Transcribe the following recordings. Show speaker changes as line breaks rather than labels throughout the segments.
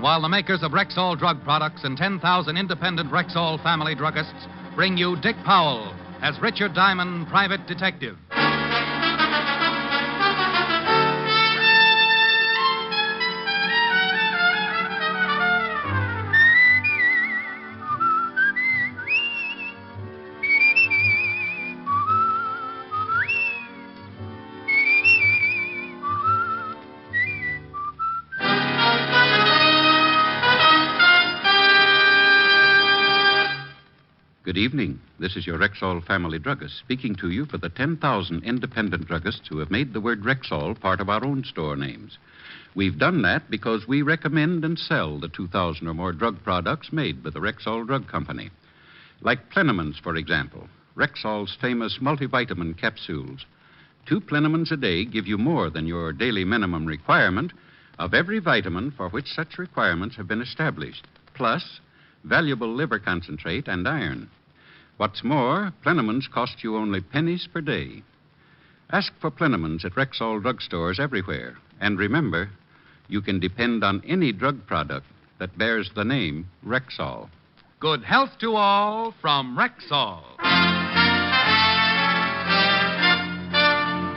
while the makers of Rexall drug products and 10,000 independent Rexall family druggists bring you Dick Powell as Richard Diamond, private detective.
Good evening. This is your Rexall family druggist speaking to you for the 10,000 independent druggists who have made the word Rexall part of our own store names. We've done that because we recommend and sell the 2,000 or more drug products made by the Rexall Drug Company. Like Plenamins, for example, Rexall's famous multivitamin capsules. 2 Plenamins a day give you more than your daily minimum requirement of every vitamin for which such requirements have been established, plus valuable liver concentrate and iron. What's more, Plenamins cost you only pennies per day. Ask for Plenamins at Rexall drugstores everywhere. And remember, you can depend on any drug product that bears the name Rexall.
Good health to all from Rexall.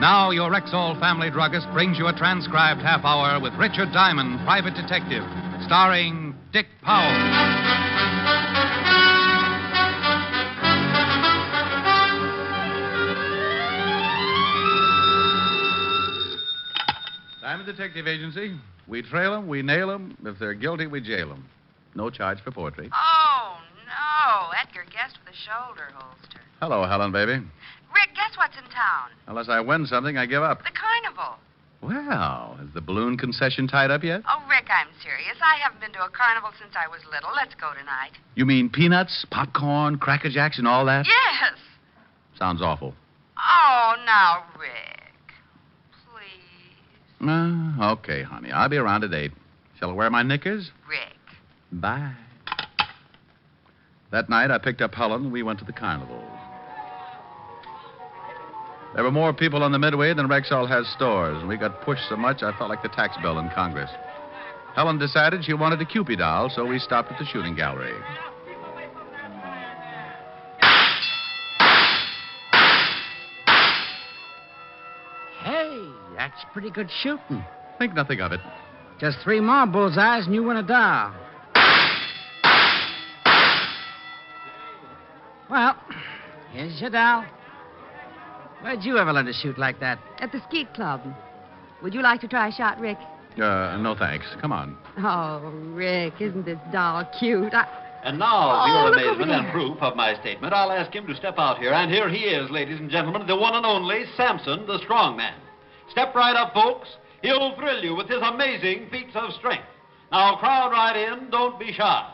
Now, your Rexall family druggist brings you a transcribed half hour with Richard Diamond, private detective, starring Dick Powell.
Diamond Detective Agency. We trail them, we nail them. If they're guilty, we jail them. No charge for poetry.
Oh, no. Edgar Guest with a shoulder holster.
Hello, Helen, baby.
Rick, guess what's in town?
Unless I win something, I give up.
The carnival.
Well, is the balloon concession tied up yet?
Oh, Rick, I'm serious. I haven't been to a carnival since I was little. Let's go tonight.
You mean peanuts, popcorn, Cracker Jacks, and all that?
Yes.
Sounds awful.
Oh, now, Rick. Please.
Okay, honey. I'll be around at 8. Shall I wear my knickers?
Rick.
Bye. That night, I picked up Helen and we went to the carnival. There were more people on the Midway than Rexall has stores, and we got pushed so much I felt like the tax bill in Congress. Helen decided she wanted a Cupid doll, so we stopped at the shooting gallery.
Hey, that's pretty good shooting.
Think nothing of it.
Just 3 more bullseyes and you win a doll. Well, here's your doll. Where'd you ever learn to shoot like that?
At the Skeet Club. Would you like to try a shot, Rick?
No thanks. Come on.
Oh, Rick, isn't this doll cute?
And now, for your
look over
amazement and
there.
proof of my statement, I'll ask him to step out here. And here he is, ladies and gentlemen, the one and only Samson, the strong man. Step right up, folks. He'll thrill you with his amazing feats of strength. Now, crowd right in. Don't be shy.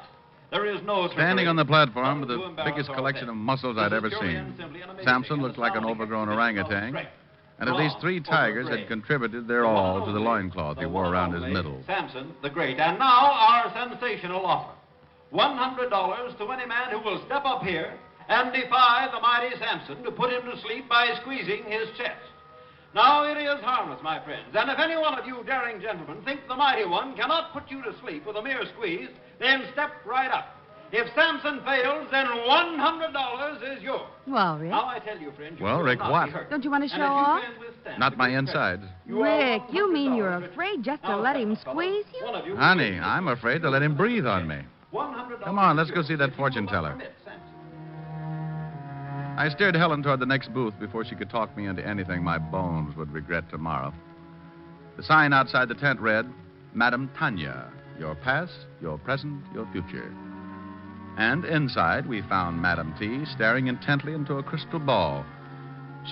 There is no
Standing on the platform with the
Nothing to embarrass
biggest
our
collection
head.
of muscles
This
I'd
is
ever
purely
seen.
and simply an amazing
Samson
and
looked like an
astounding
overgrown
expression of
orangutan.
strength.
And at least 3 tigers had
Brave.
contributed their all to the loincloth he wore around his middle.
Samson the Great. And now our sensational offer. $100 to any man who will step up here and defy the mighty Samson to put him to sleep by squeezing his chest. Now it is harmless, my friends. And if any one of you daring gentlemen think the mighty one cannot put you to sleep with a mere squeeze, then step right up. If Samson fails, then $100 is yours.
Well, Rick.
Now I tell you, friends, you
Well,
will
Rick,
not
what?
be hurt.
Don't you want to
And
show
if you
off?
can withstand
Not
the
my
good
insides.
pressure, you are
Rick, you mean you're
$100
afraid just to
Now,
let him
fellas,
squeeze you?
one of you
Honey,
will-
I'm afraid to let him breathe on me.
$100
Come on, let's go
is
see
yours
that
if you
fortune
will
teller.
permit Samson.
I steered Helen toward the next booth before she could talk me into anything my bones would regret tomorrow. The sign outside the tent read, Madame Tanya, your past, your present, your future. And inside, we found Madame T staring intently into a crystal ball.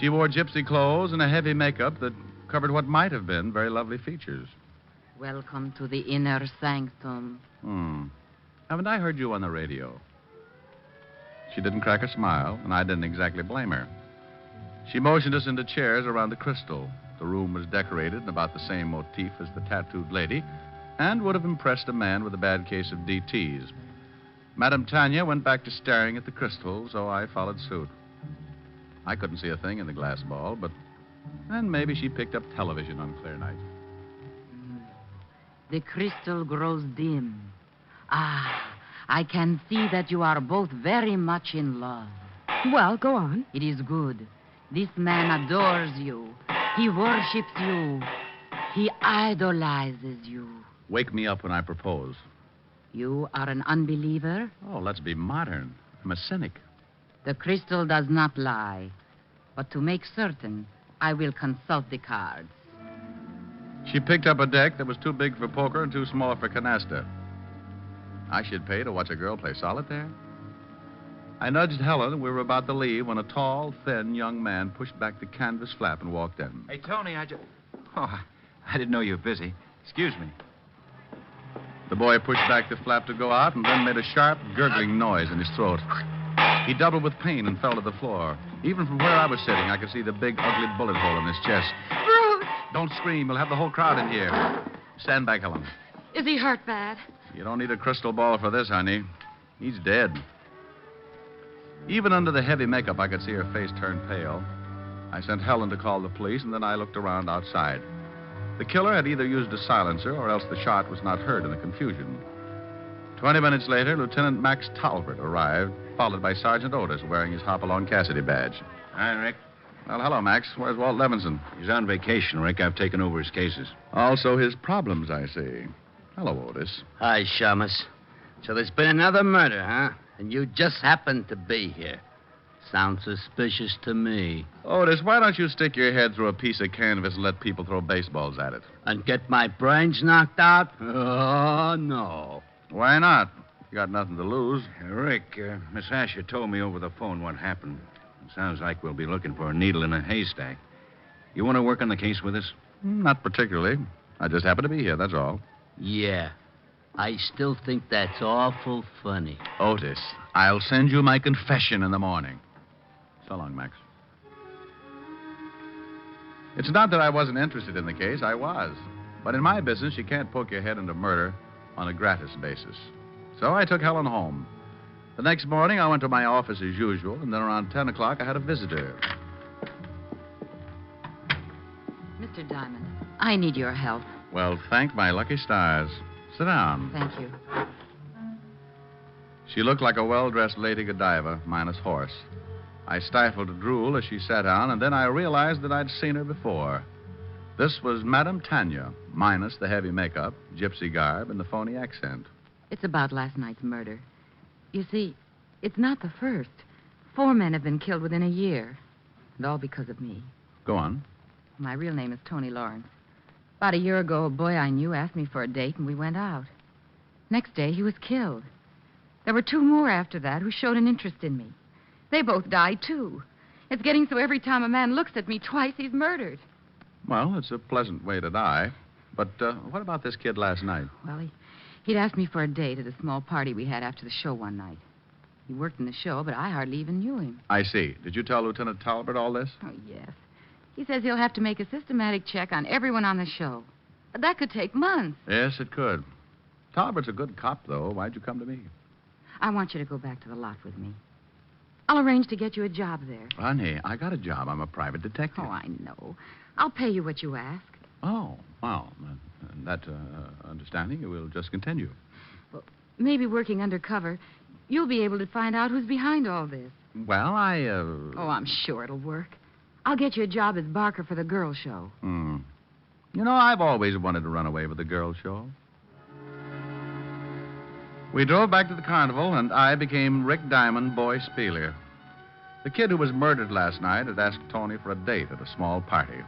She wore gypsy clothes and a heavy makeup that covered what might have been very lovely features.
Welcome to the inner sanctum.
Haven't I heard you on the radio? She didn't crack a smile, and I didn't exactly blame her. She motioned us into chairs around the crystal. The room was decorated in about the same motif as the tattooed lady, and would have impressed a man with a bad case of DTs. Madame Tanya went back to staring at the crystal, so I followed suit. I couldn't see a thing in the glass ball, but... And maybe she picked up television on clear night.
The crystal grows dim. Ah, I can see that you are both very much in love.
Well, go on.
It is good. This man adores you. He worships you. He idolizes you.
Wake me up when I propose.
You are an unbeliever?
Oh, let's be modern. I'm a cynic.
The crystal does not lie. But to make certain, I will consult the cards.
She picked up a deck that was too big for poker and too small for canasta. I should pay to watch a girl play solitaire? I nudged Helen, and we were about to leave when a tall, thin young man pushed back the canvas flap and walked in.
Hey, Tony, Oh, I didn't know you were busy. Excuse me.
The boy pushed back the flap to go out and then made a sharp, gurgling noise in his throat. He doubled with pain and fell to the floor. Even from where I was sitting, I could see the big, ugly bullet hole in his chest.
Bruce!
Don't scream. We'll have the whole crowd in here. Stand back, Helen.
Is he hurt bad?
You don't need a crystal ball for this, honey. He's dead. Even under the heavy makeup, I could see her face turn pale. I sent Helen to call the police, and then I looked around outside. The killer had either used a silencer or else the shot was not heard in the confusion. 20 minutes later, Lieutenant Max Talbot arrived, followed by Sergeant Otis wearing his Hopalong Cassidy badge.
Hi, Rick.
Well, hello, Max. Where's Walt Levinson?
He's on vacation, Rick. I've taken over his cases.
Also his problems, I see. Hello, Otis.
Hi, Shamus. So there's been another murder, huh? And you just happened to be here. Sounds suspicious to me.
Otis, why don't you stick your head through a piece of canvas and let people throw baseballs at it?
And get my brains knocked out? Oh, no.
Why not? You got nothing to lose.
Rick, Miss Asher told me over the phone what happened. It sounds like we'll be looking for a needle in a haystack. You want to work on the case with us?
Not particularly. I just happen to be here, that's all.
Yeah. I still think that's awful funny.
Otis, I'll send you my confession in the morning. So long, Max. It's not that I wasn't interested in the case. I was. But in my business, you can't poke your head into murder on a gratis basis. So I took Helen home. The next morning, I went to my office as usual, and then around 10 o'clock, I had a visitor.
Mr. Diamond, I need your help.
Well, thank my lucky stars. Sit down.
Thank you.
She looked like a well-dressed Lady Godiva, minus horse. I stifled a drool as she sat down, and then I realized that I'd seen her before. This was Madame Tanya, minus the heavy makeup, gypsy garb, and the phony accent.
It's about last night's murder. You see, it's not the first. 4 men have been killed within a year. And all because of me.
Go on.
My real name is Tony Lawrence. About a year ago, a boy I knew asked me for a date, and we went out. Next day, he was killed. There were 2 more after that who showed an interest in me. They both died, too. It's getting so every time a man looks at me twice, he's murdered.
Well, it's a pleasant way to die. But what about this kid last night?
Well, he'd asked me for a date at a small party we had after the show one night. He worked in the show, but I hardly even knew him.
I see. Did you tell Lieutenant Talbot all this?
Oh, yes. He says he'll have to make a systematic check on everyone on the show. That could take months.
Yes, it could. Talbot's a good cop, though. Why'd you come to me?
I want you to go back to the lot with me. I'll arrange to get you a job there.
Honey, I got a job. I'm a private detective.
Oh, I know. I'll pay you what you ask.
Oh, well, that understanding will just continue.
Well, maybe working undercover, you'll be able to find out who's behind all this.
Well,
Oh, I'm sure it'll work. I'll get you a job as Barker for the girl show.
You know, I've always wanted to run away with the girl show. We drove back to the carnival, and I became Rick Diamond, boy Spieler. The kid who was murdered last night had asked Tony for a date at a small party.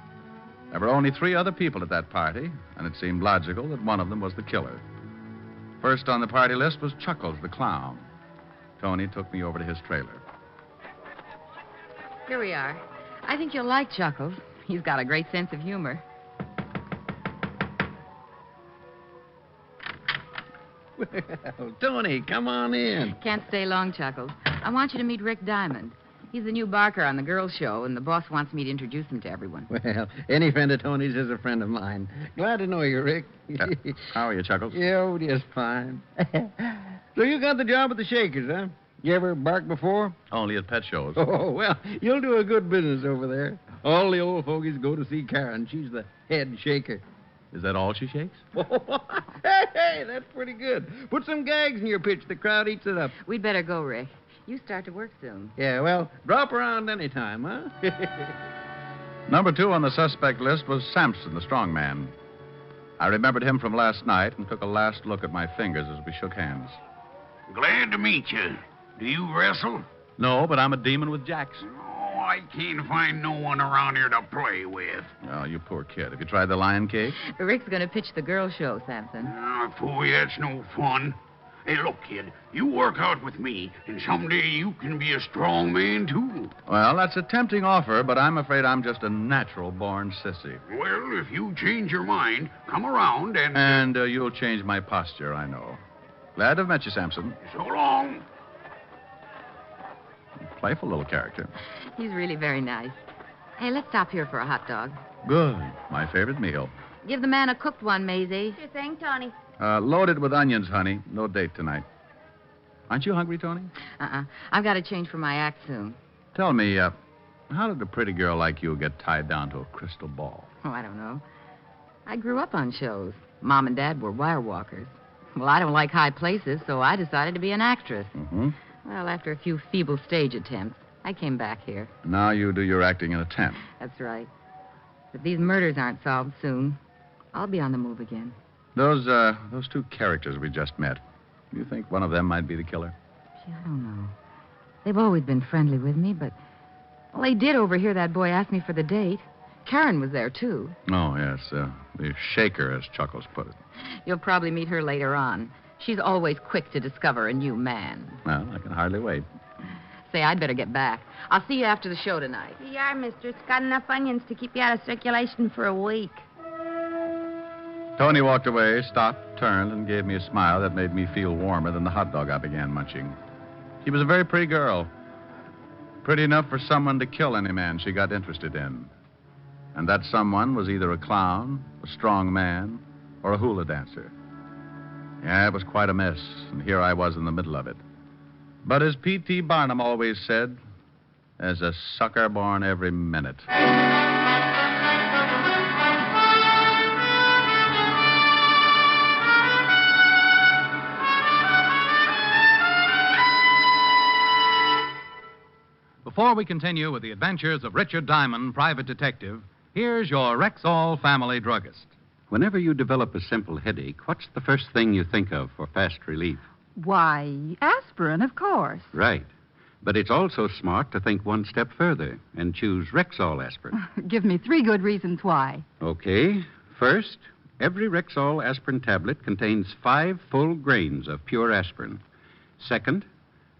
There were only 3 other people at that party, and it seemed logical that one of them was the killer. First on the party list was Chuckles, the clown. Tony took me over to his trailer.
Here we are. I think you'll like Chuckles. He's got a great sense of humor.
Well, Tony, come on in.
Can't stay long, Chuckles. I want you to meet Rick Diamond. He's the new Barker on the girls' show, and the boss wants me to introduce him to everyone.
Well, any friend of Tony's is a friend of mine. Glad to know you, Rick.
How are you, Chuckles?
Yeah, oh, just fine. So you got the job at the Shakers, huh? You ever barked before?
Only at pet shows.
Oh, well, you'll do a good business over there. All the old fogies go to see Karen. She's the head shaker.
Is that all she shakes?
Hey, that's pretty good. Put some gags in your pitch. The crowd eats it up.
We'd better go, Rick. You start to work soon.
Yeah, well, drop around any time, huh?
Number 2 on the suspect list was Sampson, the strong man. I remembered him from last night and took a last look at my fingers as we shook hands.
Glad to meet you. Do you wrestle?
No, but I'm a demon with jacks.
Oh, I can't find no one around here to play with.
Oh, you poor kid. Have you tried the lion cake?
Rick's going to pitch the girl show, Sampson.
Fool, that's no fun. Hey, look, kid, you work out with me, and someday you can be a strong man, too.
Well, that's a tempting offer, but I'm afraid I'm just a natural-born sissy.
Well, if you change your mind, come around and...
And you'll change my posture, I know. Glad to have met you, Sampson.
So long.
Playful little character.
He's really very nice. Hey, let's stop here for a hot dog.
Good. My favorite meal.
Give the man a cooked one, Maisie.
Sure thing, Tony.
Loaded with onions, honey. No date tonight. Aren't you hungry, Tony?
I've got to change for my act soon.
Tell me, how did a pretty girl like you get tied down to a crystal ball?
Oh, I don't know. I grew up on shows. Mom and Dad were wire walkers. Well, I don't like high places, so I decided to be an actress.
Mm-hmm.
Well, after a few feeble stage attempts, I came back here.
Now you do your acting in a tent.
That's right. If these murders aren't solved soon, I'll be on the move again.
Those 2 characters we just met, do you think one of them might be the killer?
Gee, I don't know. They've always been friendly with me, but... Well, they did overhear that boy ask me for the date. Karen was there, too.
Oh, yes. The shaker, as Chuckles put it.
You'll probably meet her later on. She's always quick to discover a new man.
Well, I can hardly wait.
Say, I'd better get back. I'll see you after the show tonight.
You are, mister. It's got enough onions to keep you out of circulation for a week.
Tony walked away, stopped, turned, and gave me a smile that made me feel warmer than the hot dog I began munching. She was a very pretty girl. Pretty enough for someone to kill any man she got interested in. And that someone was either a clown, a strong man, or a hula dancer. Yeah, it was quite a mess, and here I was in the middle of it. But as P.T. Barnum always said, there's a sucker born every minute.
Before we continue with the adventures of Richard Diamond, private detective, here's your Rexall family druggist.
Whenever you develop a simple headache, what's the first thing you think of for fast relief?
Why, aspirin, of course.
Right. But it's also smart to think one step further and choose Rexall aspirin.
Give me 3 good reasons why.
Okay. First, every Rexall aspirin tablet contains 5 full grains of pure aspirin. Second,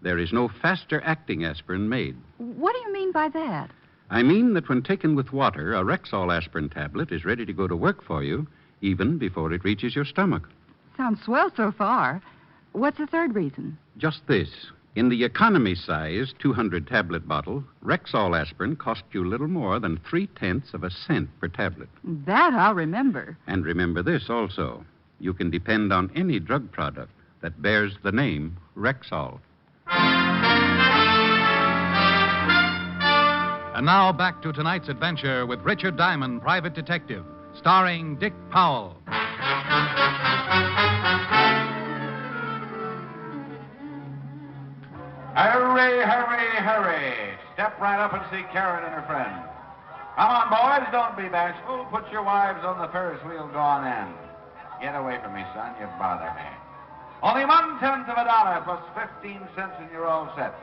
there is no faster-acting aspirin made.
What do you mean by that?
I mean that when taken with water, a Rexall aspirin tablet is ready to go to work for you even before it reaches your stomach.
Sounds swell so far. What's the third reason?
Just this. In the economy size 200-tablet bottle, Rexall aspirin cost you little more than 0.3 cents per tablet.
That I'll remember.
And remember this also. You can depend on any drug product that bears the name Rexall.
And now back to tonight's adventure with Richard Diamond, private detective, starring Dick Powell.
Hurry, hurry, hurry. Step right up and see Karen and her friend. Come on, boys, don't be bashful. Put your wives on the Ferris wheel, go on in. Get away from me, son, you bother me. Only 1/10 of a dollar plus 15 cents and you're all set.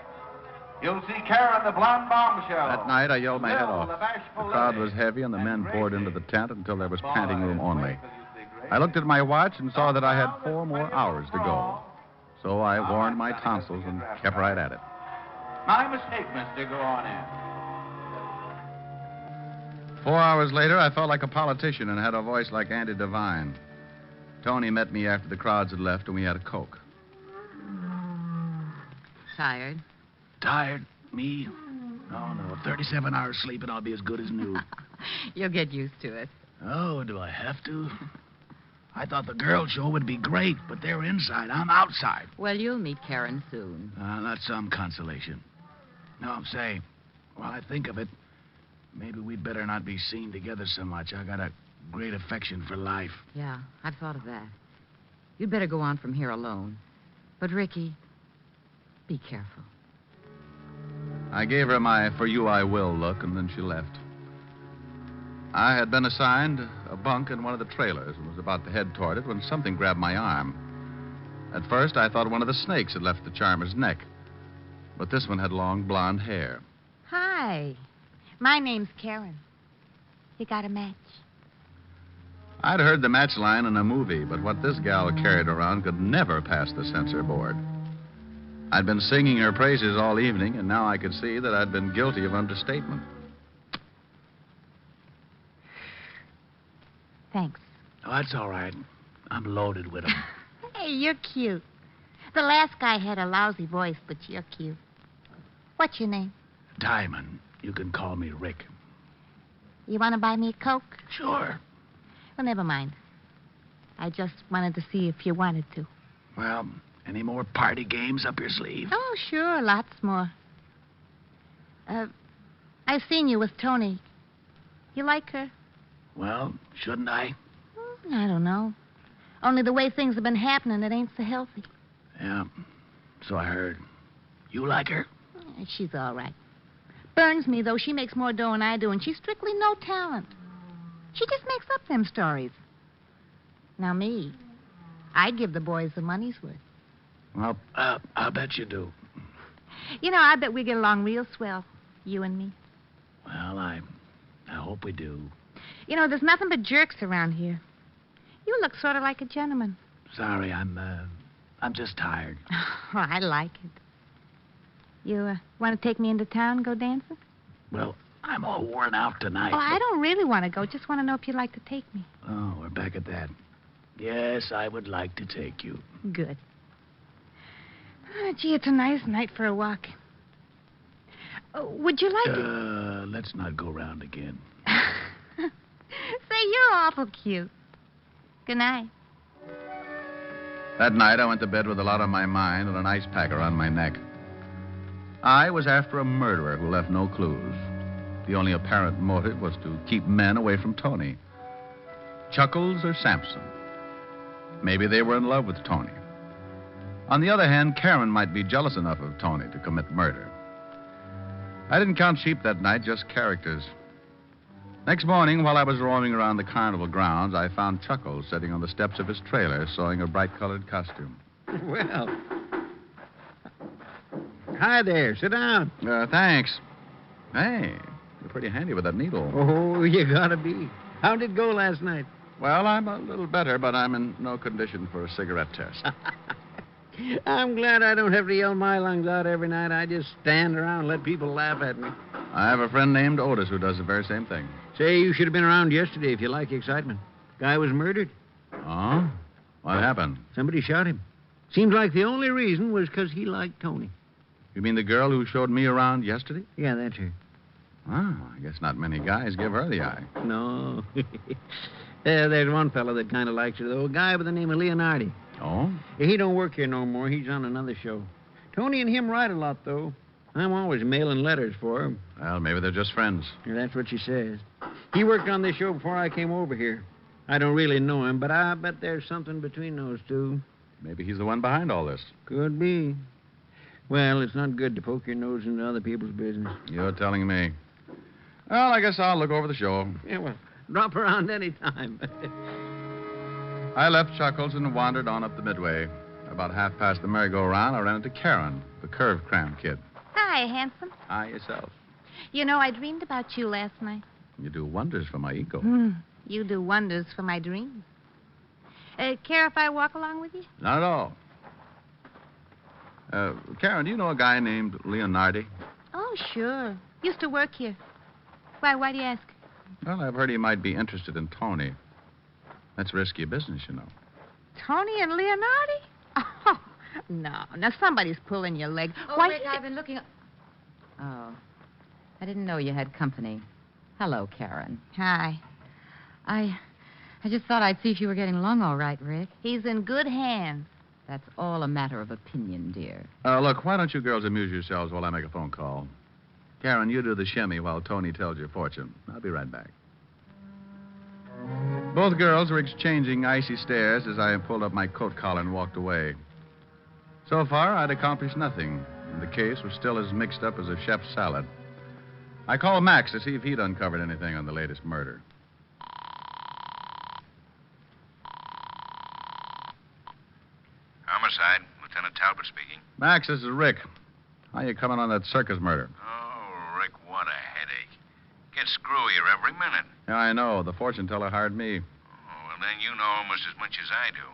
You'll see Karen, the blonde bombshell.
That night, I yelled my head off.
The bashful
The crowd
lady.
was heavy, and the men poured into the tent until there was panting room only. I looked at my watch and saw that I had 4 more hours to go. So I warned my tonsils and kept right at it.
My mistake, mister. Go on in.
4 hours later, I felt like a politician and had a voice like Andy Devine. Tony met me after the crowds had left, and we had a Coke.
Tired?
Tired? Me? Oh, no. 37 hours sleep and I'll be as good as new.
You'll get used to it.
Oh, do I have to? I thought the girl show would be great, but they're inside. I'm outside.
Well, you'll meet Karen soon.
That's some consolation. No, say, while I think of it, maybe we'd better not be seen together so much. I got a great affection for life.
Yeah, I've thought of that. You'd better go on from here alone. But, Ricky, be careful.
I gave her my for you I will look, and then she left. I had been assigned a bunk in one of the trailers and was about to head toward it when something grabbed my arm. At first, I thought one of the snakes had left the charmer's neck. But this one had long blonde hair.
Hi. My name's Karen. You got a match?
I'd heard the match line in a movie, but what this gal carried around could never pass the censor board. I'd been singing her praises all evening, and now I could see that I'd been guilty of understatement.
Thanks.
Oh, that's all right. I'm loaded with them.
Hey, you're cute. The last guy had a lousy voice, but you're cute. What's your name?
Diamond. You can call me Rick.
You want to buy me a Coke?
Sure.
Well, never mind. I just wanted to see if you wanted to.
Well, any more party games up your sleeve?
Oh, sure, lots more. I've seen you with Tony. You like her?
Well, shouldn't I?
I don't know. Only the way things have been happening, it ain't so healthy.
Yeah, so I heard. You like her?
She's all right. Burns me, though. She makes more dough than I do, and she's strictly no talent. She just makes up them stories. Now, me, I'd give the boys the money's worth.
Well, I'll bet you do.
You know, I bet we get along real swell, you and me.
Well, I hope we do.
You know, there's nothing but jerks around here. You look sort of like a gentleman.
Sorry, I'm just tired.
Oh, I like it. You want to take me into town and go dancing?
Well, I'm all worn out tonight.
Oh, I don't really want to go. Just want to know if you'd like to take me.
Oh, we're back at that. Yes, I would like to take you.
Good. Oh, gee, it's a nice night for a walk. Would you like to...
Let's not go round again.
Say, you're awful cute. Good night.
That night, I went to bed with a lot on my mind and an ice pack around my neck. I was after a murderer who left no clues. The only apparent motive was to keep men away from Tony. Chuckles or Sampson. Maybe they were in love with Tony. On the other hand, Karen might be jealous enough of Tony to commit murder. I didn't count sheep that night, just characters. Next morning, while I was roaming around the carnival grounds, I found Chuckles sitting on the steps of his trailer sewing a bright-colored costume.
Well. Hi there. Sit down.
Thanks. Hey, you're pretty handy with that needle.
Oh, you gotta be. How'd it go last night?
Well, I'm a little better, but I'm in no condition for a cigarette test.
I'm glad I don't have to yell my lungs out every night. I just stand around and let people laugh at me.
I have a friend named Otis who does the very same thing.
Say, you should have been around yesterday if you like excitement. Guy was murdered.
Oh? What happened?
Somebody shot him. Seems like the only reason was because he liked Tony.
You mean the girl who showed me around yesterday?
Yeah, that's her.
Oh, I guess not many guys give her the eye.
No. There's one fellow that kind of likes her, though. A guy by the name of Leonardi.
Oh?
He don't work here no more. He's on another show. Tony and him write a lot, though. I'm always mailing letters for him.
Well, maybe they're just friends.
Yeah, that's what she says. He worked on this show before I came over here. I don't really know him, but I bet there's something between those two.
Maybe he's the one behind all this.
Could be. Well, it's not good to poke your nose into other people's business.
You're telling me. Well, I guess I'll look over the show.
Yeah, well, drop around any time.
I left Chuckles and wandered on up the Midway. About half past the merry-go-round, I ran into Karen, the curve cram kid.
Hi, handsome.
Hi, yourself.
You know, I dreamed about you last night.
You do wonders for my ego.
You do wonders for my dreams. Care if I walk along with you?
Not at all. Karen, do you know a guy named Leonardi?
Oh, sure. Used to work here. Why do you ask?
Well, I've heard he might be interested in Tony. That's risky business, you know.
Tony and Leonardi? Oh, no. Now, somebody's pulling your leg.
Oh,
Why,
Rick, I've been looking... Oh, I didn't know you had company. Hello, Karen.
Hi.
I just thought I'd see if you were getting along all right, Rick.
He's in good hands.
That's all a matter of opinion, dear.
Look, why don't you girls amuse yourselves while I make a phone call? Karen, you do the shimmy while Tony tells your fortune. I'll be right back. Both girls were exchanging icy stares as I pulled up my coat collar and walked away. So far, I'd accomplished nothing, and the case was still as mixed up as a chef's salad. I called Max to see if he'd uncovered anything on the latest murder.
Homicide. Lieutenant Talbot speaking.
Max, this is Rick. How you coming on that circus murder?
Oh, Rick, what a headache. Gets screwier every minute.
Yeah, I know. The fortune teller hired me.
Oh, well, then you know almost as much as I do.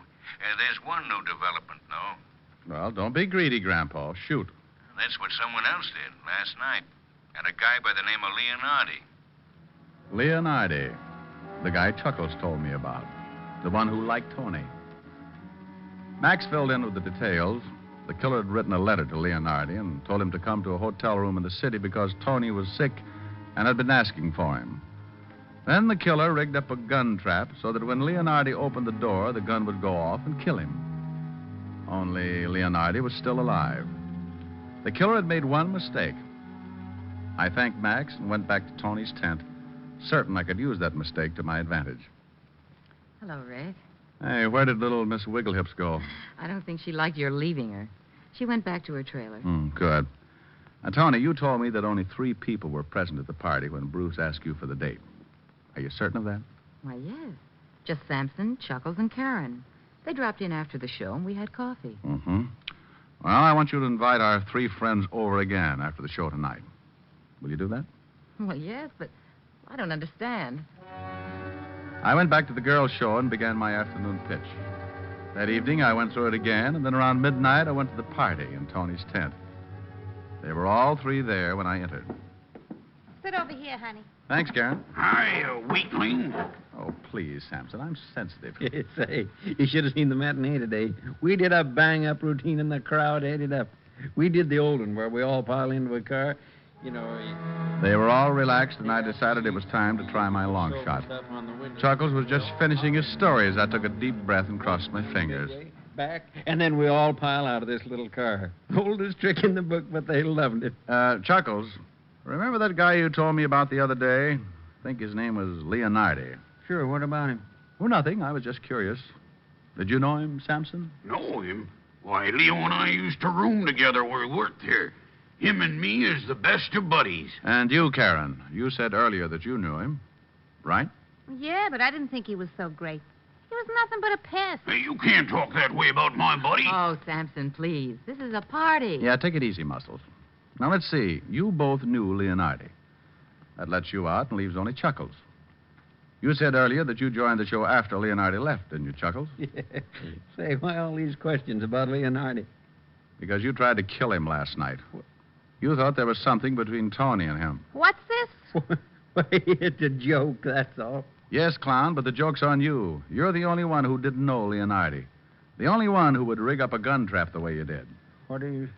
There's one new development, though.
Well, don't be greedy, Grandpa. Shoot.
That's what someone else did last night. And a guy by the name of Leonardi.
Leonardi. The guy Chuckles told me about. The one who liked Tony. Max filled in with the details. The killer had written a letter to Leonardi and told him to come to a hotel room in the city because Tony was sick and had been asking for him. Then the killer rigged up a gun trap so that when Leonardi opened the door, the gun would go off and kill him. Only Leonardi was still alive. The killer had made one mistake. I thanked Max and went back to Tony's tent, certain I could use that mistake to my advantage.
Hello, Rick.
Hey, where did little Miss Wigglehips go?
I don't think she liked your leaving her. She went back to her trailer.
Good. Now, Tony, you told me that only 3 people were present at the party when Bruce asked you for the date. Are you certain of that?
Why, yes. Just Sampson, Chuckles, and Karen. They dropped in after the show, and we had coffee.
Mm-hmm. Well, I want you to invite our 3 friends over again after the show tonight. Will you do that?
Well, yes, but I don't understand.
I went back to the girls' show and began my afternoon pitch. That evening, I went through it again, and then around midnight, I went to the party in Tony's tent. They were all 3 there when I entered.
Sit over here, honey.
Thanks, Karen.
Hi, weakling.
Oh, please, Sampson, I'm sensitive.
Say, you should have seen the matinee today. We did a bang-up routine, and the crowd ate it up. We did the old one where we all pile into a car. You know...
They were all relaxed, and I decided it was time to try my long shot. Chuckles was just finishing his story as I took a deep breath and crossed my fingers.
Back, and then we all pile out of this little car. Oldest trick in the book, but they loved it.
Chuckles, remember that guy you told me about the other day? I think his name was Leonardi.
Sure, what about him?
Oh, nothing. I was just curious. Did you know him, Sampson?
Know him? Why, Leo and I used to room together where he worked here. Him and me is the best of buddies.
And you, Karen, you said earlier that you knew him, right?
Yeah, but I didn't think he was so great. He was nothing but a pest.
Hey, you can't talk that way about my buddy.
Oh, Sampson, please. This is a party.
Yeah, take it easy, Muscles. Now, let's see. You both knew Leonardi. That lets you out and leaves only Chuckles. You said earlier that you joined the show after Leonardi left, didn't you, Chuckles?
Yeah. Say, why all these questions about Leonardi?
Because you tried to kill him last night. You thought there was something between Tony and him.
What's this?
It's a joke, that's all.
Yes, Clown, but the joke's on you. You're the only one who didn't know Leonardi. The only one who would rig up a gun trap the way you did.
What are you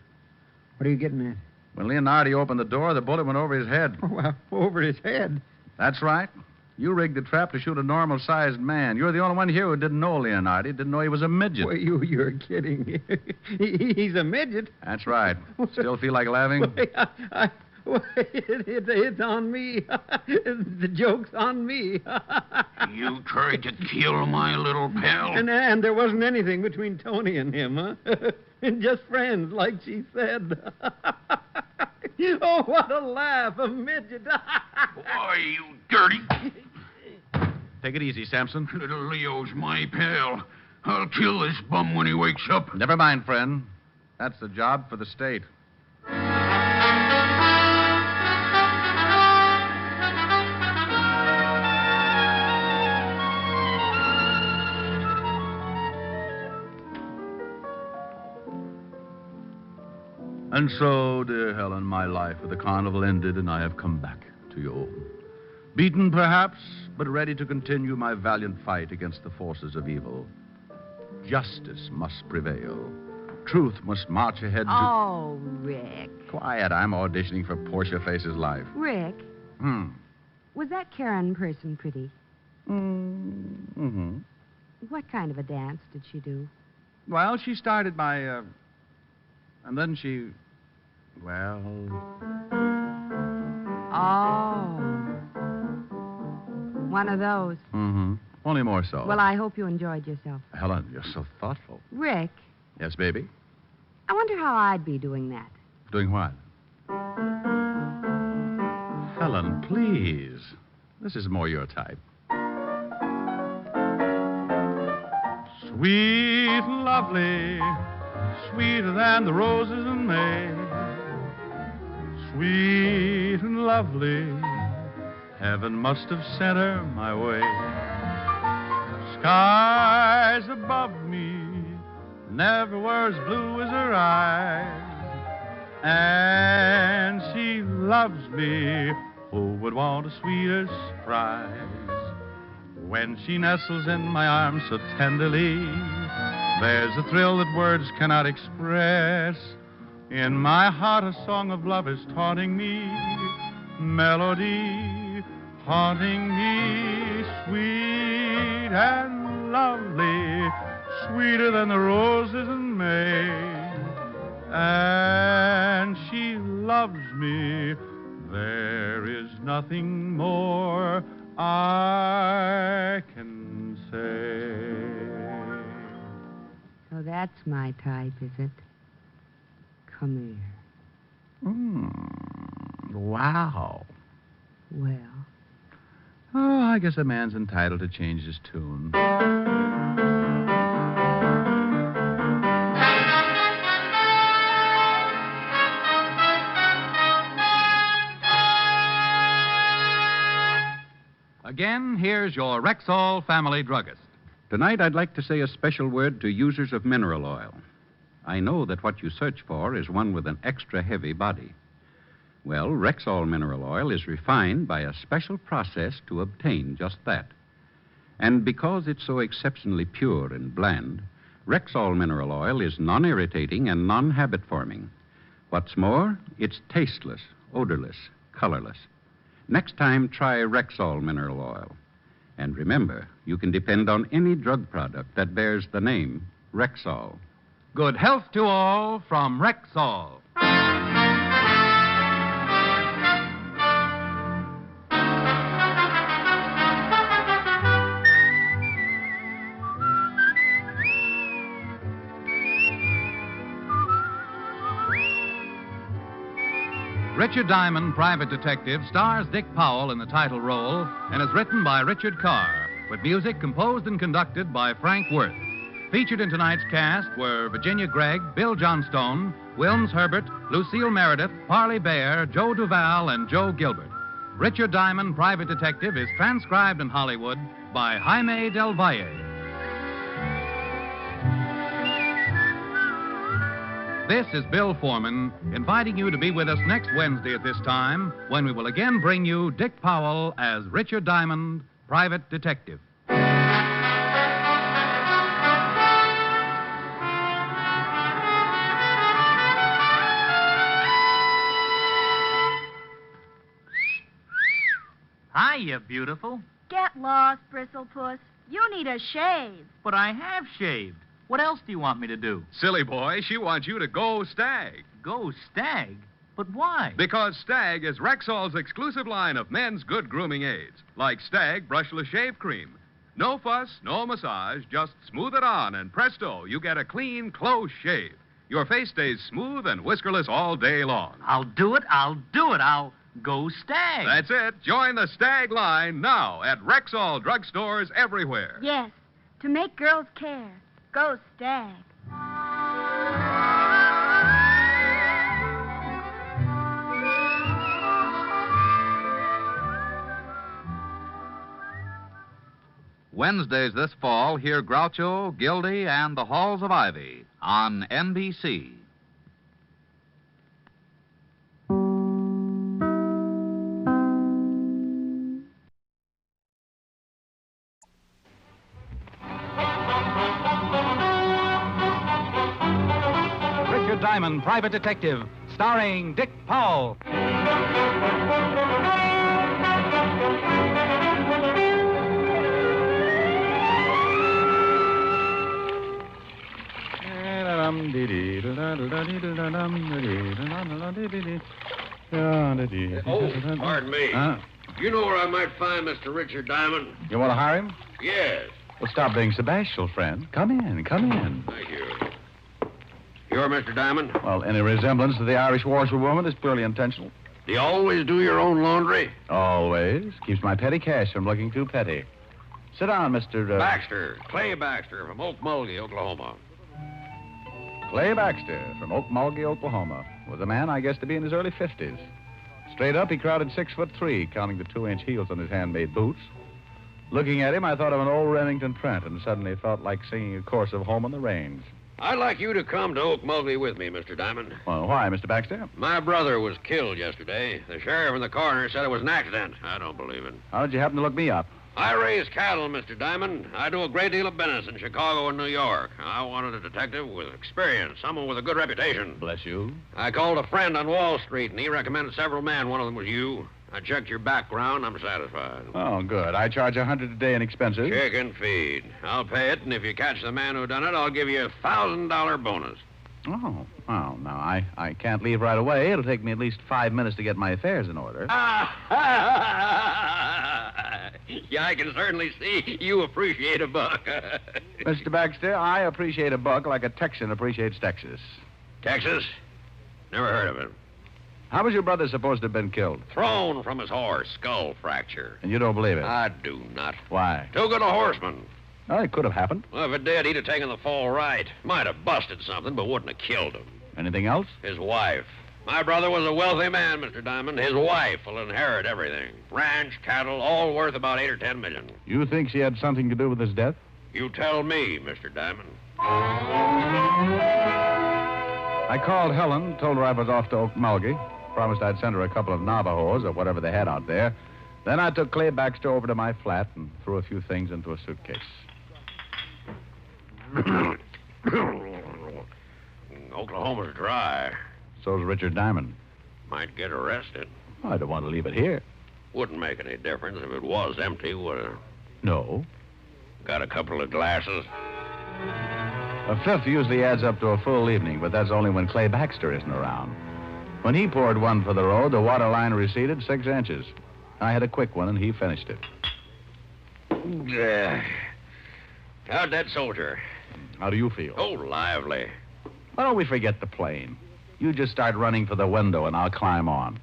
getting at?
When Leonardi opened the door, the bullet went over his head.
Well, over his head?
That's right. You rigged the trap to shoot a normal-sized man. You're the only one here who didn't know Leonardi, didn't know he was a midget.
Well, you're kidding. He's a midget.
That's right. Still feel like laughing?
It's on me. The joke's on me.
You tried to kill my little pal?
And there wasn't anything between Tony and him, huh? Just friends, like she said. Oh, what a laugh, a midget.
Why, you dirty...
Take it easy, Sampson.
Little Leo's my pal. I'll kill this bum when he wakes up.
Never mind, friend. That's the job for the state. And so, dear Helen, my life at the carnival ended, and I have come back to you. Beaten, perhaps, but ready to continue my valiant fight against the forces of evil. Justice must prevail. Truth must march ahead to...
Oh, Rick.
Quiet, I'm auditioning for Portia Face's life.
Rick,
Hmm.
was that Karen person pretty?
Mm-hmm.
What kind of a dance did she do?
Well, she started by, and then she... Well...
Oh. One of those.
Mm-hmm. Only more so.
Well, I hope you enjoyed yourself.
Helen, you're so thoughtful.
Rick,
Yes, baby?
I wonder how I'd be doing that.
Doing what? Helen, please. This is more your type. Sweet and lovely, sweeter than the roses in May. Sweet and lovely, heaven must have sent her my way. Skies above me never were as blue as her eyes. And she loves me, who would want a sweeter surprise? When she nestles in my arms so tenderly, there's a thrill that words cannot express. In my heart a song of love is taunting me, melody haunting me, sweet and lovely, sweeter than the roses in May. And she loves me, there is nothing more I can say.
So that's my type, is it? Come here.
Wow.
Well,
Oh, I guess a man's entitled to change his tune.
Again, here's your Rexall family druggist.
Tonight, I'd like to say a special word to users of mineral oil. I know that what you search for is one with an extra heavy body. Well, Rexall mineral oil is refined by a special process to obtain just that. And because it's so exceptionally pure and bland, Rexall mineral oil is non-irritating and non-habit forming. What's more, it's tasteless, odorless, colorless. Next time, try Rexall mineral oil. And remember, you can depend on any drug product that bears the name Rexall.
Good health to all from Rexall. Richard Diamond, Private Detective, stars Dick Powell in the title role and is written by Richard Carr, with music composed and conducted by Frank Worth. Featured in tonight's cast were Virginia Gregg, Bill Johnstone, Wilms Herbert, Lucille Meredith, Parley Bear, Joe Duval, and Joe Gilbert. Richard Diamond, Private Detective, is transcribed in Hollywood by Jaime Del Valle. This is Bill Foreman, inviting you to be with us next Wednesday at this time, when we will again bring you Dick Powell as Richard Diamond, Private Detective.
Hiya, beautiful.
Get lost, Bristlepuss. You need a shave.
But I have shaved. What else do you want me to do?
Silly boy, she wants you to go Stag.
Go Stag? But why?
Because Stag is Rexall's exclusive line of men's good grooming aids, like Stag Brushless Shave Cream. No fuss, no massage, just smooth it on, and presto, you get a clean, close shave. Your face stays smooth and whiskerless all day long.
I'll do it. I'll go Stag.
That's it. Join the Stag line now at Rexall drugstores everywhere.
Yes, to make girls care. Go Stag.
Wednesdays this fall, hear Groucho, Gildy, and the Halls of Ivy on NBC.
Richard Diamond, Private Detective, starring Dick Powell.
Oh, pardon me. You know where I might find Mr. Richard Diamond?
You want to hire him?
Yes.
Well, stop being so bashful, friend. Come in, come in.
Thank you. You're Mr. Diamond?
Well, any resemblance to the Irish washerwoman is purely intentional.
Do you always do your own laundry?
Always. Keeps my petty cash from looking too petty. Sit down, Mr.
Baxter. Clay Baxter from Okmulgee, Oklahoma.
Clay Baxter from Okmulgee, Oklahoma. Was a man, I guess, to be in his early 50s. Straight up, he crowded 6'3", counting the 2-inch heels on his handmade boots. Looking at him, I thought of an old Remington Trent and suddenly felt like singing a chorus of Home on the Range.
I'd like you to come to Okmulgee with me, Mr. Diamond.
Well, why, Mr. Baxter?
My brother was killed yesterday. The sheriff and the coroner said it was an accident. I don't believe it.
How did you happen to look me up?
I raise cattle, Mr. Diamond. I do a great deal of business in Chicago and New York. I wanted a detective with experience, someone with a good reputation.
Bless you.
I called a friend on Wall Street, and he recommended several men. One of them was you. I checked your background. I'm satisfied.
Oh, good. I charge $100 a day in expenses.
Chicken feed. I'll pay it, and if you catch the man who done it, I'll give you a $1,000 bonus.
Oh, well, now, I can't leave right away. It'll take me at least 5 minutes to get my affairs in order.
Yeah, I can certainly see you appreciate a buck.
Mr. Baxter, I appreciate a buck like a Texan appreciates Texas.
Texas? Never heard of it.
How was your brother supposed to have been killed?
Thrown from his horse, skull fracture.
And you don't believe it?
I do not.
Why?
Too good a horseman.
Well, it could have happened.
Well, if it did, he'd have taken the fall right. Might have busted something, but wouldn't have killed him.
Anything else?
His wife. My brother was a wealthy man, Mr. Diamond. His wife will inherit everything. Ranch, cattle, all worth about 8 or 10 million.
You think she had something to do with his death?
You tell me, Mr. Diamond.
I called Helen, told her I was off to Okmulgee, promised I'd send her a couple of Navajos or whatever they had out there. Then I took Clay Baxter over to my flat and threw a few things into a suitcase.
Oklahoma's dry.
So's Richard Diamond.
Might get arrested.
I don't want to leave it here.
Wouldn't make any difference if it was empty, would it?
No.
Got a couple of glasses?
A fifth usually adds up to a full evening, but that's only when Clay Baxter isn't around. When he poured one for the road, the water line receded 6 inches. I had a quick one, and he finished it.
How'd that soldier?
How do you feel?
Oh, lively.
Why don't we forget the plane? You just start running for the window, and I'll climb on.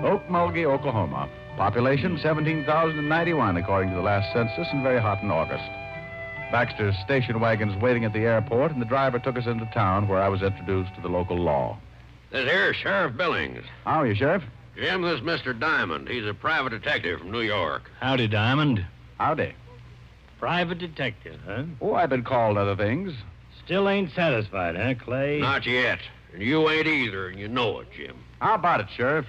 Okmulgee, Oklahoma. Population 17,091, according to the last census, and very hot in August. Baxter's station wagon's waiting at the airport, and the driver took us into town where I was introduced to the local law.
This here's Sheriff Billings.
How are you, Sheriff?
Jim, this is Mr. Diamond. He's a private detective from New York.
Howdy, Diamond.
Howdy.
Private detective, huh?
Oh, I've been called other things.
Still ain't satisfied, huh, Clay?
Not yet. And you ain't either, and you know it, Jim.
How about it, Sheriff?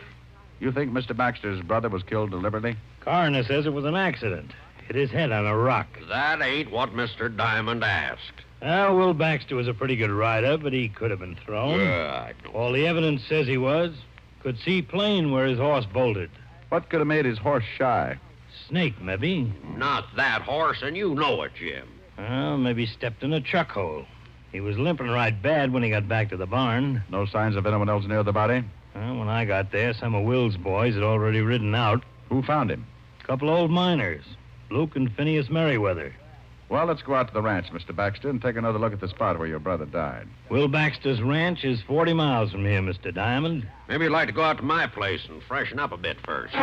You think Mr. Baxter's brother was killed deliberately?
Coroner says it was an accident. Hit his head on a rock.
That ain't what Mr. Diamond asked.
Well, Will Baxter was a pretty good rider, but he could have been thrown.
I know.
All the evidence says he was. Could see plain where his horse bolted.
What could have made his horse shy?
Snake, maybe.
Not that horse, and you know it, Jim.
Well, maybe stepped in a chuck hole. He was limping right bad when he got back to the barn.
No signs of anyone else near the body?
Well, when I got there, some of Will's boys had already ridden out.
Who found him?
A couple old miners, Luke and Phineas Merriweather.
Well, let's go out to the ranch, Mr. Baxter, and take another look at the spot where your brother died.
Will Baxter's ranch is 40 miles from here, Mr. Diamond.
Maybe you'd like to go out to my place and freshen up a bit first.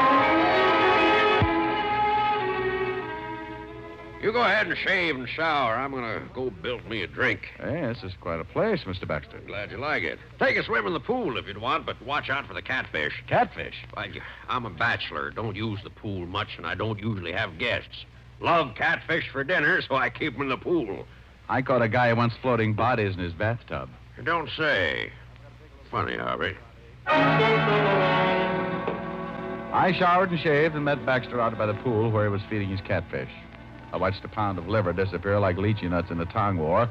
You go ahead and shave and shower. I'm going to go build me a drink.
Hey, this is quite a place, Mr. Baxter.
Glad you like it. Take a swim in the pool if you'd want, but watch out for the catfish.
Catfish?
Why, I'm a bachelor. Don't use the pool much, and I don't usually have guests. Love catfish for dinner, so I keep them in the pool.
I caught a guy once floating bodies in his bathtub.
You don't say. Funny, Harvey.
I showered and shaved and met Baxter out by the pool where he was feeding his catfish. I watched a pound of liver disappear like lychee nuts in the tongue war.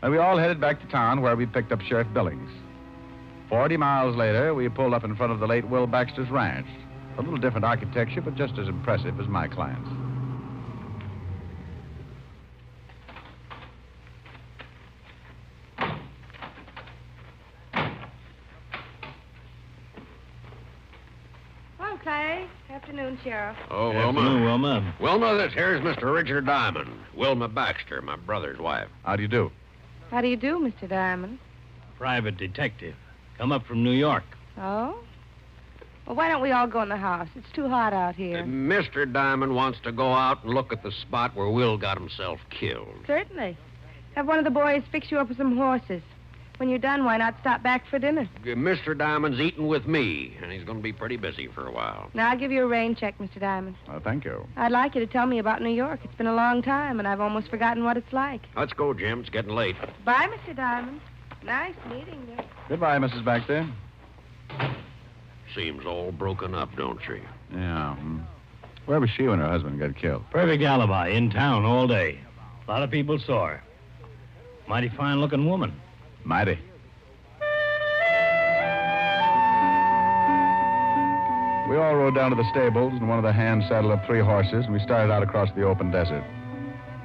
And we all headed back to town where we picked up Sheriff Billings. 40 miles later, we pulled up in front of the late Will Baxter's ranch. A little different architecture, but just as impressive as my client's.
Afternoon, Sheriff.
Oh, Wilma.
Afternoon, Wilma.
Wilma, this here's Mr. Richard Diamond. Wilma Baxter, my brother's wife.
How do you do?
How do you do, Mr. Diamond?
Private detective. Come up from New York.
Oh? Well, why don't we all go in the house? It's too hot out here.
Mr. Diamond wants to go out and look at the spot where Will got himself killed.
Certainly. Have one of the boys fix you up with some horses. When you're done, why not stop back for dinner?
Mr. Diamond's eating with me, and he's going to be pretty busy for a while.
Now, I'll give you a rain check, Mr. Diamond.
Thank you.
I'd like you to tell me about New York. It's been a long time, and I've almost forgotten what it's like.
Let's go, Jim. It's getting late.
Bye, Mr. Diamond. Nice meeting you.
Goodbye, Mrs. Baxter.
Seems all broken up, don't she?
Yeah. Where was she when her husband got killed?
Perfect alibi. In town all day. A lot of people saw her. Mighty fine-looking woman.
Mighty. We all rode down to the stables, and one of the hands saddled up 3 horses, and we started out across the open desert.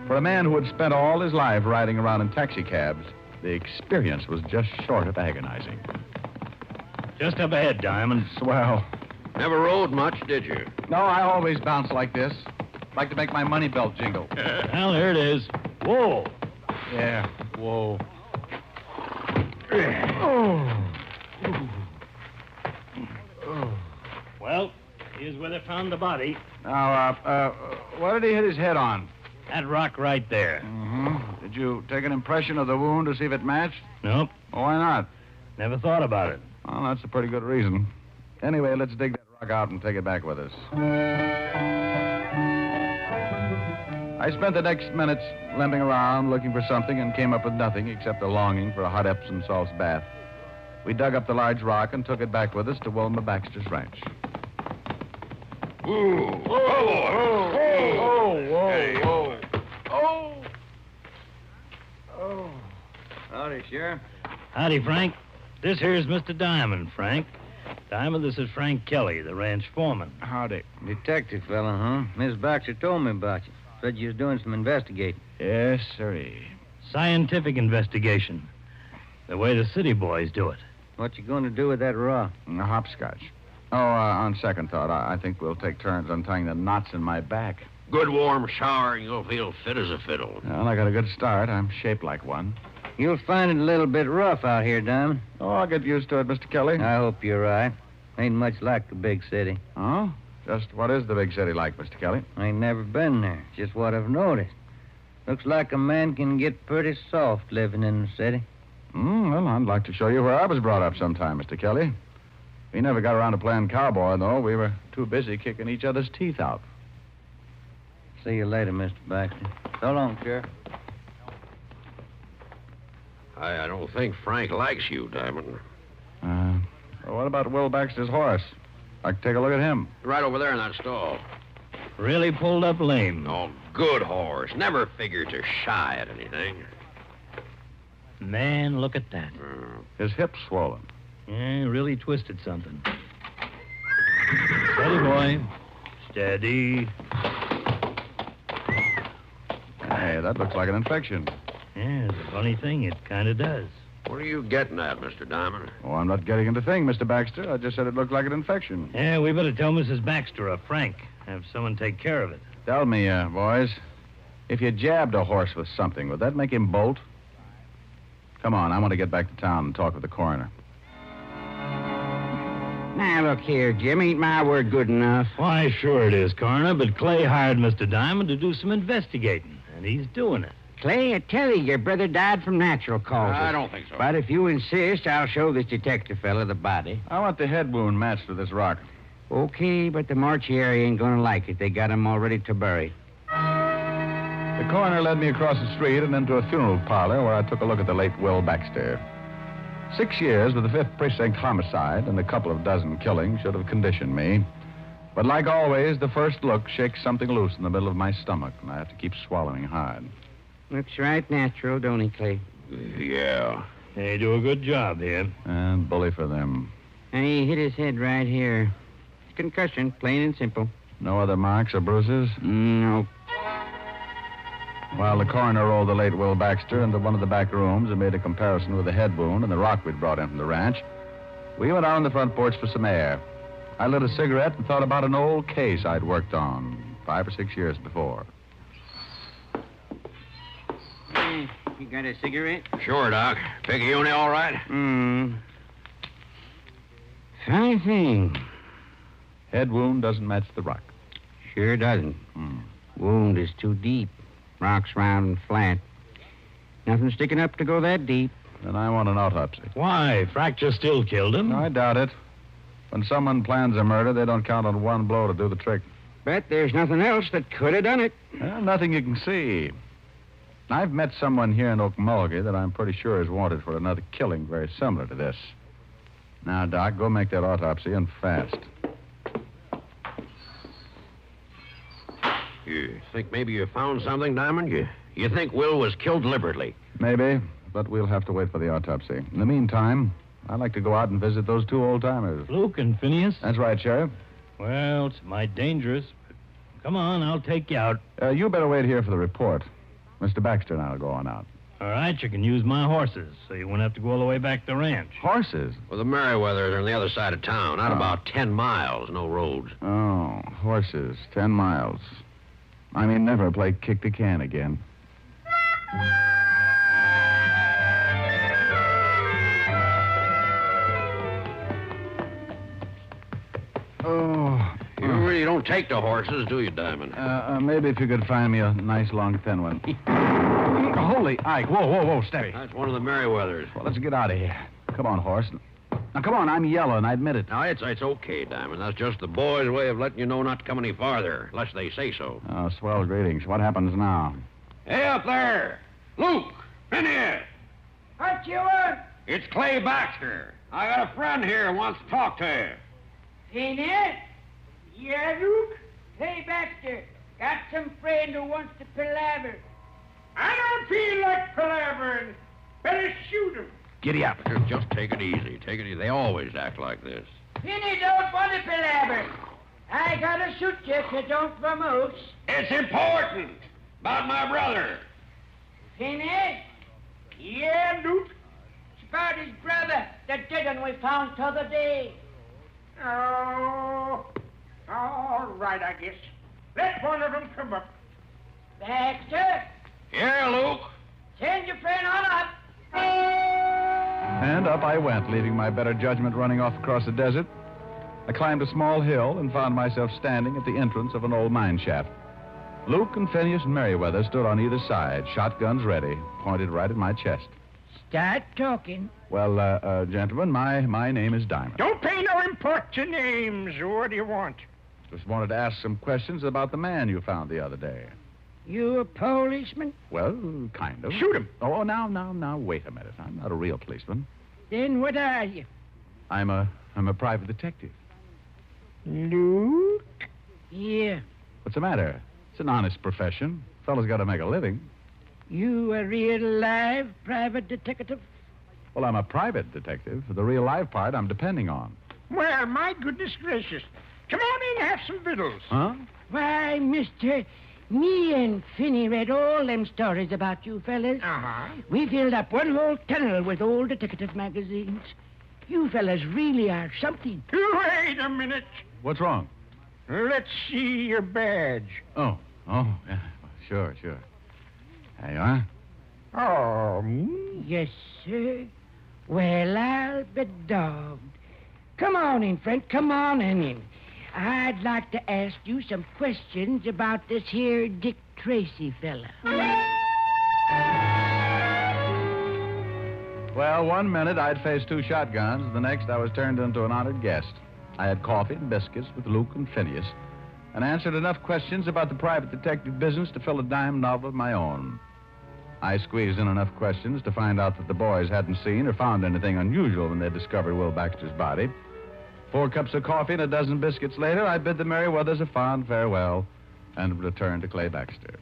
For a man who had spent all his life riding around in taxicabs, the experience was just short of agonizing.
Just up ahead, Diamond.
Swell.
Never rode much, did you?
No, I always bounce like this. Like to make my money belt jingle.
Well, here it is. Whoa.
Yeah, whoa.
Well, here's where they found the body.
Now, what did he hit his head on?
That rock right there.
Mm-hmm. Did you take an impression of the wound to see if it matched?
Nope.
Well, why not?
Never thought about it.
Well, that's a pretty good reason. Anyway, let's dig that rock out and take it back with us. I spent the next minutes limping around looking for something and came up with nothing except a longing for a hot Epsom salts bath. We dug up the large rock and took it back with us to Wilma Baxter's ranch.
Ooh.
Howdy, Sheriff.
Howdy, Frank. This here's Mr. Diamond, Frank. Diamond, this is Frank Kelly, the ranch foreman.
Howdy.
Detective fella, huh? Miss Baxter told me about you. Said you was doing some investigating.
Yes, sirree.
Scientific investigation. The way the city boys do it.
What you going to do with that rock?
A hopscotch. Oh, on second thought, I think we'll take turns untying the knots in my back.
Good warm shower, and you'll feel fit as a fiddle.
Well, I got a good start. I'm shaped like one.
You'll find it a little bit rough out here, Diamond.
Oh, I'll get used to it, Mr. Kelly.
I hope you're right. Ain't much like the big city.
Oh? Just what is the big city like, Mr. Kelly?
I ain't never been there. Just what I've noticed. Looks like a man can get pretty soft living in the city.
Well, I'd like to show you where I was brought up sometime, Mr. Kelly. We never got around to playing cowboy, though. We were too busy kicking each other's teeth out.
See you later, Mr. Baxter. So long, Sheriff.
I don't think Frank likes you, Diamond.
Well, what about Will Baxter's horse? I can take a look at him.
Right over there in that stall.
Really pulled up lame.
Oh, good horse. Never figured to shy at anything.
Man, look at that.
His hip's swollen.
Yeah, really twisted something. Steady, boy. Steady.
Hey, that looks like an infection.
Yeah, it's a funny thing. It kind of does.
What are you getting at, Mr. Diamond?
Oh, I'm not getting into thing, Mr. Baxter. I just said it looked like an infection.
Yeah, we better tell Mrs. Baxter up, Frank. Have someone take care of it.
Tell me, boys, if you jabbed a horse with something, would that make him bolt? Come on, I want to get back to town and talk with the coroner.
Now, look here, Jim. Ain't my word good enough?
Why, sure it is, Coroner, but Clay hired Mr. Diamond to do some investigating, and he's doing it.
Clay, I tell you, your brother died from natural causes.
I don't think so.
But if you insist, I'll show this detective fella the body.
I want the head wound matched with this rock.
Okay, but the mortuary ain't gonna like it. They got him all ready to bury.
The coroner led me across the street and into a funeral parlor where I took a look at the late Will Baxter. 6 years with the 5th Precinct homicide and a couple of dozen killings should have conditioned me. But like always, the first look shakes something loose in the middle of my stomach, and I have to keep swallowing hard.
Looks right natural, don't he, Clay?
Yeah.
They do a good job here.
And bully for them.
And he hit his head right here. Concussion, plain and simple.
No other marks or bruises?
No.
While the coroner rolled the late Will Baxter into one of the back rooms and made a comparison with the head wound and the rock we'd brought in from the ranch, we went out on the front porch for some air. I lit a cigarette and thought about an old case I'd worked on 5 or 6 years before.
Hey, you got a cigarette?
Sure, Doc. Picayune all right?
Funny thing.
Head wound doesn't match the rock.
Sure doesn't. Wound is too deep. Rock's round and flat. Nothing sticking up to go that deep.
Then I want an autopsy.
Why? Fracture still killed him.
No, I doubt it. When someone plans a murder, they don't count on one blow to do the trick.
Bet there's nothing else that could have done it.
Well, nothing you can see. I've met someone here in Okmulgee that I'm pretty sure is wanted for another killing very similar to this. Now, Doc, go make that autopsy and fast.
You think maybe you found something, Diamond? You think Will was killed deliberately?
Maybe, but we'll have to wait for the autopsy. In the meantime, I'd like to go out and visit those 2 old-timers.
Luke and Phineas?
That's right, Sheriff.
Well, it's mighty dangerous. Come on, I'll take you out.
You better wait here for the report. Mr. Baxter and I'll go on out.
All right, you can use my horses, so you won't have to go all the way back to the ranch.
Horses?
Well, the Merriweathers are on the other side of town, out about 10 miles, no roads.
Oh, horses, 10 miles. I mean, never play kick the can again. Oh.
You really don't take to horses, do you, Diamond?
Maybe if you could find me a nice, long, thin one. Holy Ike. Whoa, steady.
That's one of the Merriweathers.
Well, let's get out of here. Come on, horse. Now, come on, I'm yellow, and I admit it.
Now, it's okay, Diamond. That's just the boys' way of letting you know not to come any farther, unless they say so.
Oh, swell greetings. What happens now?
Hey, up there! Luke! Phineas!
What you want?
It's Clay Baxter. I got a friend here who wants to talk to you.
Phineas? Yeah, Luke? Hey, Baxter. Got some friend who wants to palaver. I don't feel like palavering. Better shoot him.
Giddy up.
Just take it easy. Take it easy. They always act like this.
Phineas don't want to palaver. I gotta shoot you if you don't promote.
It's important. About my brother.
Phineas? Yeah, Luke? It's about his brother, the dead one we found t'other day. Oh, all right, I guess. Let one of them come up. Baxter?
Here, Luke.
Send your friend on up.
And up I went, leaving my better judgment running off across the desert. I climbed a small hill and found myself standing at the entrance of an old mine shaft. Luke and Phineas and Merriweather stood on either side, shotguns ready, pointed right at my chest.
Start talking.
Well, gentlemen, my name is Diamond.
Don't pay no import to names. What do you want?
Just wanted to ask some questions about the man you found the other day.
You a policeman?
Well, kind of.
Shoot him.
Oh, now, wait a minute. I'm not a real policeman.
Then what are you?
I'm a private detective.
Luke? Yeah.
What's the matter? It's an honest profession. Fellow's got to make a living.
You a real live private detective?
Well, I'm a private detective. The real live part I'm depending on.
Well, my goodness gracious. Come on in and have some victuals.
Huh?
Why, mister, me and Finney read all them stories about you fellas. Uh-huh. We filled up one whole tunnel with old detective magazines. You fellas really are something. Wait a minute.
What's wrong?
Let's see your badge.
Oh, yeah. Sure. There you are.
Oh, yes, sir. Well, I'll be dogged. Come on in, friend. Come on in. I'd like to ask you some questions about this here Dick Tracy fella.
Well, 1 minute I'd faced 2 shotguns. The next I was turned into an honored guest. I had coffee and biscuits with Luke and Phineas and answered enough questions about the private detective business to fill a dime novel of my own. I squeezed in enough questions to find out that the boys hadn't seen or found anything unusual when they discovered Will Baxter's body. 4 cups of coffee and a dozen biscuits later, I bid the Merriweathers a fond farewell and returned to Clay Baxter.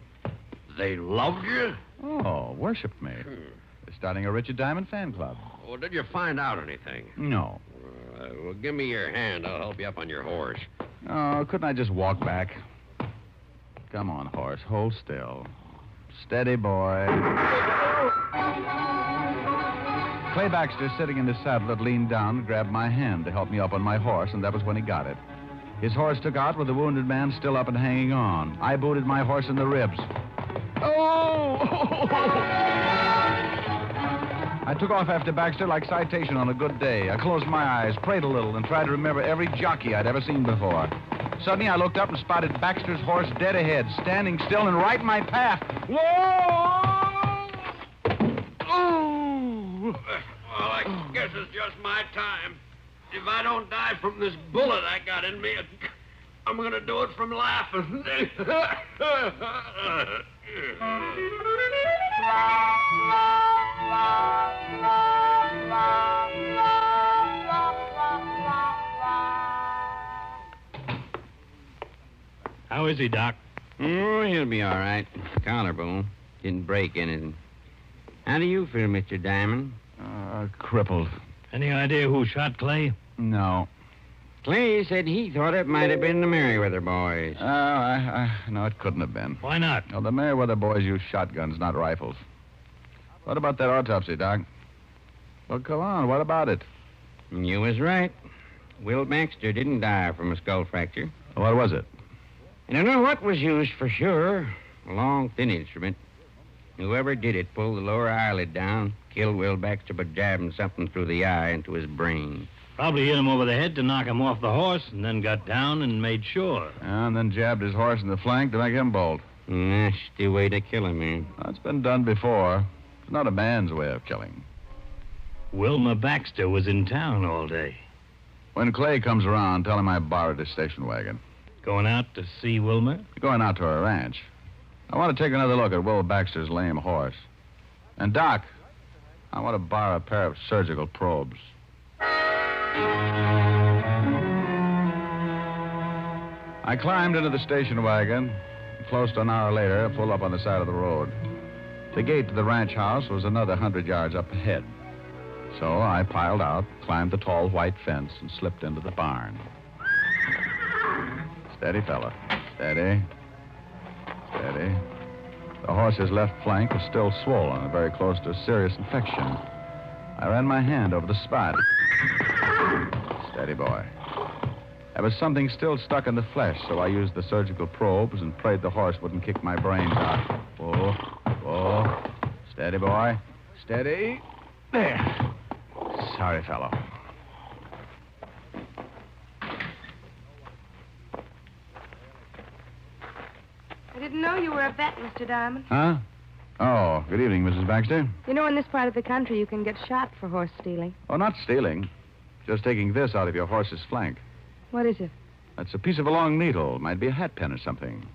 They loved you?
Oh, worshipped me. They're starting a Richard Diamond fan club.
Well, did you find out anything?
No.
Well, give me your hand. I'll help you up on your horse.
Oh, couldn't I just walk back? Come on, horse. Hold still. Steady, boy. Clay Baxter, sitting in his saddle, had leaned down and grabbed my hand to help me up on my horse, and that was when he got it. His horse took out with the wounded man still up and hanging on. I booted my horse in the ribs. Oh! I took off after Baxter like citation on a good day. I closed my eyes, prayed a little, and tried to remember every jockey I'd ever seen before. Suddenly, I looked up and spotted Baxter's horse dead ahead, standing still and right in my path. Whoa!
Oh! Well, I guess it's just my time. If I don't die from this bullet I got in me, I'm going to do it from laughing.
How is he, Doc?
Oh, he'll be all right. Collarbone. Didn't break anything. How do you feel, Mr. Diamond?
Crippled.
Any idea who shot Clay?
No.
Clay said he thought it might have been the Merriweather boys.
No, it couldn't have been.
Why not?
Well, the Merriweather boys use shotguns, not rifles. What about that autopsy, Doc? Well, come on. What about it?
You was right. Will Baxter didn't die from a skull fracture.
What was it?
I don't know what was used for sure. A long, thin instrument. Whoever did it pulled the lower eyelid down, killed Will Baxter by jabbing something through the eye into his brain.
Probably hit him over the head to knock him off the horse, and then got down and made sure.
And then jabbed his horse in the flank to make him bolt.
Nasty way to kill him, man.
That's been done before. It's not a man's way of killing.
Wilma Baxter was in town all day.
When Clay comes around, tell him I borrowed his station wagon.
Going out to see Wilma?
Going out to her ranch. I want to take another look at Will Baxter's lame horse. And, Doc, I want to borrow a pair of surgical probes. I climbed into the station wagon. Close to an hour later, I pulled up on the side of the road. The gate to the ranch house was another 100 yards up ahead. So I piled out, climbed the tall white fence, and slipped into the barn. Steady, fella. Steady. Steady. The horse's left flank was still swollen and very close to a serious infection. I ran my hand over the spot. Steady, boy. There was something still stuck in the flesh, so I used the surgical probes and prayed the horse wouldn't kick my brains out. Whoa, whoa. Steady, boy. Steady. There. Sorry, fellow.
I didn't know you were a vet, Mr. Diamond.
Huh? Oh, good evening, Mrs. Baxter.
You know, in this part of the country, you can get shot for horse stealing.
Oh, not stealing. Just taking this out of your horse's flank.
What is it?
That's a piece of a long needle. Might be a hat pin or something.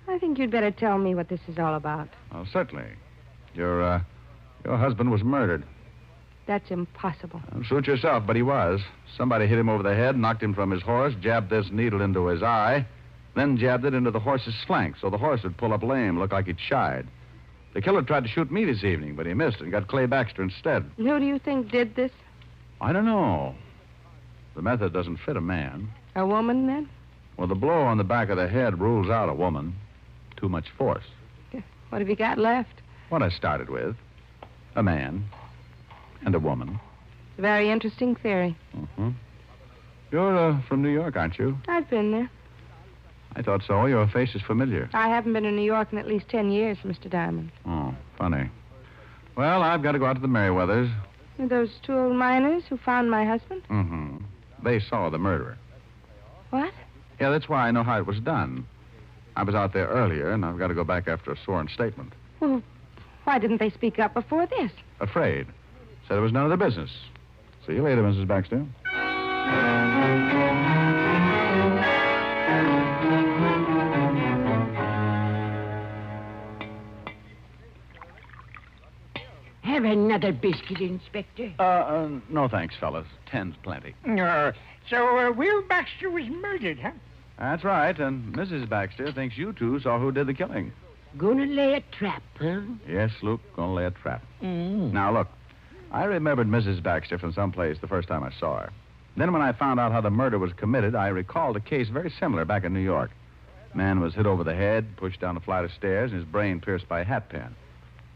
I think you'd better tell me what this is all about.
Oh, certainly. Your husband was murdered.
That's impossible.
Suit yourself, but he was. Somebody hit him over the head, knocked him from his horse, jabbed this needle into his eye, then jabbed it into the horse's flank so the horse would pull up lame, look like he'd shied. The killer tried to shoot me this evening, but he missed and got Clay Baxter instead.
Who do you think did this?
I don't know. The method doesn't fit a man.
A woman, then?
Well, the blow on the back of the head rules out a woman. Too much force.
What have you got left?
What I started with. A man. And a woman.
It's a very interesting theory.
Mm-hmm. You're from New York, aren't you?
I've been there.
I thought so. Your face is familiar.
I haven't been in New York in at least 10 years, Mr. Diamond.
Oh, funny. Well, I've got to go out to the Merriweathers.
Those two old miners who found my husband?
Mm-hmm. They saw the murderer.
What?
Yeah, that's why I know how it was done. I was out there earlier, and I've got to go back after a sworn statement.
Well, why didn't they speak up before this?
Afraid. Said it was none of their business. See you later, Mrs. Baxter.
Have another biscuit, Inspector.
No thanks, fellas. 10's plenty.
So Will Baxter was murdered, huh?
That's right, and Mrs. Baxter thinks you two saw who did the killing.
Gonna lay a trap, huh?
Yes, Luke, gonna lay a trap. Now, look, I remembered Mrs. Baxter from someplace the first time I saw her. Then when I found out how the murder was committed, I recalled a case very similar back in New York. Man was hit over the head, pushed down a flight of stairs, and his brain pierced by a hat pin.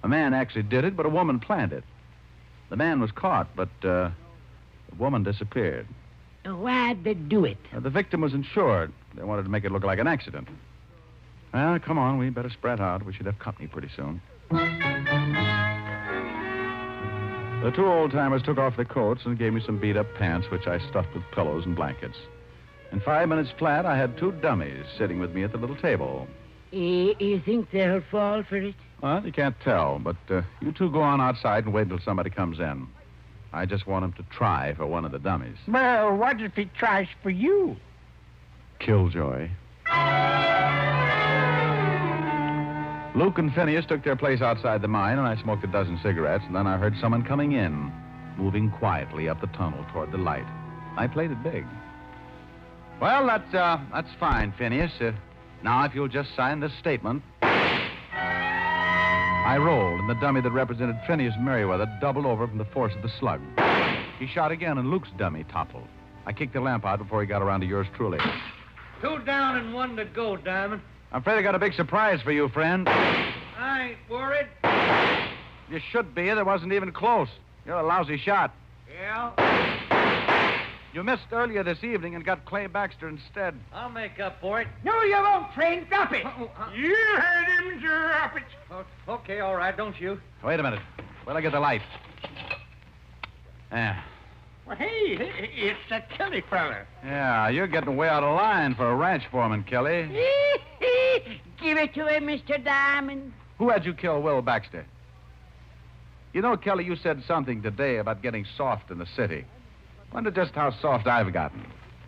A man actually did it, but a woman planned it. The man was caught, but the woman disappeared.
Why'd they do it?
The victim was insured. They wanted to make it look like an accident. Well, come on. We better spread out. We should have company pretty soon. The two old-timers took off their coats and gave me some beat-up pants, which I stuffed with pillows and blankets. In 5 minutes flat, I had two dummies sitting with me at the little table.
You think they'll fall for it?
Well, you can't tell, but you two go on outside and wait until somebody comes in. I just want him to try for one of the dummies.
Well, what if he tries for you?
Killjoy. Luke and Phineas took their place outside the mine, and I smoked a dozen cigarettes, and then I heard someone coming in, moving quietly up the tunnel toward the light. I played it big. Well, that's fine, Phineas. Now, if you'll just sign this statement. I rolled, and the dummy that represented Phineas Merriweather doubled over from the force of the slug. He shot again, and Luke's dummy toppled. I kicked the lamp out before he got around to yours truly.
2 down and 1 to go, Diamond.
I'm afraid I got a big surprise for you, friend.
I ain't worried.
You should be. There wasn't even close. You're a lousy shot.
Yeah?
You missed earlier this evening and got Clay Baxter instead.
I'll make up for it.
No, you won't, friend. Drop it. You heard him drop it.
Okay, all right, don't you?
Wait a minute. Wait, I get the light. Yeah.
Well, hey, it's that Kelly fella.
Yeah, you're getting way out of line for a ranch foreman, Kelly.
Give it to him, Mr. Diamond.
Who had you kill Will Baxter? You know, Kelly, you said something today about getting soft in the city. Wonder just how soft I've gotten.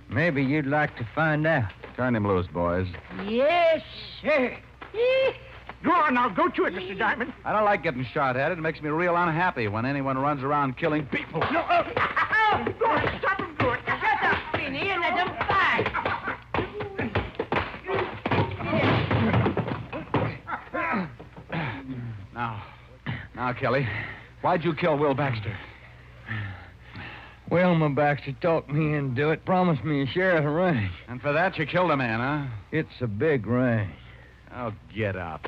Maybe you'd like to find out.
Turn him loose, boys.
Yes, sir. Go on now, go to it, Mr. Diamond.
I don't like getting shot at. It makes me real unhappy when anyone runs around killing people.
No, go on, stop him, do it. Shut up, Finney, and let him fight.
Now, Kelly, why'd you kill Will Baxter?
Wilma Baxter talked me into it, promised me a share of the ranch.
And for that, you killed a man, huh?
It's a big ranch.
Oh, get up.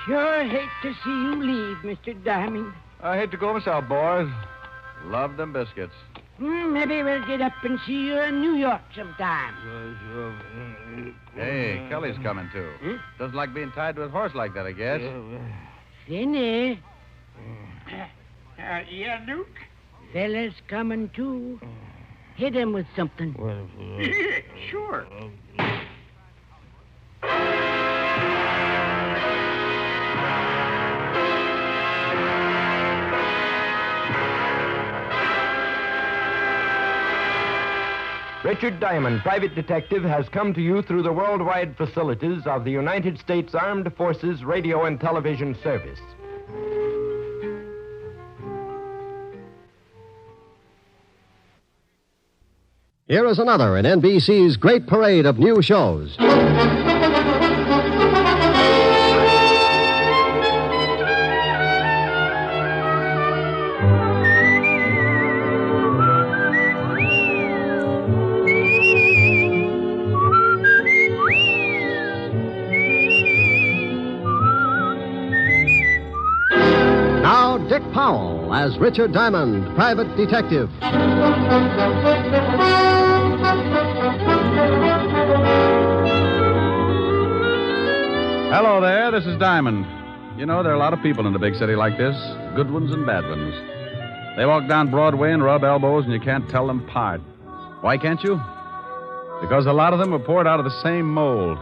Sure hate to see you leave, Mr. Diamond.
I hate to go myself, boys. Love them biscuits.
Maybe we'll get up and see you in New York sometime.
Hey, Kelly's coming, too. Doesn't like being tied to a horse like that, I guess.
Finney.
Yeah, Duke?
Fella's coming, too. Hit him with something.
Sure.
Richard Diamond, private detective, has come to you through the worldwide facilities of the United States Armed Forces Radio and Television Service.
Here is another in NBC's great parade of new shows. Now, Dick Powell as Richard Diamond, private detective.
Hello there, this is Diamond. You know, there are a lot of people in a big city like this, good ones and bad ones. They walk down Broadway and rub elbows, and you can't tell them apart. Why can't you? Because a lot of them were poured out of the same mold,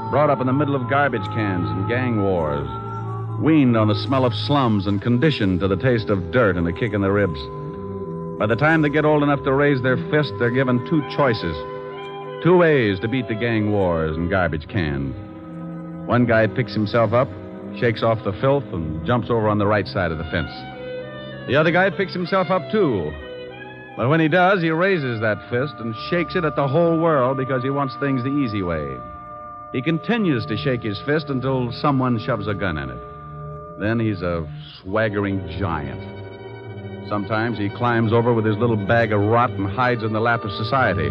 brought up in the middle of garbage cans and gang wars, weaned on the smell of slums and conditioned to the taste of dirt and a kick in the ribs. By the time they get old enough to raise their fist, they're given two choices, two ways to beat the gang wars and garbage cans. One guy picks himself up, shakes off the filth, and jumps over on the right side of the fence. The other guy picks himself up, too. But when he does, he raises that fist and shakes it at the whole world because he wants things the easy way. He continues to shake his fist until someone shoves a gun in it. Then he's a swaggering giant. Sometimes he climbs over with his little bag of rot and hides in the lap of society.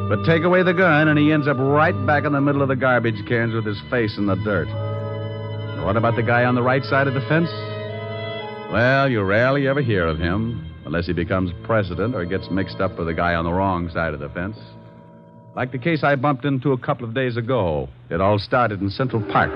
But take away the gun, and he ends up right back in the middle of the garbage cans with his face in the dirt. What about the guy on the right side of the fence? Well, you rarely ever hear of him, unless he becomes president or gets mixed up with the guy on the wrong side of the fence. Like the case I bumped into a couple of days ago. It all started in Central Park.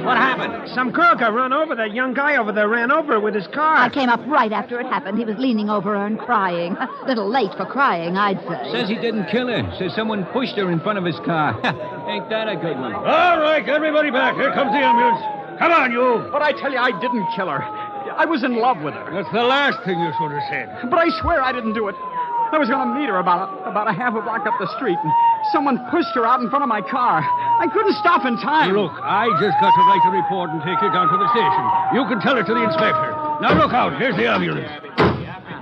What happened? Some girl got run over. That young guy over there ran over her with his car.
I came up right after it happened. He was leaning over her and crying. A little late for crying, I'd say.
Says he didn't kill her. Says someone pushed her in front of his car. Ain't that a good one?
All right, everybody back. Here comes the ambulance. Come on, you.
But I tell you, I didn't kill her. I was in love with her.
That's the last thing you should have said.
But I swear I didn't do it. I was going to meet her about a half a block up the street, and someone pushed her out in front of my car. I couldn't stop in time.
Look, I just got to write the report and take you down to the station. You can tell it to the inspector. Now look out. Here's the ambulance.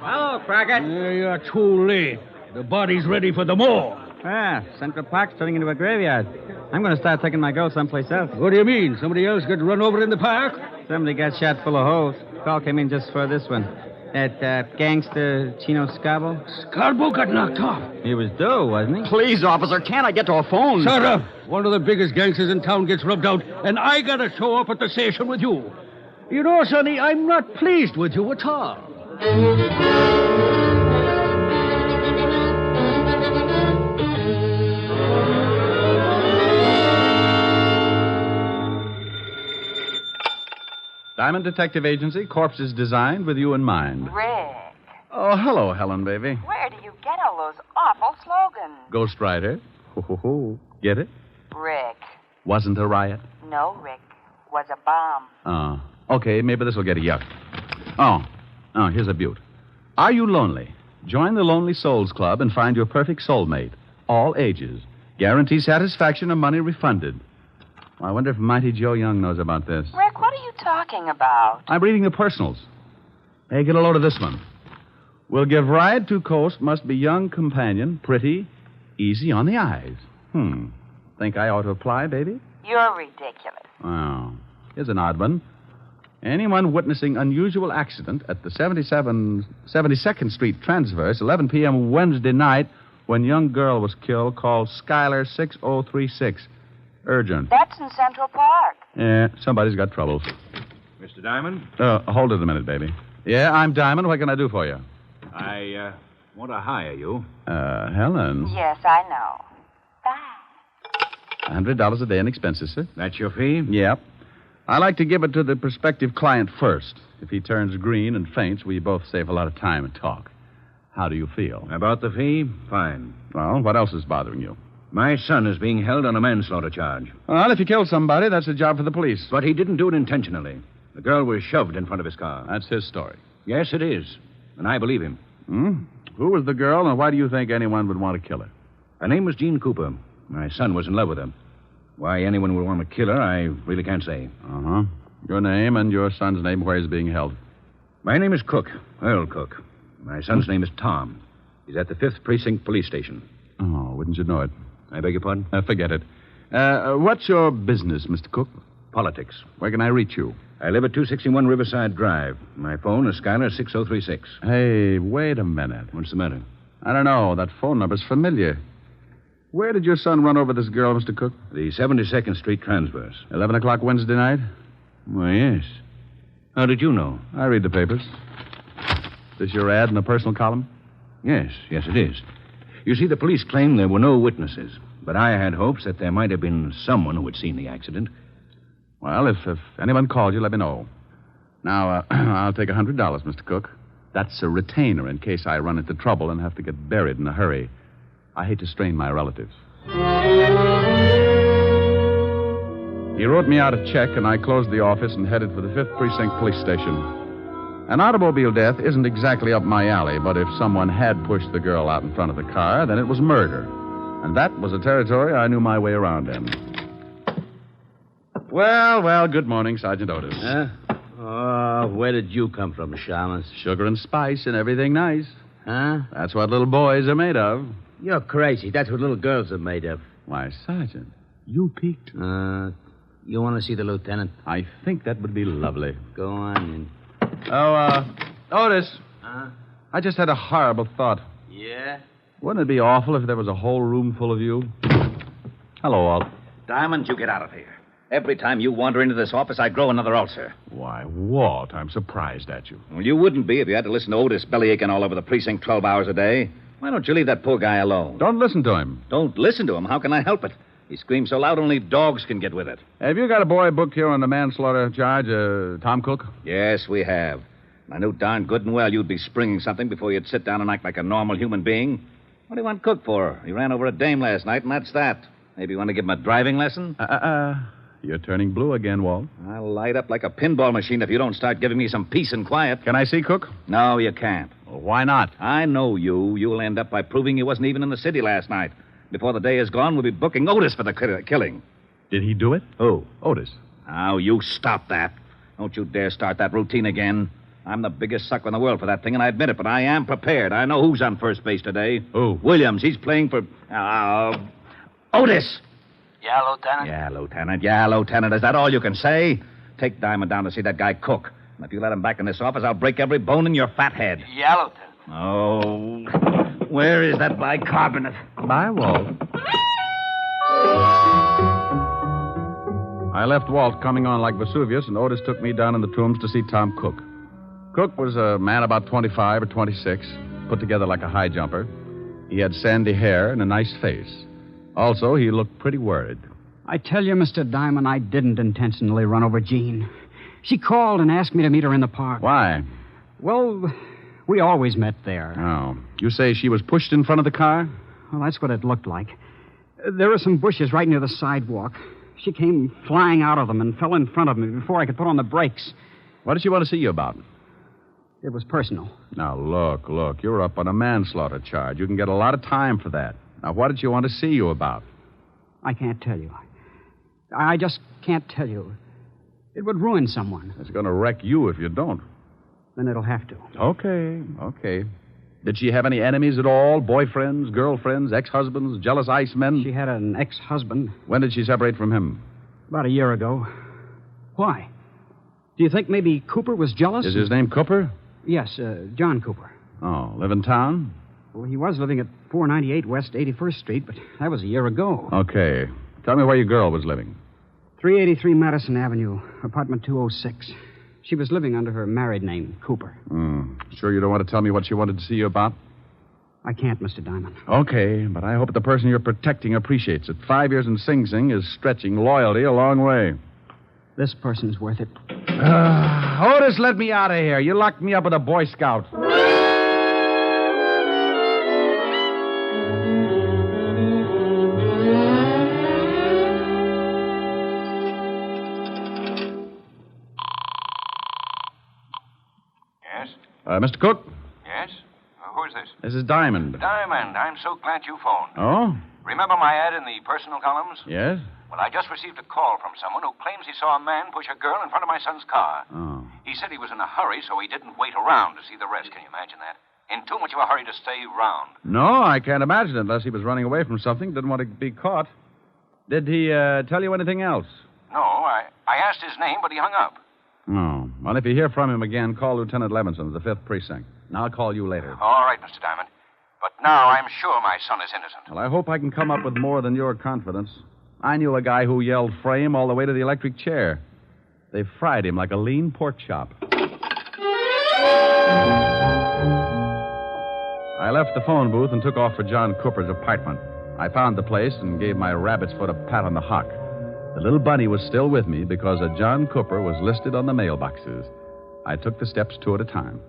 Hello, Crockett.
You're too late. The body's ready for the morgue.
Ah, Central Park's turning into a graveyard. I'm going to start taking my girl someplace else.
What do you mean? Somebody else got run over in the park?
Somebody got shot full of holes. Call came in just for this one. That gangster Chino Scabo.
Scabo got knocked off.
He was due, wasn't he? Please, officer, can't I get to a phone?
Shut up. One of the biggest gangsters in town gets rubbed out, and I got to show up at the station with you. You know, Sonny, I'm not pleased with you at all.
Diamond Detective Agency, corpses designed with you in mind.
Rick,
Oh, hello, Helen, baby.
where do you get all those awful slogans?
Ghost Rider. Ho, ho, ho. Get it?
Rick,
Wasn't a riot.
no, Rick, was a bomb.
Okay, maybe this will get a yuck. Oh, here's a beaut. Are you lonely? Join the Lonely Souls Club and find your perfect soulmate. All ages. Guarantee satisfaction and money refunded. I wonder if Mighty Joe Young knows about this.
Rick, what are you talking about?
I'm reading the personals. Hey, get a load of this one. Will give ride to coast, must be young companion, pretty, easy on the eyes. Think I ought to apply, baby?
You're ridiculous.
Oh, here's an odd one. Anyone witnessing unusual accident at the 72nd Street Transverse, 11 p.m. Wednesday night, when young girl was killed, call Skylar 6036. Urgent.
That's in Central Park.
Yeah, somebody's got troubles.
Mr. Diamond?
Hold it a minute, baby. Yeah, I'm Diamond. What can I do for you?
I want to hire you.
Helen.
Yes, I know.
$100 a day in expenses, sir.
That's your fee?
Yep. I like to give it to the prospective client first. If he turns green and faints, we both save a lot of time and talk. How do you feel?
About the fee? Fine.
Well, what else is bothering you?
My son is being held on a manslaughter charge.
Well, if you kill somebody, that's a job for the police.
But he didn't do it intentionally. The girl was shoved in front of his car.
That's his story.
Yes, it is. And I believe him.
Who was the girl, and why do you think anyone would want to kill her?
Her name was Jean Cooper. My son was in love with her. Why anyone would want to kill her, I really can't say.
Uh-huh. Your name and your son's name, where he's being held.
My name is Cook, Earl Cook. My son's name is Tom. He's at the 5th Precinct Police Station.
Oh, wouldn't you know it?
I beg your pardon?
Forget it. What's your business, Mr. Cook?
Politics.
Where can I reach you?
I live at 261 Riverside Drive. My phone is Skylar 6036.
Hey, wait a minute.
What's the matter?
I don't know. That phone number's familiar. Where did your son run over this girl, Mr. Cook?
The 72nd Street Transverse.
11 o'clock Wednesday night?
Why, yes. How did you know?
I read the papers. This your ad in the personal column?
Yes, it is. You see, the police claim there were no witnesses, but I had hopes that there might have been someone who had seen the accident.
Well, if anyone called you, let me know. Now, I'll take $100, Mr. Cook. That's a retainer in case I run into trouble and have to get buried in a hurry. I hate to strain my relatives. He wrote me out a check, and I closed the office and headed for the 5th Precinct Police Station. An automobile death isn't exactly up my alley, but if someone had pushed the girl out in front of the car, then it was murder. And that was a territory I knew my way around in. Well, good morning, Sergeant Otis.
Where did you come from, Shamus?
Sugar and spice and everything nice.
Huh?
That's what little boys are made of.
You're crazy. That's what little girls are made of.
Why, Sergeant, you peeked.
You want to see the lieutenant?
I think that would be lovely.
Go on in.
Oh, Otis.
Huh?
I just had a horrible thought.
Yeah?
Wouldn't it be awful if there was a whole room full of you? Hello, Walt.
Diamond, you get out of here. Every time you wander into this office, I grow another ulcer.
Why, Walt, I'm surprised at you.
Well, you wouldn't be if you had to listen to Otis bellyaching all over the precinct 12 hours a day. Why don't you leave that poor guy alone?
Don't listen to him.
Don't listen to him? How can I help it? He screams so loud only dogs can get with it.
Have you got a boy booked here on the manslaughter charge, Tom Cook?
Yes, we have. I knew darn good and well you'd be springing something before you'd sit down and act like a normal human being. What do you want Cook for? He ran over a dame last night, and that's that. Maybe you want to give him a driving lesson?
You're turning blue again, Walt.
I'll light up like a pinball machine if you don't start giving me some peace and quiet.
Can I see Cook?
No, you can't.
Well, why not?
I know you. You'll end up by proving you wasn't even in the city last night. Before the day is gone, we'll be booking Otis for the killing.
Did he do it?
Who?
Otis.
Now, you stop that. Don't you dare start that routine again. I'm the biggest sucker in the world for that thing, and I admit it, but I am prepared. I know who's on first base today.
Who?
Williams. He's playing for... Otis!
Yeah, Lieutenant?
Yeah, Lieutenant. Is that all you can say? Take Diamond down to see that guy Cook. And if you let him back in this office, I'll break every bone in your fat head.
Yeah, Lieutenant.
Oh, where is that bicarbonate?
Bye, Walt. I left Walt coming on like Vesuvius, and Otis took me down in the tombs to see Tom Cook. Cook was a man about 25 or 26, put together like a high jumper. He had sandy hair and a nice face. Also, he looked pretty worried.
I tell you, Mr. Diamond, I didn't intentionally run over Jean. She called and asked me to meet her in the park.
Why?
Well, we always met there.
Oh. You say she was pushed in front of the car?
Well, that's what it looked like. There were some bushes right near the sidewalk. She came flying out of them and fell in front of me before I could put on the brakes.
What did she want to see you about?
It was personal.
Now, look. You're up on a manslaughter charge. You can get a lot of time for that. Now, what did she want to see you about?
I can't tell you. I just can't tell you. It would ruin someone.
It's going to wreck you if you don't.
Then it'll have to.
Okay. Did she have any enemies at all? Boyfriends, girlfriends, ex-husbands, jealous icemen?
She had an ex-husband.
When did she separate from him?
About a year ago. Why? Do you think maybe Cooper was jealous?
Is his name Cooper?
Yes, John Cooper.
Oh, live in town?
Well, he was living at 498 West 81st Street, but that was a year ago.
Okay. Tell me where your girl was living.
383 Madison Avenue, apartment 206. She was living under her married name, Cooper.
Sure you don't want to tell me what she wanted to see you about?
I can't, Mr. Diamond.
Okay, but I hope the person you're protecting appreciates it. 5 years in Sing Sing is stretching loyalty a long way.
This person's worth it.
Otis, let me out of here. You locked me up with a Boy Scout.
Yes?
Mr. Cook?
Yes? Who's this?
This is Diamond.
Diamond, I'm so glad you phoned.
Oh?
Remember my ad in the personal columns?
Yes?
Well, I just received a call from someone who claims he saw a man push a girl in front of my son's car.
Oh.
He said he was in a hurry, so he didn't wait around to see the rest. Can you imagine that? In too much of a hurry to stay round.
No, I can't imagine it unless he was running away from something, didn't want to be caught. Did he tell you anything else?
No, I asked his name, but he hung up.
Oh. Well, if you hear from him again, call Lieutenant Levinson of the 5th Precinct. And I'll call you later.
All right, Mr. Diamond. But now I'm sure my son is innocent.
Well, I hope I can come up with more than your confidence. I knew a guy who yelled frame all the way to the electric chair. They fried him like a lean pork chop. I left the phone booth and took off for John Cooper's apartment. I found the place and gave my rabbit's foot a pat on the hock. The little bunny was still with me because a John Cooper was listed on the mailboxes. I took the steps two at a time.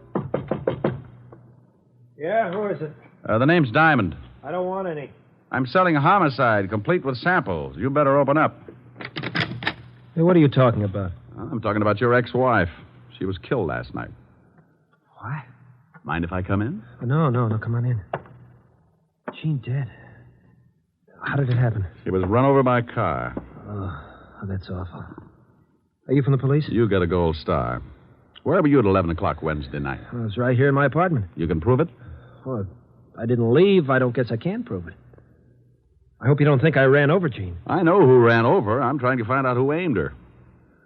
Yeah, who is it?
The name's Diamond.
I don't want any.
I'm selling a homicide, complete with samples. You better open up.
Hey, what are you talking about?
I'm talking about your ex-wife. She was killed last night.
What?
Mind if I come in?
No, come on in. Jean dead. How did it happen?
She was run over by a car.
Oh, that's awful. Are you from the police?
You get a gold star. Where were you at 11 o'clock Wednesday night?
I was right here in my apartment.
You can prove it?
Well, I didn't leave, I don't guess I can prove it. I hope you don't think I ran over Jean.
I know who ran over. I'm trying to find out who aimed her.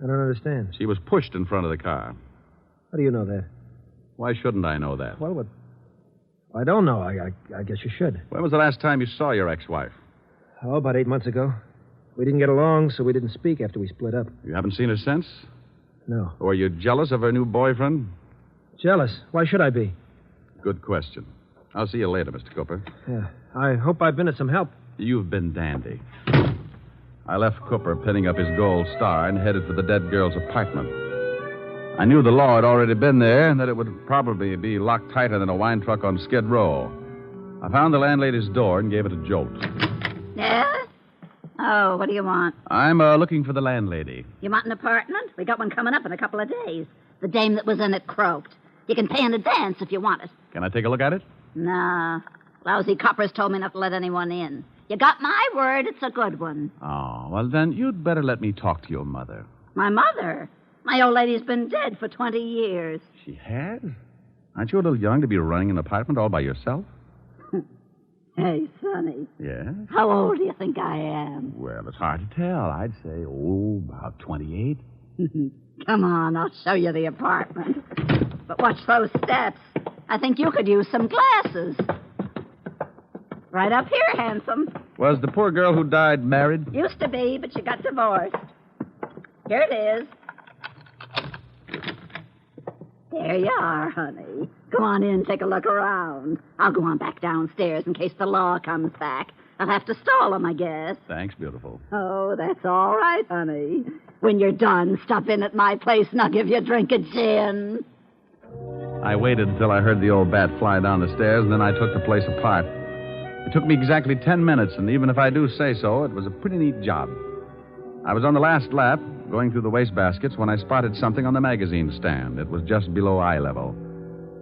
I don't understand.
She was pushed in front of the car.
How do you know that?
Why shouldn't I know that?
Well, I don't know. I guess you should.
When was the last time you saw your ex-wife?
Oh, about 8 months ago. We didn't get along, so we didn't speak after we split up.
You haven't seen her since?
No.
Were you jealous of her new boyfriend?
Jealous? Why should I be?
Good question. I'll see you later, Mr. Cooper.
Yeah. I hope I've been of some help.
You've been dandy. I left Cooper pinning up his gold star and headed for the dead girl's apartment. I knew the law had already been there and that it would probably be locked tighter than a wine truck on Skid Row. I found the landlady's door and gave it a jolt.
Yeah? Oh, what do you want?
I'm looking for the landlady.
You want an apartment? We got one coming up in a couple of days. The dame that was in it croaked. You can pay in advance if you want it.
Can I take a look at it?
Nah. Lousy coppers told me not to let anyone in. You got my word, it's a good one.
Oh, well, then you'd better let me talk to your mother.
My mother? My old lady's been dead for 20 years.
She has? Aren't you a little young to be running an apartment all by yourself?
Hey, Sonny.
Yeah?
How old do you think I am?
Well, it's hard to tell. I'd say, about 28.
Come on, I'll show you the apartment. But watch those steps. I think you could use some glasses. Right up here, handsome.
Was the poor girl who died married?
Used to be, but she got divorced. Here it is. There you are, honey. Go on in, take a look around. I'll go on back downstairs in case the law comes back. I'll have to stall him, I guess.
Thanks, beautiful.
Oh, that's all right, honey. When you're done, stop in at my place and I'll give you a drink of gin.
I waited until I heard the old bat fly down the stairs, and then I took the place apart. It took me exactly 10 minutes, and even if I do say so, it was a pretty neat job. I was on the last lap, going through the wastebaskets, when I spotted something on the magazine stand. It was just below eye level.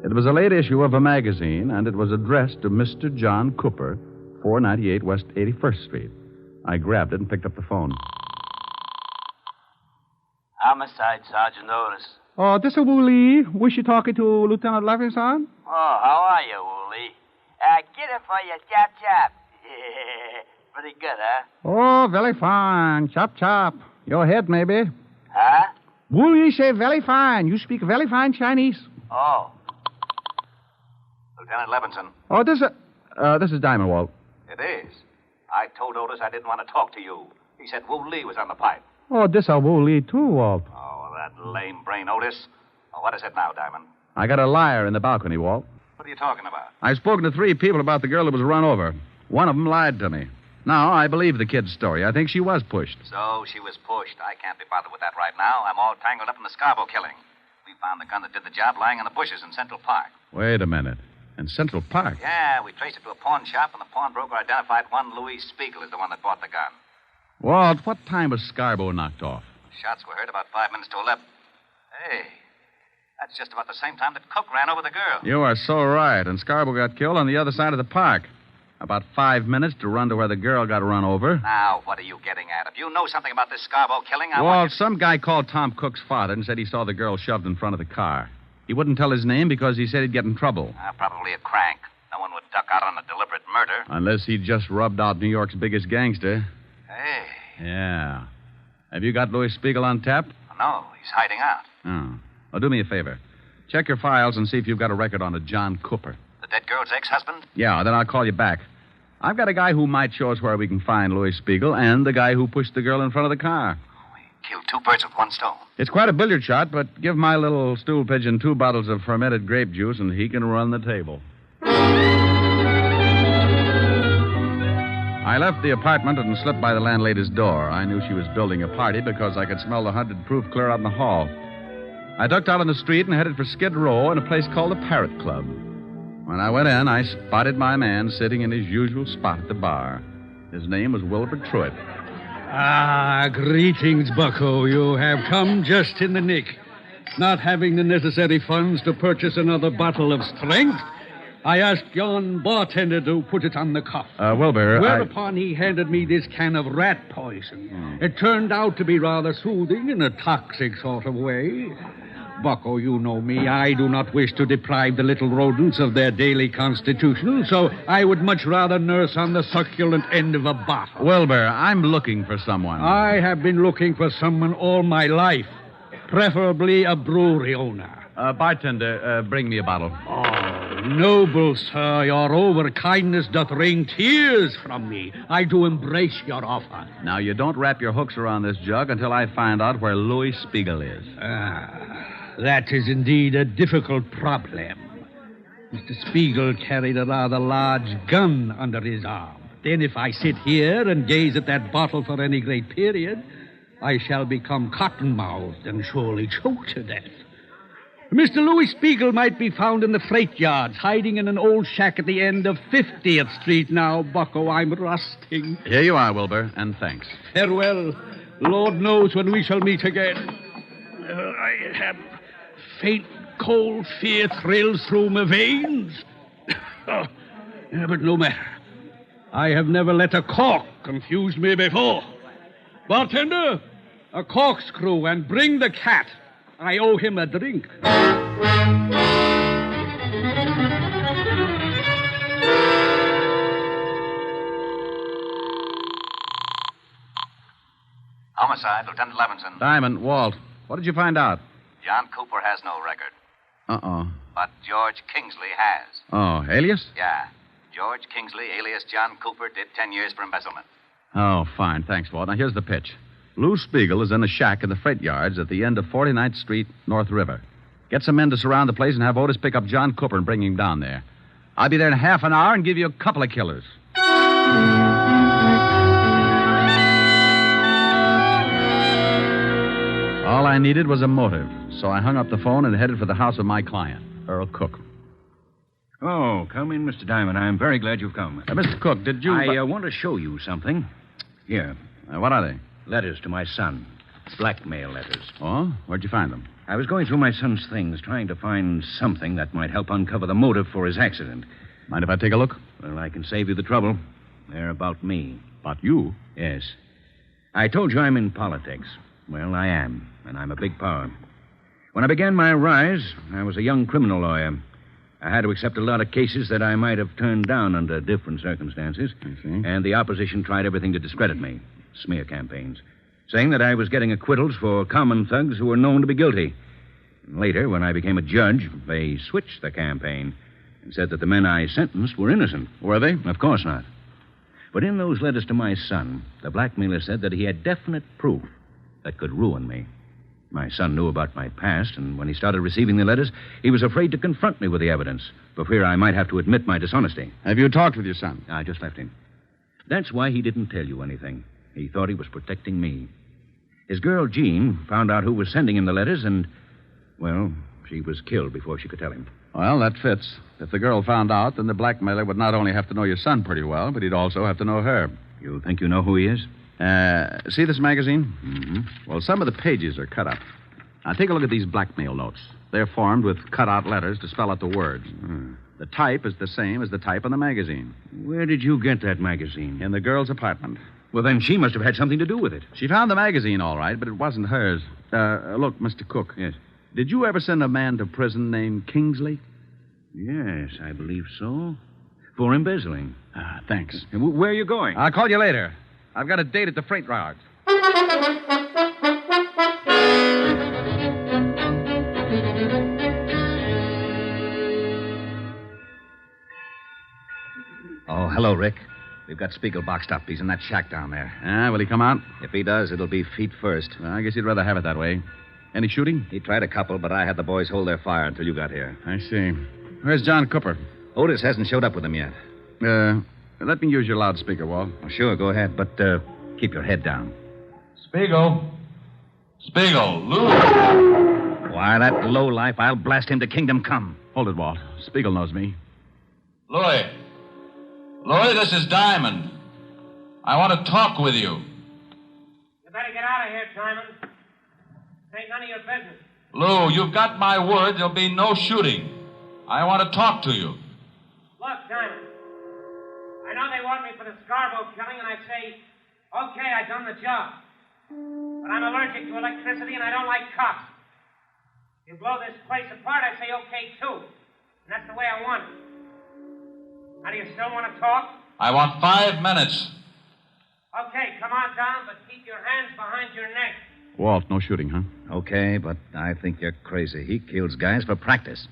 It was a late issue of a magazine, and it was addressed to Mr. John Cooper, 498 West 81st Street. I grabbed it and picked up the phone.
Homicide, Sergeant Otis.
Oh, this is Woolley. Was you talking to Lieutenant Levinson?
Oh, how are you, Woolley? Get it for you, chop. Pretty good, huh?
Oh, very fine. Chop. Your head, maybe.
Huh?
Woolley say very fine. You speak very fine Chinese.
Oh.
Lieutenant Levinson.
Oh, this is Diamond, Walt.
It is. I told Otis I didn't want to talk to you. He said Wu Lee was on the pipe.
Oh, this is Woolley, too, Walt.
Oh, that lame brain Otis. Oh, what is it now, Diamond?
I got a liar in the balcony, Walt.
What are you talking about?
I've spoken to 3 people about the girl that was run over. One of them lied to me. Now, I believe the kid's story. I think she was pushed.
So she was pushed. I can't be bothered with that right now. I'm all tangled up in the Scarborough killing. We found the gun that did the job lying in the bushes in Central Park.
Wait a minute. In Central Park?
Yeah, we traced it to a pawn shop, and the pawnbroker identified one Louis Spiegel as the one that bought the gun.
Walt, what time was Scarborough knocked off?
Shots were heard about 5 minutes to 11. Hey, that's just about the same time that Cook ran over the girl.
You are so right. And Scarborough got killed on the other side of the park. About 5 minutes to run to where the girl got run over.
Now, what are you getting at? If you know something about this Scarborough killing, I
Walt,
want you...
some guy called Tom Cook's father and said he saw the girl shoved in front of the car. He wouldn't tell his name because he said he'd get in trouble.
Probably a crank. No one would duck out on a deliberate murder.
Unless he just rubbed out New York's biggest gangster.
Hey.
Yeah. Have you got Louis Spiegel on tap?
No, he's hiding out.
Oh. Well, do me a favor. Check your files and see if you've got a record on a John Cooper.
The dead girl's ex-husband?
Yeah, then I'll call you back. I've got a guy who might show us where we can find Louis Spiegel and the guy who pushed the girl in front of the car.
Killed 2 birds with 1 stone.
It's quite a billiard shot, but give my little stool pigeon 2 bottles of fermented grape juice and he can run the table. I left the apartment and slipped by the landlady's door. I knew she was building a party because I could smell the 100 proof clear out in the hall. I ducked out on the street and headed for Skid Row in a place called the Parrot Club. When I went in, I spotted my man sitting in his usual spot at the bar. His name was Wilbur Truitt.
Ah, greetings, Bucko. You have come just in the nick. Not having the necessary funds to purchase another bottle of strength, I asked yon bartender to put it on the cuff.
Wilbur,
Whereupon he handed me this can of rat poison. It turned out to be rather soothing in a toxic sort of way. Bucko, you know me. I do not wish to deprive the little rodents of their daily constitution, so I would much rather nurse on the succulent end of a bottle.
Wilbur, I'm looking for someone.
I have been looking for someone all my life, preferably a brewery owner.
Bartender, bring me a bottle.
Oh, noble sir, your overkindness doth wring tears from me. I do embrace your offer.
Now, you don't wrap your hooks around this jug until I find out where Louis Spiegel is.
That is indeed a difficult problem. Mr. Spiegel carried a rather large gun under his arm. Then if I sit here and gaze at that bottle for any great period, I shall become cotton-mouthed and surely choke to death. Mr. Louis Spiegel might be found in the freight yards, hiding in an old shack at the end of 50th Street now. Bucko, I'm rusting.
Here you are, Wilbur, and thanks.
Farewell. Lord knows when we shall meet again. I have faint, cold fear thrills through my veins. But no matter. I have never let a cork confuse me before. Bartender, a corkscrew, and bring the cat. I owe him a drink.
Homicide, Lieutenant Levinson.
Diamond, Walt, what did you find out?
John Cooper has no record,
Uh-oh.
but George Kingsley has.
Oh, alias?
Yeah. George Kingsley, alias John Cooper, did 10 years for embezzlement.
Oh, fine. Thanks, Walt. Now, here's the pitch. Lou Spiegel is in a shack in the freight yards at the end of 49th Street, North River. Get some men to surround the place and have Otis pick up John Cooper and bring him down there. I'll be there in half an hour and give you a couple of killers. All I needed was a motive, so I hung up the phone and headed for the house of my client, Earl Cook.
Oh, come in, Mr. Diamond. I'm very glad you've come.
Mr. Cook, did you...
I want to show you something. Here.
What are they?
Letters to my son. Blackmail letters.
Oh? Where'd you find them?
I was going through my son's things, trying to find something that might help uncover the motive for his accident.
Mind if I take a look?
Well, I can save you the trouble. They're about me.
About you?
Yes. I told you I'm in politics. Well, I am, and I'm a big power. When I began my rise, I was a young criminal lawyer. I had to accept a lot of cases that I might have turned down under different circumstances.
I see.
And the opposition tried everything to discredit me. Smear campaigns. Saying that I was getting acquittals for common thugs who were known to be guilty. And later, when I became a judge, they switched the campaign and said that the men I sentenced were innocent.
Were they?
Of course not. But in those letters to my son, the blackmailer said that he had definite proof that could ruin me. My son knew about my past, and when he started receiving the letters, he was afraid to confront me with the evidence, for fear I might have to admit my dishonesty.
Have you talked with your son?
I just left him. That's why he didn't tell you anything. He thought he was protecting me. His girl, Jean, found out who was sending him the letters, and, well, she was killed before she could tell him.
Well, that fits. If the girl found out, then the blackmailer would not only have to know your son pretty well, but he'd also have to know her.
You think you know who he is?
See this magazine?
Mm-hmm.
Well, some of the pages are cut up. Now, take a look at these blackmail notes. They're formed with cut-out letters to spell out the words. The type is the same as the type on the magazine.
Where did you get that magazine?
In the girl's apartment.
Well, then she must have had something to do with it.
She found the magazine, all right, but it wasn't hers. Look, Mr. Cook.
Yes?
Did you ever send a man to prison named Kingsley?
Yes, I believe so. For embezzling.
Thanks.
Where are you going?
I'll call you later. I've got a date at the freight yards.
Oh, hello, Rick. We've got Spiegel boxed up. He's in that shack down there.
Will he come out?
If he does, it'll be feet first.
I guess he'd rather have it that way. Any shooting?
He tried a couple, but I had the boys hold their fire until you got here.
I see. Where's John Cooper?
Otis hasn't showed up with him yet.
Let me use your loudspeaker, Walt.
Oh, sure, go ahead, but keep your head down.
Spiegel, Lou.
Why, that lowlife, I'll blast him to kingdom come.
Hold it, Walt. Spiegel knows me.
Louis, this is Diamond. I want to talk with you.
You better get out of here, Diamond. This ain't none of your business.
Lou, you've got my word there'll be no shooting. I want to talk to you.
Look, Diamond. I know they want me for the Scarborough killing, and I say, okay, I've done the job. But I'm allergic to electricity, and I don't like cops. You blow this place apart, I say okay, too. And that's the way I want it. Now, do you still want to talk?
I want 5 minutes.
Okay, come on down, but keep your hands behind your neck.
Walt, no shooting, huh?
Okay, but I think you're crazy. He kills guys for practice.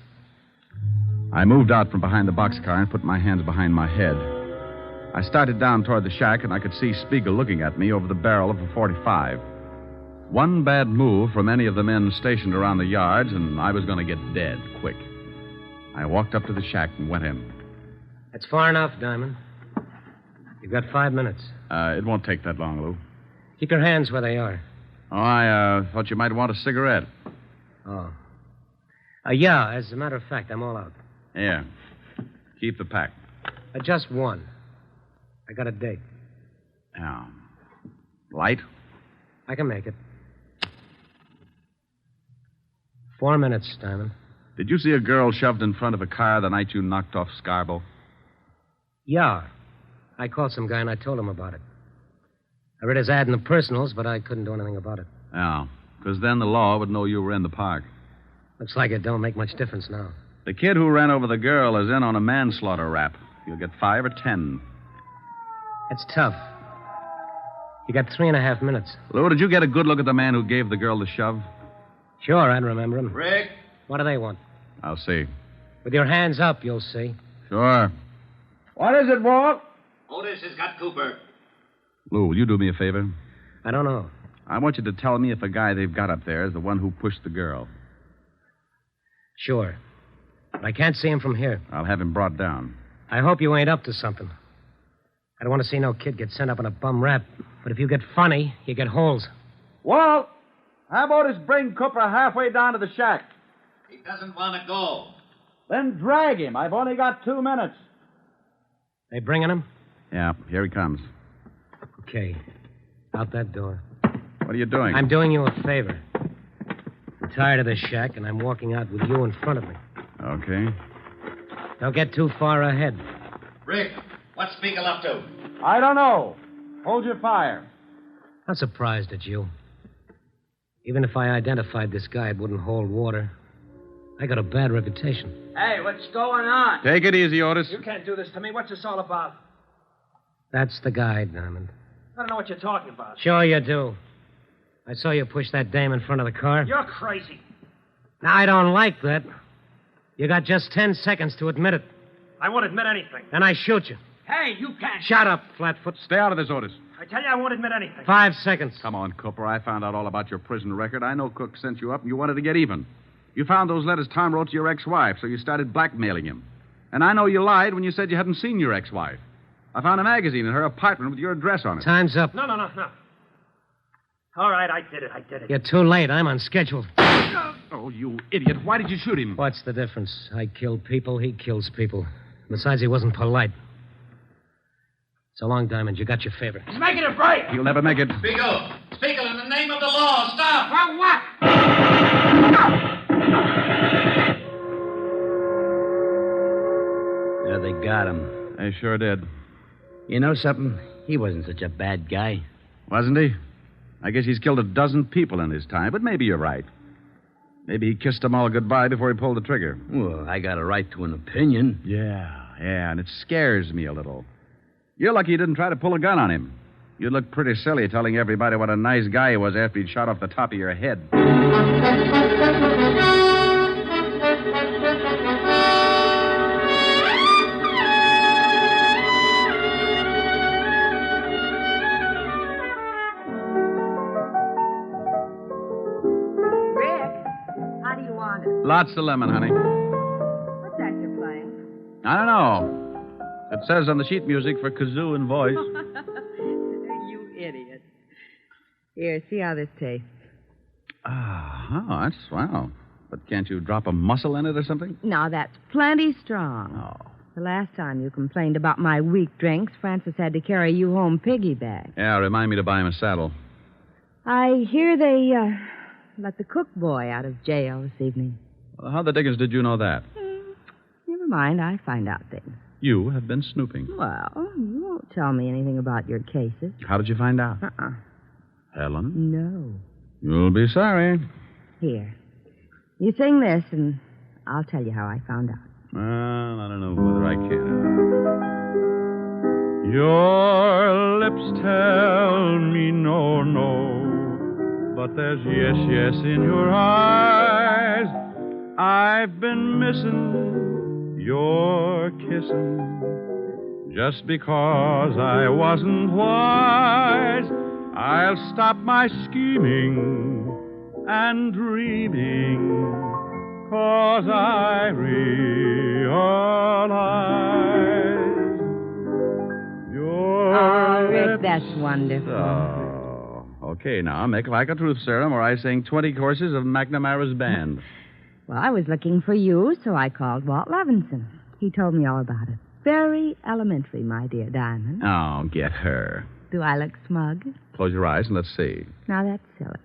I moved out from behind the boxcar and put my hands behind my head. I started down toward the shack, and I could see Spiegel looking at me over the barrel of a .45. One bad move from any of the men stationed around the yards, and I was going to get dead quick. I walked up to the shack and went in.
That's far enough, Diamond. You've got 5 minutes.
It won't take that long, Lou.
Keep your hands where they are.
Oh, I thought you might want a cigarette.
Oh. Yeah, as a matter of fact, I'm all out.
Yeah. Keep the pack.
Just one. I got a date.
Yeah. Light?
I can make it. 4 minutes, Diamond.
Did you see a girl shoved in front of a car the night you knocked off Scarborough?
Yeah. I called some guy and I told him about it. I read his ad in the personals, but I couldn't do anything about it.
Yeah, because then the law would know you were in the park.
Looks like it don't make much difference now.
The kid who ran over the girl is in on a manslaughter rap. You'll get 5 or 10.
It's tough. You got 3.5 minutes.
Lou, did you get a good look at the man who gave the girl the shove?
Sure, I'd remember him.
Rick?
What do they want?
I'll see.
With your hands up, you'll see.
Sure.
What is it, Walt?
Otis has got Cooper.
Lou, will you do me a favor?
I don't know.
I want you to tell me if the guy they've got up there is the one who pushed the girl.
Sure. But I can't see him from here.
I'll have him brought down.
I hope you ain't up to something. I don't want to see no kid get sent up on a bum rap. But if you get funny, you get holes.
Walt, how about us bring Cooper halfway down to the shack?
He doesn't want to go.
Then drag him. I've only got 2 minutes.
They bringing him?
Yeah, here he comes.
Okay. Out that door.
What are you doing?
I'm doing you a favor. I'm tired of this shack, and I'm walking out with you in front of me.
Okay.
Don't get too far ahead.
Rick, what's Spiegel up to?
I don't know. Hold your fire.
I'm surprised at you. Even if I identified this guy, it wouldn't hold water. I got a bad reputation.
Hey, what's going on?
Take it easy, Otis.
You can't do this to me. What's this all about?
That's the guy, Diamond.
I don't know what you're talking about.
Sure you do. I saw you push that dame in front of the car.
You're crazy.
Now, I don't like that. You got just 10 seconds to admit it.
I won't admit anything.
Then I shoot you.
Hey, you can't.
Shut up, Flatfoot.
Stay out of this, Otis.
I tell you, I won't admit anything.
5 seconds.
Come on, Cooper. I found out all about your prison record. I know Cook sent you up and you wanted to get even. You found those letters Tom wrote to your ex-wife, so you started blackmailing him. And I know you lied when you said you hadn't seen your ex-wife. I found a magazine in her apartment with your address on it.
Time's up.
No. All right, I did it.
You're too late. I'm on schedule.
Oh, you idiot. Why did you shoot him?
What's the difference? I kill people, he kills people. Besides, he wasn't polite. So long, Diamond. You got your favor.
He's making a break.
You'll never make it.
Spiegel! Spiegel, in the name of the law, stop!
For what?
Yeah, they got him.
They sure did.
You know something? He wasn't such a bad guy.
Wasn't he? I guess he's killed a dozen people in his time, but maybe you're right. Maybe he kissed them all goodbye before he pulled the trigger.
Well, I got a right to an opinion.
Yeah, and it scares me a little. You're lucky you didn't try to pull a gun on him. You'd look pretty silly telling everybody what a nice guy he was after he'd shot off the top of your head. Lots of lemon, honey.
What's that you're playing?
I don't know. It says on the sheet music for kazoo and voice.
You idiot. Here, see how this tastes.
Oh, that's swell. But can't you drop a mussel in it or something?
Now, that's plenty strong.
Oh.
The last time you complained about my weak drinks, Francis had to carry you home piggyback.
Yeah, remind me to buy him a saddle.
I hear they let the cook boy out of jail this evening.
Well, how the dickens did you know that?
Never mind, I find out things.
You have been snooping.
Well, you won't tell me anything about your cases.
How did you find out?
Uh-uh.
Helen?
No.
You'll be sorry.
Here. You sing this, and I'll tell you how I found out.
Well, I don't know whether I can. Your lips tell me no, no, but there's yes, yes in your eyes. I've been missing your kissing just because I wasn't wise. I'll stop my scheming and dreaming, 'cause I realize your
Rick,
lips.
that's wonderful.
Oh, okay, now make like a truth serum, or I sing 20 courses of McNamara's band.
Well, I was looking for you, so I called Walt Levinson. He told me all about it. Very elementary, my dear Diamond.
Oh, get her.
Do I look smug?
Close your eyes and let's see.
Now, that's silly.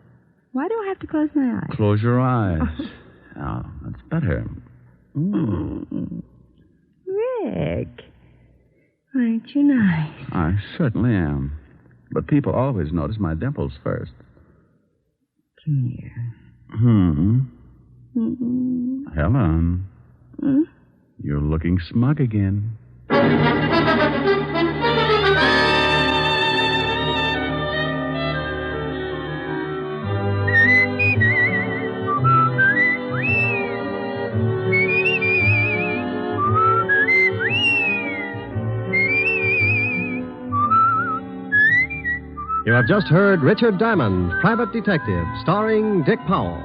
Why do I have to close my eyes?
Close your eyes. Oh, that's better.
Rick, aren't you nice?
I certainly am. But people always notice my dimples first.
Come here.
Helen, you're looking smug again.
You have just heard Richard Diamond, Private Detective, starring Dick Powell.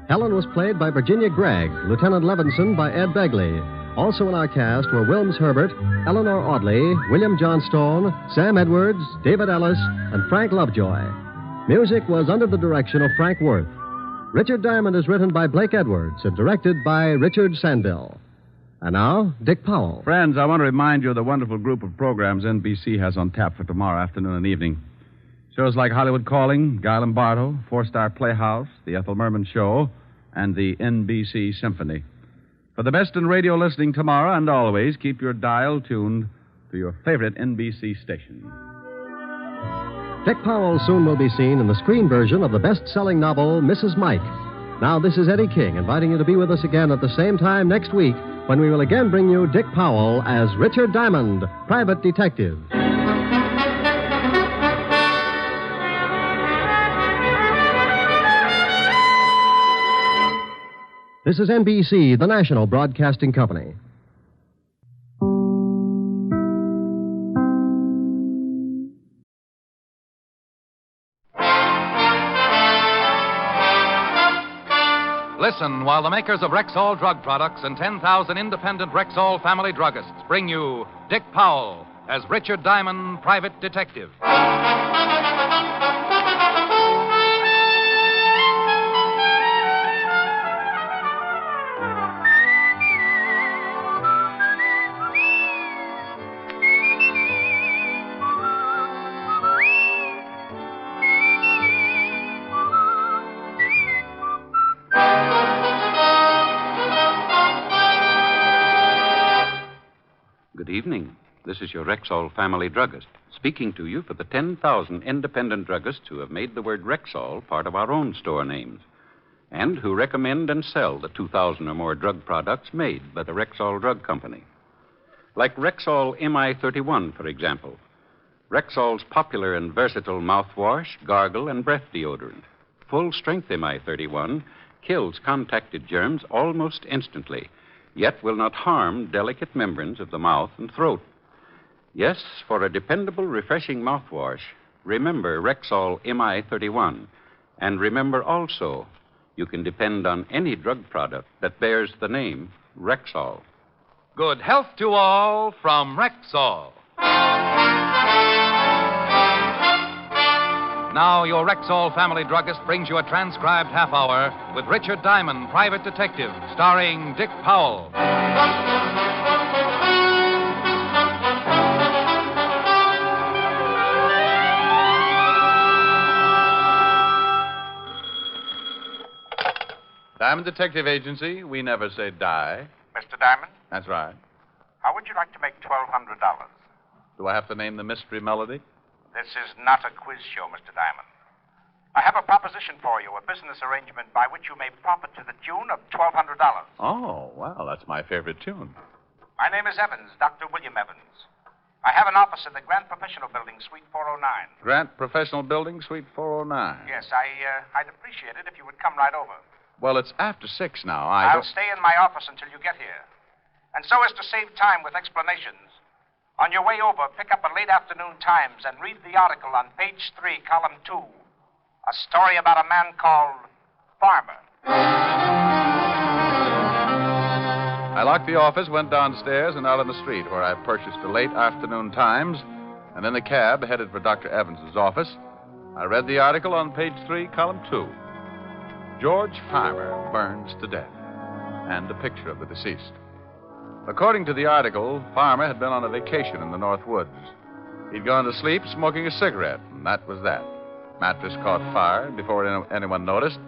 Helen was played by Virginia Gregg, Lieutenant Levinson by Ed Begley. Also in our cast were Wilms Herbert, Eleanor Audley, William Johnstone, Sam Edwards, David Ellis, and Frank Lovejoy. Music was under the direction of Frank Worth. Richard Diamond is written by Blake Edwards and directed by Richard Sandville. And now, Dick Powell.
Friends, I want to remind you of the wonderful group of programs NBC has on tap for tomorrow afternoon and evening. Shows like Hollywood Calling, Guy Lombardo, Four-Star Playhouse, The Ethel Merman Show, and the NBC Symphony. For the best in radio listening tomorrow and always, keep your dial tuned to your favorite NBC station.
Dick Powell soon will be seen in the screen version of the best-selling novel, Mrs. Mike. Now, this is Eddie King inviting you to be with us again at the same time next week when we will again bring you Dick Powell as Richard Diamond, Private Detective. This is NBC, the national broadcasting company.
Listen while the makers of Rexall drug products and 10,000 independent Rexall family druggists bring you Dick Powell as Richard Diamond, Private Detective.
Good evening. This is your Rexall family druggist, speaking to you for the 10,000 independent druggists who have made the word Rexall part of our own store names, and who recommend and sell the 2,000 or more drug products made by the Rexall Drug Company. Like Rexall MI31, for example. Rexall's popular and versatile mouthwash, gargle, and breath deodorant. Full-strength MI31 kills contacted germs almost instantly, yet will not harm delicate membranes of the mouth and throat. Yes, for a dependable, refreshing mouthwash, remember Rexall MI31. And remember also, you can depend on any drug product that bears the name Rexall.
Good health to all from Rexall. Now, your Rexall family druggist brings you a transcribed half hour with Richard Diamond, Private Detective, starring Dick Powell.
Diamond Detective Agency, we never say die.
Mr. Diamond,
That's right.
how would you like to make $1,200?
Do I have to name the mystery melody?
This is not a quiz show, Mr. Diamond. I have a proposition for you, a business arrangement by which you may profit to the tune of $1,200.
Oh, well, that's my favorite tune.
My name is Evans, Dr. William Evans. I have an office in the Grant Professional Building, Suite 409.
Grant Professional Building, Suite 409.
Yes, I'd appreciate it if you would come right over.
Well, it's after 6 now.
I'll stay in my office until you get here. And so as to save time with explanations, on your way over, pick up a late afternoon Times and read the article on page 3, column 2. A story about a man called Farmer.
I locked the office, went downstairs, and out on the street, where I purchased a late afternoon Times, and in the cab headed for Dr. Evans's office. I read the article on page 3, column 2. George Farmer burns to death, and a picture of the deceased. According to the article, Farmer had been on a vacation in the North Woods. He'd gone to sleep smoking a cigarette, and that was that. Mattress caught fire, and before anyone noticed,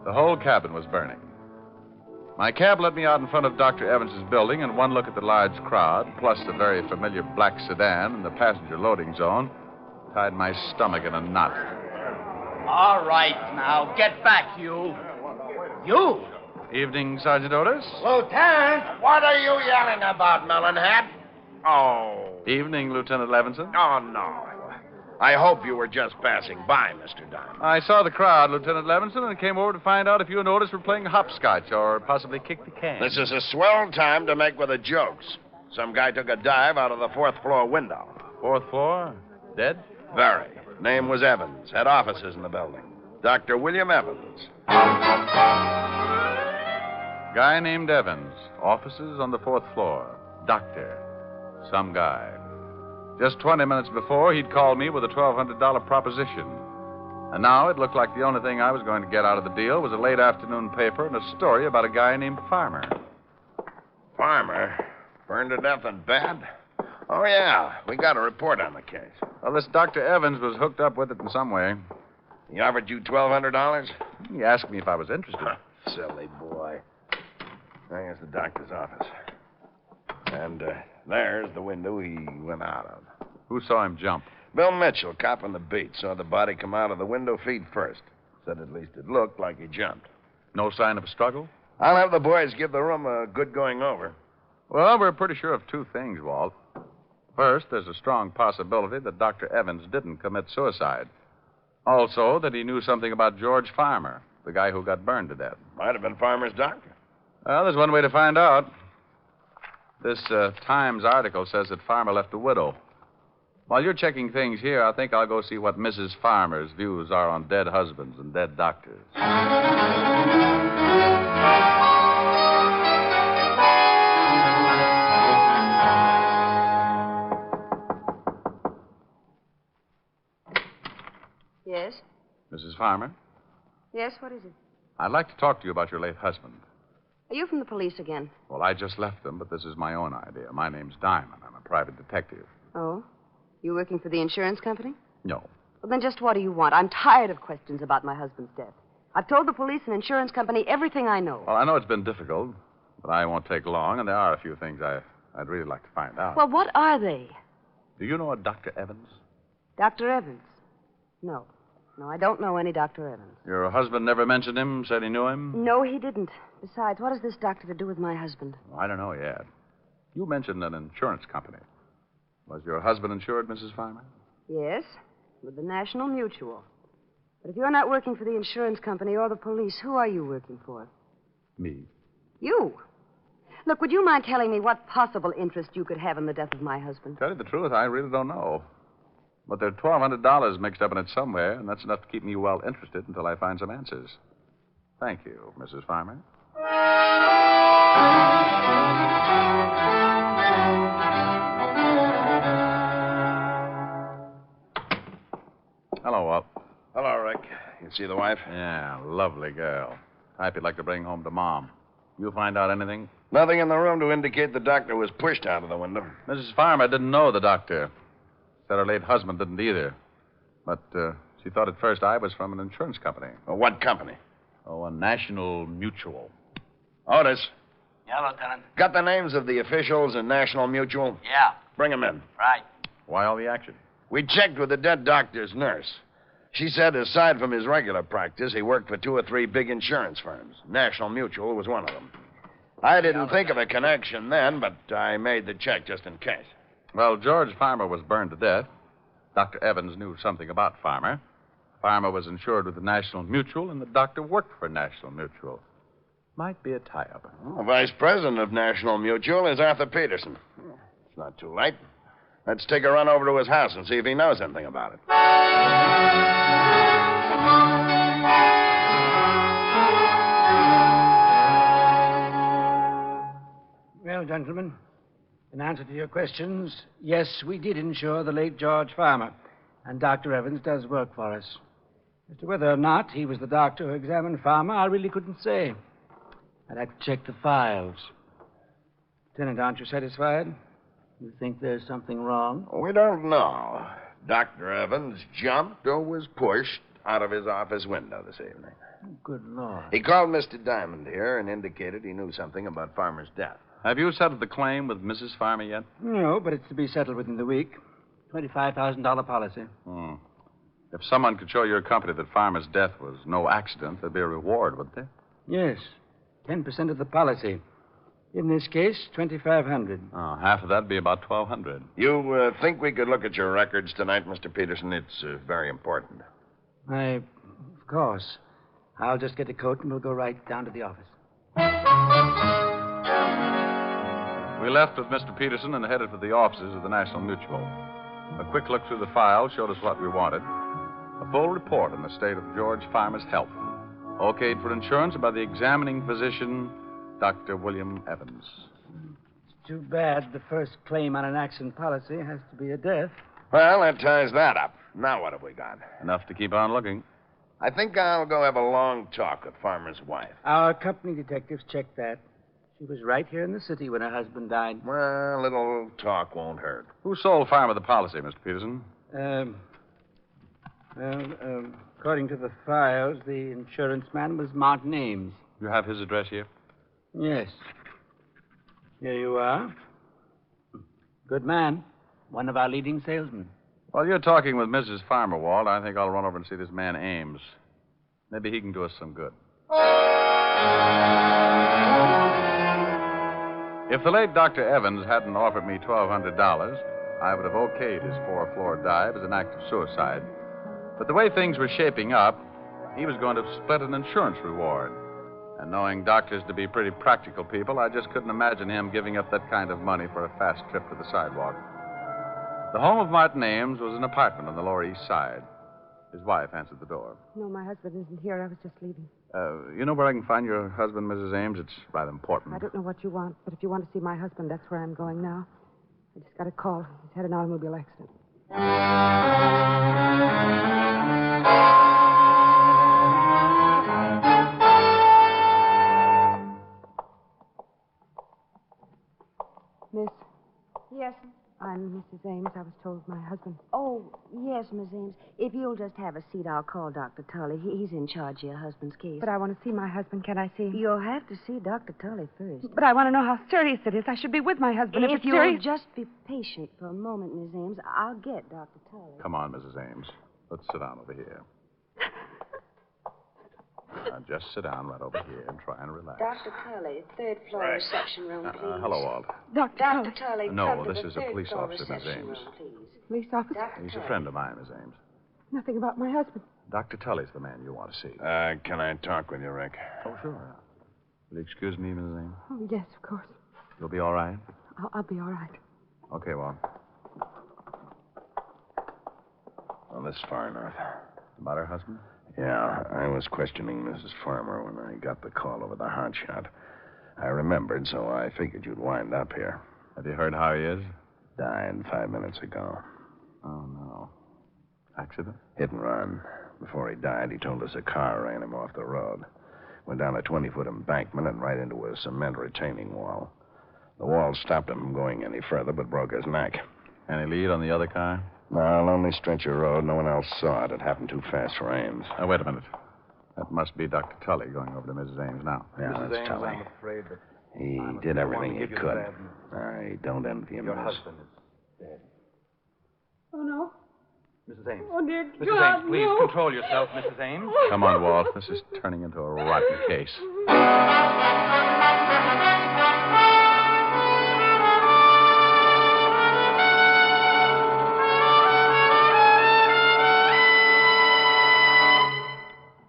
the whole cabin was burning. My cab let me out in front of Dr. Evans's building, and one look at the large crowd, plus the very familiar black sedan in the passenger loading zone, tied my stomach in a knot.
All right, now, get back, you. You?
Evening, Sergeant Otis.
Lieutenant, what are you yelling about, Melonhead?
Oh.
Evening, Lieutenant Levinson.
Oh, no. I hope you were just passing by, Mr. Diamond.
I saw the crowd, Lieutenant Levinson, and came over to find out if you and Otis were playing hopscotch or possibly kick the can.
This is a swell time to make with the jokes. Some guy took a dive out of the 4th floor window.
4th floor? Dead?
Very. Name was Evans. Had offices in the building. Dr. William Evans.
Guy named Evans. Offices on the 4th floor. Doctor. Some guy. Just 20 minutes before, he'd called me with a $1,200 proposition. And now it looked like the only thing I was going to get out of the deal was a late afternoon paper and a story about a guy named Farmer.
Farmer? Burned to death in bed? Oh, yeah. We got a report on the case.
Well, this Dr. Evans was hooked up with it in some way.
He offered you $1,200?
He asked me if I was interested.
Silly boy. There's the doctor's office. And there's the window he went out of.
Who saw him jump?
Bill Mitchell, cop on the beat, saw the body come out of the window feet first. Said at least it looked like he jumped.
No sign of a struggle?
I'll have the boys give the room a good going over.
Well, we're pretty sure of 2 things, Walt. First, there's a strong possibility that Dr. Evans didn't commit suicide. Also, that he knew something about George Farmer, the guy who got burned to death.
Might have been Farmer's doctor.
Well, there's one way to find out. This Times article says that Farmer left a widow. While you're checking things here, I think I'll go see what Mrs. Farmer's views are on dead husbands and dead doctors.
Yes?
Mrs. Farmer,
Yes, what is it?
I'd like to talk to you about your late husband.
Are you from the police again?
Well, I just left them, but this is my own idea. My name's Diamond. I'm a private detective.
Oh? You working for the insurance company?
No.
Well, then just what do you want? I'm tired of questions about my husband's death. I've told the police and insurance company everything I know.
Well, I know it's been difficult, but I won't take long, and there are a few things I'd really like to find out.
Well, what are they?
Do you know a Dr. Evans?
Dr. Evans? No. No, I don't know any Dr. Evans.
Your husband never mentioned him, said he knew him?
No, he didn't. Besides, what has this doctor to do with my husband?
Well, I don't know yet. You mentioned an insurance company. Was your husband insured, Mrs. Farmer?
Yes, with the National Mutual. But if you're not working for the insurance company or the police, who are you working for?
Me.
You. Look, would you mind telling me what possible interest you could have in the death of my husband?
Tell you the truth, I really don't know. But there's $1,200 mixed up in it somewhere, and that's enough to keep me well interested until I find some answers. Thank you, Mrs. Farmer. Hello, Walt.
Hello, Rick. You see the wife?
Yeah, lovely girl. Type you'd like to bring home to Mom. You find out anything?
Nothing in the room to indicate the doctor was pushed out of the window.
Mrs. Farmer didn't know the doctor. Said her late husband didn't either. But she thought at first I was from an insurance company.
Well, what company?
Oh, a National Mutual.
Otis.
Yeah, Lieutenant.
Got the names of the officials in National Mutual?
Yeah.
Bring them in.
Right.
Why all the action?
We checked with the dead doctor's nurse. She said aside from his regular practice, he worked for 2 or 3 big insurance firms. National Mutual was one of them. I didn't think of a connection then, but I made the check just in case.
Well, George Farmer was burned to death. Dr. Evans knew something about Farmer. Farmer was insured with the National Mutual, and the doctor worked for National Mutual. Might be a tie-up.
The vice president of National Mutual is Arthur Peterson. It's not too late. Let's take a run over to his house and see if he knows anything about it.
Well, gentlemen, in answer to your questions, yes, we did insure the late George Farmer, and Dr. Evans does work for us. As to whether or not he was the doctor who examined Farmer, I really couldn't say. I'd have to check the files. Lieutenant, aren't you satisfied? You think there's something wrong?
We don't know. Dr. Evans jumped or was pushed out of his office window this evening.
Good Lord.
He called Mr. Diamond here and indicated he knew something about Farmer's death.
Have you settled the claim with Mrs. Farmer yet?
No, but it's to be settled within the week. $25,000 policy.
If someone could show your company that Farmer's death was no accident, there'd be a reward, wouldn't there?
Yes. 10% of the policy. In this case, $2,500.
Oh, half of that'd be about $1,200.
You think we could look at your records tonight, Mr. Peterson? It's very important.
Of course. I'll just get a coat and we'll go right down to the office.
We left with Mr. Peterson and headed for the offices of the National Mutual. A quick look through the file showed us what we wanted. A full report on the state of George Farmer's health. Okayed for insurance by the examining physician, Dr. William Evans.
It's too bad the first claim on an accident policy has to be a death.
Well, that ties that up. Now what have we got?
Enough to keep on looking.
I think I'll go have a long talk with Farmer's wife.
Our company detectives checked that. She was right here in the city when her husband died.
Well, a little talk won't hurt.
Who sold Farmer the policy, Mr. Peterson?
According to the files, the insurance man was Martin Ames.
You have his address here?
Yes. Here you are. Good man. One of our leading salesmen.
While you're talking with Mrs. Farmer, Walt, I think I'll run over and see this man Ames. Maybe he can do us some good. If the late Dr. Evans hadn't offered me $1,200, I would have okayed his 4-floor dive as an act of suicide. But the way things were shaping up, he was going to split an insurance reward. And knowing doctors to be pretty practical people, I just couldn't imagine him giving up that kind of money for a fast trip to the sidewalk. The home of Martin Ames was an apartment on the Lower East Side. His wife answered the door.
No, my husband isn't here. I was just leaving.
You know where I can find your husband, Mrs. Ames? It's rather important.
I don't know what you want, but if you want to see my husband, that's where I'm going now. I just got a call. He's had an automobile accident. Miss?
Yes?
I'm Mrs. Ames. I was told my husband.
Oh, yes, Miss Ames. If you'll just have a seat, I'll call Dr. Tully. He's in charge of your husband's case.
But I want to see my husband. Can I see him?
You'll have to see Dr. Tully first.
But I want to know how serious it is. I should be with my husband. If it's
you'll
serious...
just be patient for a moment, Miss Ames, I'll get Dr. Tully.
Come on, Mrs. Ames. Let's sit down over here. Now, just sit down right over here and try and relax.
Dr. Tully, 3rd floor reception room, please.
Hello, Walt.
Dr. Tully,
No,
come to
this
the
is a
3rd
police
floor
officer, Miss
reception
Ames.
room, please.
Police officer?
He's a friend of mine, Miss Ames.
Nothing about my husband.
Dr. Tully's the man you want to see.
Can I talk with you, Rick?
Oh, sure. Will you excuse me, Mrs. Ames?
Oh, yes, of course.
You'll be all right?
I'll be all right.
Okay, Walt.
Well, this is far enough.
About her husband?
Yeah, I was questioning Mrs. Farmer when I got the call over the hot shot. I remembered, so I figured you'd wind up here.
Have you heard how he is?
Died 5 minutes ago.
Oh, no. Accident?
Hit and run. Before he died, he told us a car ran him off the road. Went down a 20-foot embankment and right into a cement retaining wall. The wall stopped him from going any further, but broke his neck.
Any lead on the other car?
No, lonely stretch of road. No one else saw it. It happened too fast for Ames.
Wait a minute. That must be Dr. Tully going over to Mrs. Ames now.
Yeah,
Mrs.
that's
Ames,
Tully.
I'm afraid that
He did everything he could. I don't envy him.
Your
Miss.
husband is dead.
Oh, no?
Mrs. Ames.
Oh, dear
Mrs.
God,
Ames, please
no.
control yourself, Mrs. Ames.
Come on, Walt. This is turning into a rotten case.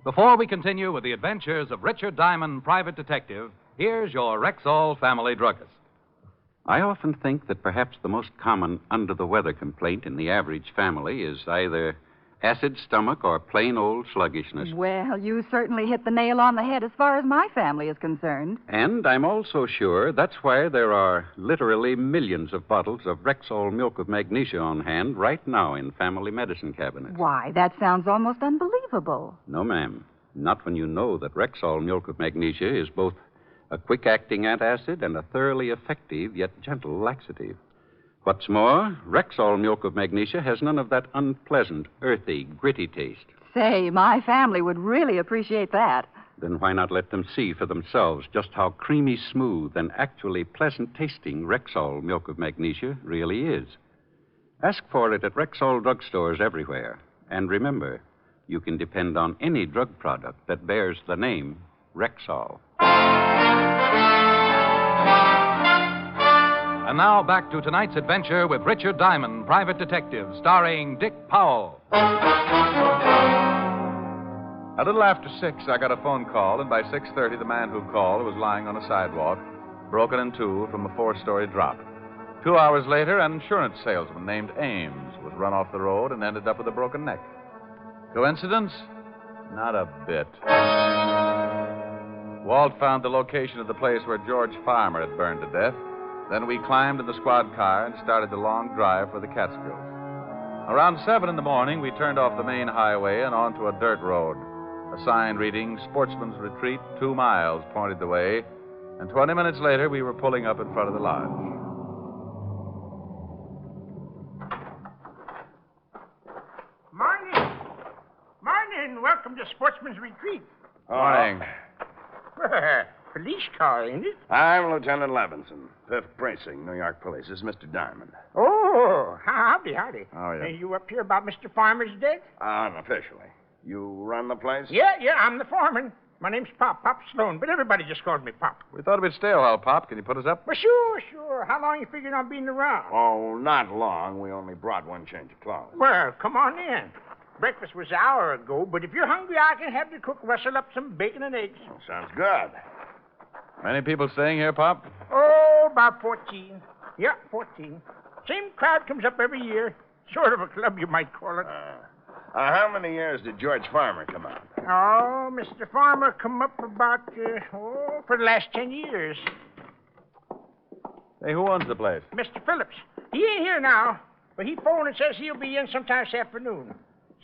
Before we continue with the adventures of Richard Diamond, private detective, here's your Rexall family druggist.
I often think that perhaps the most common under-the-weather complaint in the average family is either acid stomach or plain old sluggishness.
Well, you certainly hit the nail on the head as far as my family is concerned.
And I'm also sure that's why there are literally millions of bottles of Rexall milk of magnesia on hand right now in family medicine cabinets.
Why, that sounds almost unbelievable.
No, ma'am. Not when you know that Rexall milk of magnesia is both a quick-acting antacid and a thoroughly effective yet gentle laxative. What's more, Rexall milk of magnesia has none of that unpleasant, earthy, gritty taste.
Say, my family would really appreciate that.
Then why not let them see for themselves just how creamy smooth and actually pleasant-tasting Rexall milk of magnesia really is? Ask for it at Rexall drugstores everywhere. And remember, you can depend on any drug product that bears the name Rexall.
And now back to tonight's adventure with Richard Diamond, private detective, starring Dick Powell.
A little after 6, I got a phone call, and by 6:30, the man who called was lying on a sidewalk, broken in two from a 4-story drop. 2 hours later, an insurance salesman named Ames was run off the road and ended up with a broken neck. Coincidence? Not a bit. Walt found the location of the place where George Farmer had burned to death. Then we climbed in the squad car and started the long drive for the Catskills. Around 7 in the morning, we turned off the main highway and onto a dirt road. A sign reading Sportsman's Retreat, 2 miles, pointed the way, and 20 minutes later, we were pulling up in front of the lodge.
Morning. Morning. Welcome to Sportsman's Retreat.
Morning.
Police car, ain't it?
I'm Lieutenant Levinson, 5th Precinct, New York Police. This is Mr. Diamond.
Oh, howdy.
Oh, yeah.
You up here about Mr. Farmer's death?
Unofficially. You run the place?
Yeah, I'm the foreman. My name's Pop Sloan, but everybody just calls me Pop.
We thought it'd stay a while, Pop. Can you put us up?
Well, sure. How long you figuring on being around?
Oh, not long. We only brought one change of clothes.
Well, come on in. Breakfast was an hour ago, but if you're hungry, I can have the cook rustle up some bacon and eggs.
Oh, sounds good.
Many people staying here, Pop?
Oh, about 14. Yeah, 14. Same crowd comes up every year. Sort of a club, you might call it.
How many years did George Farmer come out?
Oh, Mr. Farmer come up about, for the last 10 years.
Hey, who owns the place?
Mr. Phillips. He ain't here now, but he phoned and says he'll be in sometime this afternoon.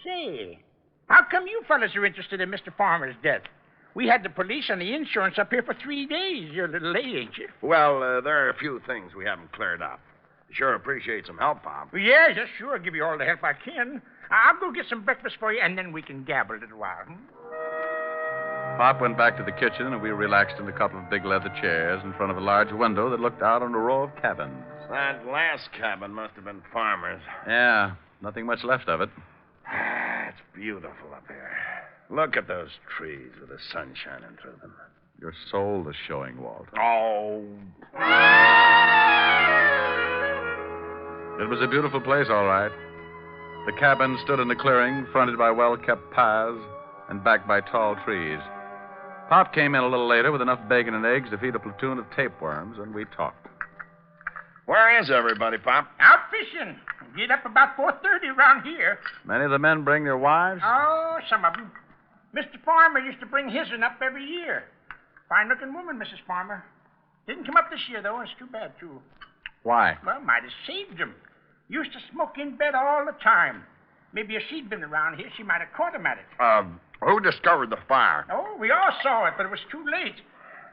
Say, how come you fellas are interested in Mr. Farmer's death? We had the police and the insurance up here for 3 days. You're a little late, ain't you?
Well, there are a few things we haven't cleared up. Sure appreciate some help, Pop.
Yeah, sure. I'll give you all the help I can. I'll go get some breakfast for you, and then we can gabble a little while.
Pop went back to the kitchen, and we relaxed in a couple of big leather chairs in front of a large window that looked out on a row of cabins.
That last cabin must have been Farmer's.
Yeah, nothing much left of it.
It's beautiful up here. Look at those trees with the sun shining through them.
Your soul is showing, Walt.
Oh.
It was a beautiful place, all right. The cabin stood in a clearing, fronted by well-kept paths and backed by tall trees. Pop came in a little later with enough bacon and eggs to feed a platoon of tapeworms, and we talked.
Where is everybody, Pop?
Out fishing. Get up about 4:30 around here.
Many of the men bring their wives?
Oh, some of them. Mr. Farmer used to bring his'n up every year. Fine-looking woman, Mrs. Farmer. Didn't come up this year, though. It's too bad, too.
Why?
Well, might have saved him. Used to smoke in bed all the time. Maybe if she'd been around here, she might have caught him at it.
Who discovered the fire?
Oh, we all saw it, but it was too late.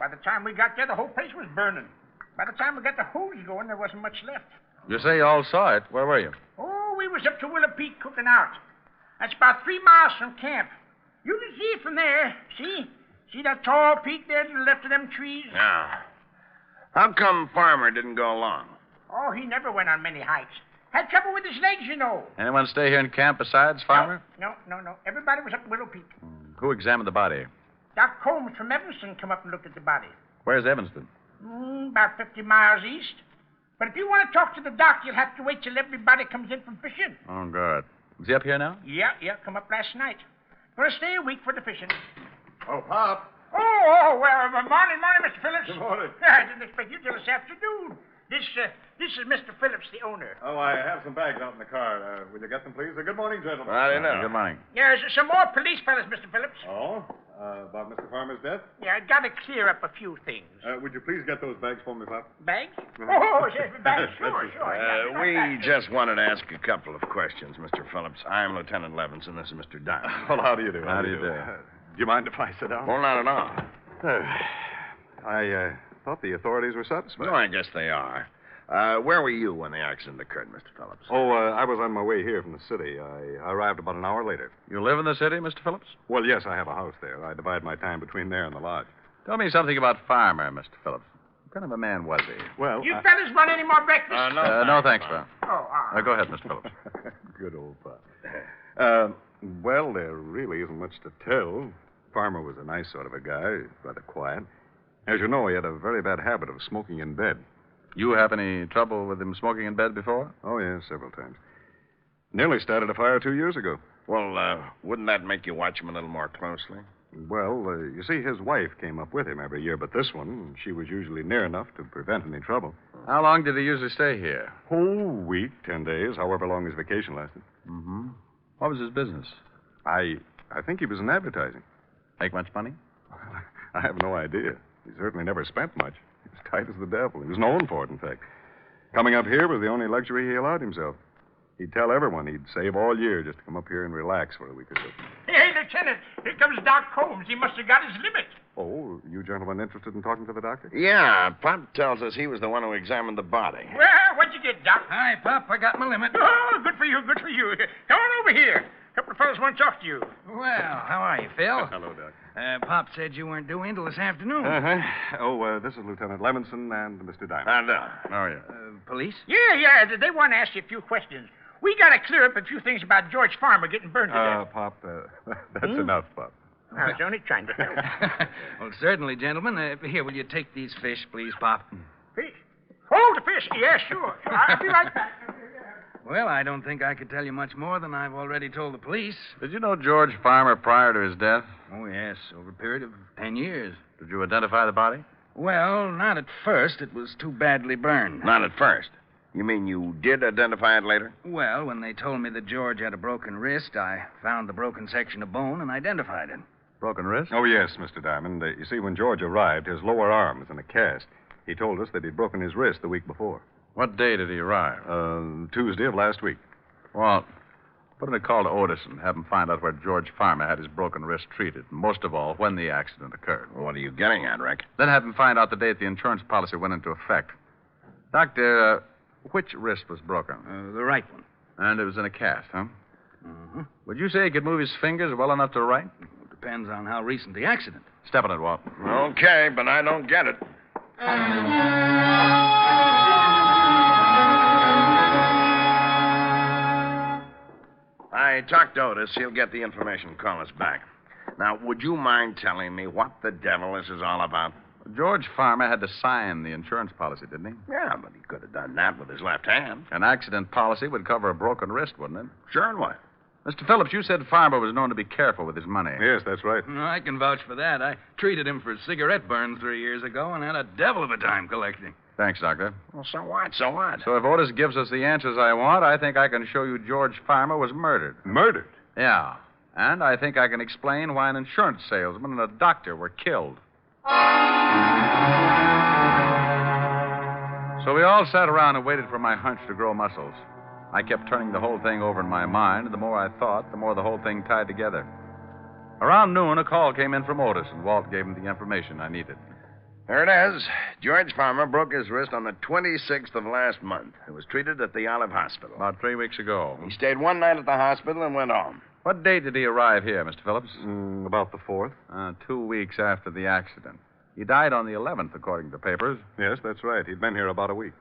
By the time we got there, the whole place was burning. By the time we got the hose going, there wasn't much left.
You say you all saw it. Where were you?
Oh, we was up to Willow Peak cooking out. That's about 3 miles from camp. You can see it from there. See? See that tall peak there to the left of them trees?
Yeah. How come Farmer didn't go along?
Oh, he never went on many hikes.
Had trouble with his legs, you know.
Anyone stay here in camp besides Farmer?
No. Everybody was up at Willow Peak.
Who examined the body?
Doc Combs from Evanston come up and looked at the body.
Where's Evanston?
About 50 miles east. But if you want to talk to the doc, you'll have to wait till everybody comes in from fishing.
Oh, good. Is he up here now?
Yeah, come up last night. Gonna stay a week for the fishing.
Oh, Pop.
Morning, Mr. Phillips.
Good morning.
I didn't expect you till this afternoon. This is Mr. Phillips, the owner.
Oh, I have some bags out in the car. Will you get them, please? Good morning, gentlemen.
Good morning.
There's some more police fellas, Mr. Phillips.
Oh? About Mr. Farmer's death?
Yeah, I gotta clear up a few things.
Would you please get those bags for me, Pop?
Bags?
Mhm.
Yes, bags. Sure.
We just wanted to ask a couple of questions, Mr. Phillips. I'm Lieutenant Levinson. This is Mr. Diamond.
Well, how do you do?
How do you do?
Do you mind if I sit down?
Well, not at all.
I thought the authorities were satisfied.
No, I guess they are. Where were you when the accident occurred, Mr. Phillips?
Oh, I was on my way here from the city. I arrived about an hour later.
You live in the city, Mr. Phillips?
Well, yes, I have a house there. I divide my time between there and the lodge.
Tell me something about Farmer, Mr. Phillips. What kind of a man was he?
Well,
You fellas want any more breakfast?
No, thanks, sir. Go ahead, Mr. Phillips.
Good old Pop. Well, there really isn't much to tell. Farmer was a nice sort of a guy, rather quiet. As you know, he had a very bad habit of smoking in bed.
You have any trouble with him smoking in bed before?
Oh, yes, several times. Nearly started a fire 2 years ago.
Well, wouldn't that make you watch him a little more closely?
Well, you see, his wife came up with him every year, but this one, she was usually near enough to prevent any trouble.
How long did he usually stay here?
Whole week, 10 days, however long his vacation lasted.
Mm-hmm. What was his business?
I think he was in advertising.
Make much money?
I have no idea. He certainly never spent much. He was tight as the devil. He was known for it, in fact. Coming up here was the only luxury he allowed himself. He'd tell everyone he'd save all year just to come up here and relax for a week or so.
Hey, Lieutenant, here comes Doc Combs. He must have got his limit.
Oh, you gentlemen interested in talking to the doctor?
Yeah, Pop tells us he was the one who examined the body.
Well, what'd you get, Doc?
Hi, Pop. I got my limit.
Oh, good for you. Come on over here. A couple of fellas want to talk to you.
Well, how are you, Phil?
Hello, Doc.
Pop said you weren't due in till this afternoon.
Uh-huh. Oh, this is Lieutenant Levinson and Mr. Diamond.
How are you?
Police?
Yeah. They want to ask you a few questions. We got to clear up a few things about George Farmer getting burned to death.
Pop, that's enough, Pop.
I was only trying to help.
Well, certainly, gentlemen. Here, will you take these fish, please, Pop?
Fish? Oh, the fish. Yeah, sure. I'll be right back.
Well, I don't think I could tell you much more than I've already told the police.
Did you know George Farmer prior to his death?
Oh, yes, over a period of 10 years.
Did you identify the body?
Well, not at first. It was too badly burned.
Not at first. You mean you did identify it later?
Well, when they told me that George had a broken wrist, I found the broken section of bone and identified it.
Broken wrist?
Oh, yes, Mr. Diamond. You see, when George arrived, his lower arm was in a cast. He told us that he'd broken his wrist the week before.
What day did he arrive?
Tuesday of last week.
Well, put in a call to Otis and have him find out where George Farmer had his broken wrist treated, and most of all, when the accident occurred.
Well, what are you getting at, Rick?
Then have him find out the date the insurance policy went into effect. Doctor, which wrist was broken?
The right one.
And it was in a cast, huh?
Mm-hmm.
Would you say he could move his fingers well enough to write?
It depends on how recent the accident.
Step on it, Walt.
Okay, but I don't get it. I talked to Otis. He'll get the information and call us back. Now, would you mind telling me what the devil this is all about?
George Farmer had to sign the insurance policy, didn't he?
Yeah, but he could have done that with his left hand.
An accident policy would cover a broken wrist, wouldn't it?
Sure, and what?
Mr. Phillips, you said Farmer was known to be careful with his money.
Yes, that's right.
No, I can vouch for that. I treated him for a cigarette burn 3 years ago and had a devil of a time collecting.
Thanks, Doctor.
Well, so what? So
if Otis gives us the answers I want, I think I can show you George Farmer was murdered.
Murdered?
Yeah. And I think I can explain why an insurance salesman and a doctor were killed. So we all sat around and waited for my hunch to grow muscles. I kept turning the whole thing over in my mind, and the more I thought, the more the whole thing tied together. Around noon, a call came in from Otis, and Walt gave him the information I needed.
There it is. George Farmer broke his wrist on the 26th of last month. He was treated at the Olive Hospital.
About 3 weeks ago.
He stayed one night at the hospital and went home.
What date did he arrive here, Mr. Phillips?
About the 4th.
2 weeks after the accident. He died on the 11th, according to the papers.
Yes, that's right. He'd been here about a week.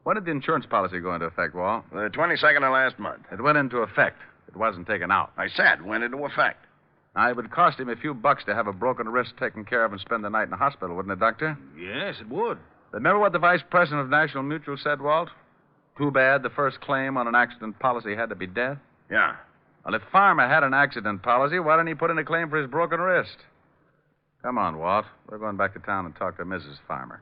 When did the insurance policy go into effect, Walt?
The 22nd of last month.
It went into effect. It wasn't taken out.
I said went into effect.
Now, it would cost him a few bucks to have a broken wrist taken care of and spend the night in the hospital, wouldn't it, Doctor?
Yes, it would.
Remember what the vice president of National Mutual said, Walt? Too bad the first claim on an accident policy had to be death.
Yeah.
Well, if Farmer had an accident policy, why didn't he put in a claim for his broken wrist? Come on, Walt. We're going back to town and talk to Mrs. Farmer.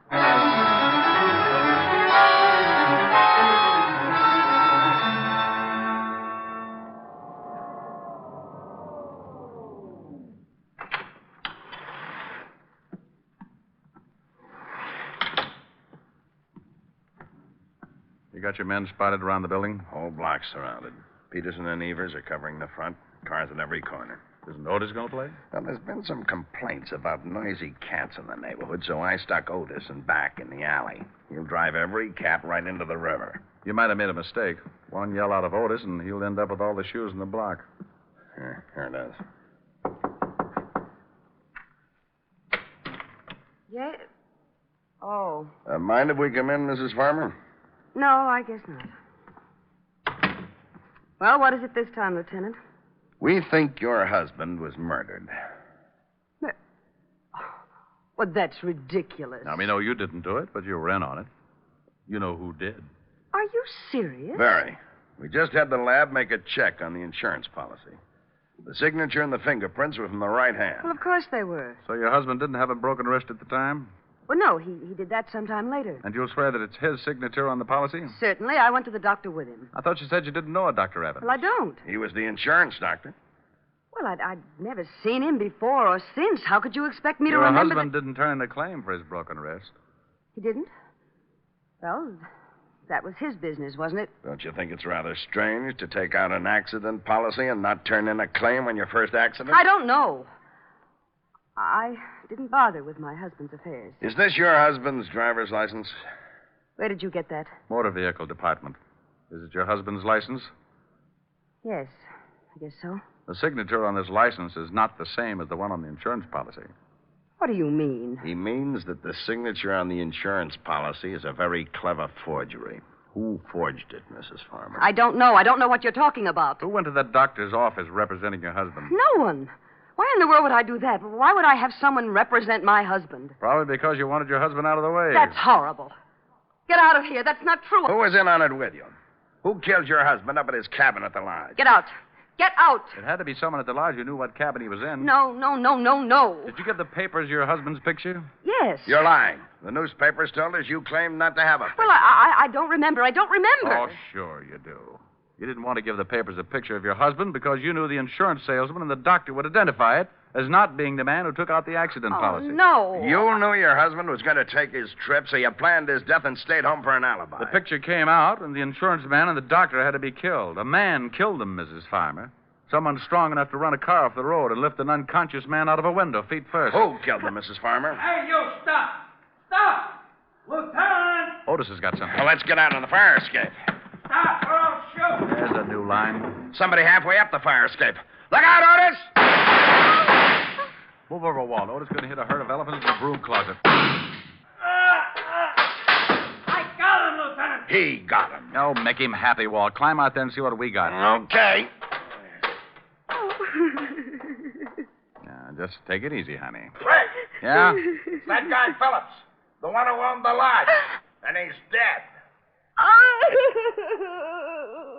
You got your men spotted around the building?
Whole block surrounded. Peterson and Evers are covering the front. Cars at every corner.
Isn't Otis going to play?
Well, there's been some complaints about noisy cats in the neighborhood, so I stuck Otis in back in the alley. He'll drive every cat right into the river.
You might have made a mistake. One yell out of Otis, and he'll end up with all the shoes in the block.
Here it is.
Yeah? Oh.
Mind if we come in, Mrs. Farmer?
No, I guess not. Well, what is it this time, Lieutenant?
We think your husband was murdered.
Well, that's ridiculous.
Now, we know you didn't do it, but you were in on it. You know who did.
Are you serious?
Very. We just had the lab make a check on the insurance policy. The signature and the fingerprints were from the right hand.
Well, of course they were.
So your husband didn't have a broken wrist at the time?
Well, no, he did that sometime later.
And you'll swear that it's his signature on the policy?
Certainly. I went to the doctor with him.
I thought you said you didn't know a Dr. Evans.
Well, I don't.
He was the insurance doctor.
Well, I'd never seen him before or since. How could you expect me to
Your
remember
husband didn't turn in a claim for his broken wrist.
He didn't? Well, that was his business, wasn't it?
Don't you think it's rather strange to take out an accident policy and not turn in a claim on your first accident?
I don't know. I didn't bother with my husband's affairs.
Is this your husband's driver's license?
Where did you get that?
Motor Vehicle Department. Is it your husband's license?
Yes, I guess so.
The signature on this license is not the same as the one on the insurance policy.
What do you mean?
He means that the signature on the insurance policy is a very clever forgery. Who forged it, Mrs. Farmer?
I don't know. I don't know what you're talking about.
Who went to that doctor's office representing your husband?
No one. Why in the world would I do that? Why would I have someone represent my husband?
Probably because you wanted your husband out of the way.
That's horrible. Get out of here. That's not true.
Who was in on it with you? Who killed your husband up at his cabin at the lodge?
Get out. Get out.
It had to be someone at the lodge who knew what cabin he was in.
No.
Did you give the papers your husband's picture?
Yes.
You're lying. The newspapers told us you claimed not to have a picture.
Well, I don't remember. I don't remember.
Oh, sure you do. You didn't want to give the papers a picture of your husband because you knew the insurance salesman and the doctor would identify it as not being the man who took out the accident policy.
No.
You knew your husband was going to take his trip, so you planned his death and stayed home for an alibi.
The picture came out, and the insurance man and the doctor had to be killed. A man killed them, Mrs. Farmer. Someone strong enough to run a car off the road and lift an unconscious man out of a window, feet first.
Who killed him, Mrs. Farmer?
Hey, you, stop! Stop! Lieutenant!
Otis has got something.
Well, let's get out on the fire escape.
Stop or I'll shoot!
There's a new line.
Somebody halfway up the fire escape. Look out, Otis!
Move over, Walt. Otis is going to hit a herd of elephants in the broom closet.
I got him, Lieutenant!
He got him.
Oh, make him happy, Walt. Climb out there and see what we got.
Okay.
Now, just take it easy, honey.
Frank!
Yeah?
That guy Phillips, the one who owned the lodge. And he's dead.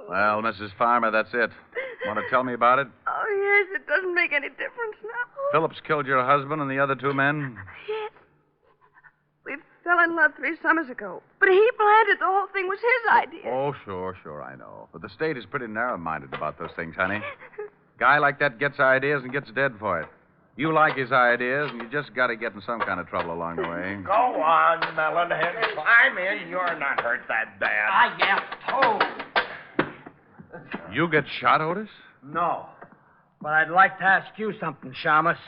Well, Mrs. Farmer, that's it. Want to tell me about it?
Oh, yes, it doesn't make any difference now.
Phillips killed your husband and the other two men?
Yes. We fell in love 3 summers ago. But he planned it. The whole thing was his idea.
Oh, sure, I know. But the state is pretty narrow-minded about those things, honey. Guy like that gets ideas and gets dead for it. You like his ideas, and you just got to get in some kind of trouble along the way.
Go on, Melonhead. Climb in. You're not hurt that bad. I am told.
You get shot, Otis?
No. But I'd like to ask you something, Shamus.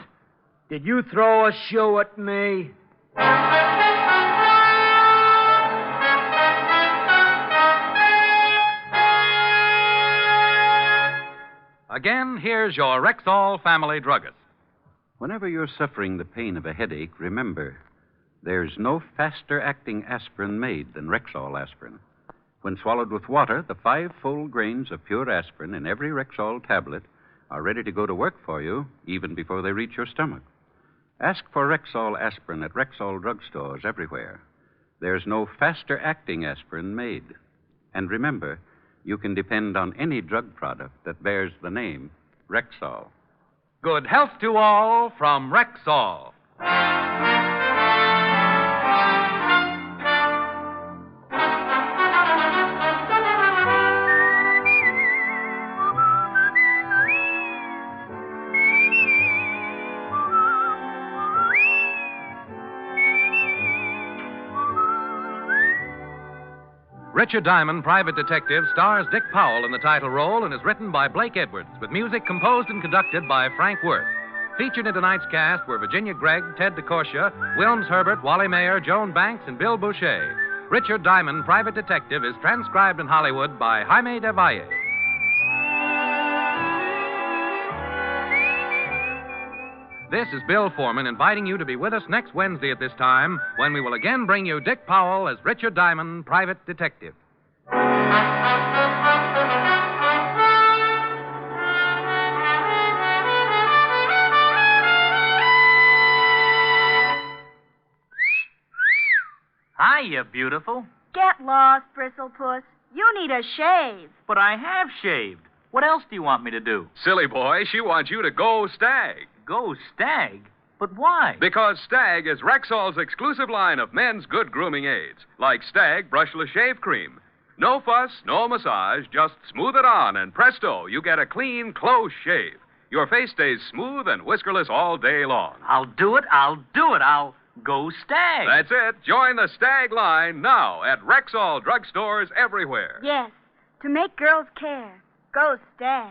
Did you throw a shoe at me?
Again, here's your Rexall family druggist.
Whenever you're suffering the pain of a headache, remember, there's no faster-acting aspirin made than Rexall aspirin. When swallowed with water, the 5 full grains of pure aspirin in every Rexall tablet are ready to go to work for you even before they reach your stomach. Ask for Rexall aspirin at Rexall drugstores everywhere. There's no faster-acting aspirin made. And remember, you can depend on any drug product that bears the name Rexall.
Good health to all from Rexall. Richard Diamond, Private Detective, stars Dick Powell in the title role and is written by Blake Edwards, with music composed and conducted by Frank Worth. Featured in tonight's cast were Virginia Gregg, Ted DeCorsia, Wilms Herbert, Wally Mayer, Joan Banks, and Bill Boucher. Richard Diamond, Private Detective, is transcribed in Hollywood by Jaime de Valle. This is Bill Foreman inviting you to be with us next Wednesday at this time when we will again bring you Dick Powell as Richard Diamond, Private Detective.
Hiya, beautiful.
Get lost, Bristlepuss. You need a shave.
But I have shaved. What else do you want me to do?
Silly boy, she wants you to go Stag.
Go Stag? But why?
Because Stag is Rexall's exclusive line of men's good grooming aids, like Stag Brushless Shave Cream. No fuss, no massage, just smooth it on, and presto, you get a clean, close shave. Your face stays smooth and whiskerless all day long.
I'll do it. I'll go Stag.
That's it. Join the Stag line now at Rexall drugstores everywhere.
Yes, to make girls care. Go Stag.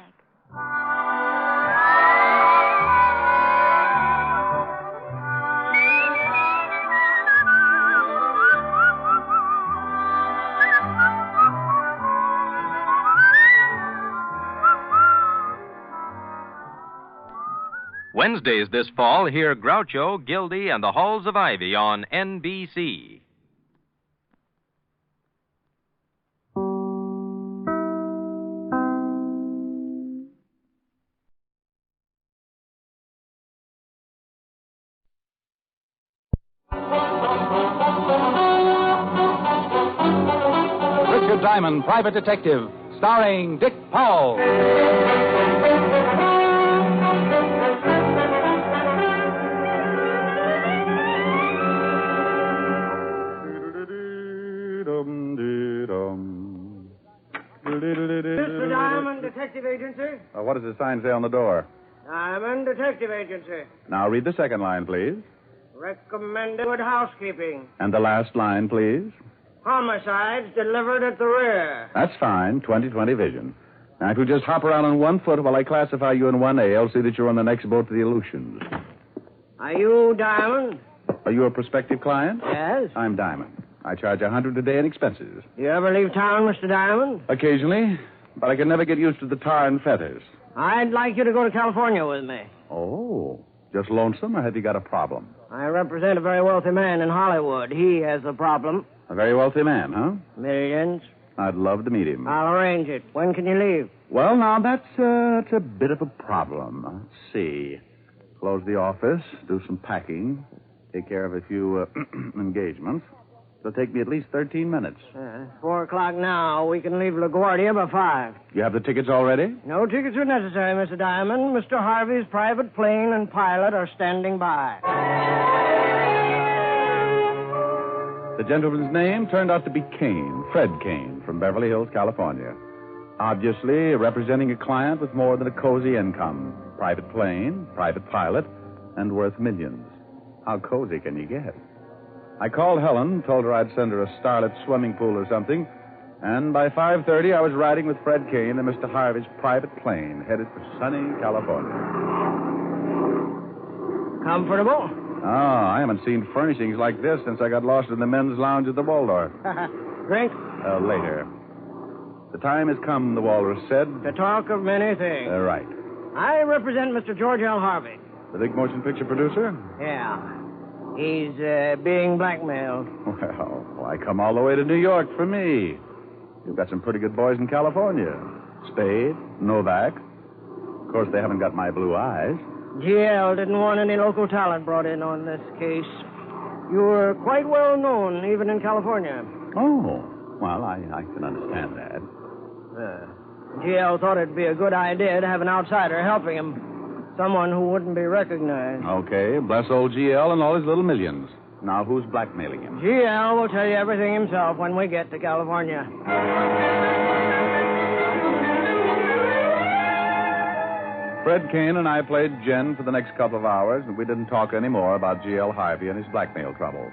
Wednesdays this fall, hear Groucho, Gildy, and the Halls of Ivy on NBC.
Richard Diamond, Private Detective, starring Dick Powell.
Mr. Diamond, Detective Agency.
What does the sign say on the door?
Diamond, Detective Agency.
Now read the second line, please.
Recommended good housekeeping.
And the last line, please.
Homicides delivered at the rear.
That's fine. 20/20 vision. Now, if you just hop around on 1 foot while I classify you in 1A, I'll see that you're on the next boat to the Aleutians.
Are you Diamond?
Are you a prospective client?
Yes.
I'm Diamond. I charge $100 a day in expenses.
You ever leave town, Mr. Diamond?
Occasionally, but I can never get used to the tar and feathers.
I'd like you to go to California with me.
Oh, just lonesome, or have you got a problem?
I represent a very wealthy man in Hollywood. He has a problem.
A very wealthy man, huh?
Millions.
I'd love to meet him.
I'll arrange it. When can you leave?
Well, now, that's a bit of a problem. Let's see. Close the office, do some packing, take care of a few engagements. It'll take me at least 13 minutes.
4 o'clock now. We can leave LaGuardia by 5.
You have the tickets already?
No tickets are necessary, Mr. Diamond. Mr. Harvey's private plane and pilot are standing by.
The gentleman's name turned out to be Kane, Fred Kane, from Beverly Hills, California. Obviously representing a client with more than a cozy income. Private plane, private pilot, and worth millions. How cozy can you get? I called Helen, told her I'd send her a starlit swimming pool or something, and by 5:30 I was riding with Fred Kane in Mr. Harvey's private plane, headed for sunny California.
Comfortable?
Oh, I haven't seen furnishings like this since I got lost in the men's lounge at the Waldorf.
Drink?
Later. The time has come, the walrus said.
To talk of many things.
Right.
I represent Mr. George L. Harvey.
The big motion picture producer?
Yeah. He's being blackmailed.
Well, why come all the way to New York for me? You've got some pretty good boys in California. Spade, Novak. Of course, they haven't got my blue eyes.
GL didn't want any local talent brought in on this case. You were quite well known, even in California.
Oh, well, I can understand that.
GL thought it'd be a good idea to have an outsider helping him. Someone who wouldn't be recognized.
Okay, bless old GL and all his little millions. Now, who's blackmailing him?
GL will tell you everything himself when we get to California.
Fred Kane and I played gin for the next couple of hours, and we didn't talk any more about G.L. Harvey and his blackmail trouble.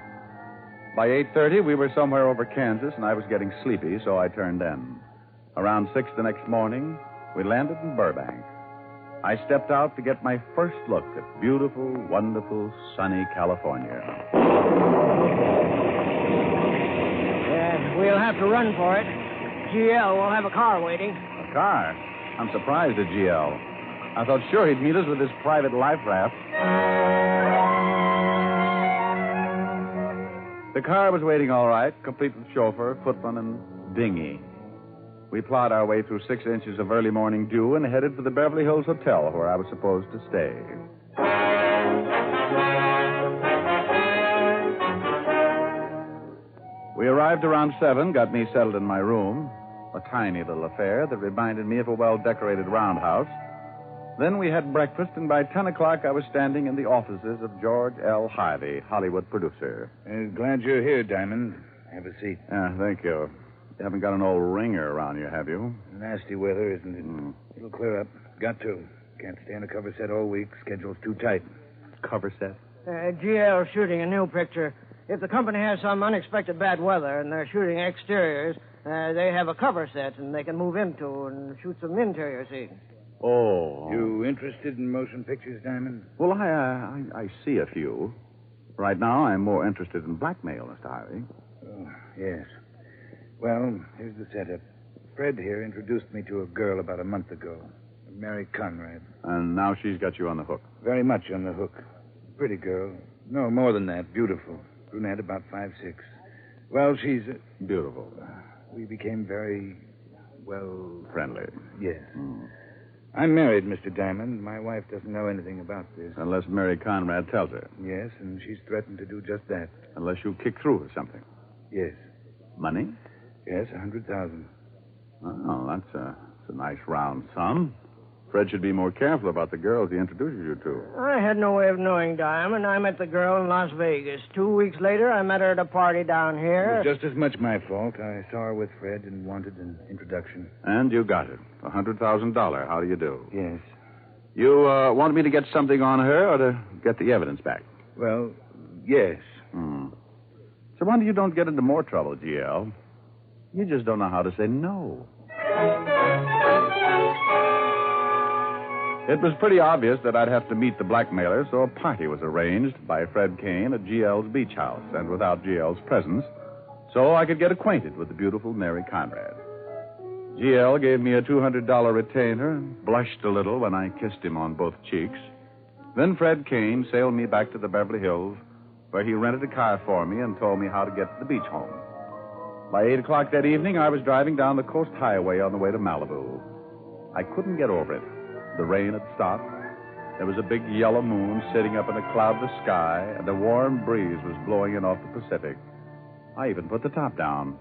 By 8:30, we were somewhere over Kansas, and I was getting sleepy, so I turned in. Around 6 the next morning, we landed in Burbank. I stepped out to get my first look at beautiful, wonderful, sunny California.
Yeah, we'll have to run for it. GL will have a car waiting.
A car? I'm surprised at G.L. I thought sure he'd meet us with his private life raft. The car was waiting all right, complete with chauffeur, footman, and dinghy. We plowed our way through 6 inches of early morning dew and headed for the Beverly Hills Hotel, where I was supposed to stay. We arrived around 7, got me settled in my room, a tiny little affair that reminded me of a well-decorated roundhouse. Then we had breakfast, and by 10 o'clock I was standing in the offices of George L. Harvey, Hollywood producer.
Glad you're here, Diamond. Have a seat.
Yeah, thank you. You haven't got an old ringer around you, have you?
Nasty weather, isn't it? It'll clear up. Got to. Can't stay on a cover set all week. Schedule's too tight.
Cover set?
GL's shooting a new picture. If the company has some unexpected bad weather and they're shooting exteriors, they have a cover set and they can move into and shoot some interior scenes.
Oh.
You interested in motion pictures, Diamond?
Well, I see a few. Right now, I'm more interested in blackmail, Mr. Harvey.
Oh, yes. Well, here's the setup. Fred here introduced me to a girl about a month ago, Mary Conrad.
And now she's got you on the hook.
Very much on the hook. Pretty girl. No, more than that. Beautiful. Brunette, about 5'6". Well, she's...
Beautiful.
We became very, well...
Friendly.
Yes. I'm married, Mr. Diamond. My wife doesn't know anything about this.
Unless Mary Conrad tells her.
Yes, and she's threatened to do just that.
Unless you kick through with something.
Yes.
Money?
Yes, $100,000.
Oh, that's a nice round sum. Fred should be more careful about the girls he introduces you to.
I had no way of knowing, Diamond. I met the girl in Las Vegas. 2 weeks later, I met her at a party down here.
It was just as much my fault. I saw her with Fred and wanted an introduction.
And you got it. $100,000. How do you do?
Yes.
You want me to get something on her or to get the evidence back?
Well, yes.
So wonder you don't get into more trouble, GL. You just don't know how to say no. It was pretty obvious that I'd have to meet the blackmailer, so a party was arranged by Fred Kane at GL's beach house, and without GL's presence, so I could get acquainted with the beautiful Mary Conrad. GL gave me a $200 retainer and blushed a little when I kissed him on both cheeks. Then Fred Kane sailed me back to the Beverly Hills, where he rented a car for me and told me how to get to the beach home. By 8 o'clock that evening, I was driving down the coast highway on the way to Malibu. I couldn't get over it. The rain had stopped. There was a big yellow moon sitting up in a cloudless sky, and a warm breeze was blowing in off the Pacific. I even put the top down.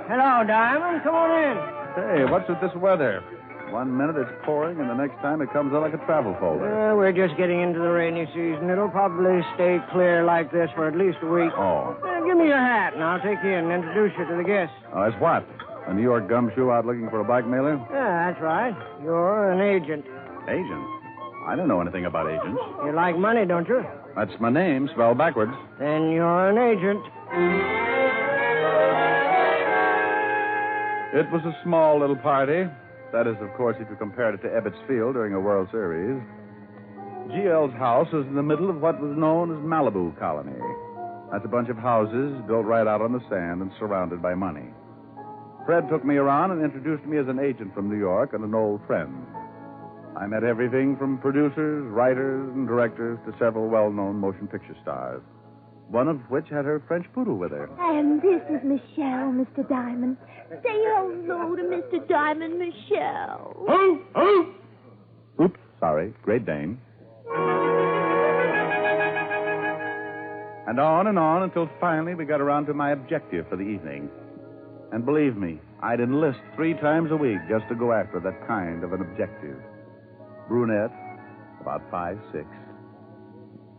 Hello, Diamond. Come on in.
Hey, what's with this weather? 1 minute it's pouring, and the next time it comes out like a travel folder.
We're just getting into the rainy season. It'll probably stay clear like this for at least a week.
Oh.
Give me your hat, and I'll take you in and introduce you to the guests.
Oh, that's what? A New York gumshoe out looking for a blackmailer?
Yeah, that's right. You're an agent.
Agent? I don't know anything about agents.
You like money, don't you?
That's my name, spelled backwards.
Then you're an agent.
It was a small little party. That is, of course, if you compared it to Ebbets Field during a World Series. GL's house was in the middle of what was known as Malibu Colony. That's a bunch of houses built right out on the sand and surrounded by money. Fred took me around and introduced me as an agent from New York and an old friend. I met everything from producers, writers, and directors to several well-known motion picture stars. one of which had her French poodle with her.
And this is Michelle, Mr. Diamond. Say hello to Mr. Diamond, Michelle.
Oh, oh! Oops, sorry. Great Dane. And on until finally we got around to my objective for the evening. And believe me, I'd enlist 3 times a week just to go after that kind of an objective. Brunette, about 5'6".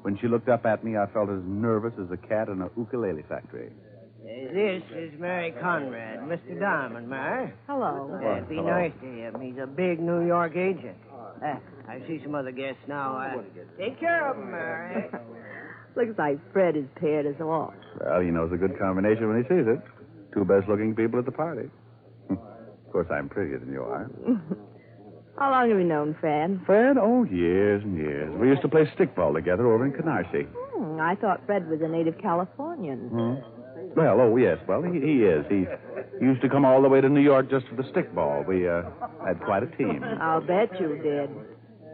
When she looked up at me, I felt as nervous as a cat in a ukulele factory.
This is Mary Conrad, Mr. Diamond, Mary.
Hello.
Be
Hello.
nice to him. He's a big New York agent. I see some other guests now. Take care of them, Mary.
Looks like Fred is paired us off.
Well, he knows a good combination when he sees it. 2 best-looking people at the party. Of course, I'm prettier than you are.
How long have you known Fred?
Fred? Oh, years and years. We used to play stickball together over in Canarsie.
I thought Fred was a native Californian.
Well, oh, yes. Well, he is. He used to come all the way to New York just for the stickball. We had quite a team.
I'll bet you did.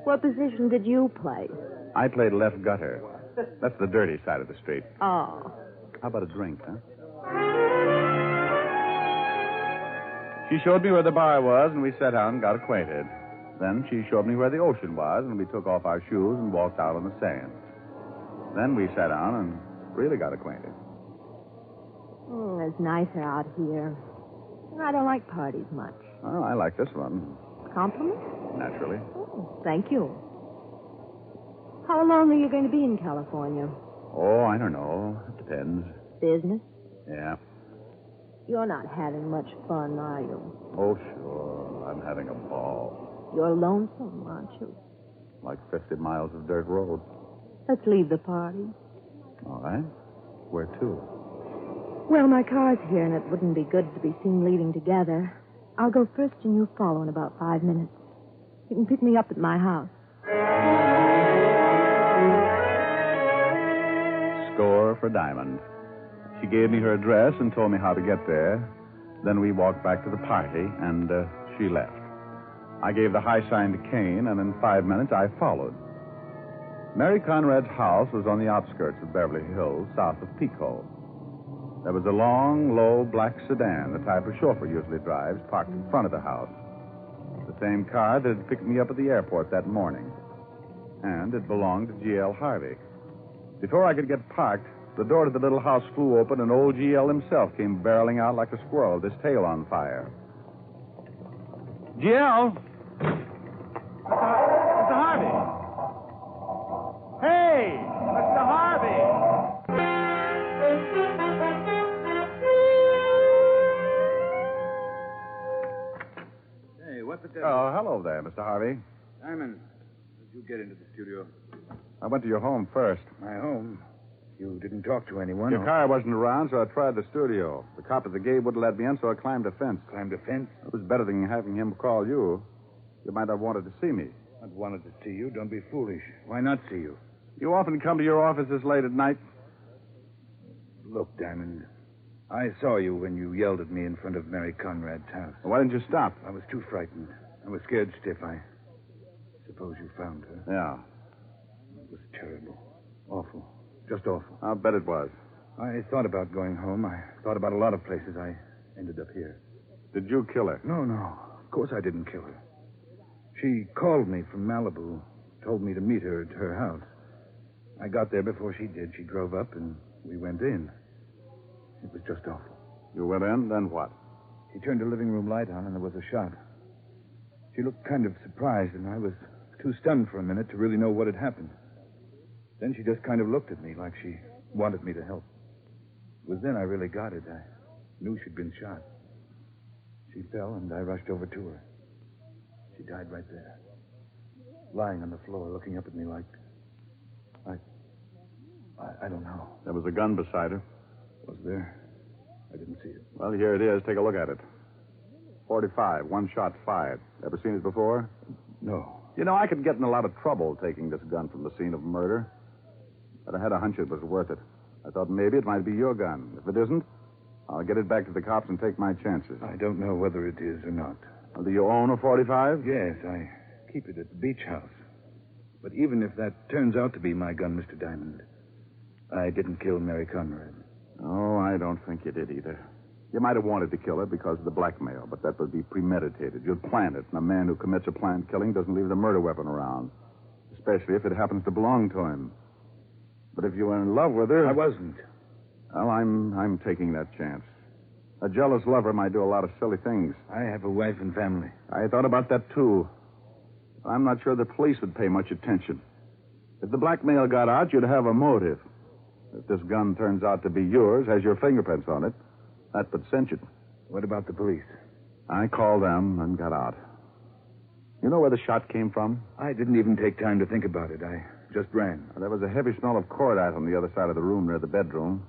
What position did you play?
I played left gutter. That's the dirty side of the street.
Oh.
How about a drink, huh? She showed me where the bar was, and we sat down and got acquainted. Then she showed me where the ocean was, and we took off our shoes and walked out on the sand. Then we sat down and really got acquainted.
It's nicer out here. I don't like parties much.
Oh, I like this one.
Compliment?
Naturally.
Thank you. How long are you going to be in California?
Oh, I don't know. It depends.
Business?
Yeah.
You're not having much fun, are you?
Oh, sure. I'm having a ball.
You're lonesome, aren't you?
Like 50 miles of dirt road.
Let's leave the party.
All right. Where to?
Well, my car's here, and it wouldn't be good to be seen leaving together. I'll go first, and you follow in about 5 minutes. You can pick me up at my house.
Score for Diamond. She gave me her address and told me how to get there. Then we walked back to the party, and she left. I gave the high sign to Kane, and in 5 minutes I followed. Mary Conrad's house was on the outskirts of Beverly Hills, south of Pico. There was a long, low, black sedan, the type a chauffeur usually drives, parked in front of the house. The same car that had picked me up at the airport that morning. And it belonged to G.L. Harvey. Before I could get parked, the door to the little house flew open, and old G.L. himself came barreling out like a squirrel with his tail on fire. G.L.! Mr. Harvey! Hey! Mr. Harvey!
Hey, what's the deal?
Oh, hello there, Mr. Harvey.
Diamond, how did you get into the studio?
I went to your home first.
My home? You didn't talk to anyone?
Your car wasn't around, so I tried the studio. The cop at the gate wouldn't let me in, so I climbed a fence.
Climbed a fence?
It was better than having him call you. You might have wanted to see me.
I wanted to see you. Don't be foolish. Why not see you?
You often come to your office this late at night?
Look, Diamond, I saw you when you yelled at me in front of Mary Conrad's house.
Why didn't you stop?
I was too frightened. I was scared stiff. I suppose you found her.
Yeah.
It was terrible. Awful. Just awful.
I'll bet it was.
I thought about going home. I thought about a lot of places. I ended up here.
Did you kill her?
No. Of course I didn't kill her. She called me from Malibu, told me to meet her at her house. I got there before she did. She drove up, and we went in. It was just awful.
You went in, then what?
She turned the living room light on, and there was a shot. She looked kind of surprised, and I was too stunned for a minute to really know what had happened. Then she just kind of looked at me like she wanted me to help. It was then I really got it. I knew she'd been shot. She fell, and I rushed over to her. She died right there, lying on the floor, looking up at me like... I don't know.
There was a gun beside her.
Was there? I didn't see it.
Well, here it is. Take a look at it. 45, one shot fired. Ever seen it before?
No.
You know, I could get in a lot of trouble taking this gun from the scene of murder. But I had a hunch it was worth it. I thought maybe it might be your gun. If it isn't, I'll get it back to the cops and take my chances.
I don't know whether it is or not.
Well, do you own a 45?
Yes, I keep it at the beach house. But even if that turns out to be my gun, Mr. Diamond, I didn't kill Mary Conrad.
Oh, I don't think you did either. You might have wanted to kill her because of the blackmail, but that would be premeditated. You'd plan it, and a man who commits a planned killing doesn't leave the murder weapon around, especially if it happens to belong to him. But if you were in love with her...
I wasn't.
Well, I'm taking that chance. A jealous lover might do a lot of silly things.
I have a wife and family.
I thought about that, too. I'm not sure the police would pay much attention. If the blackmail got out, you'd have a motive. If this gun turns out to be yours, has your fingerprints on it, that would cinch it.
What about the police?
I called them and got out. You know where the shot came from?
I didn't even take time to think about it. I just ran.
There was a heavy smell of cordite on the other side of the room near the bedroom.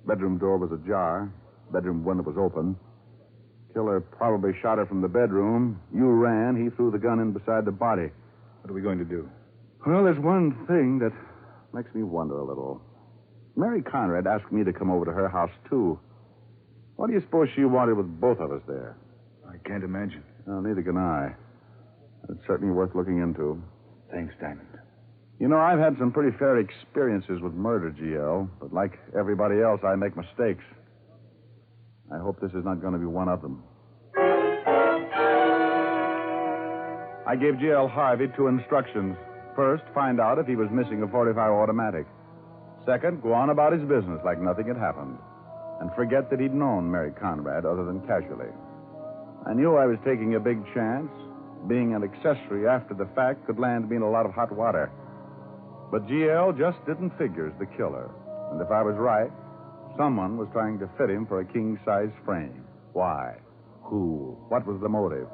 Bedroom door was ajar. Bedroom window was open. Killer probably shot her from the bedroom. You ran. He threw the gun in beside the body.
What are we going to do?
Well, there's one thing that makes me wonder a little. Mary Conrad asked me to come over to her house, too. What do you suppose she wanted with both of us there?
I can't imagine.
No, neither can I. It's certainly worth looking into.
Thanks, Diamond.
You know, I've had some pretty fair experiences with murder, GL, but like everybody else, I make mistakes. I hope this is not going to be one of them. I gave GL Harvey 2 instructions. First, find out if he was missing a .45 automatic. Second, go on about his business like nothing had happened. And forget that he'd known Mary Conrad other than casually. I knew I was taking a big chance. Being an accessory after the fact could land me in a lot of hot water. But GL just didn't figure as the killer. And if I was right, someone was trying to fit him for a king-size frame. Why? Who? What was the motive?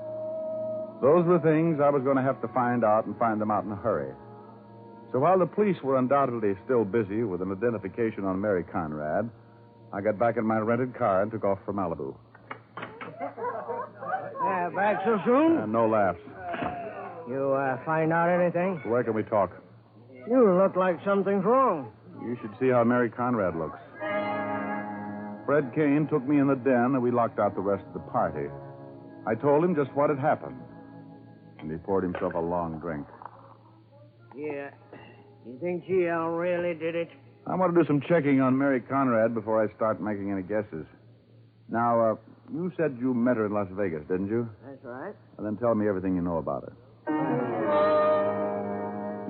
Those were things I was going to have to find out and find them out in a hurry. So while the police were undoubtedly still busy with an identification on Mary Conrad, I got back in my rented car and took off for Malibu.
Back so soon?
No laughs.
You find out anything?
Where can we talk?
You look like something's wrong.
You should see how Mary Conrad looks. Fred Kane took me in the den, and we locked out the rest of the party. I told him just what had happened, and he poured himself a long drink.
Yeah. You think GL really did it?
I want to do some checking on Mary Conrad before I start making any guesses. Now, you said you met her in Las Vegas, didn't you?
That's right.
Well, then tell me everything you know about her.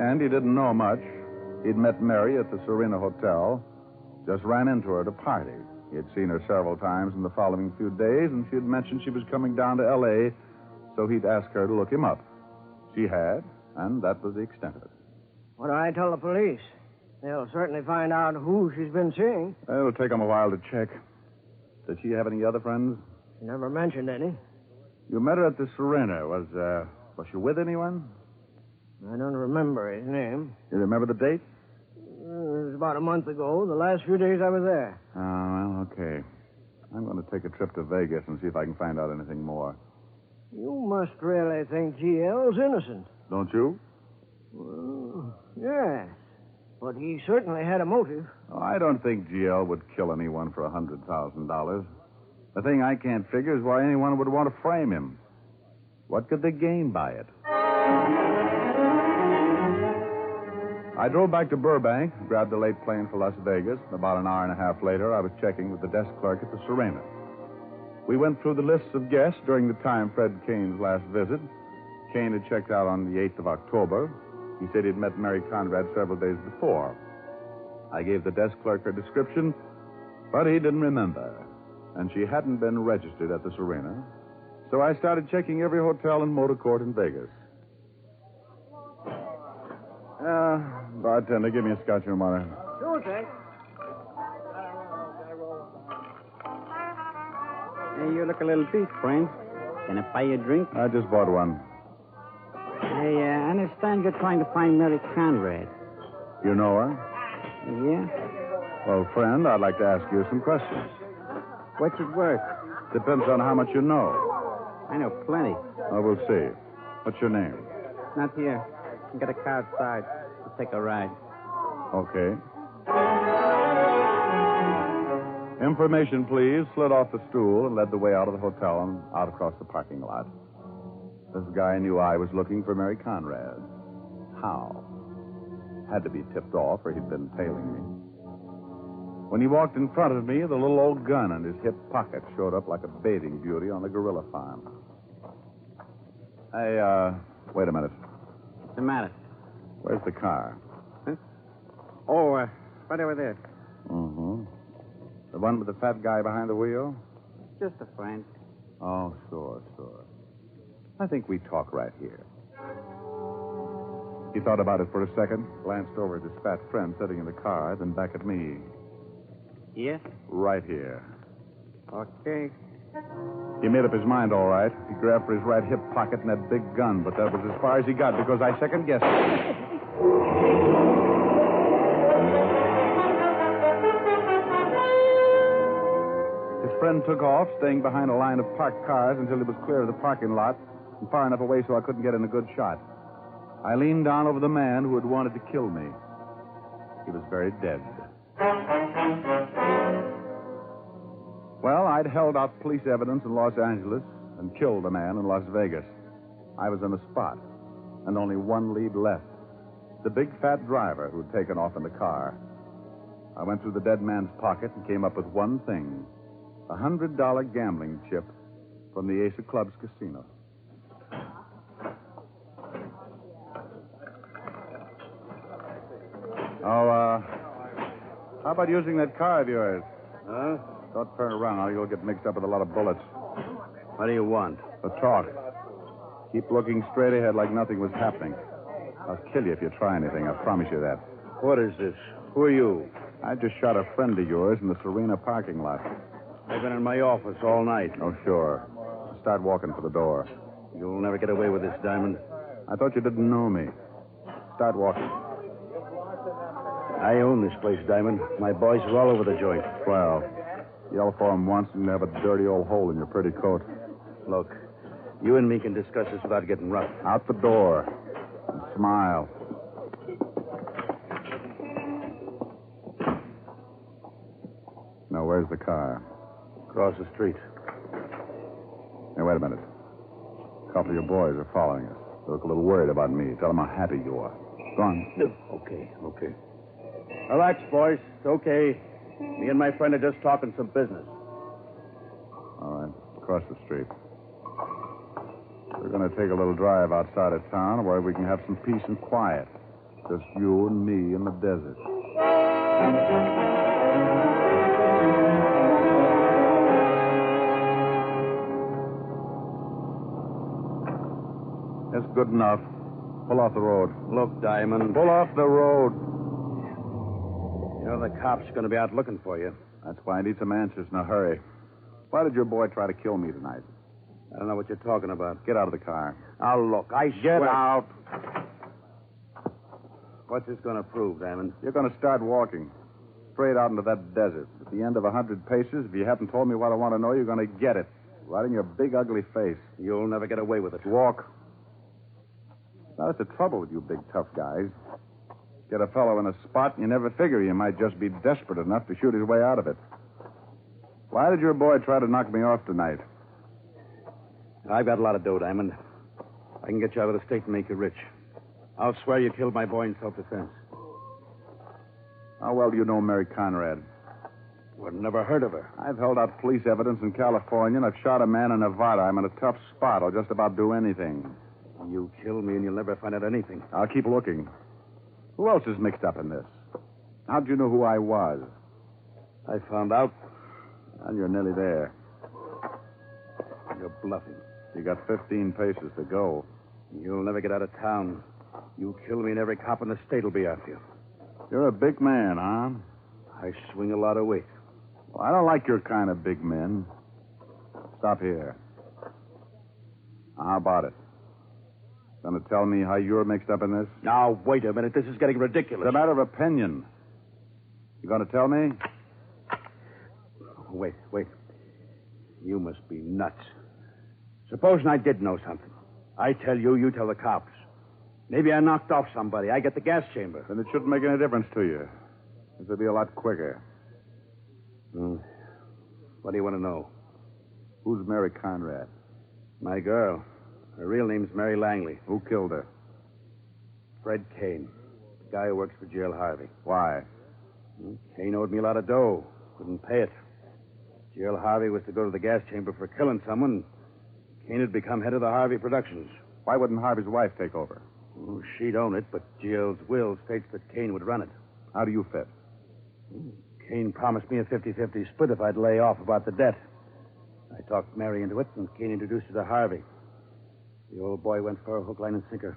And he didn't know much. He'd met Mary at the Serena Hotel, just ran into her at a party. He had seen her several times in the following few days, and she had mentioned she was coming down to L.A., so he'd asked her to look him up. She had, and that was the extent of it.
What do I tell the police? They'll certainly find out who she's been seeing.
It'll take them a while to check. Does she have any other friends?
She never mentioned any.
You met her at the Serena. Was she with anyone?
I don't remember his name.
You remember the date?
It was about a month ago, the last few days I was there.
Oh, well, okay. I'm going to take a trip to Vegas and see if I can find out anything more.
You must really think GL's innocent.
Don't you?
Well, yes. But he certainly had a motive.
Oh, I don't think GL would kill anyone for $100,000. The thing I can't figure is why anyone would want to frame him. What could they gain by it? I drove back to Burbank, grabbed a late plane for Las Vegas. About an hour and a half later, I was checking with the desk clerk at the Serena. We went through the lists of guests during the time Fred Kane's last visit. Kane had checked out on the 8th of October. He said he'd met Mary Conrad several days before. I gave the desk clerk her description, but he didn't remember. And she hadn't been registered at the Serena. So I started checking every hotel and motor court in Vegas. Bartender, give me a scotch and water.
Sure thing.
Hey, you look a little beat, friend. Can I buy you a drink?
I just bought one.
Hey, I understand you're trying to find Mary Conrad.
You know her?
Yeah?
Well, friend, I'd like to ask you some questions.
What's it worth?
Depends on how much you know.
I know plenty.
Oh, we'll see. What's your name?
Not here. I got a car outside. We'll take a ride.
Okay. Information, please. Slid off the stool and led the way out of the hotel and out across the parking lot. This guy knew I was looking for Mary Conrad. How? Had to be tipped off or he'd been tailing me. When he walked in front of me, the little old gun in his hip pocket showed up like a bathing beauty on the gorilla farm. Hey, wait a minute.
What's the matter?
Where's the car?
Huh? Oh, right over there.
Mm-hmm. The one with the fat guy behind the wheel?
Just a friend.
Oh, sure. I think we talk right here. He thought about it for a second, glanced over at his fat friend sitting in the car, then back at me.
Here?
Right here.
Okay.
He made up his mind, all right. He grabbed for his right hip pocket and that big gun, but that was as far as he got because I second-guessed it. His friend took off, staying behind a line of parked cars until he was clear of the parking lot and far enough away so I couldn't get in a good shot. I leaned down over the man who had wanted to kill me. He was very dead. Well, I'd held out police evidence in Los Angeles and killed a man in Las Vegas. I was in the spot, and only one lead left. The big fat driver who'd taken off in the car. I went through the dead man's pocket and came up with one thing. a $100 gambling chip from the Ace of Clubs casino. Oh, how about using that car of yours?
Huh?
Don't turn around, or you'll get mixed up with a lot of bullets.
What do you want?
A talk. Keep looking straight ahead like nothing was happening. I'll kill you if you try anything, I promise you that.
What is this? Who are you?
I just shot a friend of yours in the Serena parking lot.
I've been in my office all night.
Oh, sure. Start walking for the door.
You'll never get away with this, Diamond.
I thought you didn't know me. Start walking.
I own this place, Diamond. My boys are all over the joint.
Well, yell for him once and you have a dirty old hole in your pretty coat.
Look, you and me can discuss this without getting rough.
Out the door. And smile. Now, where's the car?
Across the street.
Hey, wait a minute. A couple of your boys are following us. They look a little worried about me. Tell them how happy you are. Go on.
Okay. Relax, boys. It's okay. Me and my friend are just talking some business.
All right. Across the street. We're going to take a little drive outside of town where we can have some peace and quiet. Just you and me in the desert. That's good enough. Pull off the road.
Look, Diamond.
Pull off the road.
You know, the cops are going to be out looking for you.
That's why I need some answers in a hurry. Why did your boy try to kill me tonight?
I don't know what you're talking about.
Get out of the car.
Now, look, I
Get
swear...
out.
What's this going to prove, Diamond?
You're going to start walking. Straight out into that desert. At the end of 100 paces, if you haven't told me what I want to know, you're going to get it. Right in your big, ugly face.
You'll never get away with it.
Walk. Now, that's the trouble with you big, tough guys. Get a fellow in a spot, and you never figure he might just be desperate enough to shoot his way out of it. Why did your boy try to knock me off tonight?
I've got a lot of dough, Diamond. I can get you out of the state and make you rich. I'll swear you killed my boy in self-defense.
How well do you know Mary Conrad?
Well, never heard of her.
I've held out police evidence in California, and I've shot a man in Nevada. I'm in a tough spot. I'll just about do anything.
You kill me, and you'll never find out anything.
I'll keep looking. Who else is mixed up in this? How'd you know who I was?
I found out.
And you're nearly there.
You're bluffing.
You got 15 paces to go.
You'll never get out of town. You kill me, and every cop in the state will be after you.
You're a big man, huh?
I swing a lot of weight.
Well, I don't like your kind of big men. Stop here. How about it? Going to tell me how you're mixed up in this?
Now, wait a minute. This is getting ridiculous.
It's a matter of opinion. You going to tell me?
Wait. You must be nuts. Supposing I did know something. I tell you, you tell the cops. Maybe I knocked off somebody. I get the gas chamber.
Then it shouldn't make any difference to you. This will be a lot quicker.
What do you want to know?
Who's Mary Conrad?
My girl. Her real name's Mary Langley.
Who killed her?
Fred Kane. The guy who works for Jail Harvey.
Why?
Kane owed me a lot of dough. Couldn't pay it. G.L. Harvey was to go to the gas chamber for killing someone. Kane had become head of the Harvey Productions.
Why wouldn't Harvey's wife take over?
Oh, she'd own it, but G.L.'s will states that Kane would run it.
How do you fit?
Kane promised me a 50-50 split if I'd lay off about the debt. I talked Mary into it, and Kane introduced her to Harvey. The old boy went for a hook, line, and sinker.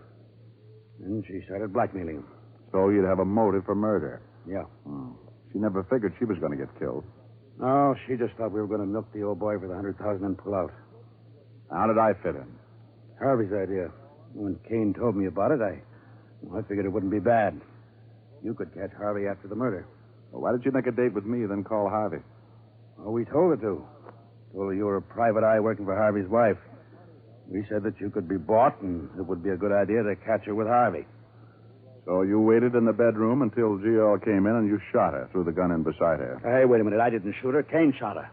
Then she started blackmailing him.
So you'd have a motive for murder?
Yeah.
She never figured she was going to get killed.
No, she just thought we were going to milk the old boy for the $100,000 and pull out.
How did I fit in?
Harvey's idea. When Kane told me about it, I figured it wouldn't be bad. You could catch Harvey after the murder.
Well, why did you make a date with me, then call Harvey?
Oh, we told her to. Told her you were a private eye working for Harvey's wife. We said that you could be bought, and it would be a good idea to catch her with Harvey.
So you waited in the bedroom until G.L. came in and you shot her, threw the gun in beside her.
Hey, wait a minute. I didn't shoot her. Kane shot her.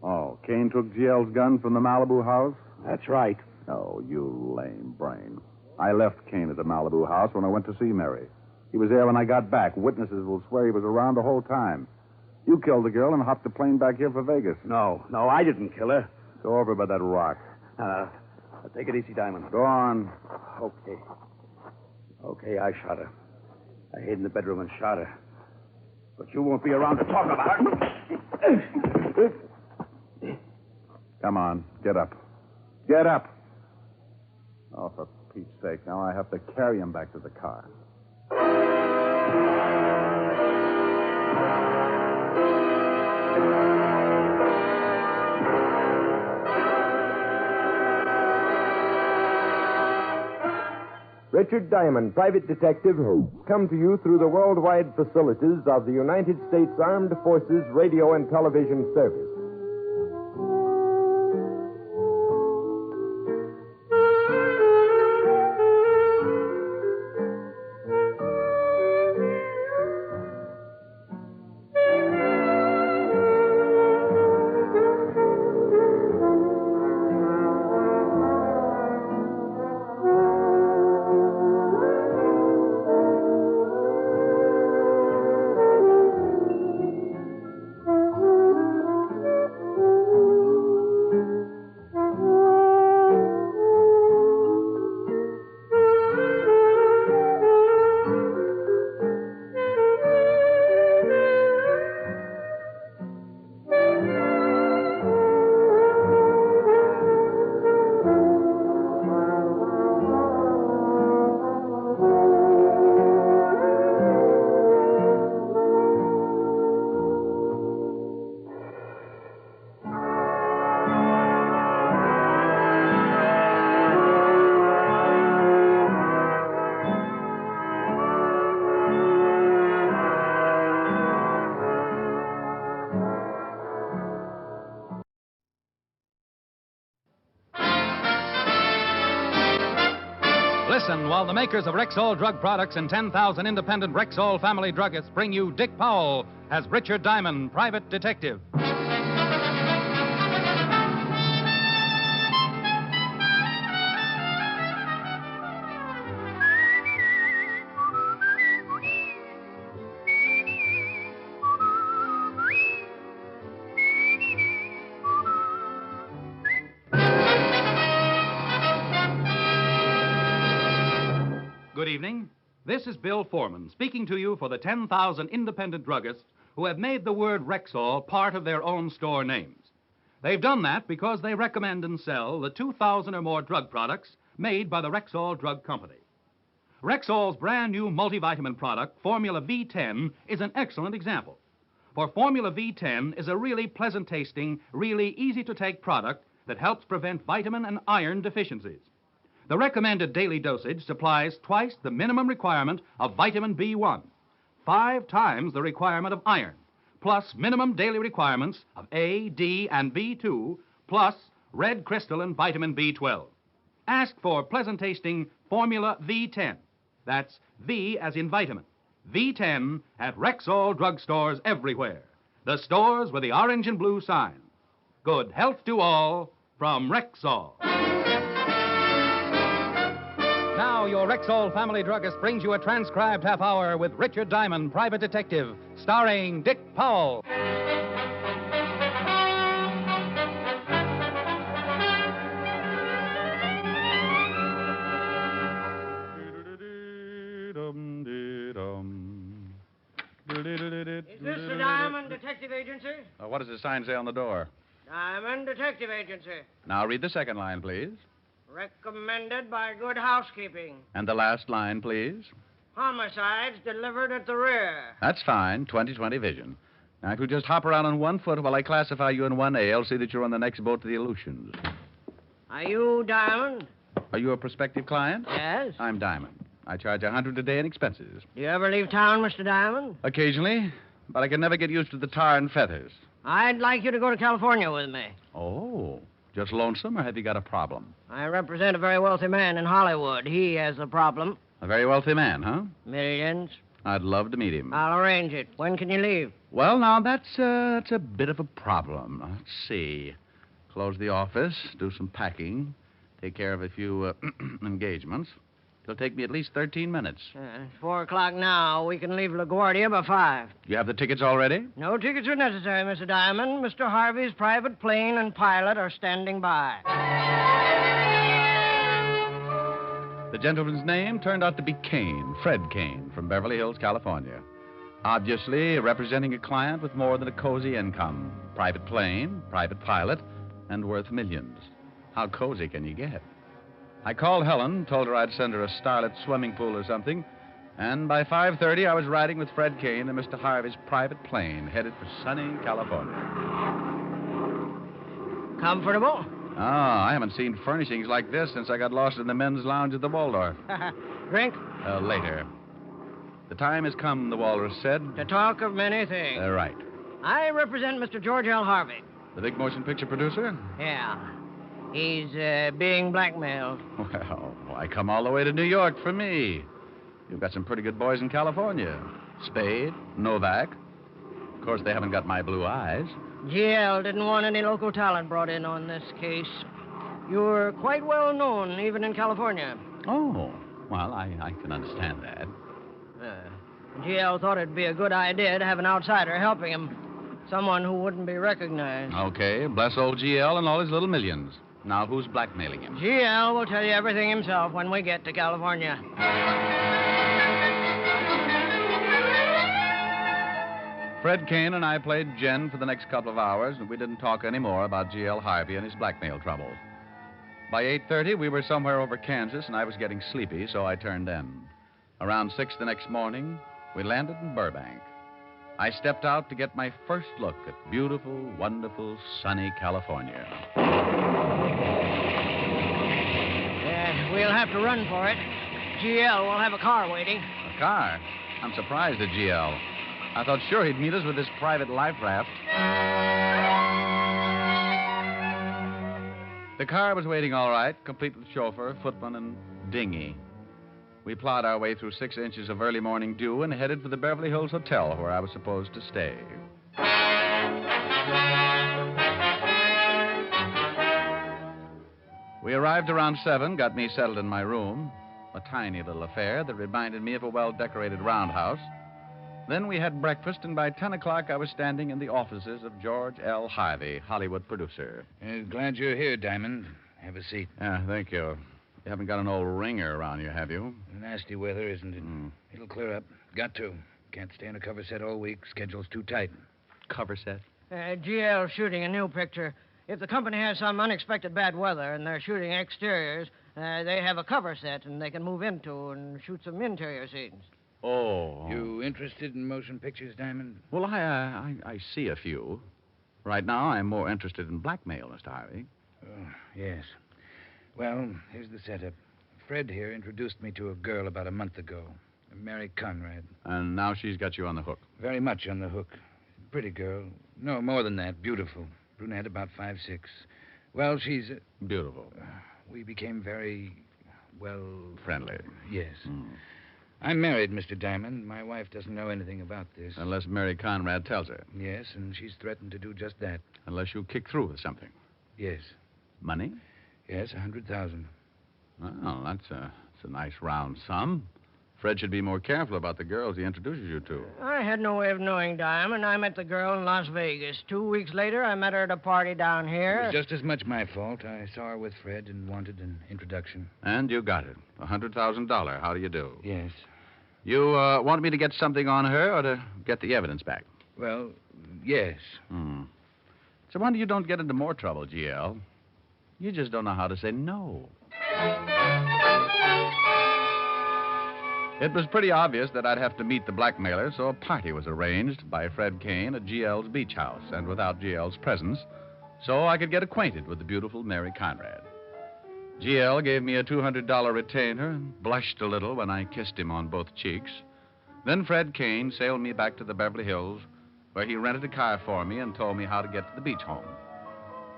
Oh, Kane took G.L.'s gun from the Malibu house?
That's right.
Oh, you lame brain. I left Kane at the Malibu house when I went to see Mary. He was there when I got back. Witnesses will swear he was around the whole time. You killed the girl and hopped the plane back here for Vegas.
No, I didn't kill her.
Go over by that rock.
Take it easy, Diamond.
Go on.
Okay, I shot her. I hid in the bedroom and shot her. But you won't be around to talk about her.
Come on, get up. Get up. Oh, for Pete's sake, now I have to carry him back to the car.
Richard Diamond, private detective, come to you through the worldwide facilities of the United States Armed Forces Radio and Television Service.
Listen while the makers of Rexall drug products and 10,000 independent Rexall family druggists bring you Dick Powell as Richard Diamond, private detective. Good evening. This is Bill Foreman speaking to you for the 10,000 independent druggists who have made the word Rexall part of their own store names. They've done that because they recommend and sell the 2,000 or more drug products made by the Rexall Drug Company. Rexall's brand new multivitamin product, Formula V10, is an excellent example. For Formula V10 is a really pleasant tasting, really easy to take product that helps prevent vitamin and iron deficiencies. The recommended daily dosage supplies twice the minimum requirement of vitamin B1, 5 times the requirement of iron, plus minimum daily requirements of A, D, and B2, plus red crystal and vitamin B12. Ask for pleasant-tasting Formula V10. That's V as in vitamin. V10 at Rexall drugstores everywhere. The stores with the orange and blue sign. Good health to all from Rexall. Now, your Rexall family druggist brings you a transcribed half hour with Richard Diamond, private detective, starring Dick Powell.
Is this the Diamond Detective Agency?
What does the sign say on the door?
Diamond Detective Agency.
Now read the second line, please.
Recommended by good housekeeping.
And the last line, please.
Homicides delivered at the rear.
That's fine. 20/20 vision. Now, if you just hop around on 1 foot while I classify you in 1A, I'll see that you're on the next boat to the Aleutians.
Are you Diamond?
Are you a prospective client?
Yes.
I'm Diamond. I charge $100 a day in expenses.
Do you ever leave town, Mr. Diamond?
Occasionally, but I can never get used to the tar and feathers.
I'd like you to go to California with me.
Oh, just lonesome, or have you got a problem?
I represent a very wealthy man in Hollywood. He has a problem.
A very wealthy man, huh?
Millions.
I'd love to meet him.
I'll arrange it. When can you leave?
Well, now, that's a bit of a problem. Let's see. Close the office, do some packing, take care of a few engagements. It'll take me at least 13 minutes.
It's 4 o'clock now. We can leave LaGuardia by 5.
You have the tickets already?
No tickets are necessary, Mr. Diamond. Mr. Harvey's private plane and pilot are standing by.
The gentleman's name turned out to be Kane, Fred Kane, from Beverly Hills, California. Obviously representing a client with more than a cozy income. Private plane, private pilot, and worth millions. How cozy can you get? I called Helen, told her I'd send her a starlit swimming pool or something, and by 5:30 I was riding with Fred Kane in Mr. Harvey's private plane, headed for sunny California.
Comfortable?
Oh, I haven't seen furnishings like this since I got lost in the men's lounge at the Waldorf.
Drink?
Later. The time has come, the walrus said.
To talk of many things.
Right.
I represent Mr. George L. Harvey.
The big motion picture producer?
Yeah. He's being blackmailed.
Well, I come all the way to New York for me. You've got some pretty good boys in California. Spade, Novak. Of course, they haven't got my blue eyes.
GL didn't want any local talent brought in on this case. You're quite well known, even in California.
Oh, well, I can understand that.
GL thought it'd be a good idea to have an outsider helping him. Someone who wouldn't be recognized.
Okay, bless old GL and all his little millions. Now, who's blackmailing him?
GL will tell you everything himself when we get to California.
Fred Kane and I played Jen for the next couple of hours, and we didn't talk any more about G.L. Harvey and his blackmail troubles. By 8:30, we were somewhere over Kansas, and I was getting sleepy, so I turned in. Around 6 the next morning, we landed in Burbank. I stepped out to get my first look at beautiful, wonderful, sunny California.
We'll have to run for it. GL will have a car waiting.
A car? I'm surprised at GL. I thought sure he'd meet us with his private life raft. The car was waiting all right, complete with chauffeur, footman, and dinghy. We plowed our way through 6 inches of early morning dew and headed for the Beverly Hills Hotel where I was supposed to stay. We arrived around 7, got me settled in my room, a tiny little affair that reminded me of a well-decorated roundhouse. Then we had breakfast, and by 10 o'clock I was standing in the offices of George L. Harvey, Hollywood producer.
Glad you're here, Diamond. Have a seat.
Yeah, thank you. You haven't got an old ringer around you, have you?
Nasty weather, isn't it? It'll clear up. Got to. Can't stay in a cover set all week. Schedule's too tight.
Cover set?
GL shooting a new picture. If the company has some unexpected bad weather and they're shooting exteriors, they have a cover set and they can move into and shoot some interior scenes.
Oh.
You interested in motion pictures, Diamond?
Well, I see a few. Right now, I'm more interested in blackmail, Mr. Harvey.
Oh, yes. Well, here's the setup. Fred here introduced me to a girl about a month ago, Mary Conrad.
And now she's got you on the hook.
Very much on the hook. Pretty girl. No, more than that. Beautiful. Brunette, about 5'6". Well, she's...
Beautiful.
We became very, well...
Friendly.
Yes. I'm married, Mr. Diamond. My wife doesn't know anything about this.
Unless Mary Conrad tells her.
Yes, and she's threatened to do just that.
Unless you kick through with something.
Yes.
Money?
Yes, $100,000.
Well, that's a nice round sum. Fred should be more careful about the girls he introduces you to.
I had no way of knowing, Diamond. I met the girl in Las Vegas. 2 weeks later, I met her at a party down here.
It was just as much my fault. I saw her with Fred and wanted an introduction.
And you got it. $100,000. How do you do?
Yes.
You want me to get something on her or to get the evidence back?
Well, yes.
It's a wonder you don't get into more trouble, GL. You just don't know how to say no. It was pretty obvious that I'd have to meet the blackmailer, so a party was arranged by Fred Kane at GL's beach house, and without GL's presence, so I could get acquainted with the beautiful Mary Conrad. GL gave me a $200 retainer and blushed a little when I kissed him on both cheeks. Then Fred Kane sailed me back to the Beverly Hills, where he rented a car for me and told me how to get to the beach home.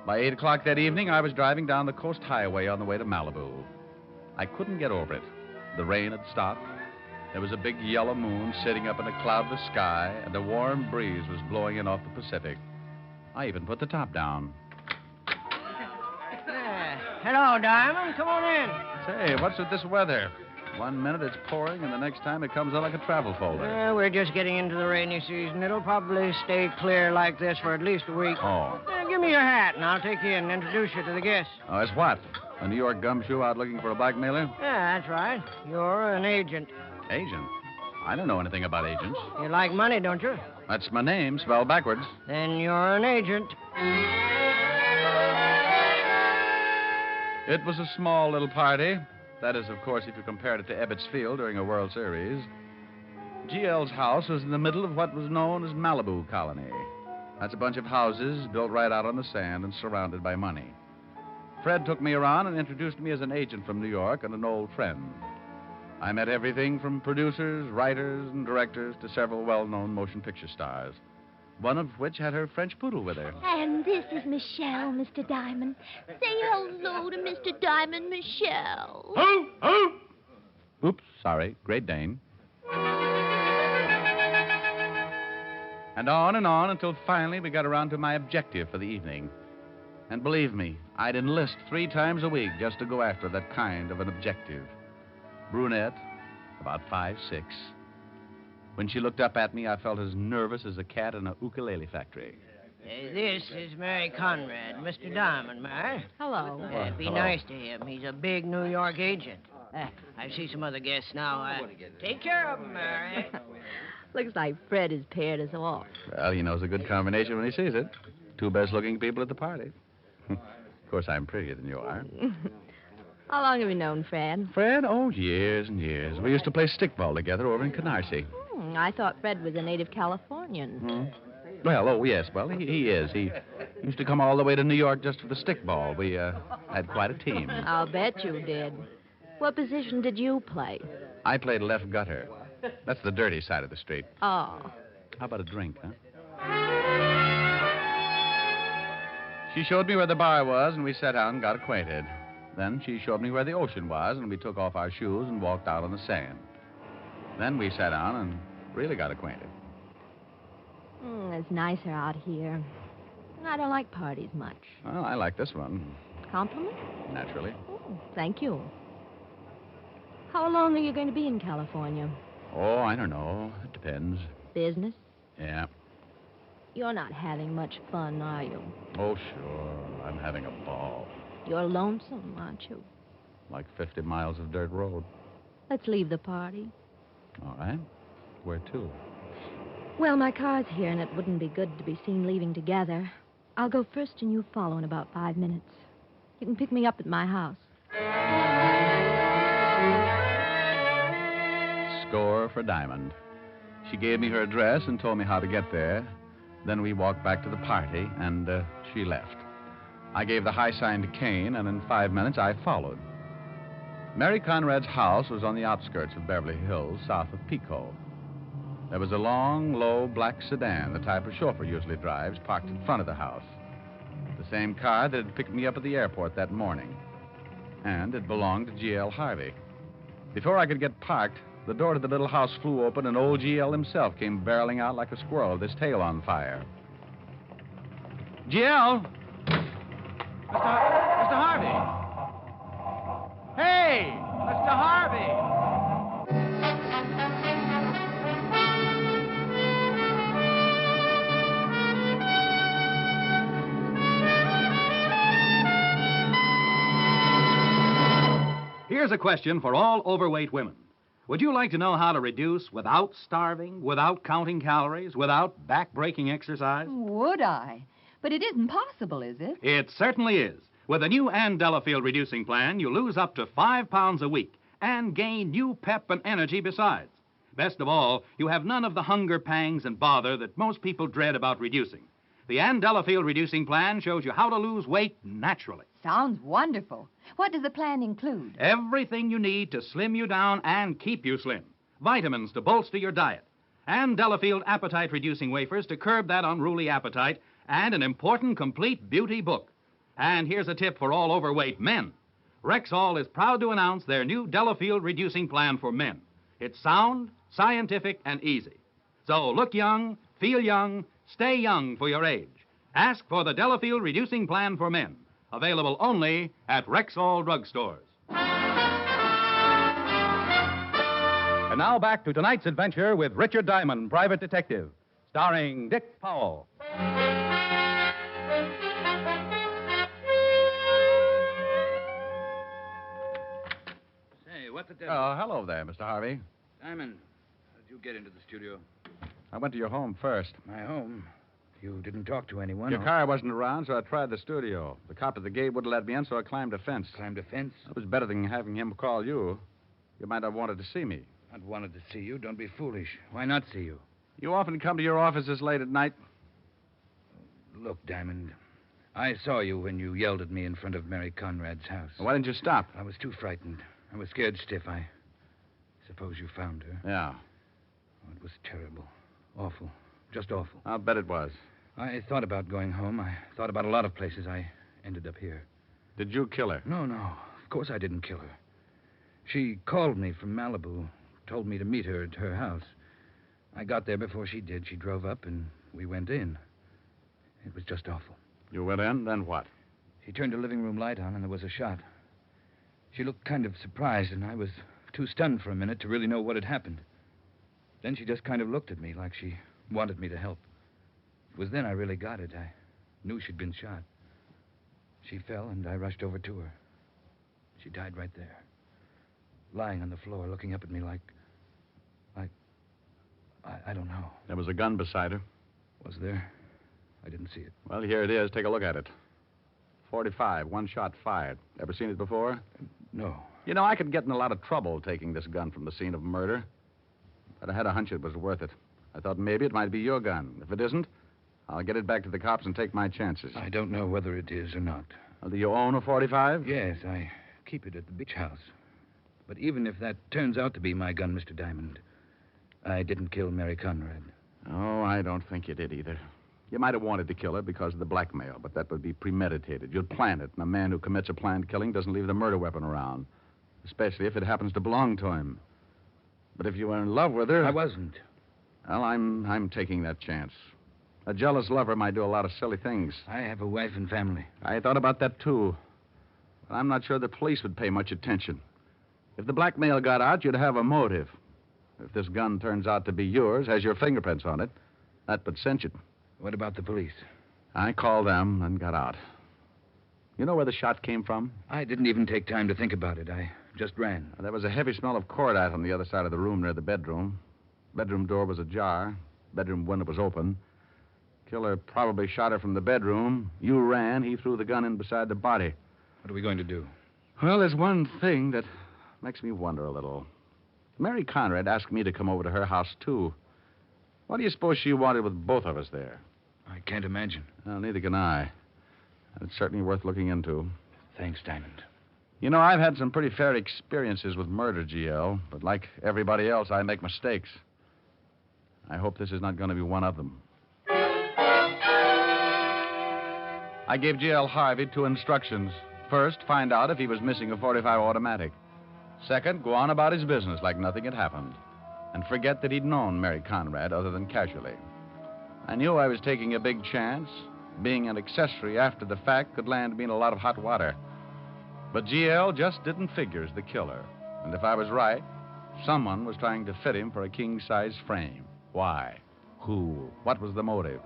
By 8 o'clock that evening, I was driving down the Coast Highway on the way to Malibu. I couldn't get over it. The rain had stopped. There was a big yellow moon sitting up in a cloudless sky, and a warm breeze was blowing in off the Pacific. I even put the top down.
Hello, Diamond. Come on in.
Say, what's with this weather? 1 minute it's pouring, and the next time it comes out like a travel folder.
We're just getting into the rainy season. It'll probably stay clear like this for at least a week.
Oh.
Give me your hat, and I'll take you in and introduce you to the guests.
Oh, it's what? A New York gumshoe out looking for a blackmailer?
Yeah, that's right. You're an agent.
Agent? I don't know anything about agents.
You like money, don't you?
That's my name, spelled backwards.
Then you're an agent.
It was a small little party. That is, of course, if you compared it to Ebbets Field during a World Series. GL's house was in the middle of what was known as Malibu Colony. That's a bunch of houses built right out on the sand and surrounded by money. Fred took me around and introduced me as an agent from New York and an old friend. I met everything from producers, writers, and directors to several well-known motion picture stars, one of which had her French poodle with her.
And this is Michelle, Mr. Diamond. Say hello to Mr. Diamond, Michelle.
Ho! Ho! Oops, sorry. Great Dane. And on until finally we got around to my objective for the evening. And believe me, I'd enlist 3 times a week just to go after that kind of an objective. Brunette, about 5'6". When she looked up at me, I felt as nervous as a cat in a ukulele factory.
This is Mary Conrad, Mr. Diamond, Mary.
Hello.
Be
Hello.
nice to him. He's a big New York agent. I see some other guests now. Take care of them, Mary.
Looks like Fred has paired us off.
Well, he knows a good combination when he sees it. 2 best-looking people at the party. Of course, I'm prettier than you are.
How long have you known Fred?
Fred? Oh, years and years. We used to play stickball together over in Canarsie.
I thought Fred was a native Californian.
Well, oh, yes. Well, he is. He used to come all the way to New York just for the stickball. We had quite a team.
I'll bet you did. What position did you play?
I played left gutter. That's the dirty side of the street.
Oh.
How about a drink, huh? She showed me where the bar was, and we sat down and got acquainted. Then she showed me where the ocean was, and we took off our shoes and walked out on the sand. Then we sat down and really got acquainted.
It's nicer out here. I don't like parties much.
Well, I like this one.
Compliment?
Naturally.
Thank you. How long are you going to be in California?
Oh, I don't know. It depends.
Business?
Yeah.
You're not having much fun, are you?
Oh, sure. I'm having a ball.
You're lonesome, aren't you?
Like 50 miles of dirt road.
Let's leave the party.
All right. Where to?
Well, my car's here, and it wouldn't be good to be seen leaving together. I'll go first, and you follow in about 5 minutes. You can pick me up at my house.
Score for Diamond. She gave me her address and told me how to get there. Then we walked back to the party, and she left. I gave the high sign to Kane, and in 5 minutes I followed. Mary Conrad's house was on the outskirts of Beverly Hills, south of Pico. There was a long, low, black sedan, the type a chauffeur usually drives, parked in front of the house. The same car that had picked me up at the airport that morning. And it belonged to G.L. Harvey. Before I could get parked, the door to the little house flew open, and old G.L. himself came barreling out like a squirrel with his tail on fire. G.L.! Mr. Harvey! Hey! Mr. Harvey!
Here's a question for all overweight women. Would you like to know how to reduce without starving, without counting calories, without back-breaking exercise?
Would I? But it isn't possible, is it?
It certainly is. With the new Ann Delafield reducing plan, you lose up to 5 pounds a week and gain new pep and energy besides. Best of all, you have none of the hunger pangs and bother that most people dread about reducing. The Ann Delafield reducing plan shows you how to lose weight naturally.
Sounds wonderful. What does the plan include?
Everything you need to slim you down and keep you slim. Vitamins to bolster your diet. Ann Delafield appetite-reducing wafers to curb that unruly appetite, and an important complete beauty book. And here's a tip for all overweight men. Rexall is proud to announce their new Delafield reducing plan for men. It's sound, scientific, and easy. So look young, feel young, stay young for your age. Ask for the Delafield reducing plan for men. Available only at Rexall drugstores. And now back to tonight's adventure with Richard Diamond, Private Detective, starring Dick Powell.
Say, what the devil?
Oh, hello there, Mr. Harvey.
Diamond, how did you get into the studio?
I went to your home first.
My home? You didn't talk to anyone?
Your car wasn't around, so I tried the studio. The cop at the gate wouldn't let me in, so I climbed a fence.
Climbed a fence?
It was better than having him call you. You might have wanted to see me.
I'd wanted to see you. Don't be foolish. Why not see you?
You often come to your offices late at night?
Look, Diamond, I saw you when you yelled at me in front of Mary Conrad's house.
Why didn't you stop?
I was too frightened. I was scared stiff. I suppose you found her.
Yeah.
Oh, it was terrible. Awful. Just awful.
I'll bet it was.
I thought about going home. I thought about a lot of places. I ended up here.
Did you kill her?
No. Of course I didn't kill her. She called me from Malibu, told me to meet her at her house. I got there before she did. She drove up, and we went in. It was just awful.
You went in, then what?
She turned the living room light on, and there was a shot. She looked kind of surprised, and I was too stunned for a minute to really know what had happened. Then she just kind of looked at me like she wanted me to help. It was then I really got it. I knew she'd been shot. She fell, and I rushed over to her. She died right there, lying on the floor, looking up at me like... I don't know.
There was a gun beside her.
Was there? I didn't see it.
Well, here it is. Take a look at it. 45, one shot fired. Ever seen it before?
No.
You know, I could get in a lot of trouble taking this gun from the scene of murder. But I had a hunch it was worth it. I thought maybe it might be your gun. If it isn't, I'll get it back to the cops and take my chances.
I don't know whether it is or not.
Well, do you own a 45?
Yes, I keep it at the beach house. But even if that turns out to be my gun, Mr. Diamond, I didn't kill Mary Conrad.
Oh, I don't think you did either. You might have wanted to kill her because of the blackmail, but that would be premeditated. You'd plan it, and a man who commits a planned killing doesn't leave the murder weapon around, especially if it happens to belong to him. But if you were in love with her...
I wasn't.
Well, I'm taking that chance. A jealous lover might do a lot of silly things.
I have a wife and family.
I thought about that, too. But I'm not sure the police would pay much attention. If the blackmail got out, you'd have a motive. If this gun turns out to be yours, has your fingerprints on it, that would cinch it.
What about the police?
I called them and got out. You know where the shot came from?
I didn't even take time to think about it. I just ran.
There was a heavy smell of cordite on the other side of the room near the bedroom. Bedroom door was ajar. Bedroom window was open. Killer probably shot her from the bedroom. You ran. He threw the gun in beside the body.
What are we going to do?
Well, there's one thing that makes me wonder a little. Mary Conrad asked me to come over to her house, too. What do you suppose she wanted with both of us there?
I can't imagine.
Well, neither can I. It's certainly worth looking into.
Thanks, Diamond.
You know, I've had some pretty fair experiences with murder, GL, but like everybody else, I make mistakes. I hope this is not going to be one of them. I gave GL Harvey 2 instructions. First, find out if he was missing a .45 automatic. Second, go on about his business like nothing had happened. And forget that he'd known Mary Conrad other than casually. I knew I was taking a big chance. Being an accessory after the fact could land me in a lot of hot water. But GL just didn't figure as the killer. And if I was right, someone was trying to fit him for a king-size frame. Why? Who? What was the motive?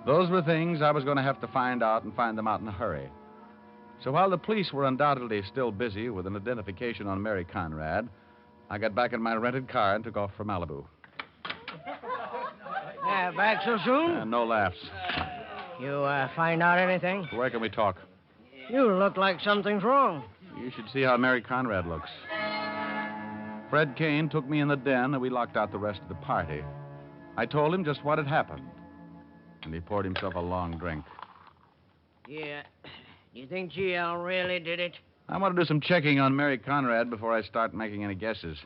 Those were things I was going to have to find out and find them out in a hurry. So while the police were undoubtedly still busy with an identification on Mary Conrad, I got back in my rented car and took off for Malibu.
Back so soon?
No laughs.
You find out anything?
Where can we talk?
You look like something's wrong.
You should see how Mary Conrad looks. Fred Kane took me in the den, and we locked out the rest of the party. I told him just what had happened, and he poured himself a long drink.
Yeah. You think GL really did it?
I want to do some checking on Mary Conrad before I start making any guesses.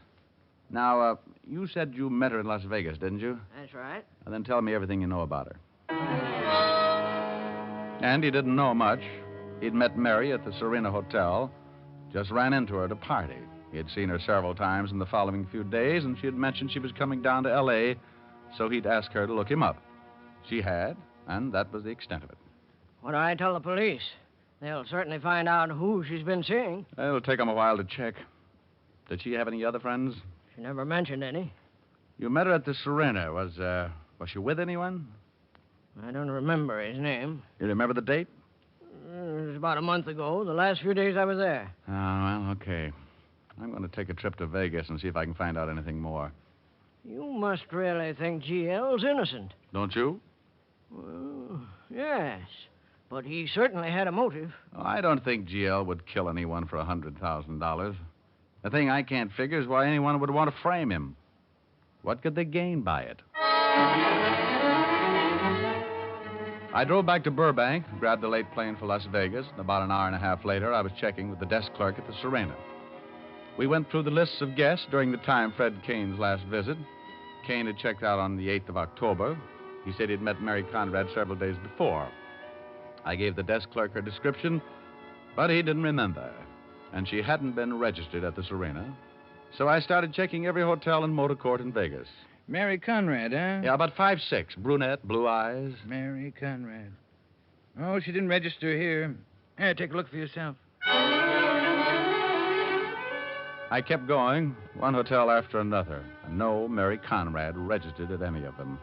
Now, you said you met her in Las Vegas, didn't you?
That's right.
And then tell me everything you know about her. And he didn't know much. He'd met Mary at the Serena Hotel, just ran into her at a party. He had seen her several times in the following few days, and she had mentioned she was coming down to L.A., so he'd asked her to look him up. She had, and that was the extent of it.
What do I tell the police? They'll certainly find out who she's been seeing.
It'll take them a while to check. Did she have any other friends?
She never mentioned any.
You met her at the Serena. Was she with anyone?
I don't remember his name.
You remember the date?
It was about a month ago, the last few days I was there.
Oh, well, okay. I'm going to take a trip to Vegas and see if I can find out anything more.
You must really think GL's innocent.
Don't you?
Well, yes. But he certainly had a motive.
Oh, I don't think GL would kill anyone for $100,000. The thing I can't figure is why anyone would want to frame him. What could they gain by it? I drove back to Burbank, grabbed the late plane for Las Vegas, and about an hour and a half later, I was checking with the desk clerk at the Serena. We went through the lists of guests during the time Fred Kane's last visit. Kane had checked out on the 8th of October. He said he'd met Mary Conrad several days before. I gave the desk clerk her description, but he didn't remember. And she hadn't been registered at the Serena. So I started checking every hotel and motor court in Vegas.
Mary Conrad, huh?
Yeah, about 5'6", brunette, blue eyes.
Mary Conrad. Oh, she didn't register here. Here, take a look for yourself.
I kept going, one hotel after another, and no Mary Conrad registered at any of them.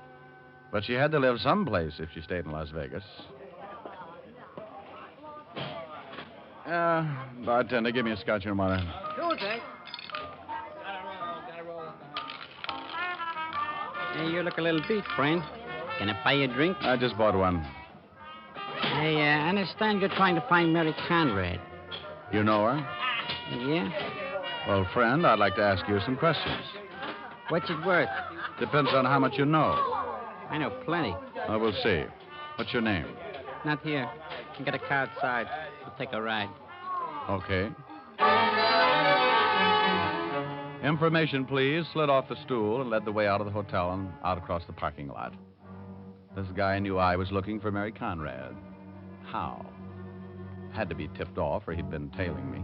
But she had to live someplace if she stayed in Las Vegas. Bartender, give me a scotch and water.
Sure, thanks.
Hey, you look a little beat, friend. Can I buy you a drink?
I just bought one.
Hey, I understand you're trying to find Mary Conrad.
You know her?
Yeah?
Well, friend, I'd like to ask you some questions.
What's it worth?
Depends on how much you know.
I know plenty.
Well, we'll see. What's your name?
Not here. You got a car outside. We'll take a ride.
Okay. Information, please. Slid off the stool and led the way out of the hotel and out across the parking lot. This guy knew I was looking for Mary Conrad. How? Had to be tipped off or he'd been tailing me.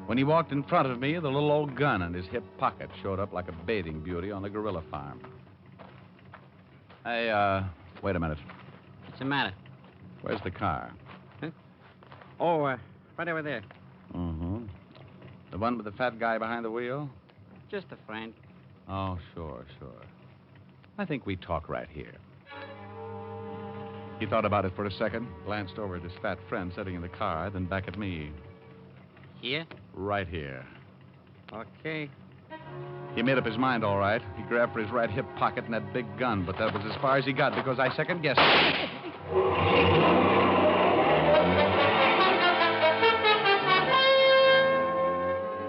When he walked in front of me, the little old gun in his hip pocket showed up like a bathing beauty on the gorilla farm. Hey, wait a minute.
What's the matter?
Where's the car?
Huh? Oh, right over there.
Mm-hmm. The one with the fat guy behind the wheel?
Just a friend.
Oh, sure. I think we talk right here. He thought about it for a second, glanced over at his fat friend sitting in the car, then back at me.
Here?
Right here.
Okay.
He made up his mind, all right. He grabbed for his right hip pocket and that big gun, but that was as far as he got because I second-guessed it.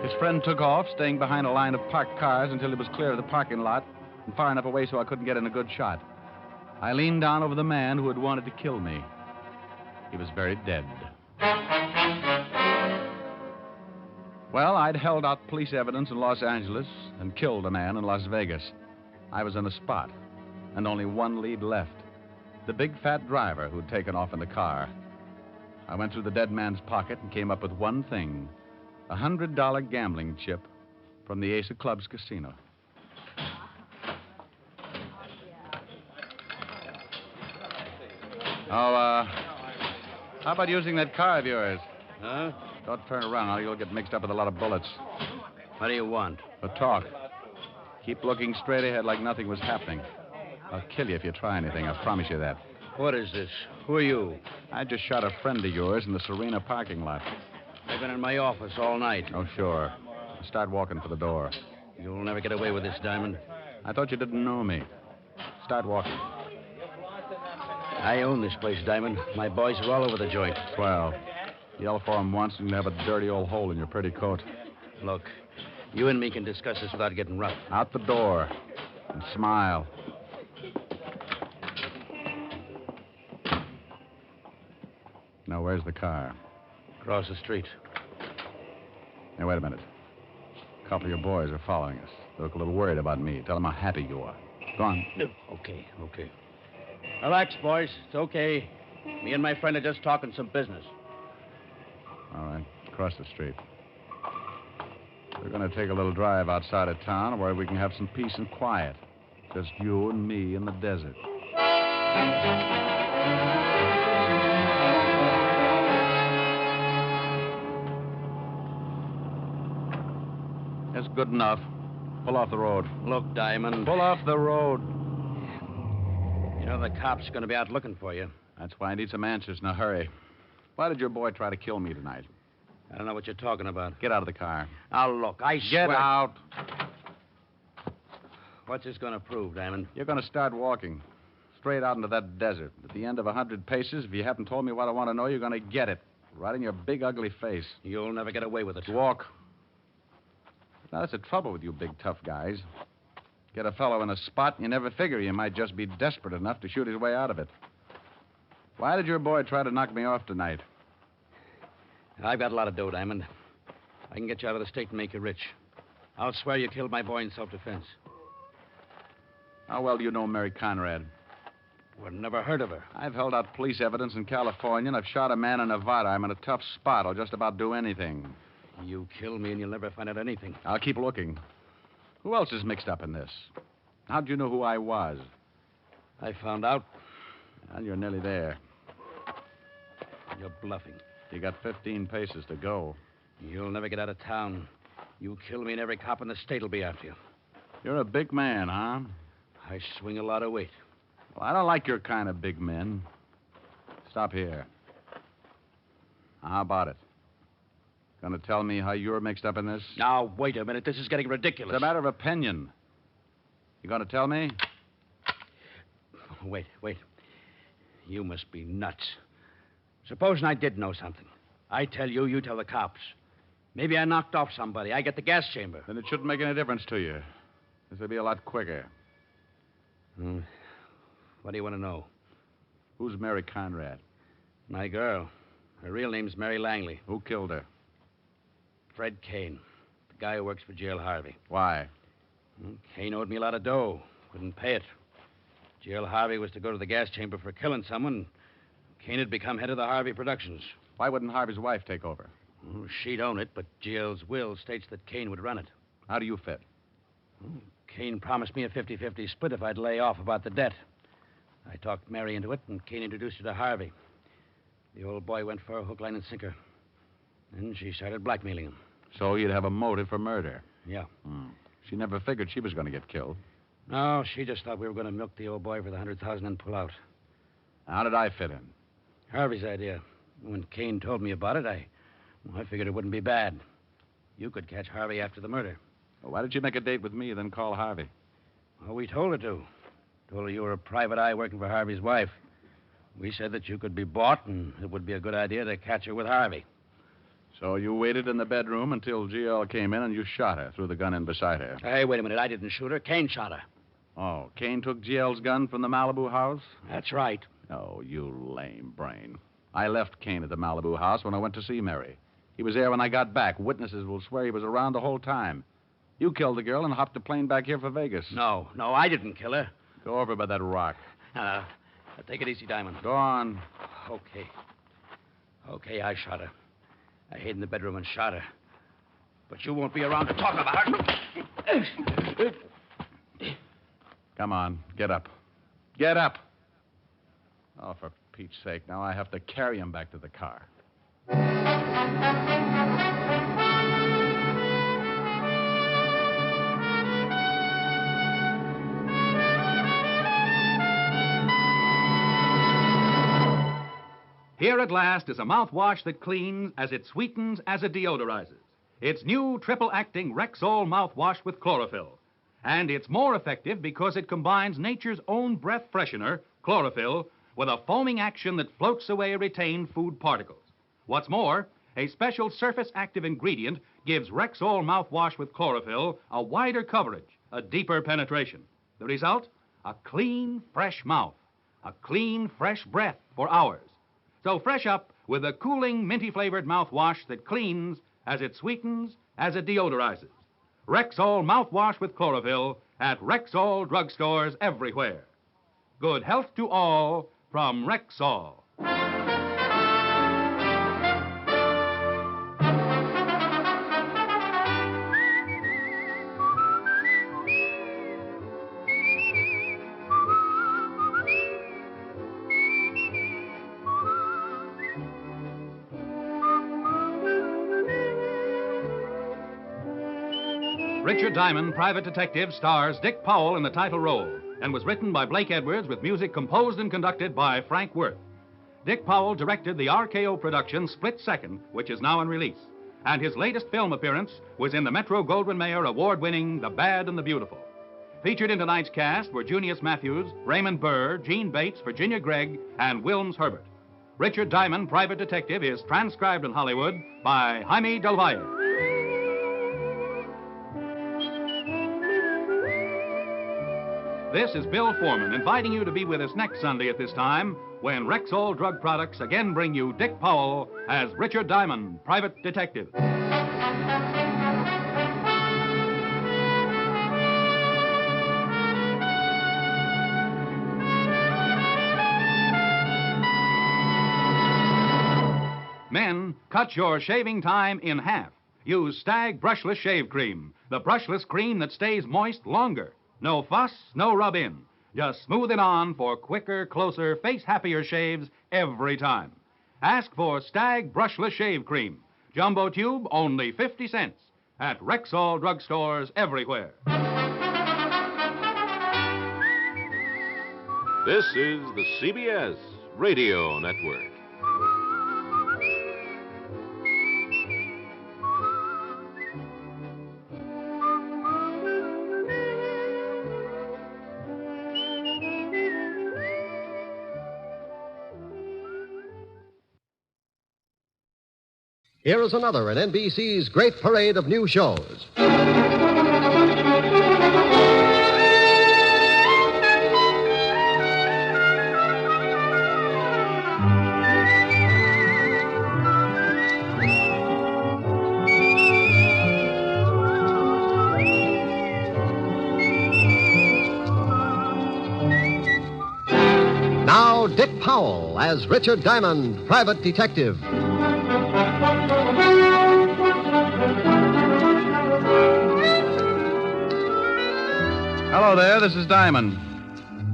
His friend took off, staying behind a line of parked cars until he was clear of the parking lot and far enough away so I couldn't get in a good shot. I leaned down over the man who had wanted to kill me. He was very dead. Well, I'd held out police evidence in Los Angeles and killed a man in Las Vegas. I was in a spot, and only one lead left. The big fat driver who'd taken off in the car. I went through the dead man's pocket and came up with one thing. a $100 gambling chip from the Ace of Clubs casino. Oh, how about using that car of yours?
Huh?
Don't turn around, or you'll get mixed up with a lot of bullets.
What do you want?
A talk. Keep looking straight ahead like nothing was happening. I'll kill you if you try anything, I promise you that.
What is this? Who are you?
I just shot a friend of yours in the Serena parking lot.
I've been in my office all night.
Oh, sure. Start walking for the door.
You'll never get away with this, Diamond.
I thought you didn't know me. Start walking.
I own this place, Diamond. My boys are all over the joint.
Swell. Yell for 'em once and you have a dirty old hole in your pretty coat.
Look, you and me can discuss this without getting rough.
Out the door. And smile. Now, where's the car?
Across the street.
Now, wait a minute. A couple of your boys are following us. They look a little worried about me. Tell them how happy you are. Go on.
Okay. Relax, boys. It's okay. Me and my friend are just talking some business.
All right. Across the street. We're going to take a little drive outside of town where we can have some peace and quiet. Just you and me in the desert. That's good enough. Pull off the road.
Look, Diamond.
Pull off the road.
You know the cops are going to be out looking for you.
That's why I need some answers in a hurry. Why did your boy try to kill me tonight?
I don't know what you're talking about.
Get out of the car.
Now, look, I swear...
Get out.
What's this going to prove, Diamond?
You're going to start walking. Straight out into that desert. At the end of 100 paces, if you haven't told me what I want to know, you're going to get it. Right in your big, ugly face.
You'll never get away with it.
Walk. Now, that's the trouble with you big, tough guys. Get a fellow in a spot, and you never figure he might just be desperate enough to shoot his way out of it. Why did your boy try to knock me off tonight?
I've got a lot of dough, Diamond. I can get you out of the state and make you rich. I'll swear you killed my boy in self-defense.
How well do you know Mary Conrad?
Well, never heard of her.
I've held out police evidence in California, and I've shot a man in Nevada. I'm in a tough spot. I'll just about do anything.
You kill me, and you'll never find out anything.
I'll keep looking. Who else is mixed up in this? How'd you know who I was?
I found out.
Well, you're nearly there.
You're bluffing.
You got 15 paces to go.
You'll never get out of town. You kill me, and every cop in the state will be after you.
You're a big man, huh?
I swing a lot of weight.
Well, I don't like your kind of big men. Stop here. Now, how about it? Going to tell me how you're mixed up in this?
Now, wait a minute. This is getting ridiculous.
It's a matter of opinion. You going to tell me?
Wait. You must be nuts. Supposing I did know something. I tell you, you tell the cops. Maybe I knocked off somebody. I get the gas chamber.
Then it shouldn't make any difference to you. This will be a lot quicker.
What do you want to know?
Who's Mary Conrad?
My girl. Her real name's Mary Langley.
Who killed her?
Fred Kane, the guy who works for Jail Harvey.
Why?
Kane owed me a lot of dough. Couldn't pay it. Jail Harvey was to go to the gas chamber for killing someone. Kane had become head of the Harvey Productions.
Why wouldn't Harvey's wife take over?
She'd own it, but Jail's will states that Kane would run it.
How do you fit?
Kane promised me a 50-50 split if I'd lay off about the debt. I talked Mary into it, and Kane introduced her to Harvey. The old boy went for a hook, line, and sinker. Then she started blackmailing him.
So you'd have a motive for murder?
Yeah.
She never figured she was going to get killed.
No, she just thought we were going to milk the old boy for the $100,000 and pull out.
How did I fit in?
Harvey's idea. When Kane told me about it, I figured it wouldn't be bad. You could catch Harvey after the murder.
Well, why did you make a date with me, then call Harvey?
Well, we told her to. Told her you were a private eye working for Harvey's wife. We said that you could be bought, and it would be a good idea to catch her with Harvey.
So you waited in the bedroom until GL came in and you shot her, threw the gun in beside her.
Hey, wait a minute. I didn't shoot her. Kane shot her.
Oh, Kane took GL's gun from the Malibu house?
That's right.
Oh, you lame brain. I left Kane at the Malibu house when I went to see Mary. He was there when I got back. Witnesses will swear he was around the whole time. You killed the girl and hopped a plane back here for Vegas.
No, I didn't kill her.
Go over by that rock.
Take it easy, Diamond.
Go on.
Okay, I shot her. I hid in the bedroom and shot her. But you won't be around to talk about her.
Come on, get up. Get up. Oh, for Pete's sake, now I have to carry him back to the car.
Here at last is a mouthwash that cleans as it sweetens as it deodorizes. It's new triple-acting Rexall mouthwash with chlorophyll. And it's more effective because it combines nature's own breath freshener, chlorophyll, with a foaming action that floats away retained food particles. What's more, a special surface-active ingredient gives Rexall mouthwash with chlorophyll a wider coverage, a deeper penetration. The result? A clean, fresh mouth. A clean, fresh breath for hours. So fresh up with a cooling, minty-flavored mouthwash that cleans as it sweetens, as it deodorizes. Rexall mouthwash with chlorophyll at Rexall drugstores everywhere. Good health to all from Rexall. Richard Diamond, Private Detective, stars Dick Powell in the title role and was written by Blake Edwards with music composed and conducted by Frank Worth. Dick Powell directed the RKO production Split Second, which is now in release, and his latest film appearance was in the Metro-Goldwyn-Mayer award-winning The Bad and the Beautiful. Featured in tonight's cast were Junius Matthews, Raymond Burr, Gene Bates, Virginia Gregg, and Wilms Herbert. Richard Diamond, Private Detective, is transcribed in Hollywood by Jaime Del Valle. This is Bill Foreman inviting you to be with us next Sunday at this time when Rexall Drug Products again bring you Dick Powell as Richard Diamond, Private Detective. Men, cut your shaving time in half. Use Stag Brushless Shave Cream, the brushless cream that stays moist longer. No fuss, no rub-in. Just smooth it on for quicker, closer, face-happier shaves every time. Ask for Stag Brushless Shave Cream. Jumbo tube, only 50 cents. At Rexall drugstores everywhere.
This is the CBS Radio Network.
Here is another in NBC's great parade of new shows. Now, Dick Powell as Richard Diamond, Private Detective.
Hello there, this is Diamond.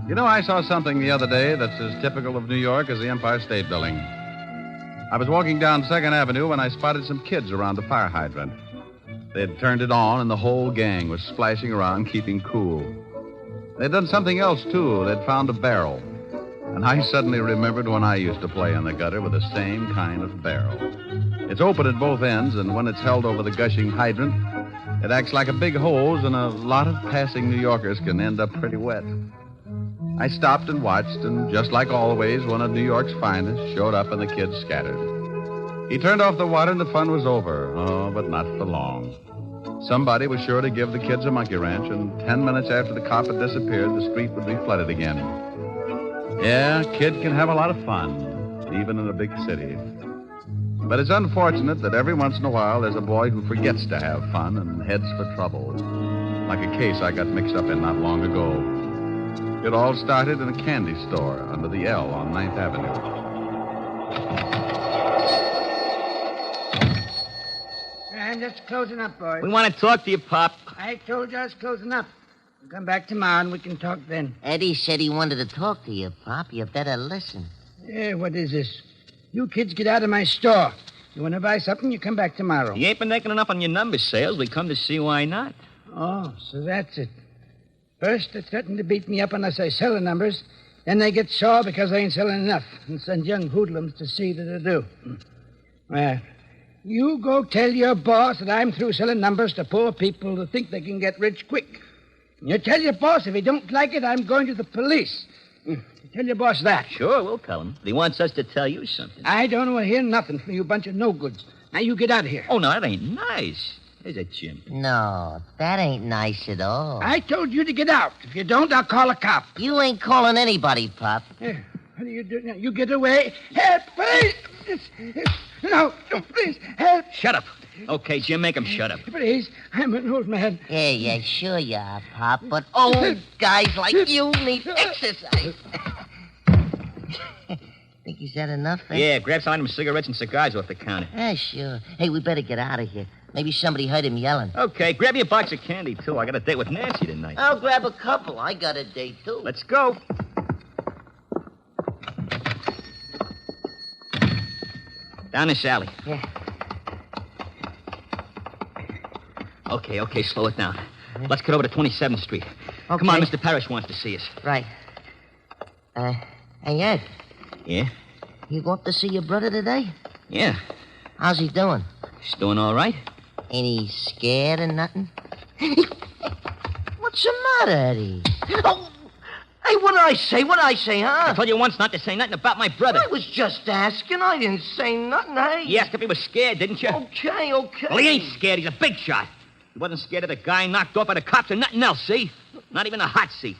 You know, I saw something the other day that's as typical of New York as the Empire State Building. I was walking down 2nd Avenue when I spotted some kids around the fire hydrant. They had turned it on, and the whole gang was splashing around, keeping cool. They'd done something else, too. They'd found a barrel. And I suddenly remembered when I used to play in the gutter with the same kind of barrel. It's open at both ends, and when it's held over the gushing hydrant, it acts like a big hose, and a lot of passing New Yorkers can end up pretty wet. I stopped and watched, and just like always, one of New York's finest showed up and the kids scattered. He turned off the water and the fun was over. Oh, but not for long. Somebody was sure to give the kids a monkey wrench, and 10 minutes after the cop had disappeared, the street would be flooded again. Yeah, a kid can have a lot of fun, even in a big city. But it's unfortunate that every once in a while there's a boy who forgets to have fun and heads for trouble. Like a case I got mixed up in not long ago. It all started in a candy store under the L on 9th Avenue.
I'm just closing up, boys.
We want to talk to you, Pop.
I told you I was closing up. We'll come back tomorrow and we can talk then.
Eddie said he wanted to talk to you, Pop. You better listen.
Yeah, what is this? You kids get out of my store. You want to buy something, you come back tomorrow.
You ain't been making enough on your number sales. We come to see why not.
Oh, so that's it. First, they threaten to beat me up unless I sell the numbers. Then they get sore because they ain't selling enough and send young hoodlums to see that they do. Well, you go tell your boss that I'm through selling numbers to poor people who think they can get rich quick. You tell your boss if he don't like it, I'm going to the police. Tell your boss that.
Sure, we'll tell him. But he wants us to tell you something.
I don't want to hear nothing from you bunch of no-goods. Now, you get out of here.
Oh, no, that ain't nice. Is it, Jim?
No, that ain't nice at all.
I told you to get out. If you don't, I'll call a cop.
You ain't calling anybody, Pop.
What do you do now? You get away. Help, please. No, please, help.
Shut up. Okay, Jim, make him shut up.
Please, I'm an old man.
Yeah, sure you are, Pop. But old guys like you need exercise. Think he's had enough, eh?
Yeah, grab some of them cigarettes and cigars off the counter.
Yeah, sure. Hey, we better get out of here. Maybe somebody heard him yelling.
Okay, grab me a box of candy, too. I got a date with Nancy tonight.
I'll grab a couple. I got a date, too.
Let's go. Down this alley.
Yeah.
Okay, slow it down. Let's get over to 27th Street.
Okay.
Come on, Mr. Parrish wants to see us.
Right. Hey, Ed.
Yeah?
You going to see your brother today?
Yeah.
How's he doing?
He's doing all right.
Ain't he scared or nothing? What's the matter, Eddie? Oh, hey, what did I say, huh?
I told you once not to say nothing about my brother.
I was just asking. I didn't say nothing, hey?
You asked if he was scared, didn't you?
Okay.
Well, he ain't scared. He's a big shot. He wasn't scared of the guy knocked off by the cops or nothing else, see? Not even a hot seat.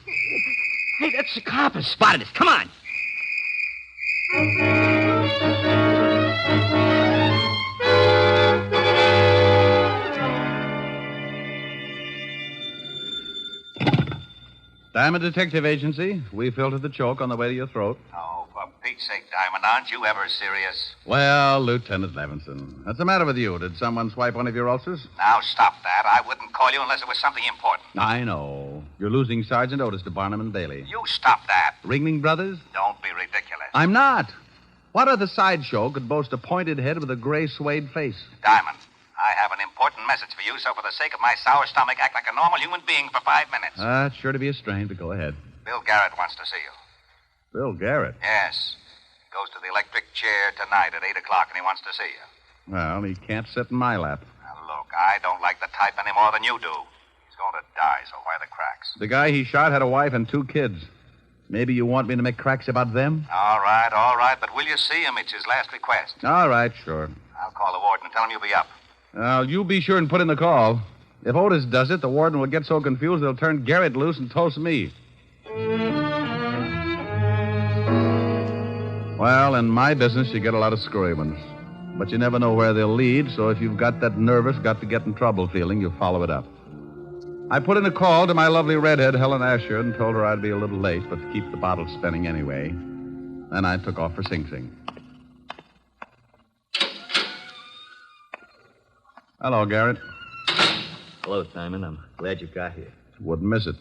Hey, that's the cop.
Spotted us. Come on.
Diamond Detective Agency. We filtered the choke on the way to your throat.
Oh, for Pete's sake, Diamond, aren't you ever serious?
Well, Lieutenant Levinson, what's the matter with you? Did someone swipe one of your ulcers?
Now, stop that. I wouldn't call you unless it was something important.
I know. You're losing Sergeant Otis to Barnum and Bailey.
You stop that.
Ringling Brothers?
Don't be ridiculous.
I'm not. What other sideshow could boast a pointed head with a gray suede face?
Diamond, I have an important message for you, so for the sake of my sour stomach, act like a normal human being for 5 minutes.
It's sure to be a strain, but go ahead.
Bill Garrett wants to see you.
Bill Garrett?
Yes. Goes to the electric chair tonight at 8 o'clock, and he wants to see you.
Well, he can't sit in my lap.
Now, look, I don't like the type any more than you do. He's going to die, so why the cracks?
The guy he shot had a wife and 2 kids. Maybe you want me to make cracks about them?
All right, but will you see him? It's his last request.
All right, sure.
I'll call the warden and tell him you'll be up.
Well, you be sure and put in the call. If Otis does it, the warden will get so confused they'll turn Garrett loose and toast me. Well, in my business, you get a lot of screwy ones. But you never know where they'll lead, so if you've got that nervous, got-to-get-in-trouble feeling, you follow it up. I put in a call to my lovely redhead, Helen Asher, and told her I'd be a little late, but to keep the bottle spinning anyway. Then I took off for Sing Sing. Hello, Garrett.
Hello, Simon. I'm glad you got here.
Wouldn't miss it.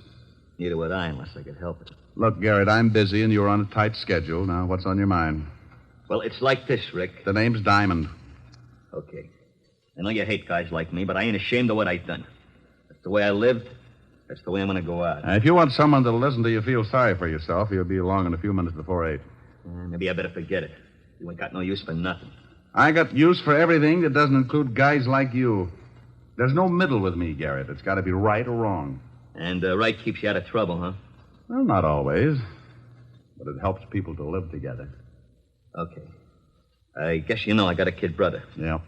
Neither would I unless I could help it.
Look, Garrett, I'm busy and you're on a tight schedule. Now, what's on your mind?
Well, it's like this, Rick.
The name's Diamond.
Okay. I know you hate guys like me, but I ain't ashamed of what I've done. That's the way I lived. That's the way I'm going to go out.
If you want someone that'll listen till you feel sorry for yourself, he'll be along in a few minutes before 8.
Maybe I better forget it. You ain't got no use for nothing.
I got use for everything that doesn't include guys like you. There's no middle with me, Garrett. It's got to be right or wrong.
And right keeps you out of trouble, huh?
Well, not always. But it helps people to live together.
Okay. I guess you know I got a kid brother.
Yeah.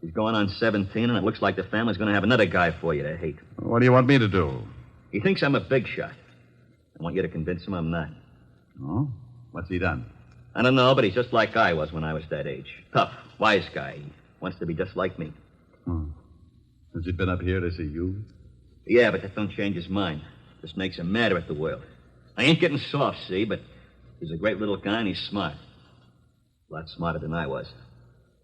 He's going on 17, and it looks like the family's going to have another guy for you to hate.
What do you want me to do?
He thinks I'm a big shot. I want you to convince him I'm not.
Oh? What's he done?
I don't know, but he's just like I was when I was that age. Tough, wise guy. He wants to be just like me.
Oh. Has he been up here to see you?
Yeah, but that don't change his mind. Just makes him madder at the world. I ain't getting soft, see, but he's a great little guy and he's smart. A lot smarter than I was.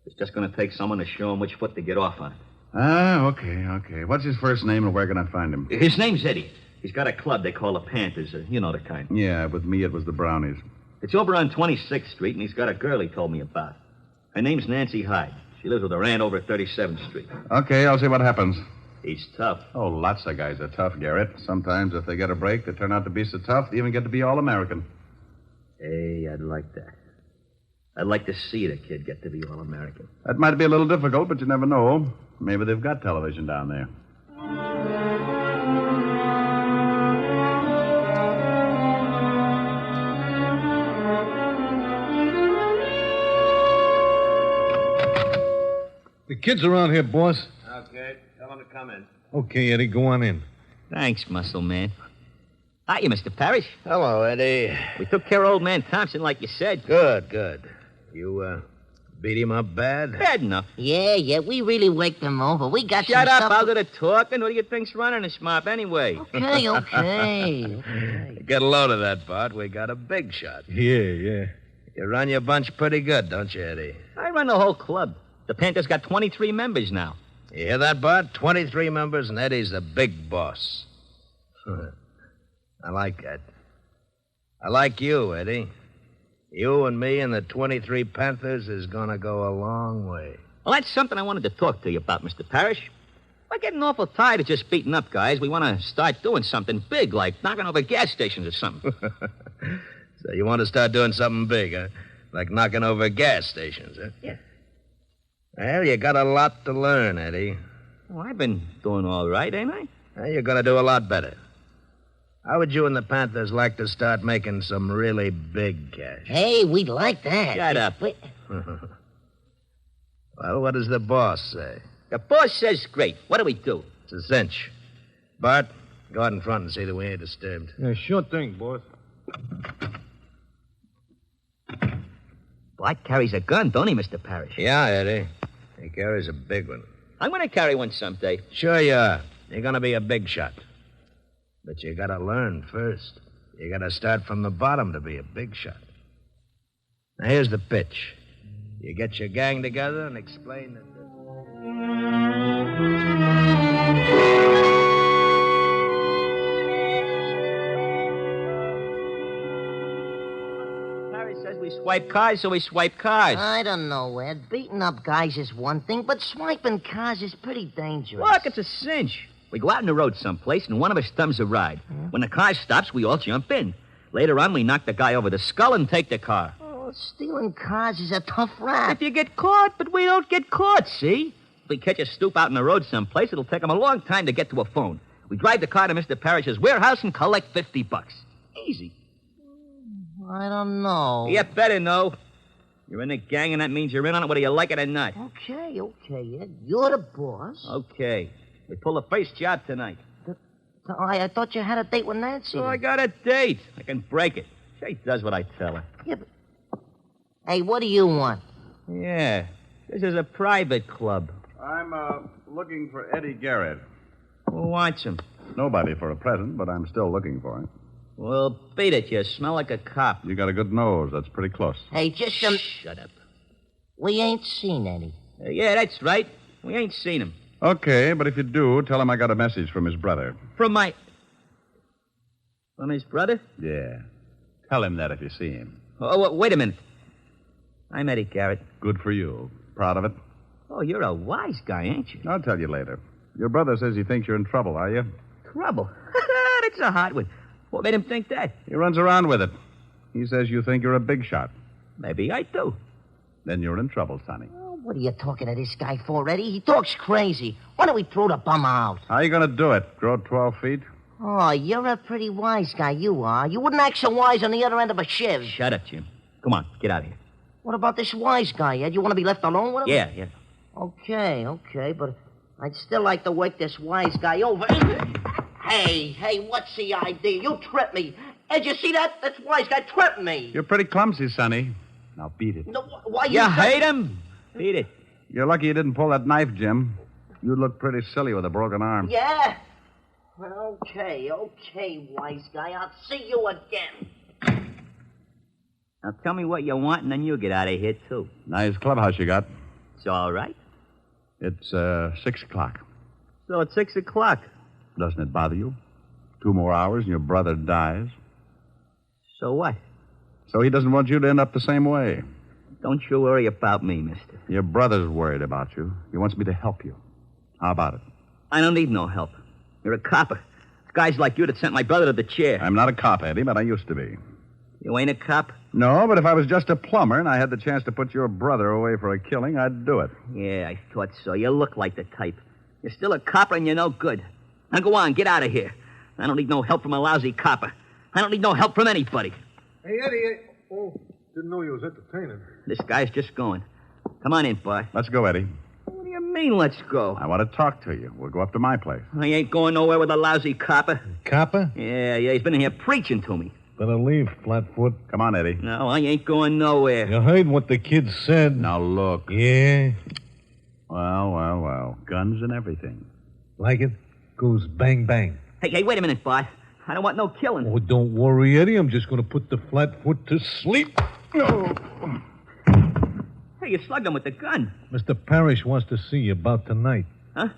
It's just going to take someone to show him which foot to get off on.
Okay. What's his first name and where can I find him?
His name's Eddie. He's got a club they call the Panthers. You know the kind.
Yeah, with me it was the Brownies.
It's over on 26th Street, and he's got a girl he told me about. Her name's Nancy Hyde. She lives with her aunt over at 37th Street.
Okay, I'll see what happens.
He's tough.
Oh, lots of guys are tough, Garrett. Sometimes if they get a break, they turn out to be so tough, they even get to be All-American.
Hey, I'd like that. I'd like to see the kid get to be All-American.
That might be a little difficult, but you never know. Maybe they've got television down there.
The kid's around here, boss.
Okay, tell him to come in.
Okay, Eddie, go on in.
Thanks, Muscle Man. Hiya, Mr. Parrish.
Hello, Eddie.
We took care of old man Thompson like you said.
Good. You, beat him up bad?
Bad enough.
Yeah, we really waked him over. We got
Shut
some
up,
stuff...
I'll do the talking. What do you think's running this mob anyway?
Okay.
Get a load of that, Bart. We got a big shot.
Yeah.
You run your bunch pretty good, don't you, Eddie?
I run the whole club. The Panthers got 23 members now.
You hear that, Bart? 23 members, and Eddie's the big boss. I like that. I like you, Eddie. You and me and the 23 Panthers is gonna go a long way.
Well, that's something I wanted to talk to you about, Mr. Parrish. We're getting awful tired of just beating up guys. We want to start doing something big, like knocking over gas stations or something.
So you want to start doing something big, huh? Like knocking over gas stations, huh?
Yeah.
Well, you got a lot to learn, Eddie.
Well, I've been doing all right, ain't I?
Well, you're going to do a lot better. How would you and the Panthers like to start making some really big cash?
Hey, we'd like that.
Shut up.
Well, what does the boss say?
The boss says great. What do we do?
It's a cinch. Bart, go out in front and see that we ain't disturbed.
Yeah, sure thing, boss.
Bart carries a gun, don't he, Mr. Parrish?
Yeah, Eddie. He carries a big one.
I'm going to carry one someday.
Sure you are. You're going to be a big shot. But you got to learn first. You got to start from the bottom to be a big shot. Now, here's the pitch. You get your gang together and explain that...
We swipe cars, so we swipe cars.
I don't know, Ed. Beating up guys is one thing, but swiping cars is pretty dangerous.
Look, it's a cinch. We go out on the road someplace, and one of us thumbs a ride. When the car stops, we all jump in. Later on, we knock the guy over the skull and take the car.
Oh, stealing cars is a tough rap.
If you get caught, but we don't get caught, see? If we catch a stoop out on the road someplace, it'll take him a long time to get to a phone. We drive the car to Mr. Parrish's warehouse and collect $50. Easy.
I don't know.
You better know. You're in the gang, and that means you're in on it whether you like it or not.
Okay, Ed. You're the boss.
Okay. We pull the first job tonight.
I thought you had a date with Nancy.
So I got a date. I can break it. She does what I tell her.
Yeah, but... Hey, what do you want?
Yeah. This is a private club.
I'm, looking for Eddie Garrett.
Who wants him?
Nobody for a present, but I'm still looking for him.
Well, beat it. You smell like a cop.
You got a good nose. That's pretty close.
Hey, just
Shut up.
We ain't seen any.
Yeah, that's right. We ain't seen him.
Okay, but if you do, tell him I got a message from his brother.
From his brother?
Yeah. Tell him that if you see him.
Oh, wait a minute. I'm Eddie Garrett.
Good for you. Proud of it?
Oh, you're a wise guy, ain't you?
I'll tell you later. Your brother says he thinks you're in trouble, are you?
Trouble? That's a hot one. What made him think that?
He runs around with it. He says you think you're a big shot.
Maybe I do.
Then you're in trouble, Sonny.
Oh, what are you talking to this guy for, Eddie? He talks crazy. Why don't we throw the bum out?
How are you going to do it? Grow 12 feet?
Oh, you're a pretty wise guy, you are. You wouldn't act so wise on the other end of a shiv.
Shut up, Jim. Come on, get out of here.
What about this wise guy, Ed? You want to be left alone with him?
Yeah.
Okay, but I'd still like to work this wise guy over. Hey, what's the idea? You tripped me. Ed, you see that? That wise guy tripped me.
You're pretty clumsy, Sonny. Now beat it.
No, why
you hate him? Beat it.
You're lucky you didn't pull that knife, Jim. You'd look pretty silly with a broken arm.
Yeah? Well, okay, wise guy. I'll see you again.
Now tell me what you want, and then you get out of here, too.
Nice clubhouse you got.
It's all right.
It's 6 o'clock.
So it's 6 o'clock.
Doesn't it bother you? 2 more hours and your brother dies.
So what?
So he doesn't want you to end up the same way.
Don't you worry about me, mister.
Your brother's worried about you. He wants me to help you. How about it?
I don't need no help. You're a copper. It's guys like you that sent my brother to the chair.
I'm not a cop, Eddie, but I used to be.
You ain't a cop?
No, but if I was just a plumber and I had the chance to put your brother away for a killing, I'd do it.
Yeah, I thought so. You look like the type. You're still a copper and you're no good. Now go on, get out of here. I don't need no help from a lousy copper. I don't need no help from anybody.
Hey, Eddie. Oh, didn't know you was entertaining.
This guy's just going. Come on in, boy.
Let's go, Eddie.
What do you mean, let's go?
I want to talk to you. We'll go up to my place.
I ain't going nowhere with a lousy copper.
Copper?
Yeah, he's been in here preaching to me.
Better leave, Flatfoot.
Come on, Eddie.
No, I ain't going nowhere.
You heard what the kid said.
Now, look.
Yeah?
Well. Guns and everything.
Like it? Goes bang, bang.
Hey, wait a minute, boy. I don't want no killing.
Oh, don't worry, Eddie. I'm just going to put the Flatfoot to sleep. No.
Hey, you slugged him with the gun.
Mr. Parrish wants to see you about tonight.
Huh?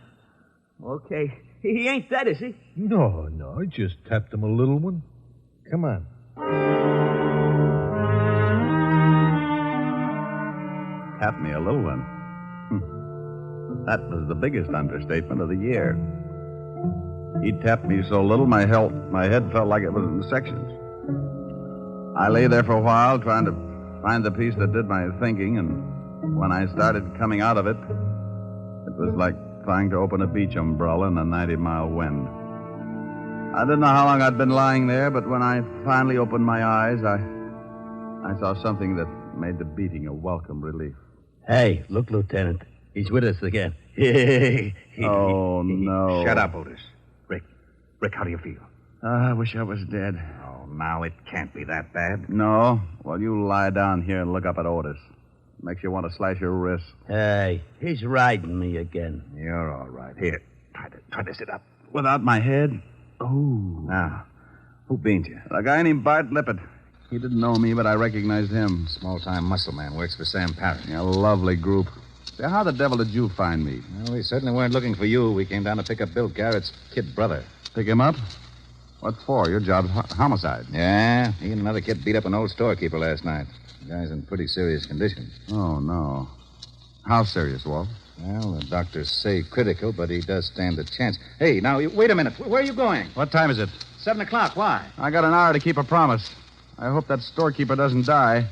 Okay. He ain't dead, is he?
No. I just tapped him a little one. Come on.
Tap me a little one. That was the biggest understatement of the year. He tapped me so little my head felt like it was in sections. I lay there for a while trying to find the piece that did my thinking, and when I started coming out of it, it was like trying to open a beach umbrella in a 90-mile wind. I didn't know how long I'd been lying there, but when I finally opened my eyes, I saw something that made the beating a welcome relief.
Hey, look, Lieutenant. He's with us again.
Oh, no.
Shut up, Otis. Rick, how do you feel?
I wish I was dead.
Oh, now it can't be that bad.
No? Well, you lie down here and look up at Otis. Makes you want to slash your wrists.
Hey, he's riding me again.
You're all right. Here, try to sit up. Without my head? Oh.
Now, who beaned you?
A guy named Bart Lippett. He didn't know me, but I recognized him.
Small-time muscle man. Works for Sam Parrish.
A lovely group. Say, how the devil did you find me?
Well, we certainly weren't looking for you. We came down to pick up Bill Garrett's kid brother.
Pick him up? What for? Your job's homicide.
Yeah, he and another kid beat up an old storekeeper last night. The guy's in pretty serious condition.
Oh, no. How serious, Walt?
Well, the doctors say critical, but he does stand a chance. Hey, now, wait a minute. Where are you going?
What time is it?
7 o'clock. Why?
I got an hour to keep a promise. I hope that storekeeper doesn't die.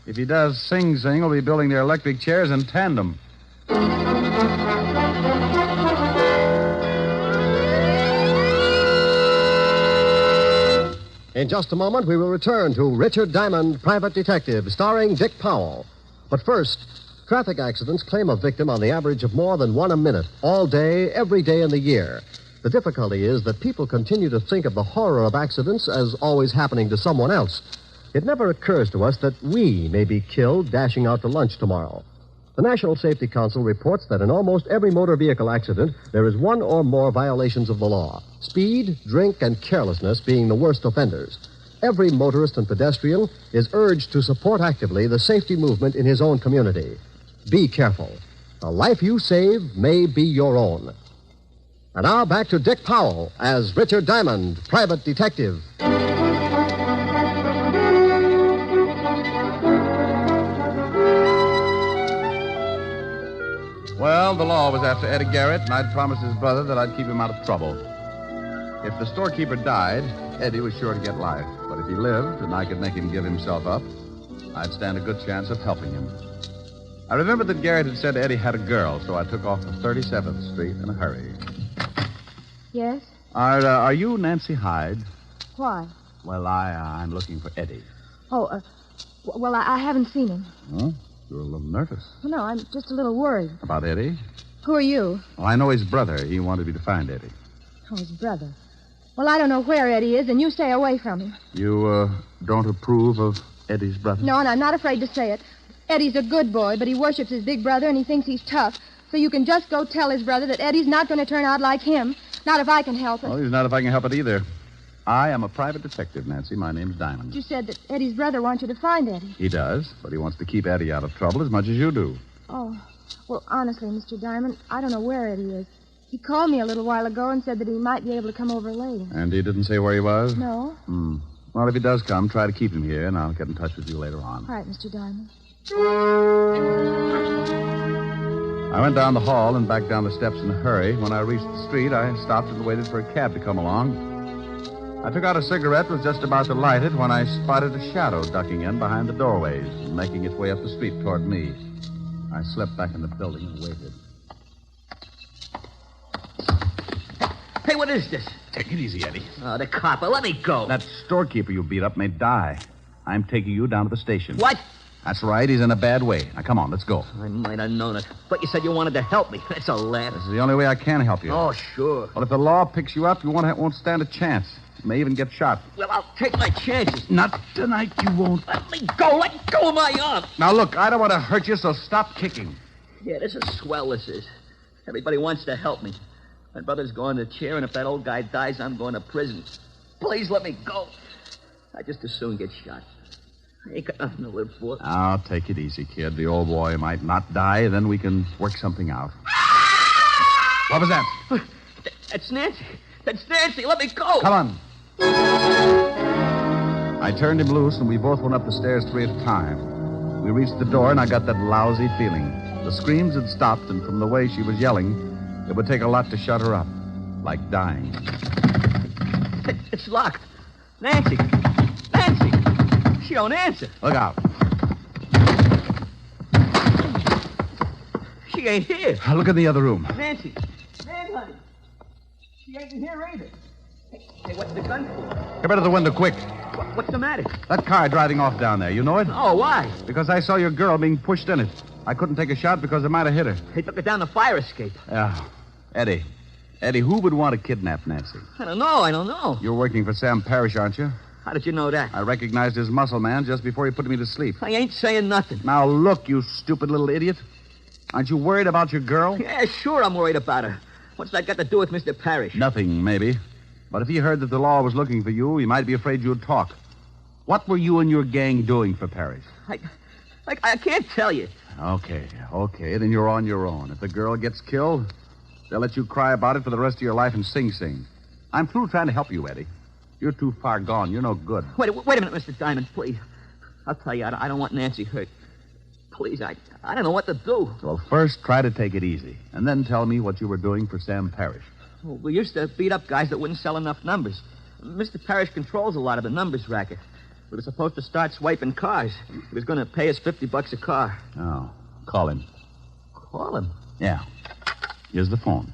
If he does, Sing Sing will be building their electric chairs in tandem.
In just a moment, we will return to Richard Diamond, Private Detective, starring Dick Powell. But first, traffic accidents claim a victim on the average of more than one a minute, all day, every day in the year. The difficulty is that people continue to think of the horror of accidents as always happening to someone else. It never occurs to us that we may be killed dashing out to lunch tomorrow. The National Safety Council reports that in almost every motor vehicle accident, there is one or more violations of the law. Speed, drink, and carelessness being the worst offenders. Every motorist and pedestrian is urged to support actively the safety movement in his own community. Be careful. The life you save may be your own. And now back to Dick Powell as Richard Diamond, Private Detective.
Well, the law was after Eddie Garrett, and I'd promised his brother that I'd keep him out of trouble. If the storekeeper died, Eddie was sure to get life. But if he lived, and I could make him give himself up, I'd stand a good chance of helping him. I remembered that Garrett had said Eddie had a girl, so I took off to 37th Street in a hurry.
Yes?
Are you Nancy Hyde?
Why?
Well, I'm looking for Eddie.
Oh, well, I haven't seen him.
Huh? You're a little nervous.
Well, no, I'm just a little worried.
About Eddie?
Who are you?
Well, I know his brother. He wanted me to find Eddie.
Oh, his brother. Well, I don't know where Eddie is, and you stay away from him.
You, don't approve of Eddie's brother?
No, and I'm not afraid to say it. Eddie's a good boy, but he worships his big brother, and he thinks he's tough. So you can just go tell his brother that Eddie's not going to turn out like him. Not if I can help it.
Well, he's not if I can help it either. I am a private detective, Nancy. My name's Diamond.
You said that Eddie's brother wants you to find Eddie.
He does, but he wants to keep Eddie out of trouble as much as you do.
Oh, well, honestly, Mr. Diamond, I don't know where Eddie is. He called me a little while ago and said that he might be able to come over later.
And he didn't say where he was?
No.
Well, if he does come, try to keep him here, and I'll get in touch with you later on.
All right, Mr. Diamond.
I went down the hall and back down the steps in a hurry. When I reached the street, I stopped and waited for a cab to come along. I took out a cigarette, was just about to light it when I spotted a shadow ducking in behind the doorways and making its way up the street toward me. I slipped back in the building and waited.
Hey, what is this?
Take it easy, Eddie.
Oh, the copper. Let me go.
That storekeeper you beat up may die. I'm taking you down to the station.
What?
That's right. He's in a bad way. Now, come on, let's go.
I might have known it. But you said you wanted to help me. That's a laugh.
This is the only way I can help you.
Oh, sure.
Well, if the law picks you up, you won't stand a chance. You may even get shot.
Well, I'll take my chances.
Not tonight, you won't.
Let me go. Let go of my arm.
Now, look, I don't want to hurt you, so stop kicking.
Yeah, this is swell, this is. Everybody wants to help me. My brother's going to chair, and if that old guy dies, I'm going to prison. Please let me go. I'd just as soon get shot. I ain't got nothing to live for.
Now, take it easy, kid. The old boy might not die, then we can work something out. What was that?
That's Nancy. That's Nancy. Let me go.
Come on. I turned him loose, and we both went up the stairs 3 at a time. We reached the door, and I got that lousy feeling. The screams had stopped, and from the way she was yelling, it would take a lot to shut her up. Like dying.
It's locked. Nancy. Nancy. She don't answer.
Look out.
She ain't here.
Look in the other room.
Nancy. Man, honey. She ain't in here either. Hey, what's the gun for?
Come out of the window, quick.
What's the matter?
That car driving off down there. You know it?
Oh, why?
Because I saw your girl being pushed in it. I couldn't take a shot because it might have hit her.
They took her down the fire escape.
Yeah. Eddie, who would want to kidnap Nancy?
I don't know.
You're working for Sam Parrish, aren't you?
How did you know that?
I recognized his muscle man just before he put me to sleep.
I ain't saying nothing.
Now, look, you stupid little idiot. Aren't you worried about your girl?
Yeah, sure I'm worried about her. What's that got to do with Mr. Parrish?
Nothing, maybe. But if he heard that the law was looking for you, he might be afraid you'd talk. What were you and your gang doing for Parrish?
I can't tell you.
Okay, then you're on your own. If the girl gets killed, they'll let you cry about it for the rest of your life and sing. I'm through trying to help you, Eddie. You're too far gone. You're no good.
Wait a minute, Mr. Diamond, please. I'll tell you, I don't want Nancy hurt. Please, I don't know what to do.
Well, first, try to take it easy, and then tell me what you were doing for Sam Parrish.
Well, we used to beat up guys that wouldn't sell enough numbers. Mr. Parrish controls a lot of the numbers racket. We were supposed to start swiping cars. He was going to pay us $50 a car.
Oh, call him.
Call him?
Yeah. Here's the phone.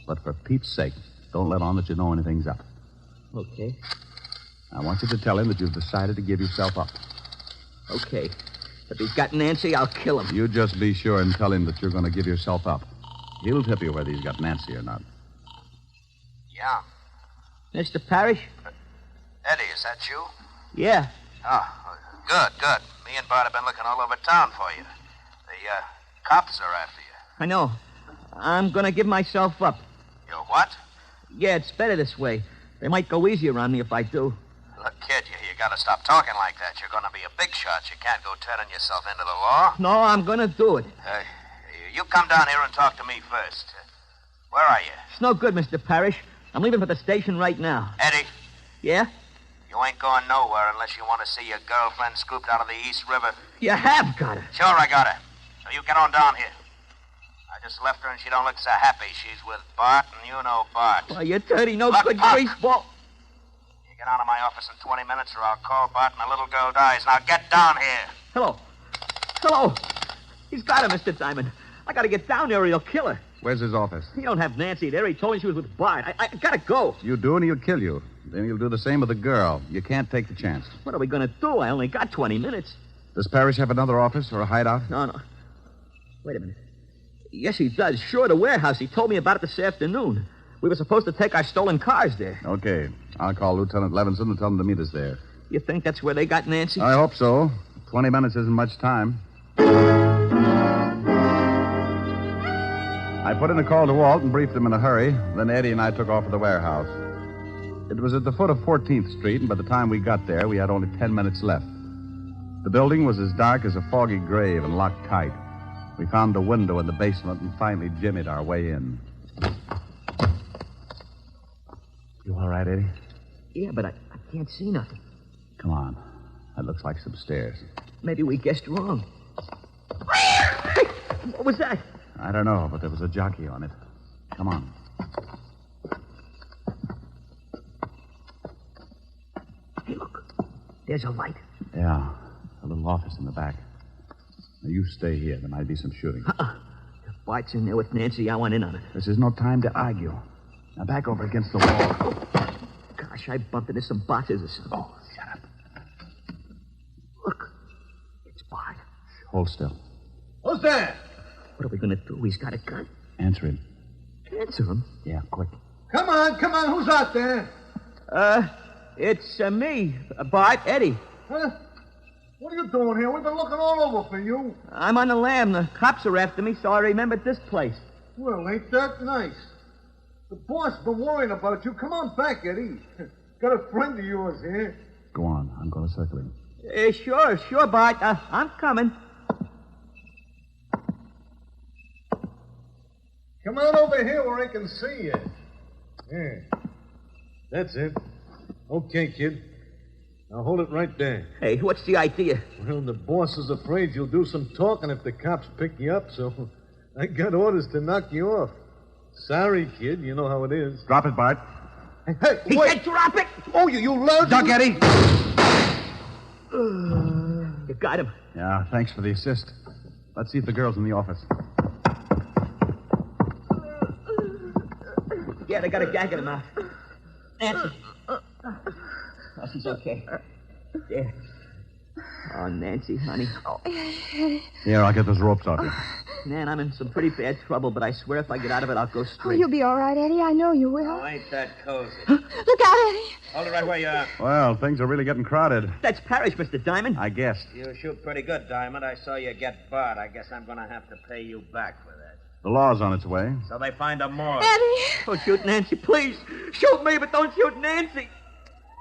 But for Pete's sake, don't let on that you know anything's up.
Okay.
I want you to tell him that you've decided to give yourself up.
Okay. If he's got Nancy, I'll kill him.
You just be sure and tell him that you're going to give yourself up. He'll tip you whether he's got Nancy or not.
Yeah.
Mr. Parrish?
Eddie, is that you?
Yeah.
Oh, good. Me and Bart have been looking all over town for you. The cops are after you.
I know. I'm going to give myself up.
You what?
Yeah, it's better this way. They might go easier on me if I do.
Look, kid, you got to stop talking like that. You're going to be a big shot. You can't go turning yourself into the law.
No, I'm going to do it.
You come down here and talk to me first. Where are you?
It's no good, Mr. Parrish. I'm leaving for the station right now.
Eddie?
Yeah?
You ain't going nowhere unless you want to see your girlfriend scooped out of the East River.
You have got her.
Sure, I got her. So you get on down here. I just left her and she don't look so happy. She's with Bart, and you know Bart.
Well, you're dirty, no
Look,
good
Buck.
greaseball.
You get out of my office in 20 minutes or I'll call Bart and the little girl dies. Now get down here.
Hello. He's got her, Mr. Diamond. I got to get down there or he'll kill her.
Where's his office?
He don't have Nancy there. He told me she was with Bart. I got to go.
You do, and he'll kill you. Then he'll do the same with the girl. You can't take the chance.
What are we going to do? I only got 20 minutes.
Does Parrish have another office or a hideout?
No. Wait a minute. Yes, he does. Sure, the warehouse. He told me about it this afternoon. We were supposed to take our stolen cars there.
Okay. I'll call Lieutenant Levinson and tell him to meet us there.
You think that's where they got Nancy?
I hope so. 20 minutes isn't much time. I put in a call to Walt and briefed him in a hurry. Then Eddie and I took off for the warehouse. It was at the foot of 14th Street, and by the time we got there, we had only 10 minutes left. The building was as dark as a foggy grave and locked tight. We found a window in the basement and finally jimmied our way in. You all right, Eddie?
Yeah, but I can't see nothing.
Come on. That looks like some stairs.
Maybe we guessed wrong. What was that?
I don't know, but there was a jockey on it. Come on.
There's a light.
Yeah, a little office in the back. Now, you stay here. There might be some shooting.
If Bart's in there with Nancy, I want in on it.
This is no time to argue. Now, back over against the wall.
Gosh, I bumped into some boxes or something.
Oh, shut up.
Look. It's Bart.
Hold still.
Who's that?
What are we going to do? He's got a gun.
Answer him.
Answer him?
Yeah, quick.
Come on. Who's out there?
It's me, Bart, Eddie.
Huh? What are you doing here? We've been looking all over for you.
I'm on the lam. The cops are after me, so I remembered this place.
Well, ain't that nice? The boss been worrying about you. Come on back, Eddie. Got a friend of yours here.
Go on. I'm going to circle him.
Sure, Bart. I'm coming.
Come on over here where I can see you. Yeah. That's it. Okay, kid. Now hold it right there.
Hey, what's the idea?
Well, the boss is afraid you'll do some talking if the cops pick you up, so I got orders to knock you off. Sorry, kid. You know how it is.
Drop it, Bart.
Hey,
he
wait.
said drop it!
Oh, you lousy...
Duck, Eddie!
You got him.
Yeah, thanks for the assist. Let's see if the girl's in the office.
Yeah, they got a gag in him out. Nancy. Oh, she's okay. There. Oh, Nancy, honey.
Oh,
Here, I'll get those ropes off you.
Man, I'm in some pretty bad trouble, but I swear if I get out of it, I'll go
Oh,
straight.
you'll be all right, Eddie. I know you will.
Oh, ain't that cozy?
Look out, Eddie.
Hold it right where you are.
Well, things are really getting crowded.
That's Parrish, Mr. Diamond.
I guessed.
You shoot pretty good, Diamond. I saw you get Bart. I guess I'm going to have to pay you back for that.
The law's on its way.
So they find a morgue.
Eddie.
Don't shoot Nancy, please. Shoot me, but don't shoot Nancy.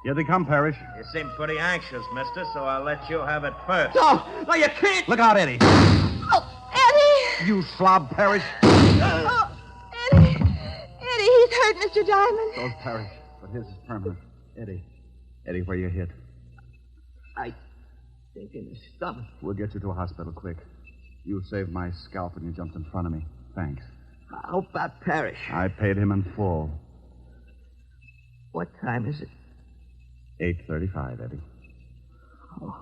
Here they come, Parrish.
You seem pretty anxious, mister, so I'll let you have it first.
No, you can't.
Look out, Eddie.
Oh, Eddie.
You slob, Parrish.
Oh, Eddie. Eddie, he's hurt, Mr. Diamond.
So's Parrish, but his is permanent. Eddie, where you hit?
I think in the stomach.
We'll get you to a hospital quick. You saved my scalp when you jumped in front of me. Thanks.
How about Parrish?
I paid him in full.
What time is it?
8:35, Eddie.
Oh.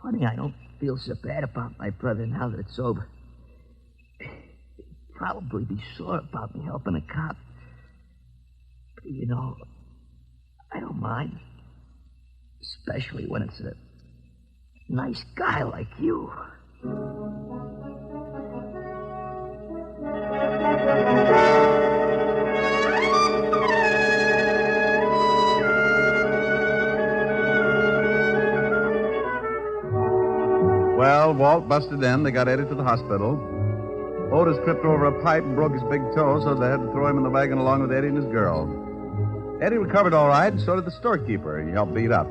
Funny, I don't feel so bad about my brother now that it's over. He'd probably be sore about me helping a cop. But, you know, I don't mind. Especially when it's a nice guy like you.
Well, Walt busted in. They got Eddie to the hospital. Otis tripped over a pipe and broke his big toe, so they had to throw him in the wagon along with Eddie and his girl. Eddie recovered all right, so did the storekeeper. He helped beat up.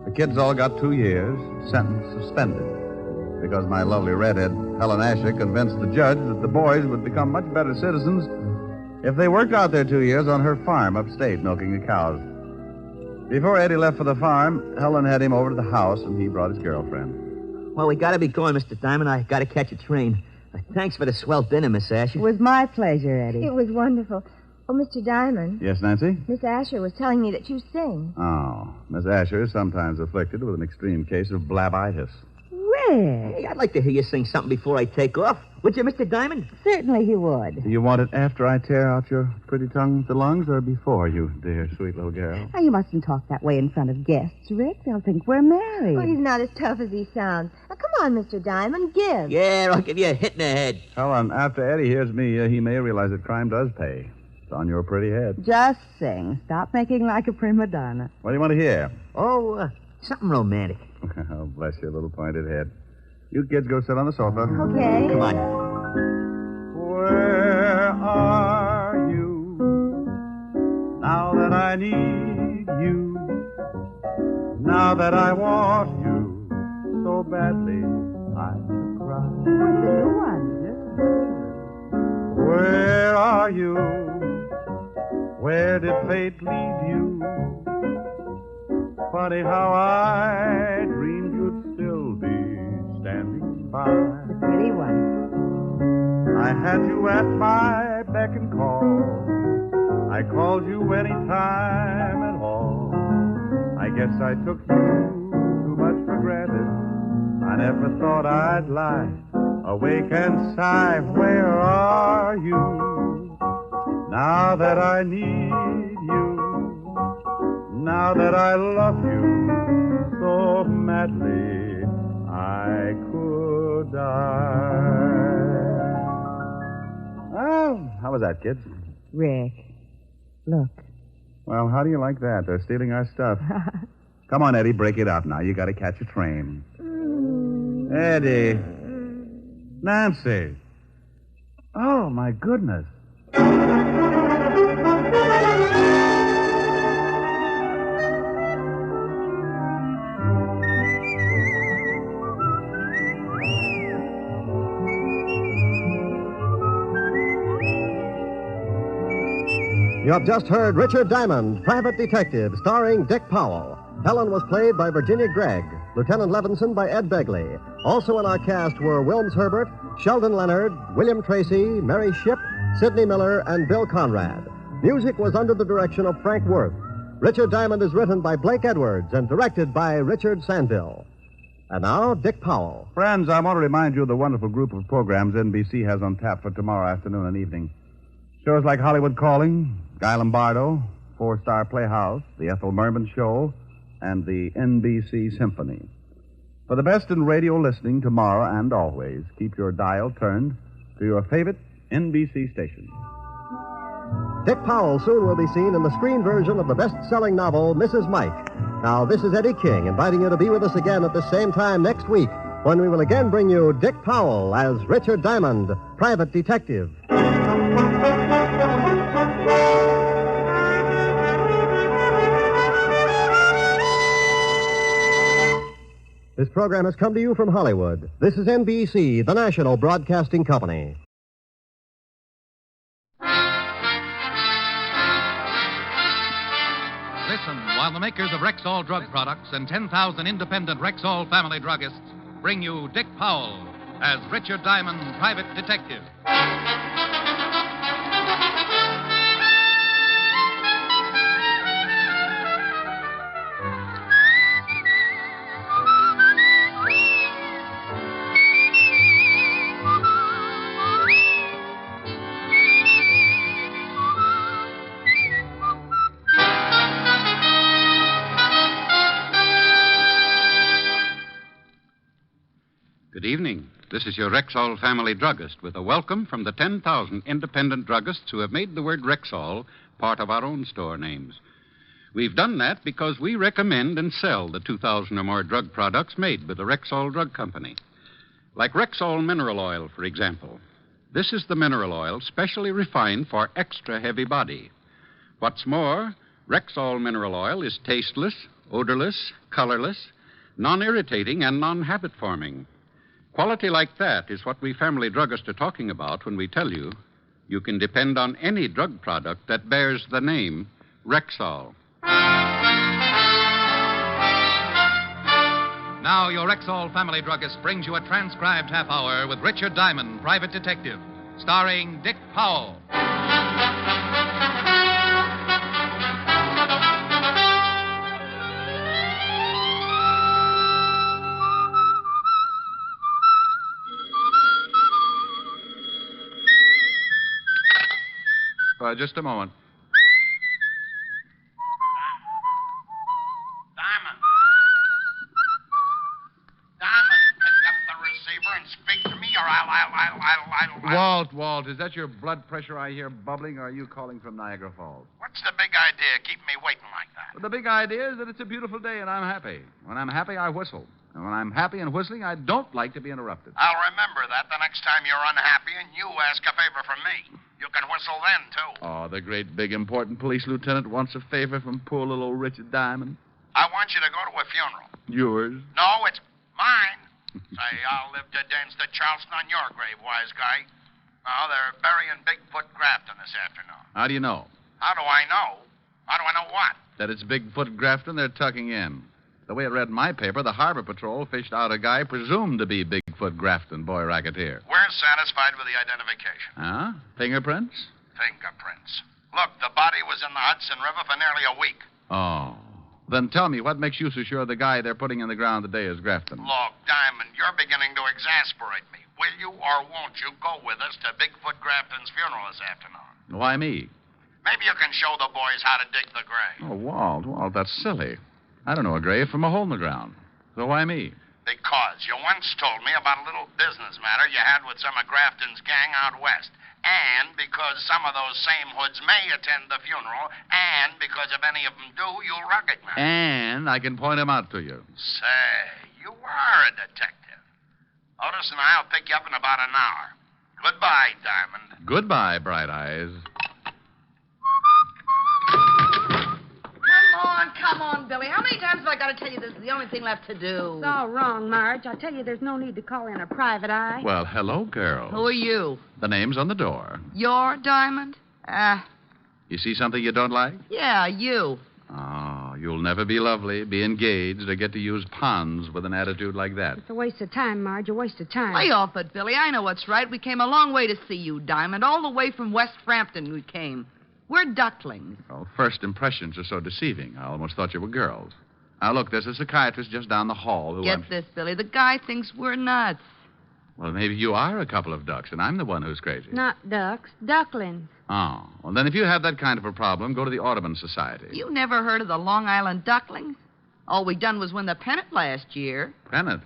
The kids all got 2 years, sentence suspended, because my lovely redhead, Helen Asher, convinced the judge that the boys would become much better citizens if they worked out their 2 years on her farm upstate, milking the cows. Before Eddie left for the farm, Helen had him over to the house, and he brought his girlfriend.
Well, we gotta be going, Mr. Diamond. I gotta catch a train. Thanks for the swell dinner, Miss Asher.
It was my pleasure, Eddie.
It was wonderful. Oh, Mr. Diamond.
Yes, Nancy?
Miss Asher was telling me that you sing.
Oh, Miss Asher is sometimes afflicted with an extreme case of blabitis.
Well,
Hey, I'd like to hear you sing something before I take off. Would you, Mr. Diamond?
certainly he would.
Do you want it after I tear out your pretty tongue with the lungs, or before, you dear, sweet little girl?
Now, you mustn't talk that way in front of guests, Rick. They'll think we're married.
Oh, he's not as tough as he sounds. Now, come on, Mr. Diamond, give.
Yeah, I'll give you a hit in the head.
Helen, after Eddie hears me, he may realize that crime does pay. It's on your pretty head.
Just sing. Stop making like a prima donna.
What do you want to hear?
Oh, something romantic.
Oh, bless your little pointed head. You kids go sit on the sofa.
Okay.
Come on.
Where are you now that I need you? Now that I want you so badly, I cry.
What's the new one?
Where are you? Where did fate lead you? Funny how I dreamed you'd still be standing by.
The pretty one.
I had you at my beck and call. I called you any time at all. I
I guess I took you too much for granted. I never thought I'd lie, awake and sigh, where are you? Now that I need you, now that I love you so madly, I could die.
Oh, how was that, kids?
Rick, look.
Well, how do you like that? They're stealing our stuff. Come on, Eddie, break it up now. You got to catch a train. Eddie. Nancy. Oh, my goodness.
You have just heard Richard Diamond, Private Detective, starring Dick Powell. Helen was played by Virginia Gregg, Lieutenant Levinson by Ed Begley. Also in our cast were Wilms Herbert, Sheldon Leonard, William Tracy, Mary Shipp, Sidney Miller, and Bill Conrad. Music was under the direction of Frank Worth. Richard Diamond is written by Blake Edwards and directed by Richard Sandville. And now, Dick Powell.
Friends, I want to remind you of the wonderful group of programs NBC has on tap for tomorrow afternoon and evening. Shows like Hollywood Calling, Guy Lombardo, Four-Star Playhouse, The Ethel Merman Show, and the NBC Symphony. For the best in radio listening tomorrow and always, keep your dial turned to your favorite NBC station.
Dick Powell soon will be seen in the screen version of the best-selling novel, Mrs. Mike. Now, this is Eddie King, inviting you to be with us again at the same time next week, when we will again bring you Dick Powell as Richard Diamond, Private Detective. This program has come to you from Hollywood. This is NBC, the national broadcasting company.
Listen while the makers of Rexall drug products and 10,000 independent Rexall family druggists bring you Dick Powell as Richard Diamond, Private Detective.
Good evening. This is your Rexall family druggist with a welcome from the 10,000 independent druggists who have made the word Rexall part of our own store names. We've done that because we recommend and sell the 2,000 or more drug products made by the Rexall Drug Company. Like Rexall Mineral Oil, for example. This is the mineral oil specially refined for extra heavy body. What's more, Rexall Mineral Oil is tasteless, odorless, colorless, non-irritating, and non-habit forming. Quality like that is what we family druggists are talking about when we tell you you can depend on any drug product that bears the name Rexall.
Now, your Rexall family druggist brings you a transcribed half hour with Richard Diamond, Private Detective, starring Dick Powell.
Just a moment.
Diamond, pick up the receiver and speak to me, or I'll...
Walt, is that your blood pressure I hear bubbling, or are you calling from Niagara Falls?
What's the big idea keeping me waiting like that?
Well, the big idea is that it's a beautiful day and I'm happy. When I'm happy, I whistle. And when I'm happy and whistling, I don't like to be interrupted.
I'll remember that the next time you're unhappy and you ask a favor from me. You can whistle then, too.
Oh, the great, big, important police lieutenant wants a favor from poor little old Richard Diamond.
I want you to go to a funeral.
Yours?
No, it's mine. Say, I'll live to dance to Charleston on your grave, wise guy. No, they're burying Bigfoot Grafton this afternoon.
How do you know?
How do I know? How do I know what?
That it's Bigfoot Grafton they're tucking in. The way it read in my paper, the Harbor Patrol fished out a guy presumed to be Bigfoot Grafton, boy racketeer.
We're satisfied with the identification.
Huh? Fingerprints?
Fingerprints. Look, the body was in the Hudson River for nearly a week.
Oh. Then tell me, what makes you so sure the guy they're putting in the ground today is Grafton?
Look, Diamond, you're beginning to exasperate me. Will you or won't you go with us to Bigfoot Grafton's funeral this afternoon?
Why me?
Maybe you can show the boys how to dig the grave.
Oh, Walt, that's silly. I don't know a grave from a hole in the ground. So why me?
Because you once told me about a little business matter you had with some of Grafton's gang out west. And because some of those same hoods may attend the funeral. And because if any of them do, you'll recognize them.
And I can point him out to you.
Say, you are a detective. Otis and I'll pick you up in about an hour. Goodbye, Diamond.
Goodbye, Bright Eyes.
Come on, Billy. How many times have I got to tell you this is the only thing left to do?
It's all wrong, Marge. I tell you, there's no need to call in a private eye.
Well, hello, girls.
Who are you?
The name's on the door.
You're Diamond?
You see something you don't like?
Yeah, you.
Oh, you'll never be lovely, be engaged, or get to use ponds with an attitude like that.
It's a waste of time, Marge. A waste of time.
Lay off it, Billy. I know what's right. We came a long way to see you, Diamond. All the way from West Frampton we came. We're ducklings.
Well, first impressions are so deceiving. I almost thought you were girls. Now, look, there's a psychiatrist just down the hall who...
Get this, Billy. The guy thinks we're nuts.
Well, maybe you are a couple of ducks, and I'm the one who's crazy.
Not ducks, ducklings.
Oh, well, then if you have that kind of a problem, go to the Audubon Society.
You never heard of the Long Island Ducklings? All we done was win the pennant last year.
Pennant?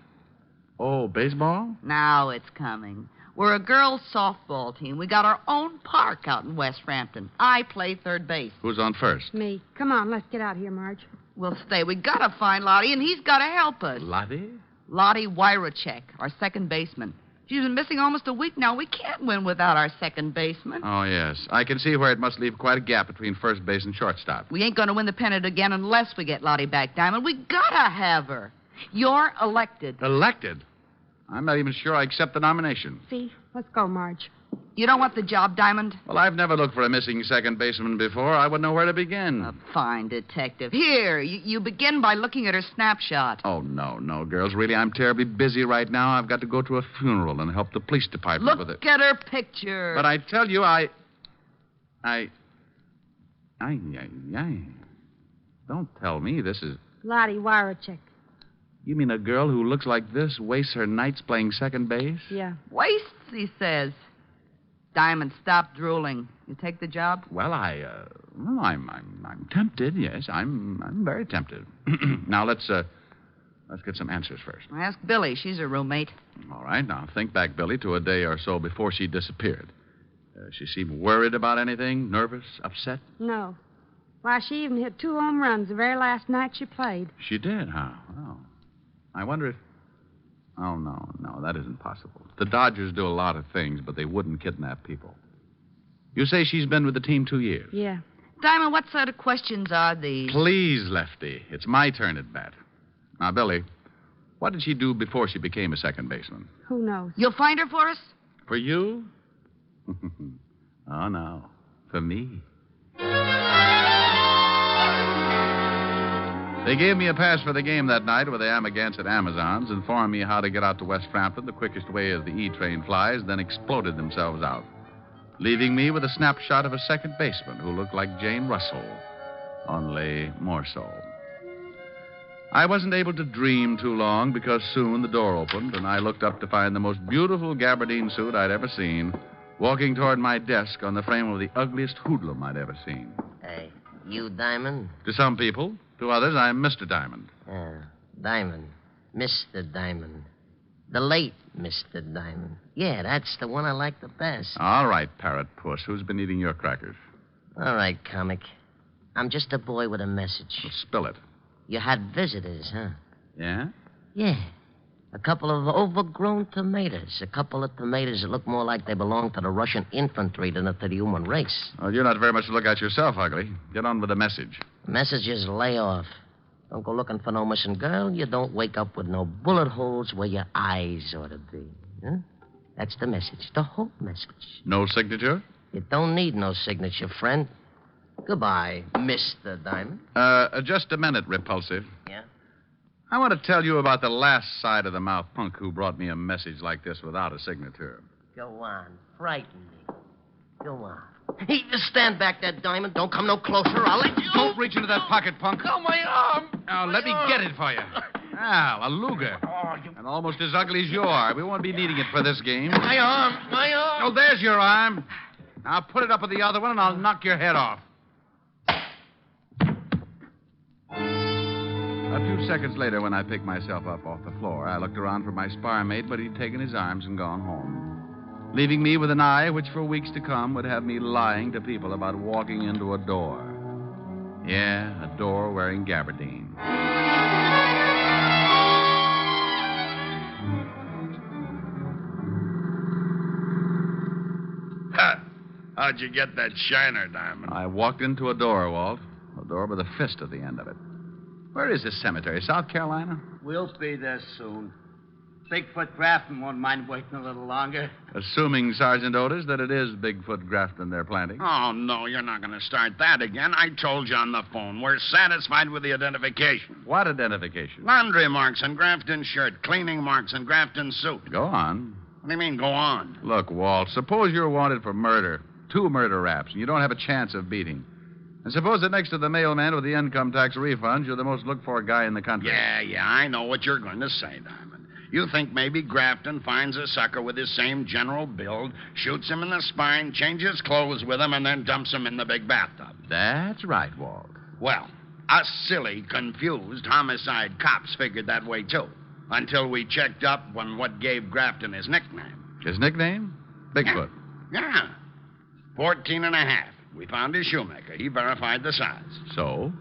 Oh, baseball?
Now it's coming. We're a girls' softball team. We got our own park out in West Frampton. I play third base.
Who's on first?
Me. Come on, let's get out of here, Marge.
We'll stay. We gotta find Lottie, and he's gotta help us.
Lottie?
Lottie Wyrachek, our second baseman. She's been missing almost a week now. We can't win without our second baseman.
Oh, yes. I can see where it must leave quite a gap between first base and shortstop.
We ain't gonna win the pennant again unless we get Lottie back, Diamond. We gotta have her. You're elected.
Elected? I'm not even sure I accept the nomination.
See? Let's go, Marge.
You don't want the job, Diamond?
Well, I've never looked for a missing second baseman before. I wouldn't know where to begin.
A fine detective. Here, you begin by looking at her snapshot.
Oh, no, girls. Really, I'm terribly busy right now. I've got to go to a funeral and help the police department with it.
Look at her picture.
But I tell you, Don't tell me this is...
Lottie Wyrachek.
You mean a girl who looks like this wastes her nights playing second base?
Yeah.
Wastes, he says. Diamond, stop drooling. You take the job?
Well, I'm tempted. Yes, I'm very tempted. Now let's get some answers first.
Ask Billy. She's her roommate.
All right. Now think back, Billy, to a day or so before she disappeared. She seemed worried about anything, nervous, upset.
No. Why, she even hit 2 home runs the very last night she played.
She did, huh? Oh. I wonder if... Oh, no, that isn't possible. The Dodgers do a lot of things, but they wouldn't kidnap people. You say she's been with the team 2 years?
Yeah.
Diamond, what sort of questions are these?
Please, Lefty. It's my turn at bat. Now, Billy, what did she do before she became a second baseman?
Who knows?
You'll find her for us?
For you? Oh, no. For me. They gave me a pass for the game that night with the Amagansett Amazons, informed me how to get out to West Frampton the quickest way as the E-train flies, then exploded themselves out, leaving me with a snapshot of a second baseman who looked like Jane Russell, only more so. I wasn't able to dream too long because soon the door opened and I looked up to find the most beautiful gabardine suit I'd ever seen walking toward my desk on the frame of the ugliest hoodlum I'd ever seen.
Hey, you Diamond?
To some people. To others, I'm Mr. Diamond.
Diamond. Mr. Diamond. The late Mr. Diamond. Yeah, that's the one I like the best.
All right, Parrot Puss. Who's been eating your crackers?
All right, comic. I'm just a boy with a message.
Well, spill it.
You had visitors, huh?
Yeah?
Yeah. A couple of overgrown tomatoes. A couple of tomatoes that look more like they belong to the Russian infantry than to the human race.
Well, you're not very much to look at yourself, Ugly. Get on with the message.
The message is lay off. Don't go looking for no missing girl. You don't wake up with no bullet holes where your eyes ought to be. Huh? That's the message. The whole message.
No signature?
You don't need no signature, friend. Goodbye, Mr. Diamond.
Just a minute, Repulsive.
Yeah?
I want to tell you about the last side-of-the-mouth punk who brought me a message like this without a signature.
Go on. Frighten me. Go on. Hey, just stand back there, Diamond. Don't come no closer. I'll let you...
Don't reach into that pocket, punk.
Oh, my arm!
Now, let me get it for you. Al, a Luger. And almost as ugly as you are. We won't be needing it for this game.
My arm!
Oh, there's your arm. Now put it up with the other one, and I'll knock your head off. A few seconds later, when I picked myself up off the floor, I looked around for my spar mate, but he'd taken his arms and gone home, leaving me with an eye which for weeks to come would have me lying to people about walking into a door. Yeah, a door wearing gabardine.
How'd you get that shiner, Diamond?
I walked into a door, Walt. A door with a fist at the end of it. Where is this cemetery? South Carolina?
We'll be there soon. Bigfoot Grafton won't mind waiting a little longer.
Assuming, Sergeant Otis, that it is Bigfoot Grafton they're planting.
Oh, no, you're not going to start that again. I told you on the phone. We're satisfied with the identification.
What identification?
Laundry marks on Grafton's shirt, cleaning marks on Grafton's suit.
Go on.
What do you mean, go on?
Look, Walt, suppose you're wanted for murder. 2 murder raps, and you don't have a chance of beating. And suppose that next to the mailman with the income tax refunds, you're the most looked-for guy in the country.
Yeah, I know what you're going to say, Diamond. You think maybe Grafton finds a sucker with his same general build, shoots him in the spine, changes clothes with him, and then dumps him in the big bathtub.
That's right, Walt.
Well, us silly, confused homicide cops figured that way, too, until we checked up on what gave Grafton his nickname.
His nickname? Bigfoot.
Yeah. 14 and a half. We found his shoemaker. He verified the size.
So?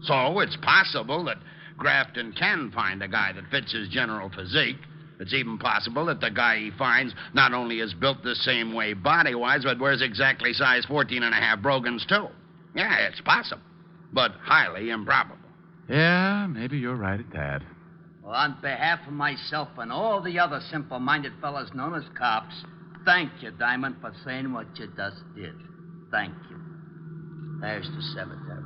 So it's possible that Grafton can find a guy that fits his general physique. It's even possible that the guy he finds not only is built the same way body-wise, but wears exactly size 14 and a half brogans, too. Yeah, it's possible, but highly improbable.
Yeah, maybe you're right at that.
Well, on behalf of myself and all the other simple-minded fellas known as cops, thank you, Diamond, for saying what you just did. Thank you. There's the cemetery.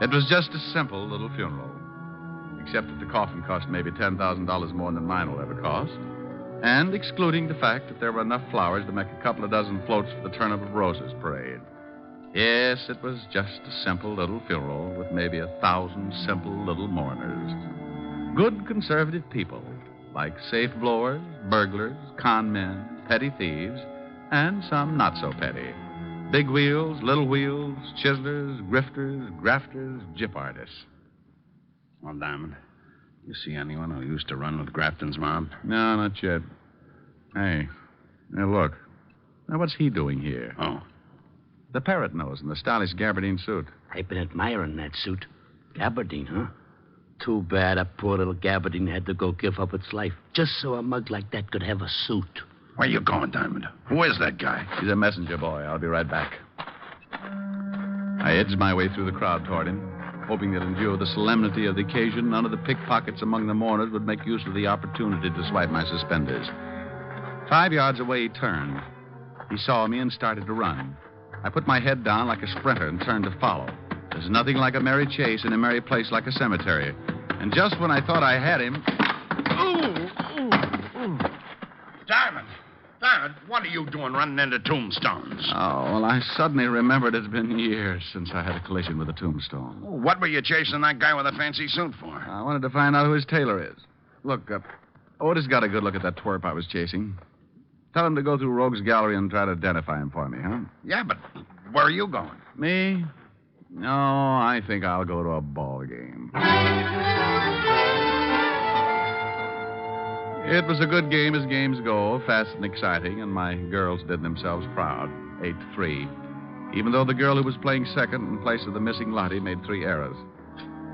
It was just a simple little funeral, except that the coffin cost maybe $10,000 more than mine will ever cost, and excluding the fact that there were enough flowers to make a couple of dozen floats for the Turnip of Roses parade. Yes, it was just a simple little funeral with maybe 1,000 simple little mourners. Good conservative people, like safe blowers, burglars, con men, petty thieves, and some not so petty. Big wheels, little wheels, chiselers, grifters, grafters, gyp artists.
Well, Diamond, you see anyone who used to run with Grafton's mob?
No, not yet. Hey, look. Now, what's he doing here?
Oh.
The parrot nose in the stylish gabardine suit.
I've been admiring that suit. Gabardine, huh? Too bad a poor little gabardine had to go give up its life just so a mug like that could have a suit.
Where you going, Diamond? Who is that guy?
He's a messenger boy. I'll be right back. I edged my way through the crowd toward him, hoping that in view of the solemnity of the occasion, none of the pickpockets among the mourners would make use of the opportunity to swipe my suspenders. 5 yards away, he turned. He saw me and started to run. I put my head down like a sprinter and turned to follow. There's nothing like a merry chase in a merry place like a cemetery. And just when I thought I had him...
Diamond, what are you doing running into tombstones?
Oh, well, I suddenly remembered it's been years since I had a collision with a tombstone.
What were you chasing that guy with a fancy suit for?
I wanted to find out who his tailor is. Look, Otis got a good look at that twerp I was chasing. Tell him to go through Rogue's Gallery and try to identify him for me, huh?
Yeah, but where are you going?
Me? No, I think I'll go to a ball game. It was a good game as games go, fast and exciting, and my girls did themselves proud, 8-3, even though the girl who was playing second in place of the missing Lottie made 3 errors.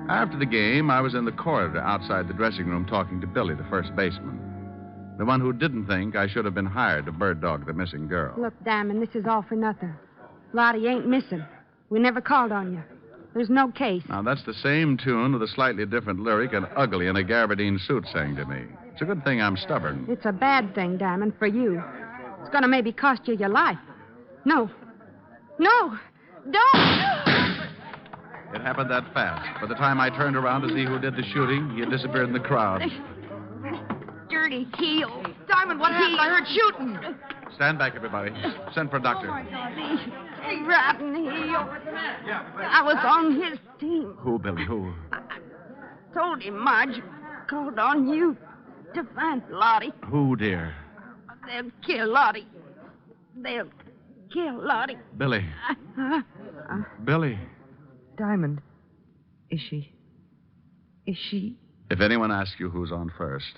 After the game, I was in the corridor outside the dressing room talking to Billy, the first baseman, the one who didn't think I should have been hired to bird dog the missing girl.
Look, Diamond, this is all for nothing. Lottie ain't missing. We never called on you. There's no case.
Now, that's the same tune with a slightly different lyric and ugly in a gabardine suit sang to me. It's a good thing I'm stubborn.
It's a bad thing, Diamond, for you. It's going to maybe cost you your life. No. No! Don't!
It happened that fast. By the time I turned around to see who did the shooting, he had disappeared in the crowd.
Dirty heel.
Diamond, what happened? I heard shooting.
Stand back, everybody. Send for a doctor.
Oh, my God. He's rotten. I was on his team.
Who, Billy? Who?
Told him Marge called on you to find Lottie.
Who, dear?
They'll kill Lottie. They'll kill Lottie.
Billy. Billy.
Diamond. Is she?
If anyone asks you who's on first,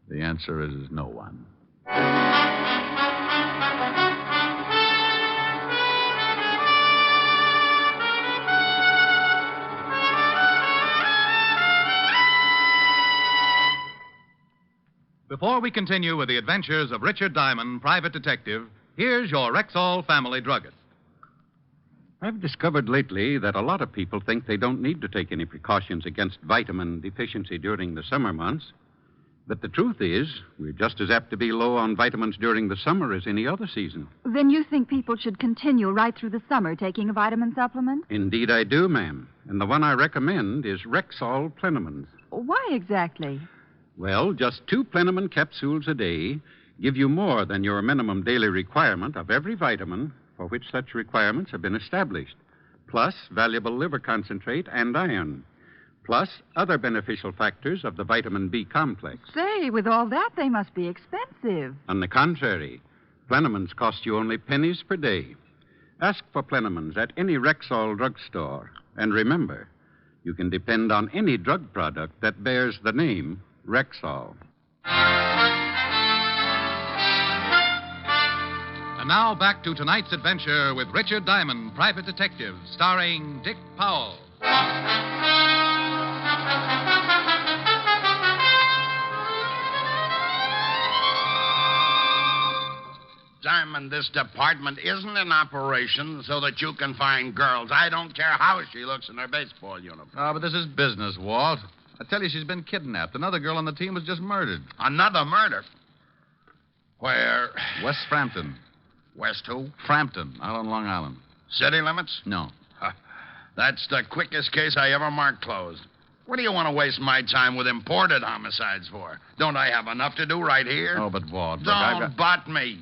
the answer is no one.
Before we continue with the adventures of Richard Diamond, private detective, here's your Rexall family druggist.
I've discovered lately that a lot of people think they don't need to take any precautions against vitamin deficiency during the summer months. But the truth is, we're just as apt to be low on vitamins during the summer as any other season.
Then you think people should continue right through the summer taking a vitamin supplement?
Indeed, I do, ma'am. And the one I recommend is Rexall Plenamins.
Why exactly?
Well, just 2 Plenamon capsules a day give you more than your minimum daily requirement of every vitamin for which such requirements have been established, plus valuable liver concentrate and iron, plus other beneficial factors of the vitamin B complex.
Say, with all that, they must be expensive.
On the contrary, Plenamins cost you only pennies per day. Ask for Plenamins at any Rexall drugstore, and remember, you can depend on any drug product that bears the name Rexall.
And now back to tonight's adventure with Richard Diamond, private detective, starring Dick Powell.
Diamond, this department isn't in operation so that you can find girls. I don't care how she looks in her baseball uniform.
Oh, but this is business, Walt. I tell you, she's been kidnapped. Another girl on the team was just murdered.
Another murder? Where?
West Frampton.
West who?
Frampton, out on Long Island.
City limits?
No.
That's the quickest case I ever marked closed. What do you want to waste my time with imported homicides for? Don't I have enough to do right here?
Oh, but Walt, look,
Don't butt me.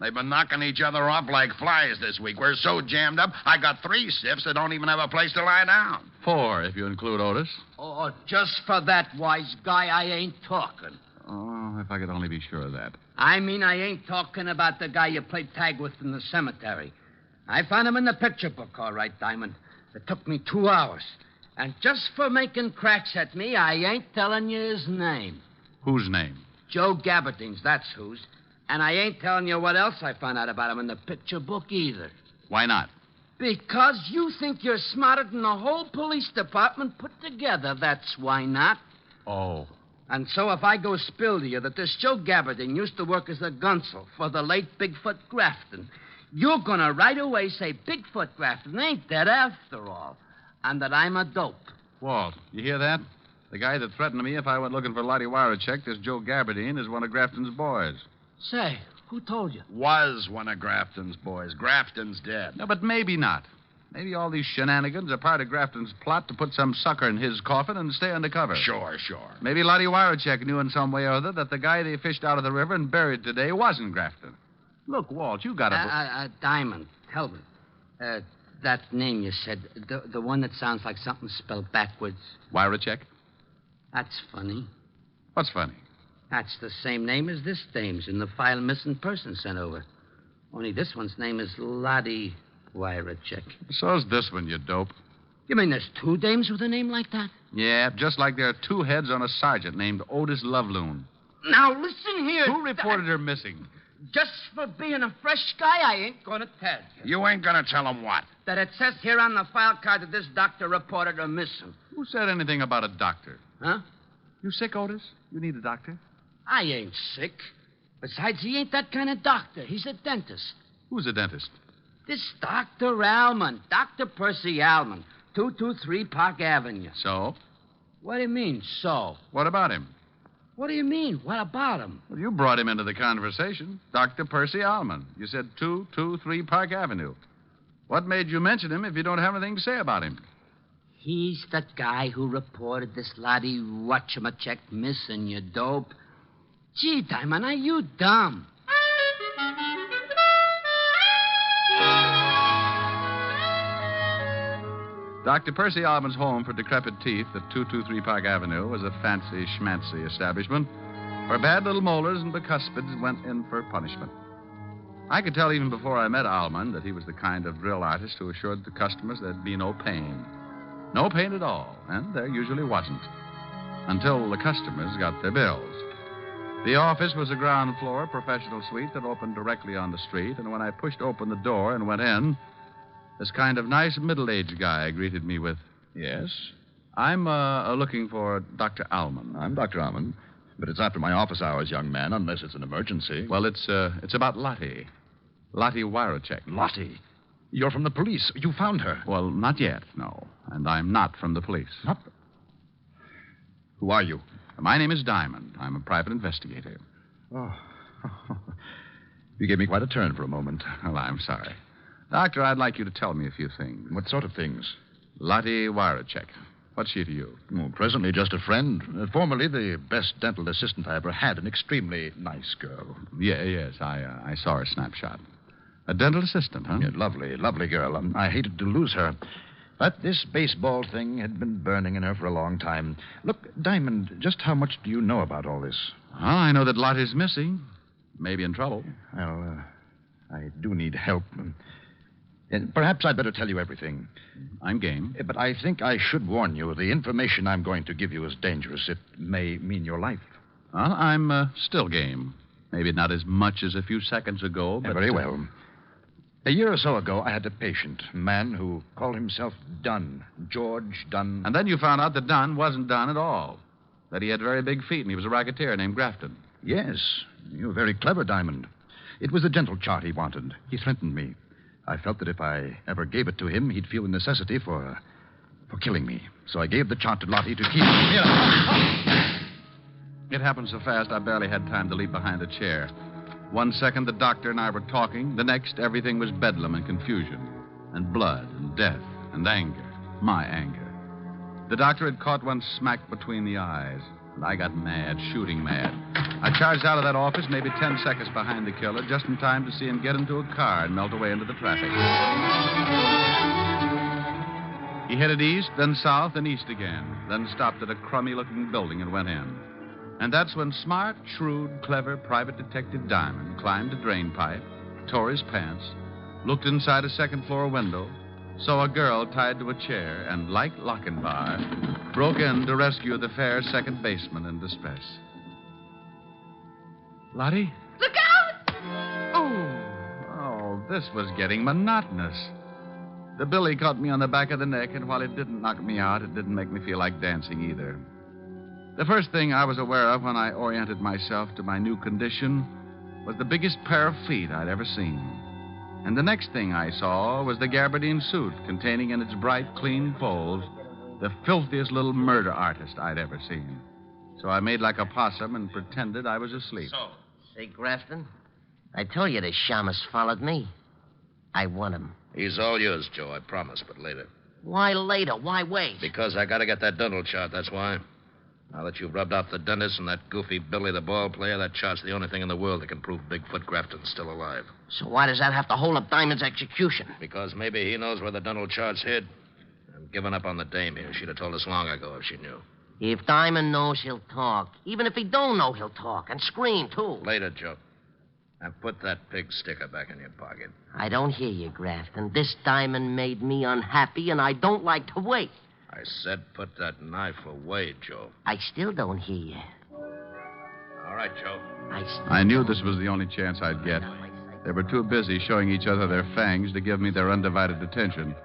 They've been knocking each other off like flies this week. We're so jammed up, I got 3 stiffs that don't even have a place to lie down.
4, if you include Otis.
Oh, just for that, wise guy, I ain't talking.
Oh, if I could only be sure of that.
I mean, I ain't talking about the guy you played tag with in the cemetery. I found him in the picture book, all right, Diamond. It took me 2 hours. And just for making cracks at me, I ain't telling you his name.
Whose name?
Joe Gabberdine's, that's whose. And I ain't telling you what else I found out about him in the picture book either.
Why not?
Because you think you're smarter than the whole police department put together. That's why not.
Oh.
And so if I go spill to you that this Joe Gabbardine used to work as a gunsel for the late Bigfoot Grafton, you're going to right away say Bigfoot Grafton ain't dead after all, and that I'm a dope.
Walt, you hear that? The guy that threatened me if I went looking for Lottie Wirachek, this Joe Gabardine, is one of Grafton's boys.
Say, who told you?
Was one of Grafton's boys. Grafton's dead.
No, but maybe not. Maybe all these shenanigans are part of Grafton's plot to put some sucker in his coffin and stay undercover.
Sure.
Maybe Lottie Wirachek knew in some way or other that the guy they fished out of the river and buried today wasn't Grafton. Look, Walt, you got to...
Diamond, tell me. That name you said, the one that sounds like something spelled backwards.
Wirachek?
That's funny.
What's funny?
That's the same name as this dame's in the file missing person sent over. Only this one's name is Lottie Wirachek.
So's this one, you dope.
You mean there's 2 dames with a name like that?
Yeah, just like there are 2 heads on a sergeant named Otis Loveloon.
Now, listen here.
Who reported her missing?
Just for being a fresh guy, I ain't going to tell you.
You ain't going to tell him what?
That it says here on the file card that this doctor reported her missing.
Who said anything about a doctor?
Huh?
You sick, Otis? You need a doctor?
I ain't sick. Besides, he ain't that kind of doctor. He's a dentist.
Who's a dentist?
This Dr. Alman. Dr. Percy Alman. 223 Park Avenue.
So?
What do you mean, so?
What about him?
What do you mean? What about him?
Well, you brought him into the conversation. Dr. Percy Alman. You said 223 Park Avenue. What made you mention him if you don't have anything to say about him?
He's the guy who reported this Lottie Whatchamachek missing, you dope. Gee, Diamond, are you dumb?
Dr. Percy Alvin's home for decrepit teeth at 223 Park Avenue was a fancy schmancy establishment where bad little molars and bicuspids went in for punishment. I could tell even before I met Alman that he was the kind of drill artist who assured the customers there'd be no pain. No pain at all, and there usually wasn't. Until the customers got their bills. The office was a ground floor professional suite that opened directly on the street, and when I pushed open the door and went in, this kind of nice middle-aged guy greeted me with,
Yes?
I'm looking for Dr. Alman.
I'm Dr. Alman, but it's after my office hours, young man, unless it's an emergency.
Well, it's about Lottie. Lottie Wyrachek.
Lottie? You're from the police. You found her.
Well, not yet, no. And I'm not from the police.
Not? Who are you?
My name is Diamond. I'm a private investigator.
Oh. You gave me quite a turn for a moment.
Well, I'm sorry. Doctor, I'd like you to tell me a few things.
What sort of things?
Lottie Wyrachek. What's she to you?
Oh, presently just a friend. Formerly the best dental assistant I ever had. An extremely nice girl.
Yes, I saw her snapshot. A dental assistant, huh?
Yeah, lovely girl. I hated to lose her. But this baseball thing had been burning in her for a long time. Look, Diamond, just how much do you know about all this?
Well, I know that Lottie's missing. Maybe in trouble.
Well, I do need help. Perhaps I'd better tell you everything.
I'm game.
But I think I should warn you. The information I'm going to give you is dangerous. It may mean your life.
Well, I'm still game. Maybe not as much as a few seconds ago, but...
Very well. A year or so ago, I had a patient, a man who called himself Dunn, George Dunn.
And then you found out that Dunn wasn't Dunn at all. That he had very big feet and he was a racketeer named Grafton.
Yes. You're very clever, Diamond. It was the dental chart he wanted. He threatened me. I felt that if I ever gave it to him, he'd feel the necessity for killing me. So I gave the chart to Lottie to keep...
It happened so fast, I barely had time to leap behind a chair. 1 second, the doctor and I were talking. The next, everything was bedlam and confusion. And blood and death and anger. My anger. The doctor had caught one smack between the eyes. And I got mad, shooting mad. I charged out of that office maybe 10 seconds behind the killer, just in time to see him get into a car and melt away into the traffic. He headed east, then south, and east again. Then stopped at a crummy-looking building and went in. And that's when smart, shrewd, clever private detective Diamond climbed a drain pipe, tore his pants, looked inside a second-floor window, saw a girl tied to a chair, and, like Lochinvar, broke in to rescue the fair second baseman in distress. Lottie?
Look out!
Oh, this was getting monotonous. The billy caught me on the back of the neck, and while it didn't knock me out, it didn't make me feel like dancing either. The first thing I was aware of when I oriented myself to my new condition was the biggest pair of feet I'd ever seen. And the next thing I saw was the gabardine suit containing in its bright, clean folds the filthiest little murder artist I'd ever seen. So I made like a possum and pretended I was asleep.
Say, Grafton, I told you the shamus followed me. I want him.
He's all yours, Joe, I promise, but later.
Why later? Why wait?
Because I gotta get that dental chart, that's why. Now that you've rubbed off the dentist and that goofy Billy the ball player, that chart's the only thing in the world that can prove Bigfoot Grafton's still alive.
So why does that have to hold up Diamond's execution?
Because maybe he knows where the dental chart's hid. I'm giving up on the dame here. She'd have told us long ago if she knew.
If Diamond knows, he'll talk. Even if he don't know, he'll talk. And scream, too.
Later, Joe. Now put that pig sticker back in your pocket.
I don't hear you, Grafton. This Diamond made me unhappy, and I don't like to wait.
I said put that knife away, Joe.
I still don't hear you.
All right, Joe.
I knew this was the only chance I'd get. They were too busy showing each other their fangs to give me their undivided attention.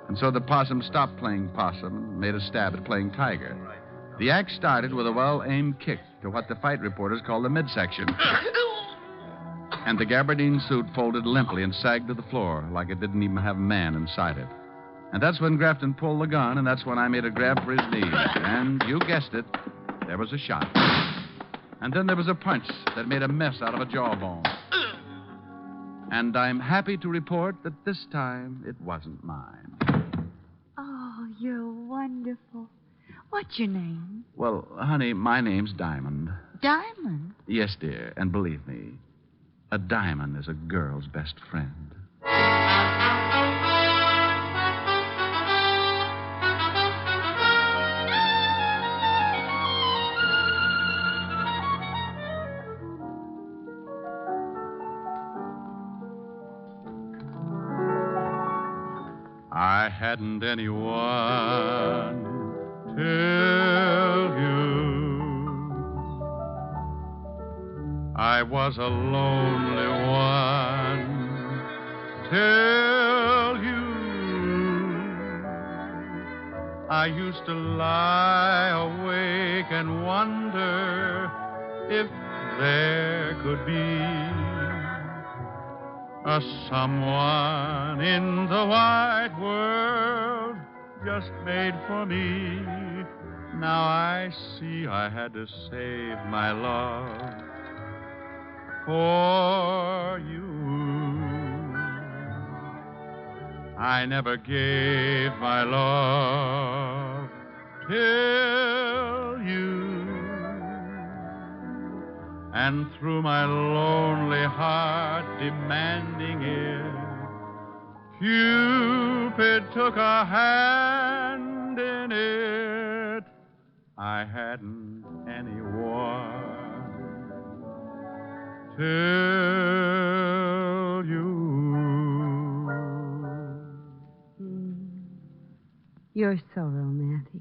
And so the possum stopped playing possum and made a stab at playing tiger. The act started with a well-aimed kick to what the fight reporters call the midsection. And the gabardine suit folded limply and sagged to the floor like it didn't even have a man inside it. And that's when Grafton pulled the gun, and that's when I made a grab for his knees. And you guessed it, there was a shot. And then there was a punch that made a mess out of a jawbone. And I'm happy to report that this time it wasn't mine.
Oh, you're wonderful.
What's your name?
Well, honey, my name's Diamond.
Diamond.
Yes, dear, and believe me, a diamond is a girl's best friend. I hadn't anyone till you. I was a lonely one till you. I used to lie awake and wonder if there could be a someone in the wide world just made for me. Now I see I had to save my love for you. I never gave my love till you. And through my lonely heart demanding it, Cupid took a hand in it. I hadn't anyone till you.
You're so romantic,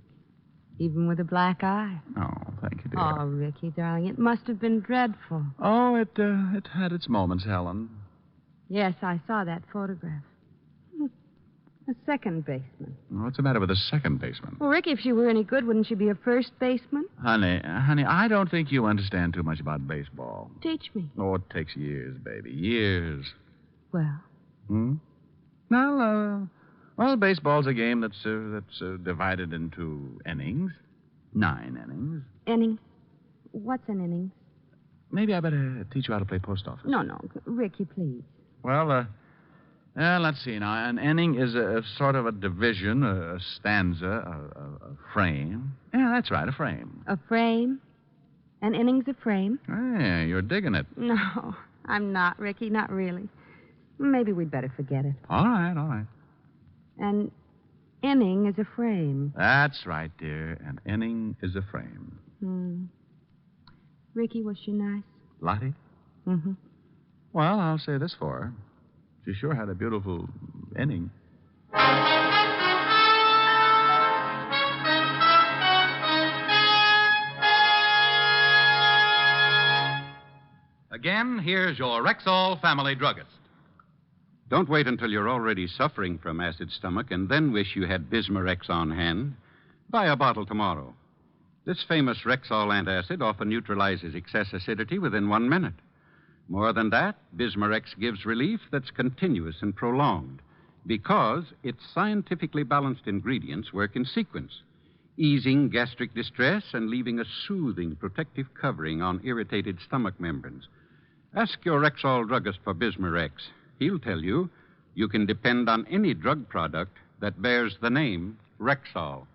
even with a black eye.
Oh, thank you, dear.
Oh, Ricky, darling, it must have been dreadful.
Oh, it had its moments, Helen.
Yes, I saw that photograph. A second baseman.
What's the matter with a second baseman?
Well, Ricky, if she were any good, wouldn't she be a first baseman?
Honey, I don't think you understand too much about baseball.
Teach me.
Oh, it takes years, baby, years.
Well?
Well, baseball's a game that's divided into innings. 9 innings.
Innings? What's an innings?
Maybe I better teach you how to play post office.
No, Ricky, please.
Well, let's see now. An inning is a sort of a division, a stanza, a frame. Yeah, that's right, a frame.
A frame? An inning's a frame?
Hey, you're digging it.
No, I'm not, Ricky, not really. Maybe we'd better forget it.
All right.
An inning is a frame.
That's right, dear. An inning is a frame.
Ricky, was she nice?
Lottie?
Mm-hmm.
Well, I'll say this for her. She sure had a beautiful inning.
Again, here's your Rexall family druggist.
Don't wait until you're already suffering from acid stomach and then wish you had Bismarex on hand. Buy a bottle tomorrow. This famous Rexall antacid often neutralizes excess acidity within 1 minute. More than that, Bismarex gives relief that's continuous and prolonged because its scientifically balanced ingredients work in sequence, easing gastric distress and leaving a soothing protective covering on irritated stomach membranes. Ask your Rexall druggist for Bismarex. He'll tell you you can depend on any drug product that bears the name Rexall.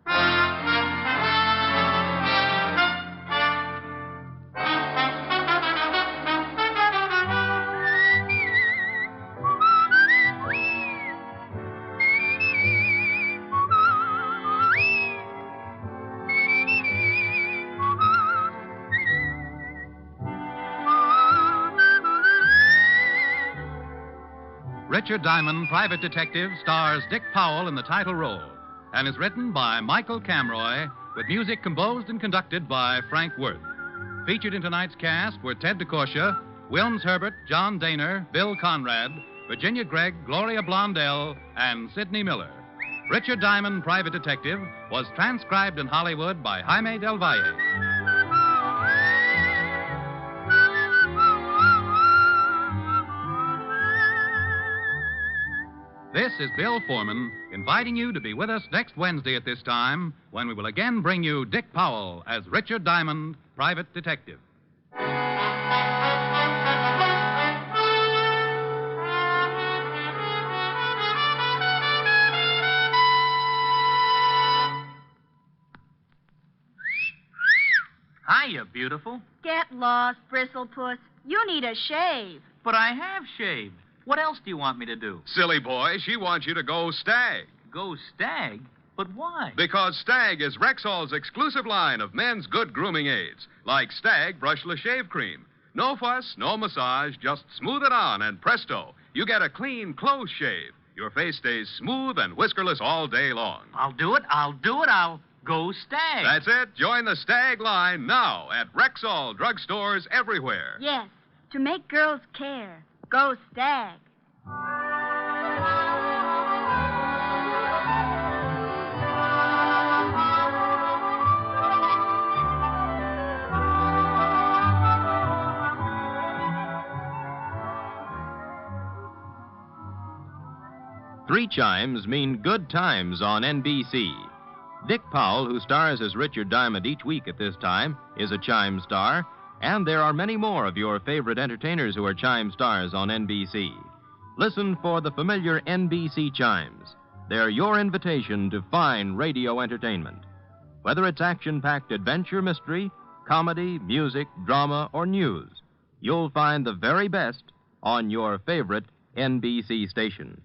Richard Diamond, Private Detective, stars Dick Powell in the title role and is written by Michael Camroy with music composed and conducted by Frank Worth. Featured in tonight's cast were Ted DeCorsia, Wilms Herbert, John Daner, Bill Conrad, Virginia Gregg, Gloria Blondell, and Sidney Miller. Richard Diamond, Private Detective, was transcribed in Hollywood by Jaime Del Valle. This is Bill Foreman inviting you to be with us next Wednesday at this time when we will again bring you Dick Powell as Richard Diamond, Private Detective.
Hiya, beautiful.
Get lost, Bristlepuss. You need a shave.
But I have shaved. What else do you want me to do?
Silly boy, she wants you to go Stag.
Go Stag? But why?
Because Stag is Rexall's exclusive line of men's good grooming aids, like Stag Brushless Shave Cream. No fuss, no massage, just smooth it on, and presto, you get a clean, close shave. Your face stays smooth and whiskerless all day long.
I'll do it. I'll go Stag.
That's it. Join the Stag line now at Rexall drugstores everywhere.
Yes, to make girls care. Go Stag.
Three chimes mean good times on NBC. Dick Powell, who stars as Richard Diamond each week at this time, is a chime star, and there are many more of your favorite entertainers who are chime stars on NBC. Listen for the familiar NBC chimes. They're your invitation to fine radio entertainment. Whether it's action-packed adventure mystery, comedy, music, drama, or news, you'll find the very best on your favorite NBC station.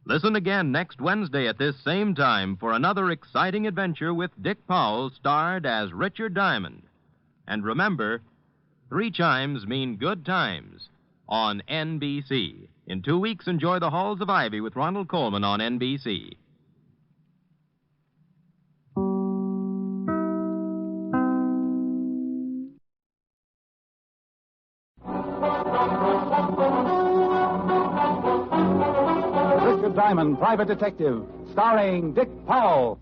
Listen again next Wednesday at this same time for another exciting adventure with Dick Powell, starred as Richard Diamond. And remember, three chimes mean good times on NBC. In 2 weeks, enjoy The Halls of Ivy with Ronald Colman on NBC.
Diamond, Private Detective, starring Dick Powell.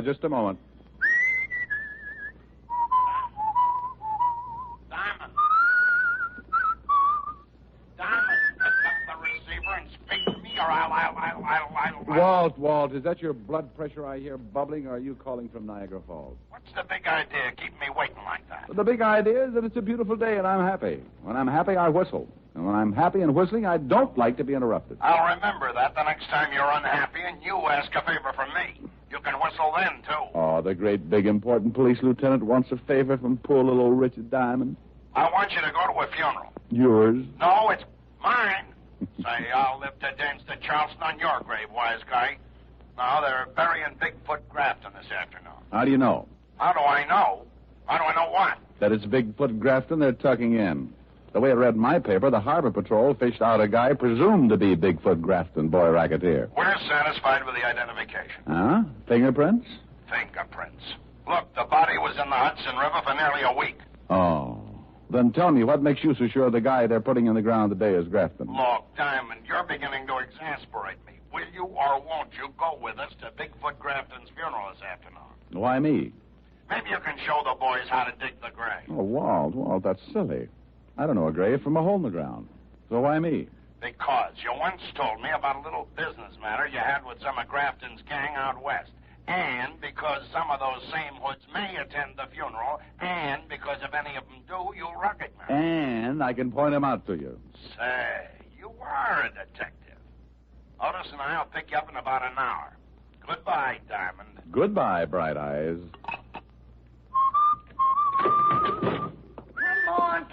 Just a moment. Walt, is that your blood pressure I hear bubbling, or are you calling from Niagara Falls?
What's the big idea keeping me waiting like that?
Well, the big idea is that it's a beautiful day and I'm happy. When I'm happy, I whistle. And when I'm happy and whistling, I don't like to be interrupted.
I'll remember that the next time you're unhappy and you ask a favor from me. You can whistle then, too.
Oh, the great, big, important police lieutenant wants a favor from poor little Richard Diamond.
I want you to go to a funeral.
Yours?
No, it's mine. Say, I'll live to dance to Charleston on your grave, wise guy. No, they're burying Bigfoot Grafton this afternoon.
How do you know?
How do I know? How do I know what?
That it's Bigfoot Grafton they're tucking in. The way I read my paper, the Harbor Patrol fished out a guy presumed to be Bigfoot Grafton, boy racketeer.
We're satisfied with the identification.
Huh? Fingerprints?
Fingerprints. Look, the body was in the Hudson River for nearly a week.
Oh. Then tell me, what makes you so sure the guy they're putting in the ground today is Grafton?
Look, Diamond, you're beginning to exasperate me. Will you or won't you go with us to Bigfoot Grafton's funeral this afternoon?
Why me?
Maybe you can show the boys how to dig the grave.
Oh, Walt, that's silly. I don't know a grave from a hole in the ground. So why me?
Because you once told me about a little business matter you had with some of Grafton's gang out west. And because some of those same hoods may attend the funeral, and because if any of them do, you'll recognize them.
And I can point him out to you.
Say, you are a detective. Otis and I'll pick you up in about an hour. Goodbye, Diamond.
Goodbye, Bright Eyes.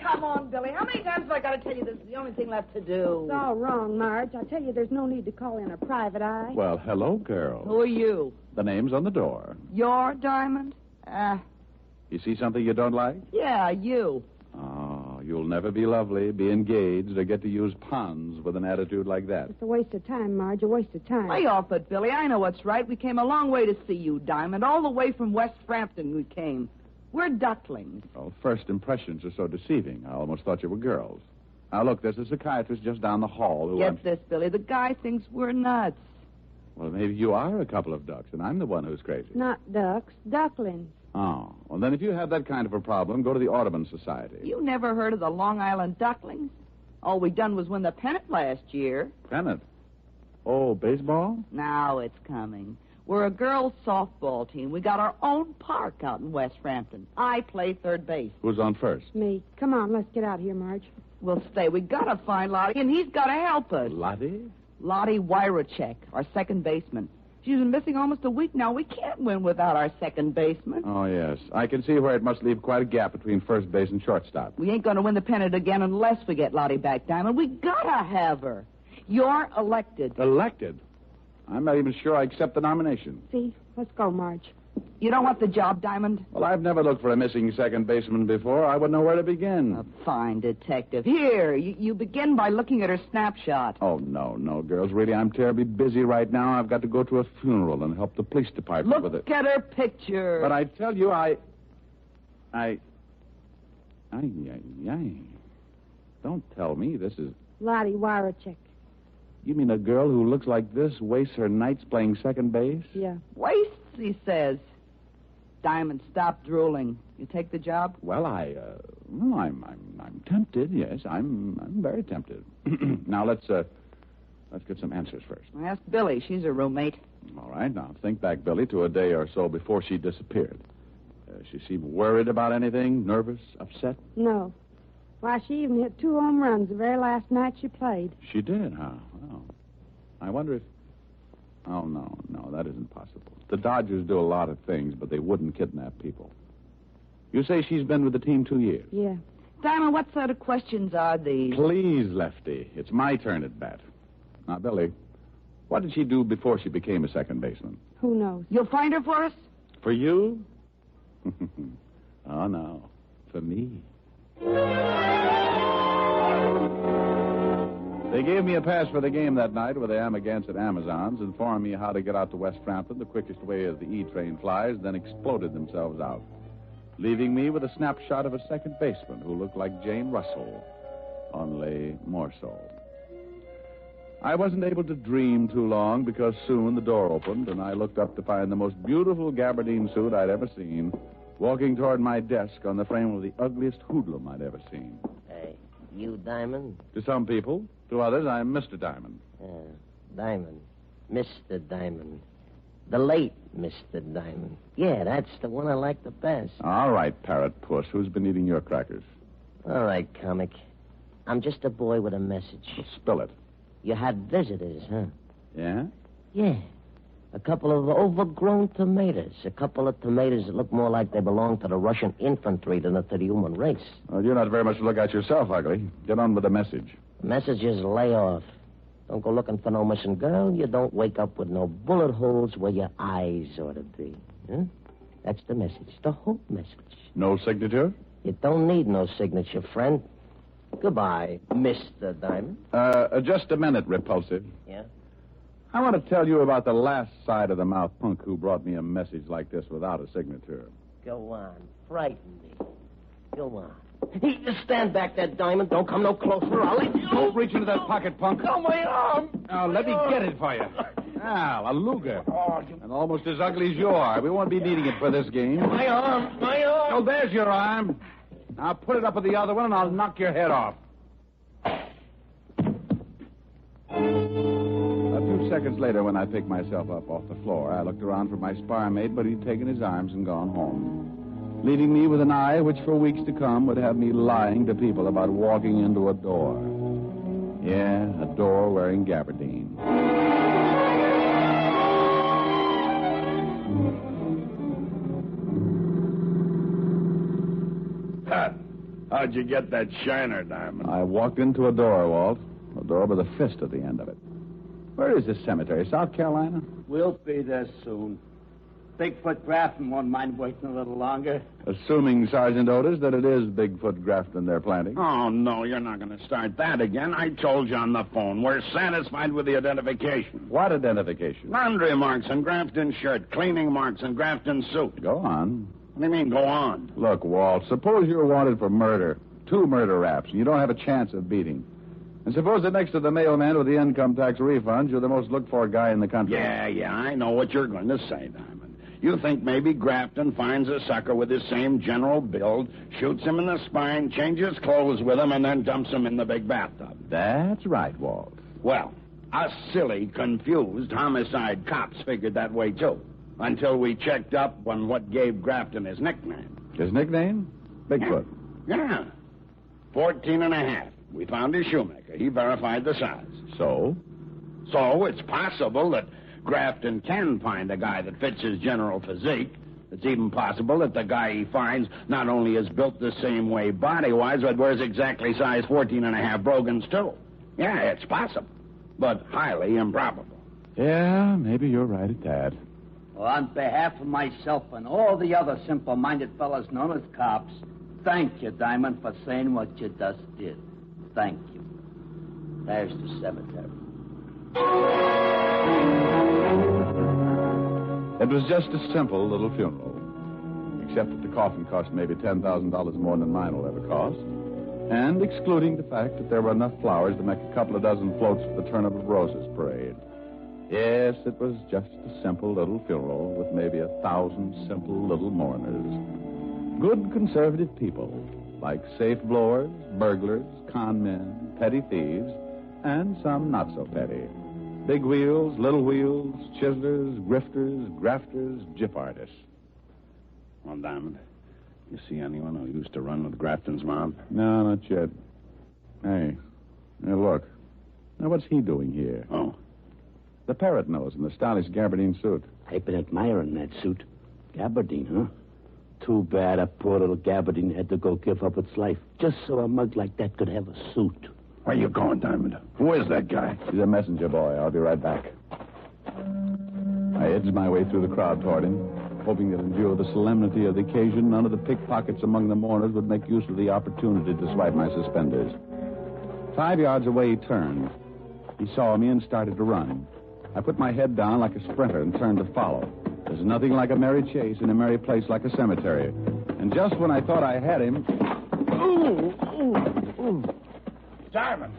Come on, Billy. How many times have I got to tell you this is the only thing left to do?
It's all wrong, Marge. I tell you, there's no need to call in a private eye.
Well, hello, girl.
Who are you?
The name's on the door.
You're Diamond?
You see something you don't like?
Yeah, you.
Oh, you'll never be lovely, be engaged, or get to use puns with an attitude like that.
It's a waste of time, Marge, a waste of time.
Lay off it, Billy. I know what's right. We came a long way to see you, Diamond. All the way from West Frampton we came. We're ducklings.
Well, first impressions are so deceiving. I almost thought you were girls. Now, look, there's a psychiatrist just down the hall who...
Get this, Billy. The guy thinks we're nuts.
Well, maybe you are a couple of ducks, and I'm the one who's crazy.
Not ducks, ducklings.
Oh, well, then if you have that kind of a problem, go to the Audubon Society.
You never heard of the Long Island Ducklings? All we done was win the pennant last year.
Pennant? Oh, baseball?
Now it's coming. We're a girls' softball team. We got our own park out in West Frampton. I play third base.
Who's on first?
Me. Come on, let's get out of here, Marge.
We'll stay. We gotta find Lottie, and he's gotta help us.
Lottie?
Lottie Wyrachek, our second baseman. She's been missing almost a week now. We can't win without our second baseman.
Oh, yes. I can see where it must leave quite a gap between first base and shortstop.
We ain't gonna win the pennant again unless we get Lottie back, Diamond. We gotta have her. You're elected.
Elected? I'm not even sure I accept the nomination.
See? Let's go, Marge.
You don't want the job, Diamond?
Well, I've never looked for a missing second baseman before. I wouldn't know where to begin.
A fine detective. Here, you begin by looking at her snapshot.
Oh, no, girls. Really, I'm terribly busy right now. I've got to go to a funeral and help the police department with it.
Look at her picture.
But I tell you, Don't tell me this is...
Lottie Wyrachek.
You mean a girl who looks like this wastes her nights playing second base?
Yeah.
Wastes, he says. Diamond, stop drooling. You take the job?
Well, I'm tempted. Yes, I'm very tempted. Now let's get some answers first.
Ask Billy. She's a roommate.
All right. Now think back, Billy, to a day or so before she disappeared. She seemed worried about anything? Nervous? Upset?
No. Why, she even hit 2 home runs the very last night she played.
She did, huh? Well, I wonder if... Oh, no, that isn't possible. The Dodgers do a lot of things, but they wouldn't kidnap people. You say she's been with the team 2 years?
Yeah.
Diamond, what sort of questions are these?
Please, Lefty. It's my turn at bat. Now, Billy, what did she do before she became a second baseman?
Who knows?
You'll find her for us?
For you? Oh, no. For me. They gave me a pass for the game that night with the Amagansett Amazons, informed me how to get out to West Frampton the quickest way as the E-train flies, then exploded themselves out, leaving me with a snapshot of a second baseman who looked like Jane Russell, only more so. I wasn't able to dream too long because soon the door opened and I looked up to find the most beautiful gabardine suit I'd ever seen walking toward my desk on the frame of the ugliest hoodlum I'd ever seen.
Hey, you Diamond?
To some people. To others, I'm Mr. Diamond.
Diamond. Mr. Diamond. The late Mr. Diamond. Yeah, that's the one I like the best.
All right, parrot puss. Who's been eating your crackers?
All right, comic. I'm just a boy with a message.
Well, spill it.
You had visitors, huh?
Yeah?
Yeah. A couple of overgrown tomatoes. A couple of tomatoes that look more like they belong to the Russian infantry than to the human race.
Well, you're not very much to look at yourself, Ugly. Get on with the message.
The message is lay off. Don't go looking for no missing girl. You don't wake up with no bullet holes where your eyes ought to be. Huh? That's the message. The whole message.
No signature?
You don't need no signature, friend. Goodbye, Mr. Diamond.
Just a minute, Repulsive.
Yeah?
I want to tell you about the last side-of-the-mouth punk who brought me a message like this without a signature.
Go on. Frighten me. Go on. Hey, just stand back there, Diamond. Don't come no closer. I'll let you...
Don't reach into that pocket, punk.
Oh, my arm!
Now, let me get it for you. Now, a Luger. And almost as ugly as you are. We won't be needing it for this game.
My arm!
Oh, there's your arm. Now, put it up with the other one, and I'll knock your head off. A few seconds later, when I picked myself up off the floor, I looked around for my spar mate, but he'd taken his arms and gone home, leaving me with an eye which for weeks to come would have me lying to people about walking into a door. Yeah, a door wearing gabardine.
How'd you get that shiner, Diamond?
I walked into a door, Walt. A door with a fist at the end of it. Where is this cemetery? South Carolina?
We'll be there soon. Bigfoot Grafton won't mind waiting a little longer.
Assuming, Sergeant Otis, that it is Bigfoot Grafton they're planting.
Oh, no, you're not going to start that again. I told you on the phone. We're satisfied with the identification.
What identification?
Laundry marks on Grafton's shirt, cleaning marks on Grafton's suit.
Go on.
What do you mean, go on?
Look, Walt, suppose you're wanted for murder. 2 murder raps, and you don't have a chance of beating. And suppose that next to the mailman with the income tax refunds, you're the most looked-for guy in the country.
Yeah, I know what you're going to say, Diamond. You think maybe Grafton finds a sucker with his same general build, shoots him in the spine, changes clothes with him, and then dumps him in the big bathtub.
That's right, Walt.
Well, Us silly, confused homicide cops figured that way, too. Until we checked up on what gave Grafton his nickname.
His nickname? Bigfoot.
Yeah. 14 and a half. We found his shoemaker. He verified the size.
So?
So it's possible that Grafton can find a guy that fits his general physique. It's even possible that the guy he finds not only is built the same way body-wise, but wears exactly size 14 and a half brogans, too. Yeah, it's possible, but highly improbable.
Yeah, maybe you're right at that.
Well, on behalf of myself and all the other simple-minded fellas known as cops, thank you, Diamond, for saying what you just did. Thank you. There's the cemetery.
It was just a simple little funeral, except that the coffin cost maybe $10,000 more than mine will ever cost, and excluding the fact that there were enough flowers to make a couple of dozen floats for the Turnip of Roses parade. Yes, it was just a simple little funeral with maybe 1,000 simple little mourners. Good conservative people, like safe blowers, burglars, con men, petty thieves, and some not so petty. Big wheels, little wheels, chiselers, grifters, grafters, gyp artists.
Well, Diamond, you see anyone who used to run with Grafton's mob?
No, not yet. Hey, look. Now, what's he doing here?
Oh.
The parrot nose in the stylish gabardine suit.
I've been admiring that suit. Gabardine, huh? Too bad a poor little gabardine had to go give up its life just so a mug like that could have a suit.
Where you going, Diamond? Who is that guy?
He's a messenger boy. I'll be right back. I edged my way through the crowd toward him, hoping that in view of the solemnity of the occasion, none of the pickpockets among the mourners would make use of the opportunity to swipe my suspenders. 5 yards away, he turned. He saw me and started to run. I put my head down like a sprinter and turned to follow. There's nothing like a merry chase in a merry place like a cemetery. And just when I thought I had him...
Diamond,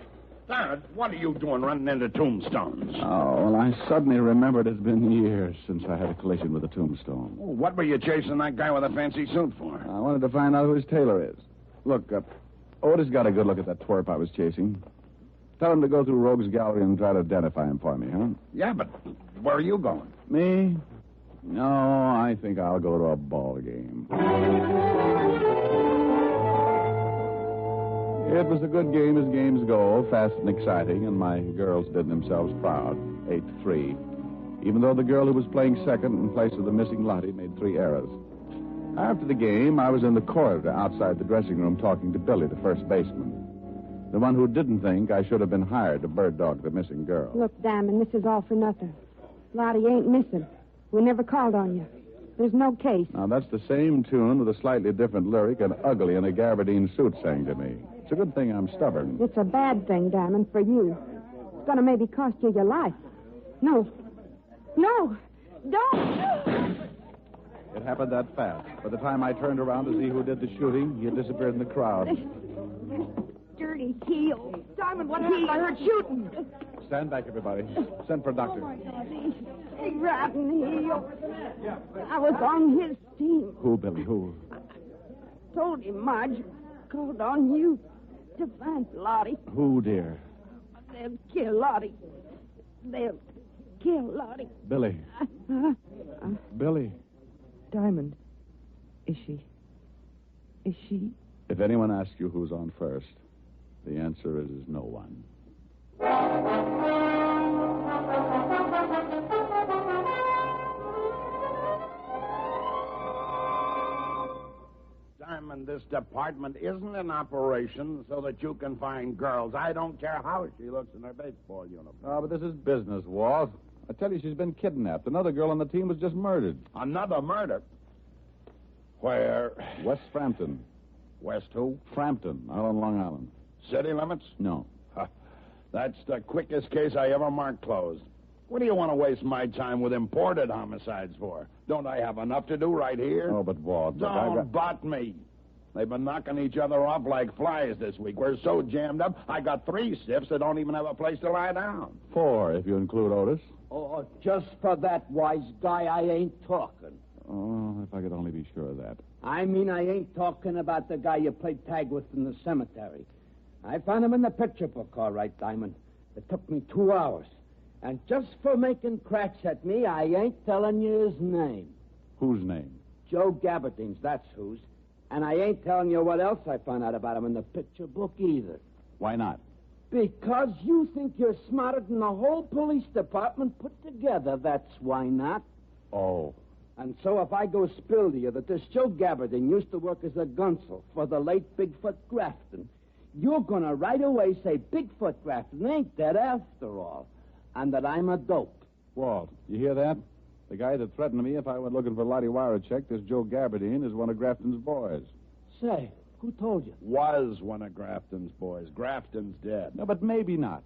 what are you doing running into tombstones?
Oh, well, I suddenly remembered it's been years since I had a collision with a tombstone.
Oh, what were you chasing that guy with a fancy suit for?
I wanted to find out who his tailor is. Look, Otis got a good look at that twerp I was chasing. Tell him to go through Rogue's Gallery and try to identify him for me, huh?
Yeah, but where are you going?
Me? No, I think I'll go to a ball game. It was a good game as games go, fast and exciting, and my girls did themselves proud, 8-3. Even though the girl who was playing second in place of the missing Lottie made 3 errors. After the game, I was in the corridor outside the dressing room talking to Billy, the first baseman. The one who didn't think I should have been hired to bird dog the missing girl.
Look, Diamond, this is all for nothing. Lottie ain't missing. We never called on you. There's no case.
Now, that's the same tune with a slightly different lyric and ugly in a gabardine suit sang to me. It's a good thing I'm stubborn.
It's a bad thing, Diamond, for you. It's going to maybe cost you your life. No. No! Don't!
It happened that fast. By the time I turned around to see who did the shooting, he had disappeared in the crowd.
Dirty heel. Diamond, what happened? I heard shooting.
Stand back, everybody. Send for a doctor.
Rotten heel. I was on his team.
Who, Billy? Who?
Told him Marge called on you to find Lottie.
Who, dear?
They'll kill Lottie. They'll kill Lottie.
Billy. Billy.
Diamond. Is she?
If anyone asks you who's on first, the answer is no one.
Diamond, this department isn't in operation so that you can find girls. I don't care how she looks in her baseball uniform.
Oh, but this is business, Walt. I tell you, she's been kidnapped. Another girl on the team was just murdered.
Another murder? Where?
West Frampton.
West who?
Frampton, out on Long Island.
City limits?
No.
That's the quickest case I ever marked closed. What do you want to waste my time with imported homicides for? Don't I have enough to do right here?
Oh, but Walt...
Don't butt me. They've been knocking each other off like flies this week. We're so jammed up, I got 3 stiffs that don't even have a place to lie down.
4, if you include Otis.
Oh, just for that wise guy, I ain't talking.
Oh, if I could only be sure of that.
I mean, I ain't talking about the guy you played tag with in the cemetery. I found him in the picture book, all right, Diamond. It took me 2 hours.
And just for making cracks at me, I ain't telling you his name.
Whose name?
Joe Gabberdine's, that's whose. And I ain't telling you what else I found out about him in the picture book either.
Why not?
Because you think you're smarter than the whole police department put together, that's why not.
Oh.
And so if I go spill to you that this Joe Gabbardine used to work as a gunsel for the late Bigfoot Grafton, you're going to right away say Bigfoot Grafton ain't dead after all, and that I'm a dope.
Walt, you hear that? The guy that threatened me if I went looking for Lottie Warachek, this Joe Gabardine, is one of Grafton's boys.
Say, who told you?
Was one of Grafton's boys. Grafton's dead. No, but maybe not.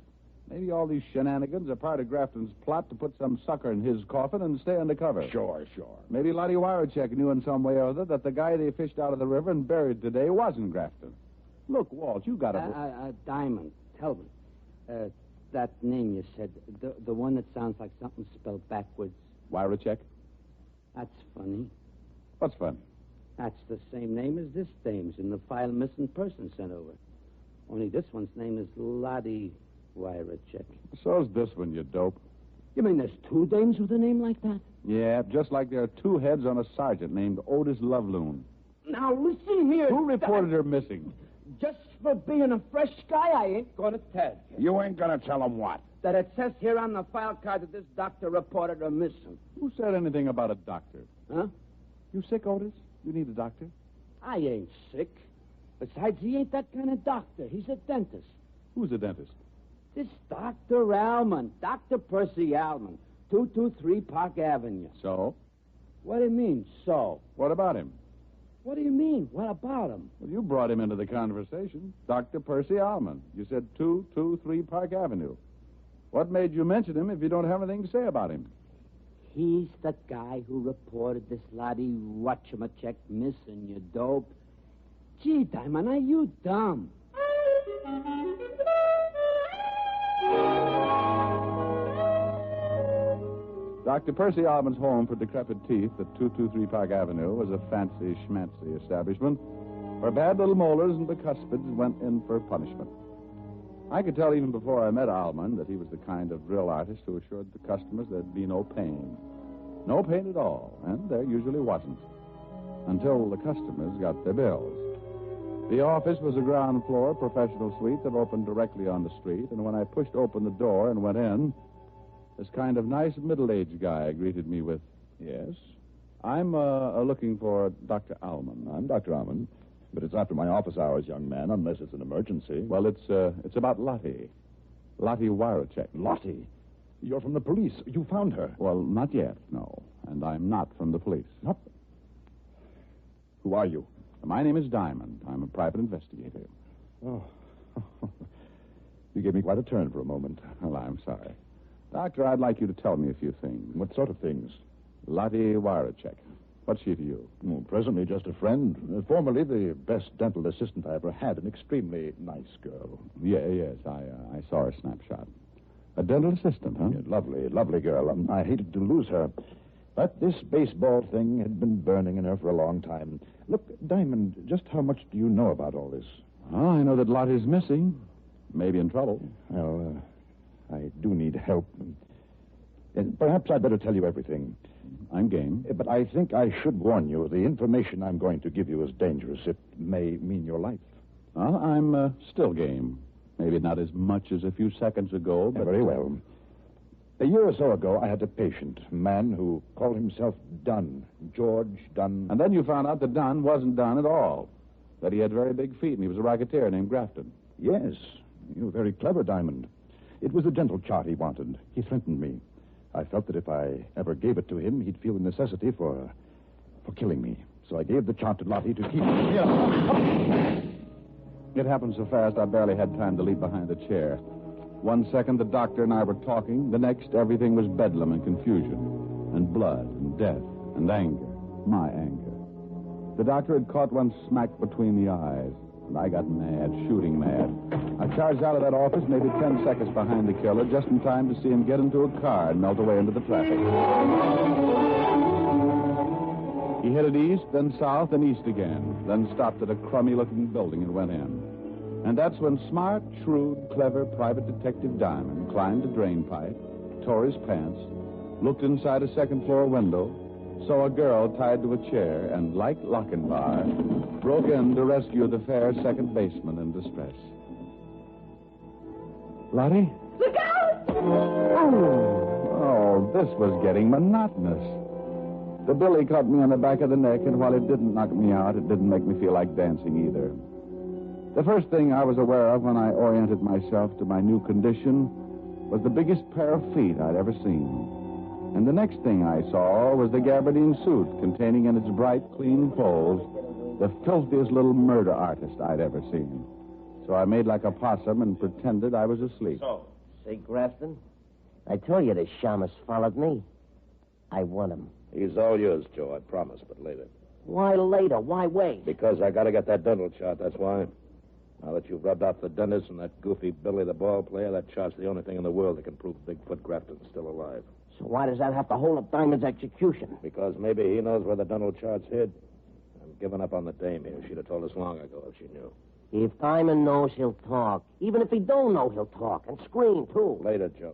Maybe all these shenanigans are part of Grafton's plot to put some sucker in his coffin and stay undercover. Sure. Maybe Lottie Warachek knew in some way or other that the guy they fished out of the river and buried today wasn't Grafton. Look, Walt, you got to...
Diamond, tell me. That name you said, the one that sounds like something spelled backwards.
Warachek?
That's funny.
What's funny?
That's the same name as this dame's in the file missing person sent over. Only this one's name is Lottie Warachek.
So's this one, you dope.
You mean there's two dames with a name like that?
Yeah, just like there are two heads on a sergeant named Otis Loveloon.
Now, listen here.
Who reported her missing?
Just for being a fresh guy, I ain't going to tell you.
You ain't going to tell him what?
That it says here on the file card that this doctor reported her missing.
Who said anything about a doctor?
Huh?
You sick, Otis? You need a doctor?
I ain't sick. Besides, he ain't that kind of doctor. He's a dentist.
Who's a dentist?
This Dr. Alman, Dr. Percy Alman, 223 Park Avenue.
So?
What do you mean, so?
What about him?
What do you mean? What about him?
Well, you brought him into the conversation. Dr. Percy Alman. You said 223 Park Avenue. What made you mention him if you don't have anything to say about him?
He's the guy who reported this Lottie Whatchamacek missing, you dope. Gee, Diamond, are you dumb?
Dr. Percy Alman's home for decrepit teeth at 223 Park Avenue was a fancy schmancy establishment where bad little molars and bicuspids went in for punishment. I could tell even before I met Alman that he was the kind of drill artist who assured the customers there'd be no pain. No pain at all, and there usually wasn't. Until the customers got their bills. The office was a ground floor professional suite that opened directly on the street, and when I pushed open the door and went in, this kind of nice middle-aged guy greeted me with, "Yes, I'm looking for Dr. Alman."
I'm Dr. Alman, but it's after my office hours, young man, unless it's an emergency.
Well, it's about Lottie. Lottie Warachek.
Lottie? You're from the police. You found her.
Well, not yet, no. And I'm not from the police.
Not? Who are you?
My name is Diamond. I'm a private investigator.
Oh. You gave me quite a turn for a moment.
Well, I'm sorry. Doctor, I'd like you to tell me a few things.
What sort of things?
Lottie Warachek. What's she to you?
Oh, presently, just a friend. Formerly, the best dental assistant I ever had. An extremely nice girl.
Yes, I saw her snapshot. A dental assistant, huh?
Yeah, lovely girl. I hated to lose her. But this baseball thing had been burning in her for a long time. Look, Diamond, just how much do you know about all this?
Oh, I know that Lottie's missing. Maybe in trouble.
Well, I do need help. Perhaps I'd better tell you everything.
I'm game.
But I think I should warn you. The information I'm going to give you is dangerous. It may mean your life.
Well, I'm still game. Maybe not as much as a few seconds ago, but...
Very well. A year or so ago, I had a patient, a man who called himself Dunn, George Dunn.
And then you found out that Dunn wasn't Dunn at all. That he had very big feet and he was a racketeer named Grafton.
Yes. You're very clever, Diamond. It was the dental chart he wanted. He threatened me. I felt that if I ever gave it to him, he'd feel the necessity for killing me. So I gave the chart to Lottie to keep...
It happened so fast, I barely had time to leap behind the chair. 1 second, the doctor and I were talking. The next, everything was bedlam and confusion. And blood and death and anger. My anger. The doctor had caught one smack between the eyes. And I got mad, shooting mad. I charged out of that office, maybe 10 seconds behind the killer, just in time to see him get into a car and melt away into the traffic. He headed east, then south, and east again, then stopped at a crummy-looking building and went in. And that's when smart, shrewd, clever private detective Diamond climbed a drain pipe, tore his pants, looked inside a second-floor window, saw a girl tied to a chair, and, like Lochinvar, broke in to rescue the fair second baseman in distress. Lottie?
Look out!
Oh, this was getting monotonous. The billy caught me on the back of the neck, and while it didn't knock me out, it didn't make me feel like dancing either. The first thing I was aware of when I oriented myself to my new condition was the biggest pair of feet I'd ever seen. And the next thing I saw was the gabardine suit containing in its bright, clean folds the filthiest little murder artist I'd ever seen. So I made like a possum and pretended I was asleep.
Say, Grafton, I told you the shamus followed me. I want him.
He's all yours, Joe, I promise, but later.
Why later? Why wait?
Because I gotta get that dental chart, that's why. Now that you've rubbed off the dentist and that goofy Billy the ball player, that chart's the only thing in the world that can prove Bigfoot Grafton's still alive.
So why does that have to hold up Diamond's execution?
Because maybe he knows where the dental chart's hid. I'm giving up on the dame here. She'd have told us long ago if she knew.
If Diamond knows, he'll talk. Even if he don't know, he'll talk. And scream, too.
Later, Joe.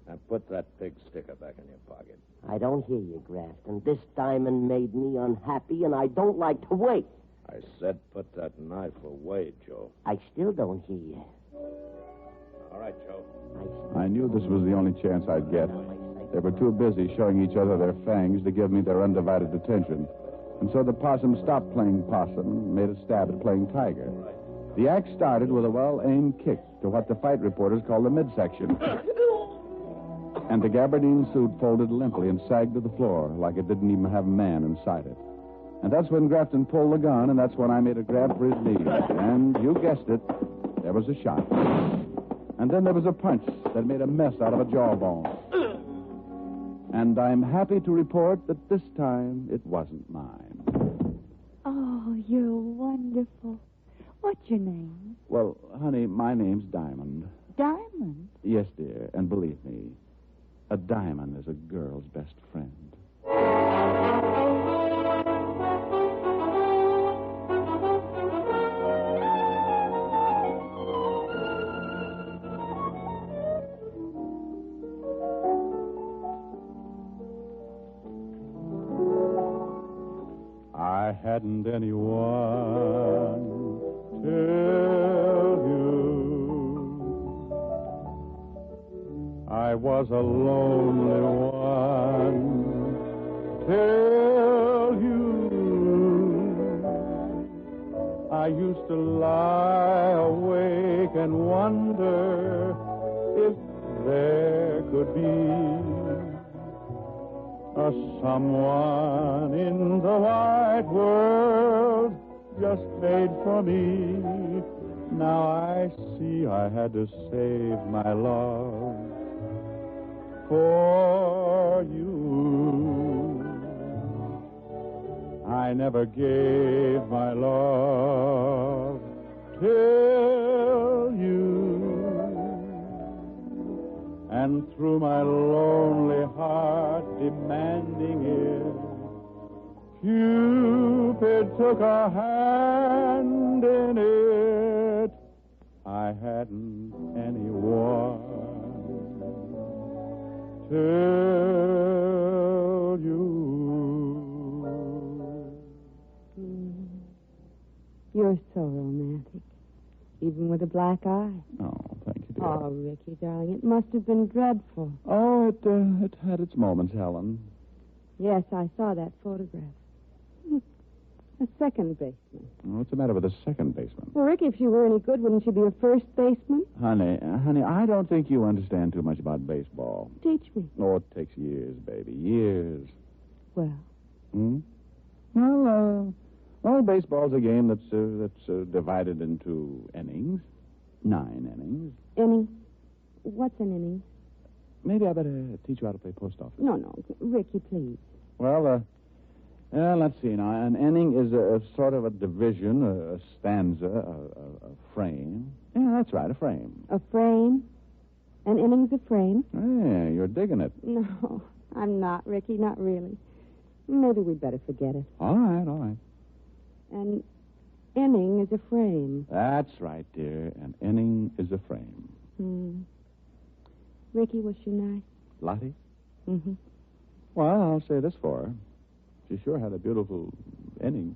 Now put that pig sticker back in your pocket.
I don't hear you, Grafton. This Diamond made me unhappy, and I don't like to wait.
I said put that knife away, Joe.
I still don't hear you.
All right, Joe.
I knew this was the only chance I'd get. They were too busy showing each other their fangs to give me their undivided attention. And so the possum stopped playing possum and made a stab at playing tiger. The act started with a well-aimed kick to what the fight reporters call the midsection. And the gabardine suit folded limply and sagged to the floor like it didn't even have a man inside it. And that's when Grafton pulled the gun, and that's when I made a grab for his knees. And you guessed it, there was a shot. And then there was a punch that made a mess out of a jawbone. And I'm happy to report that this time it wasn't mine.
Oh, you're wonderful. What's your name?
Well, honey, my name's Diamond.
Diamond?
Yes, dear, and believe me, a diamond is a girl's best friend. I hadn't anyone till you. I was a lonely one till you. I used to lie awake and wonder if there could be a someone in the wide world just made for me. Now I see I had to save my love for you. I never gave my love till you. And through my lonely heart demanding it, Cupid took a hand in it. I hadn't anyone till you.
You're so romantic, even with a black eye.
Oh, thank you, dear.
Oh, Ricky, darling, it must have been dreadful.
Oh, it had its moments, Helen.
Yes, I saw that photograph. A second baseman.
What's the matter with a second baseman?
Well, Ricky, if she were any good, wouldn't she be a first baseman?
Honey, I don't think you understand too much about baseball.
Teach me.
Oh, it takes years, baby, years.
Well?
Well, baseball's a game that's divided into innings. 9 innings.
Inning? What's an inning?
Maybe I better teach you how to play post office.
No, Ricky, please.
Well, let's see now. An inning is a sort of a division, a stanza, a frame. Yeah, that's right, a frame.
A frame? An inning's a frame?
Yeah, you're digging it.
No, I'm not, Ricky, not really. Maybe we'd better forget it.
All right.
An inning is a frame.
That's right, dear. An inning is a frame.
Ricky, was she nice?
Lottie?
Mm-hmm.
Well, I'll say this for her. She sure had a beautiful inning.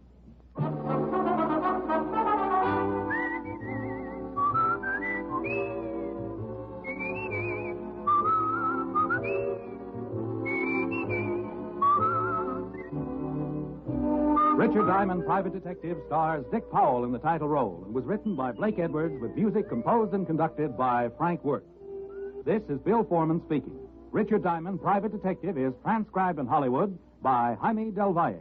Richard Diamond, Private Detective, stars Dick Powell in the title role and was written by Blake Edwards with music composed and conducted by Frank Worth. This is Bill Foreman speaking. Richard Diamond, Private Detective, is transcribed in Hollywood by Jaime Del Valle.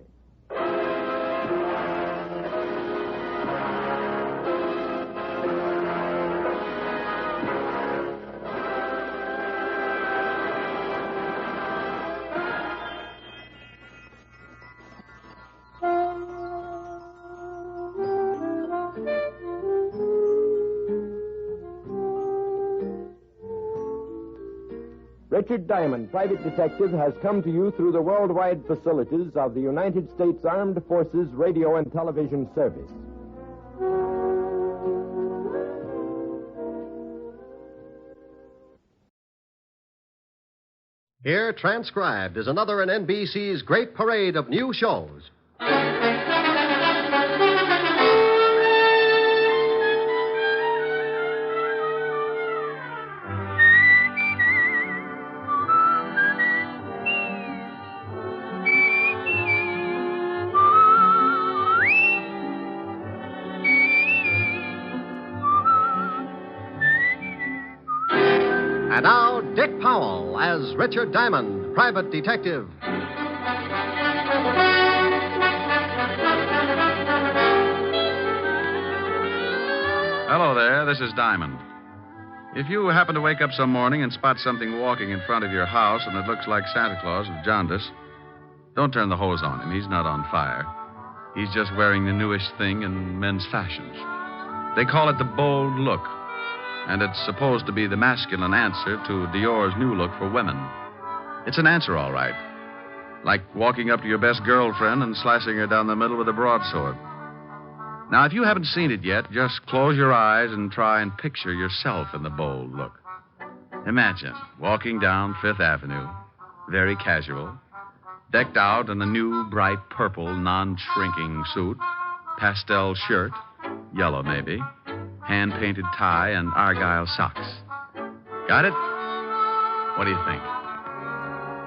Richard Diamond, Private Detective, has come to you through the worldwide facilities of the United States Armed Forces Radio and Television Service.
Here, transcribed, is another in NBC's great parade of new shows. And now, Dick Powell as Richard Diamond, Private Detective.
Hello there, this is Diamond. If you happen to wake up some morning and spot something walking in front of your house and it looks like Santa Claus with jaundice, don't turn the hose on him. He's not on fire. He's just wearing the newest thing in men's fashions. They call it the bold look. And it's supposed to be the masculine answer to Dior's new look for women. It's an answer, all right. Like walking up to your best girlfriend and slashing her down the middle with a broadsword. Now, if you haven't seen it yet, just close your eyes and try and picture yourself in the bold look. Imagine walking down Fifth Avenue, very casual, decked out in a new, bright purple, non-shrinking suit, pastel shirt, yellow maybe, hand-painted tie, and argyle socks. Got it? What do you think?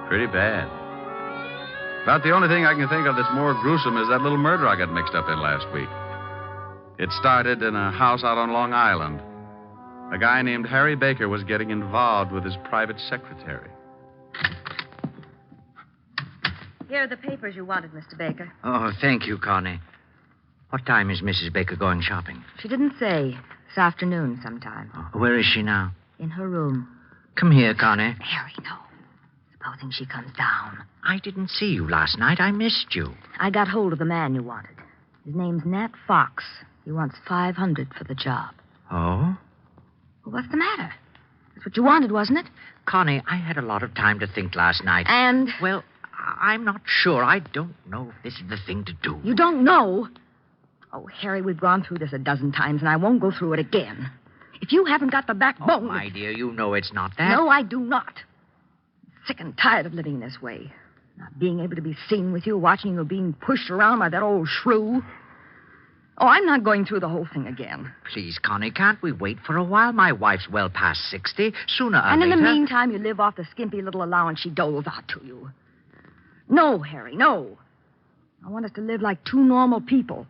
Pretty bad. About the only thing I can think of that's more gruesome is that little murder I got mixed up in last week. It started in a house out on Long Island. A guy named Harry Baker was getting involved with his private secretary.
Here are the papers you wanted, Mr. Baker.
Oh, thank you, Connie. What time is Mrs. Baker going shopping?
She didn't say. This afternoon sometime.
Where is she now?
In her room.
Come here, Connie.
Harry, no. Supposing she comes down.
I didn't see you last night. I missed you.
I got hold of the man you wanted. His name's Nat Fox. He wants $500 for the job.
Oh?
Well, what's the matter? That's what you wanted, wasn't it?
Connie, I had a lot of time to think last night.
And?
Well, I'm not sure. I don't know if this is the thing to do.
You don't know? Oh, Harry, we've gone through this a dozen times, and I won't go through it again. If you haven't got the backbone...
Oh, my dear, you know it's not that.
No, I do not. I'm sick and tired of living this way. Not being able to be seen with you, watching you being pushed around by that old shrew. Oh, I'm not going through the whole thing again.
Please, Connie, can't we wait for a while? My wife's well past 60. Sooner or
and
later...
in the meantime, you live off the skimpy little allowance she doles out to you. No, Harry, no. I want us to live like two normal people.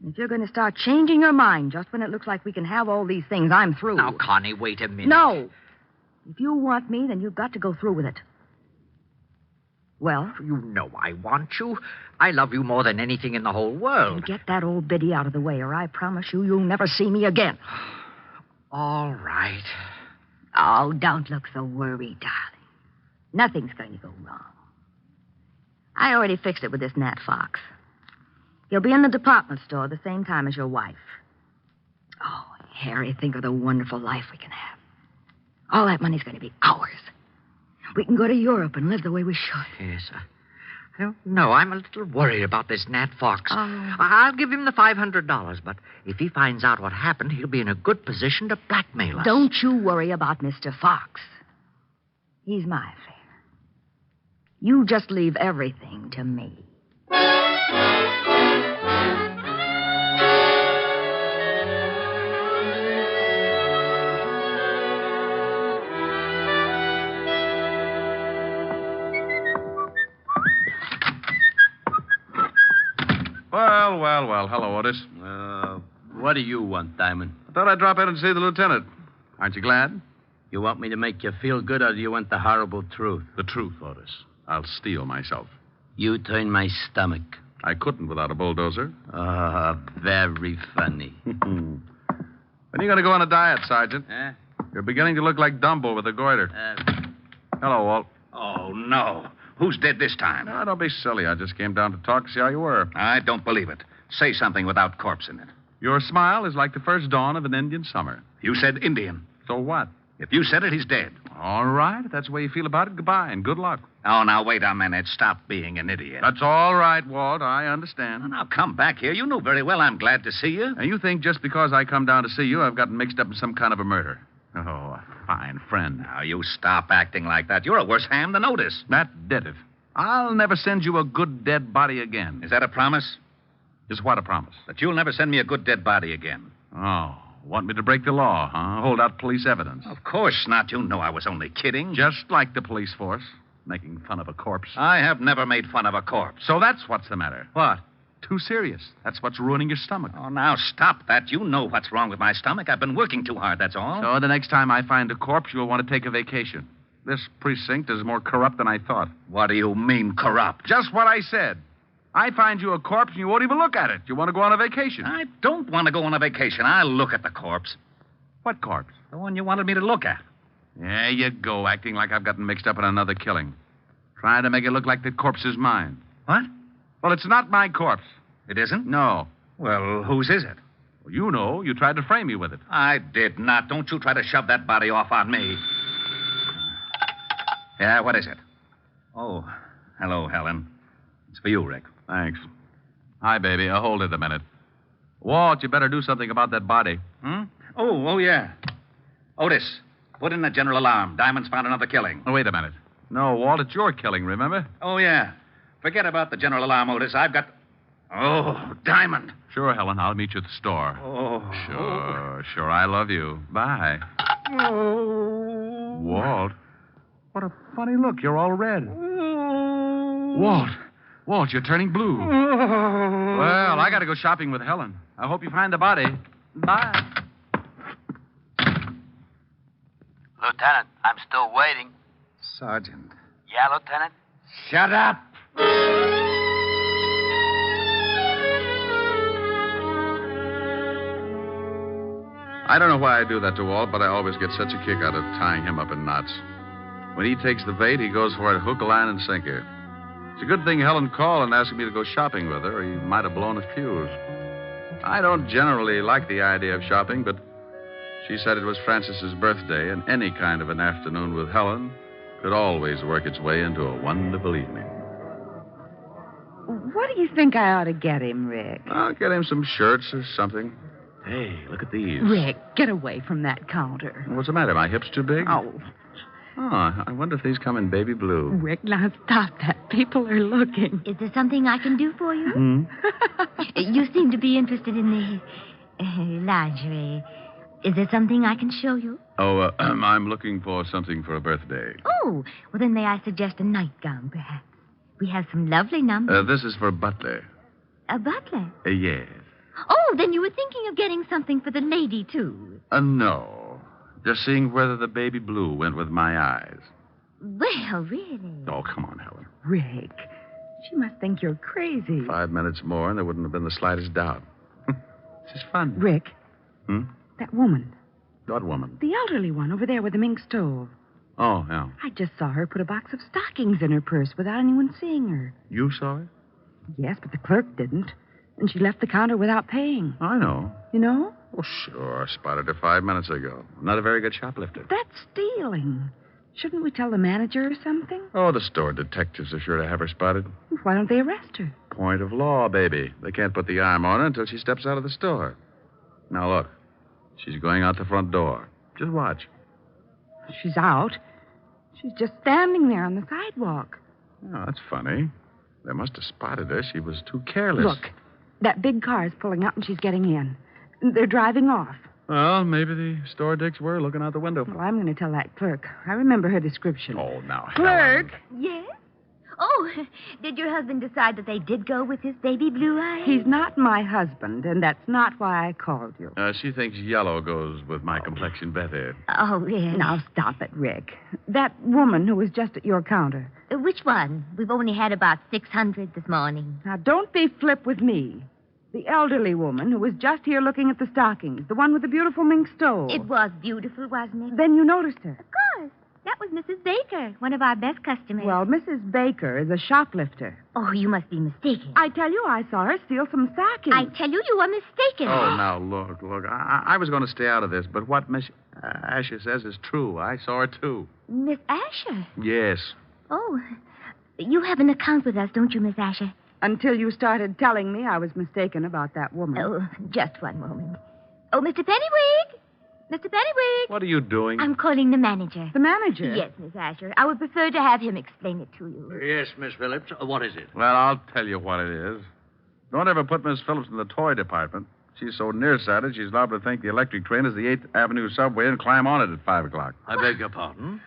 If you're going to start changing your mind just when it looks like we can have all these things, I'm through.
Now, Connie, wait a minute.
No. If you want me, then you've got to go through with it. Well?
You know I want you. I love you more than anything in the whole world.
And get that old biddy out of the way, or I promise you'll never see me again.
All right.
Oh, don't look so worried, darling. Nothing's going to go wrong. I already fixed it with this Nat Fox. He'll be in the department store the same time as your wife. Oh, Harry, think of the wonderful life we can have. All that money's going to be ours. We can go to Europe and live the way we should.
Yes, I don't know. I'm a little worried about this Nat Fox.
Oh.
I'll give him the $500, but if he finds out what happened, he'll be in a good position to blackmail us.
Don't you worry about Mr. Fox. He's my affair. You just leave everything to me.
Well. Hello, Otis.
What do you want, Diamond?
I thought I'd drop in and see the lieutenant. Aren't you glad?
You want me to make you feel good, or do you want the horrible truth?
The truth, Otis. I'll steel myself.
You turn my stomach.
I couldn't without a bulldozer.
Very funny.
When are you going to go on a diet, Sergeant? You're beginning to look like Dumbo with a goiter. Hello, Walt.
Oh, no. Who's dead this time?
No, don't be silly. I just came down to talk, see how you were.
I don't believe it. Say something without corpse in it.
Your smile is like the first dawn of an Indian summer.
You said Indian.
So what?
If you said it, he's dead.
All right. If that's the way you feel about it, goodbye and good luck.
Oh, now, wait a minute. Stop being an idiot.
That's all right, Walt. I understand.
Now, come back here. You know very well I'm glad to see you.
And you think just because I come down to see you, I've gotten mixed up in some kind of a murder. Oh, a fine friend.
Now, you stop acting like that. You're a worse ham than Otis.
That did it. I'll never send you a good dead body again.
Is that a promise?
Is what a promise?
That you'll never send me a good dead body again.
Oh, want me to break the law, huh? Hold out police evidence.
Of course not. You know I was only kidding.
Just like the police force, making fun of a corpse.
I have never made fun of a corpse.
So that's what's the matter.
What?
Too serious. That's what's ruining your stomach.
Oh, now stop that. You know what's wrong with my stomach. I've been working too hard, that's all.
So the next time I find a corpse, you'll want to take a vacation. This precinct is more corrupt than I thought.
What do you mean, corrupt?
Just what I said. I find you a corpse and you won't even look at it. You want to go on a vacation.
I don't want to go on a vacation. I'll look at the corpse.
What corpse?
The one you wanted me to look at.
There you go, acting like I've gotten mixed up in another killing. Trying to make it look like the corpse is mine.
What?
Well, it's not my corpse.
It isn't?
No.
Well, whose is it?
Well, you know. You tried to frame me with it.
I did not. Don't you try to shove that body off on me. Yeah, what is it? Oh, hello, Helen. It's for you, Rick.
Thanks. Hi, baby. Hold it a minute. Walt, you better do something about that body.
Oh, yeah. Otis, put in the general alarm. Diamond's found another killing.
Oh, wait a minute. No, Walt, it's your killing, remember?
Oh, yeah. Forget about the general alarm, Otis. I've got... Oh, Diamond.
Sure, Helen. I'll meet you at the store.
Oh.
Sure. I love you. Bye.
Oh.
Walt. What a funny look. You're all red. Walt, you're turning blue. Well, I got to go shopping with Helen. I hope you find the body. Bye.
Lieutenant, I'm still waiting.
Sergeant.
Yeah, Lieutenant?
Shut up.
I don't know why I do that to Walt, but I always get such a kick out of tying him up in knots. When he takes the bait, he goes for it hook, line, and sinker. It's a good thing Helen called and asked me to go shopping with her, or he might have blown a fuse. I don't generally like the idea of shopping, but she said it was Francis's birthday, and any kind of an afternoon with Helen could always work its way into a wonderful evening.
What do you think I ought to get him, Rick?
I'll get him some shirts or something. Hey, look at these.
Rick, get away from that counter.
What's the matter? My hips too big?
Oh,
I wonder if these come in baby blue.
Rick, now stop that. People are looking.
Is there something I can do for you? You seem to be interested in the lingerie. Is there something I can show you?
Oh, I'm looking for something for a birthday.
Oh, well, then may I suggest a nightgown, perhaps? We have some lovely numbers.
This is for Butler.
A butler?
Yes.
Oh, then you were thinking of getting something for the lady, too.
No. Just seeing whether the baby blue went with my eyes.
Well, really?
Oh, come on, Helen.
Rick, she must think you're crazy.
5 minutes more, and there wouldn't have been the slightest doubt. This is fun.
Rick. That woman.
What woman?
The elderly one over there with the mink stove.
Oh, yeah.
I just saw her put a box of stockings in her purse without anyone seeing her.
You saw her?
Yes, but the clerk didn't. And she left the counter without paying.
I know.
You know?
Oh, sure. Spotted her 5 minutes ago. Not a very good shoplifter.
That's stealing. Shouldn't we tell the manager or something?
Oh, the store detectives are sure to have her spotted.
Why don't they arrest her?
Point of law, baby. They can't put the arm on her until she steps out of the store. Now, look. She's going out the front door. Just watch.
She's out. She's just standing there on the sidewalk.
Oh, that's funny. They must have spotted her. She was too careless.
Look, that big car is pulling up and she's getting in. They're driving off.
Well, maybe the store dicks were looking out the window.
Well, I'm going to tell that clerk. I remember her description.
Oh, now,
Clerk!
Yes? Oh, did your husband decide that they did go with his baby blue eyes?
He's not my husband, and that's not why I called you.
She thinks yellow goes with my complexion better.
Oh, yes.
Now, stop it, Rick. That woman who was just at your counter.
Which one? We've only had about 600 this morning.
Now, don't be flip with me. The elderly woman who was just here looking at the stockings. The one with the beautiful mink stole.
It was beautiful, wasn't it?
Then you noticed her.
Of course. That was Mrs. Baker, one of our best customers.
Well, Mrs. Baker is a shoplifter.
Oh, you must be mistaken.
I tell you, I saw her steal some stockings.
I tell you, you are mistaken.
Oh, now, look. I was going to stay out of this, but what Miss Asher says is true. I saw her, too.
Miss Asher?
Yes.
Oh, you have an account with us, don't you, Miss Asher?
Until you started telling me I was mistaken about that woman.
Oh, just one moment. Oh, Mr. Pennywig! Mr. Pennywig!
What are you doing?
I'm calling the manager.
The manager?
Yes, Miss Asher. I would prefer to have him explain it to you.
Yes, Miss Phillips. What is it?
Well, I'll tell you what it is. Don't ever put Miss Phillips in the toy department. She's so nearsighted, she's liable to think the electric train is the 8th Avenue subway and climb on it at 5 o'clock.
I beg your pardon?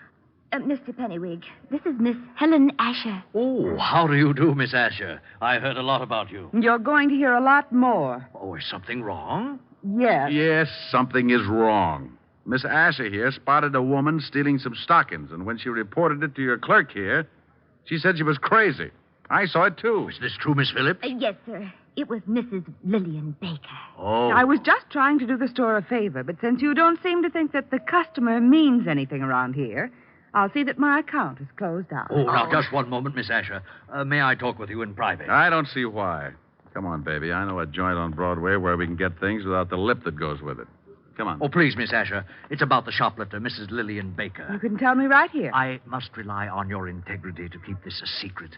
Mr. Pennywig, this is Miss Helen Asher.
Oh, how do you do, Miss Asher? I heard a lot about you.
You're going to hear a lot more.
Oh, is something wrong?
Yes.
Yes, something is wrong. Miss Asher here spotted a woman stealing some stockings, and when she reported it to your clerk here, she said she was crazy. I saw it, too.
Is this true, Miss Phillips?
Yes, sir. It was Mrs. Lillian Baker.
Oh.
I was just trying to do the store a favor, but since you don't seem to think that the customer means anything around here, I'll see that my account is closed out.
Oh, now, just one moment, Miss Asher. May I talk with you in private?
I don't see why. Come on, baby. I know a joint on Broadway where we can get things without the lip that goes with it. Come on.
Oh, please, Miss Asher. It's about the shoplifter, Mrs. Lillian Baker.
You can tell me right here.
I must rely on your integrity to keep this a secret.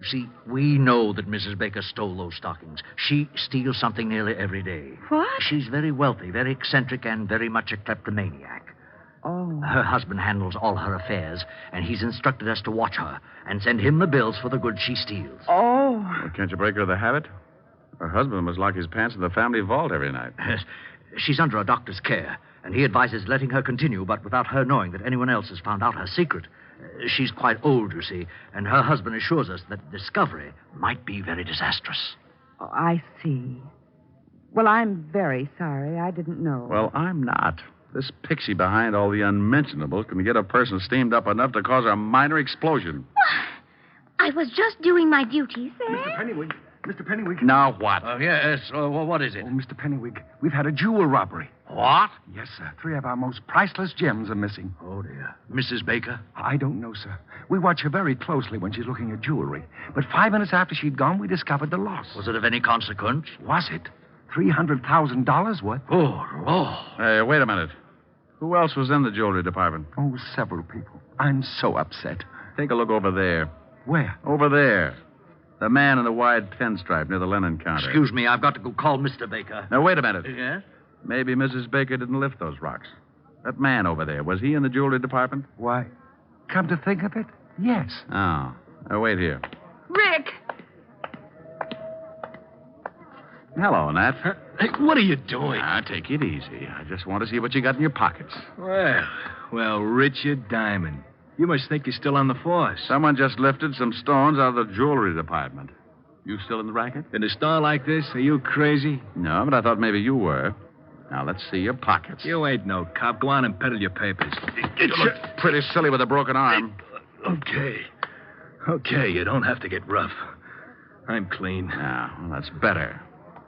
You see, we know that Mrs. Baker stole those stockings. She steals something nearly every day.
What?
She's very wealthy, very eccentric, and very much a kleptomaniac.
Oh.
Her husband handles all her affairs, and he's instructed us to watch her and send him the bills for the goods she steals.
Oh.
Well, can't you break her of the habit? Her husband must lock his pants in the family vault every night.
Yes. She's under a doctor's care, and he advises letting her continue, but without her knowing that anyone else has found out her secret. She's quite old, you see, and her husband assures us that discovery might be very disastrous.
Oh, I see. Well, I'm very sorry. I didn't know.
Well, I'm not. This pixie behind all the unmentionables can get a person steamed up enough to cause a minor explosion.
I was just doing my duty, sir.
Mr. Pennywig. Mr. Pennywig.
Now what?
Yes, what is it?
Oh, Mr. Pennywig, we've had a jewel robbery.
What?
Yes, sir. 3 of our most priceless gems are missing.
Oh, dear. Mrs. Baker?
I don't know, sir. We watch her very closely when she's looking at jewelry. But 5 minutes after she'd gone, we discovered the loss.
Was it of any consequence?
Was it? $300,000 worth.
Oh, Lord.
Hey, wait a minute. Who else was in the jewelry department?
Oh, several people. I'm so upset.
Take a look over there.
Where?
Over there. The man in the wide pinstripe near the linen counter.
Excuse me, I've got to go call Mr. Baker.
Now, wait a minute.
Yes?
Maybe Mrs. Baker didn't lift those rocks. That man over there, was he in the jewelry department?
Why, come to think of it, yes.
Oh. Now, wait here.
Rick!
Hello, Nat.
Hey, what are you doing?
Now, take it easy. I just want to see what you got in your pockets.
Well, Richard Diamond. You must think you're still on the force.
Someone just lifted some stones out of the jewelry department. You still in the racket?
In a store like this? Are you crazy?
No, but I thought maybe you were. Now, let's see your pockets.
You ain't no cop. Go on and peddle your papers.
You look pretty silly with a broken arm.
Okay, you don't have to get rough. I'm clean.
Now, well, that's better.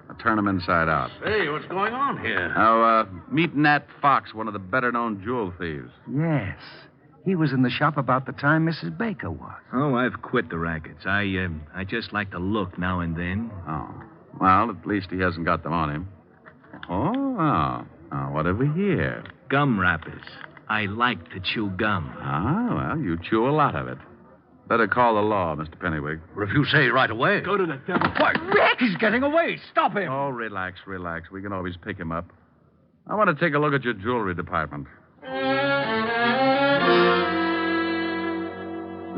Now, turn 'em inside out.
Hey, what's going on here?
Now, meet Nat Fox, one of the better-known jewel thieves.
Yes. He was in the shop about the time Mrs. Baker was.
Oh, I've quit the rackets. I just like to look now and then.
Oh. Well, at least he hasn't got them on him. Oh. What have we here?
Gum wrappers. I like to chew gum.
Ah, well, you chew a lot of it. Better call the law, Mr. Pennywig.
Well, if you say right away.
Go to the devil.
What? Rick! He's getting away. Stop him.
Oh, relax. We can always pick him up. I want to take a look at your jewelry department.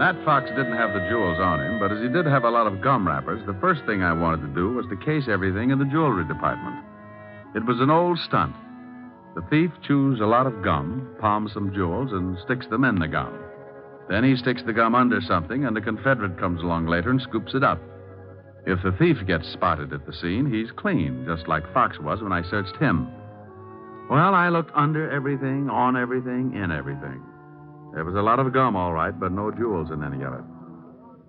Nat Fox didn't have the jewels on him, but as he did have a lot of gum wrappers, the first thing I wanted to do was to case everything in the jewelry department. It was an old stunt. The thief chews a lot of gum, palms some jewels, and sticks them in the gum. Then he sticks the gum under something, and a Confederate comes along later and scoops it up. If the thief gets spotted at the scene, he's clean, just like Fox was when I searched him. Well, I looked under everything, on everything, in everything. There was a lot of gum, all right, but no jewels in any of it.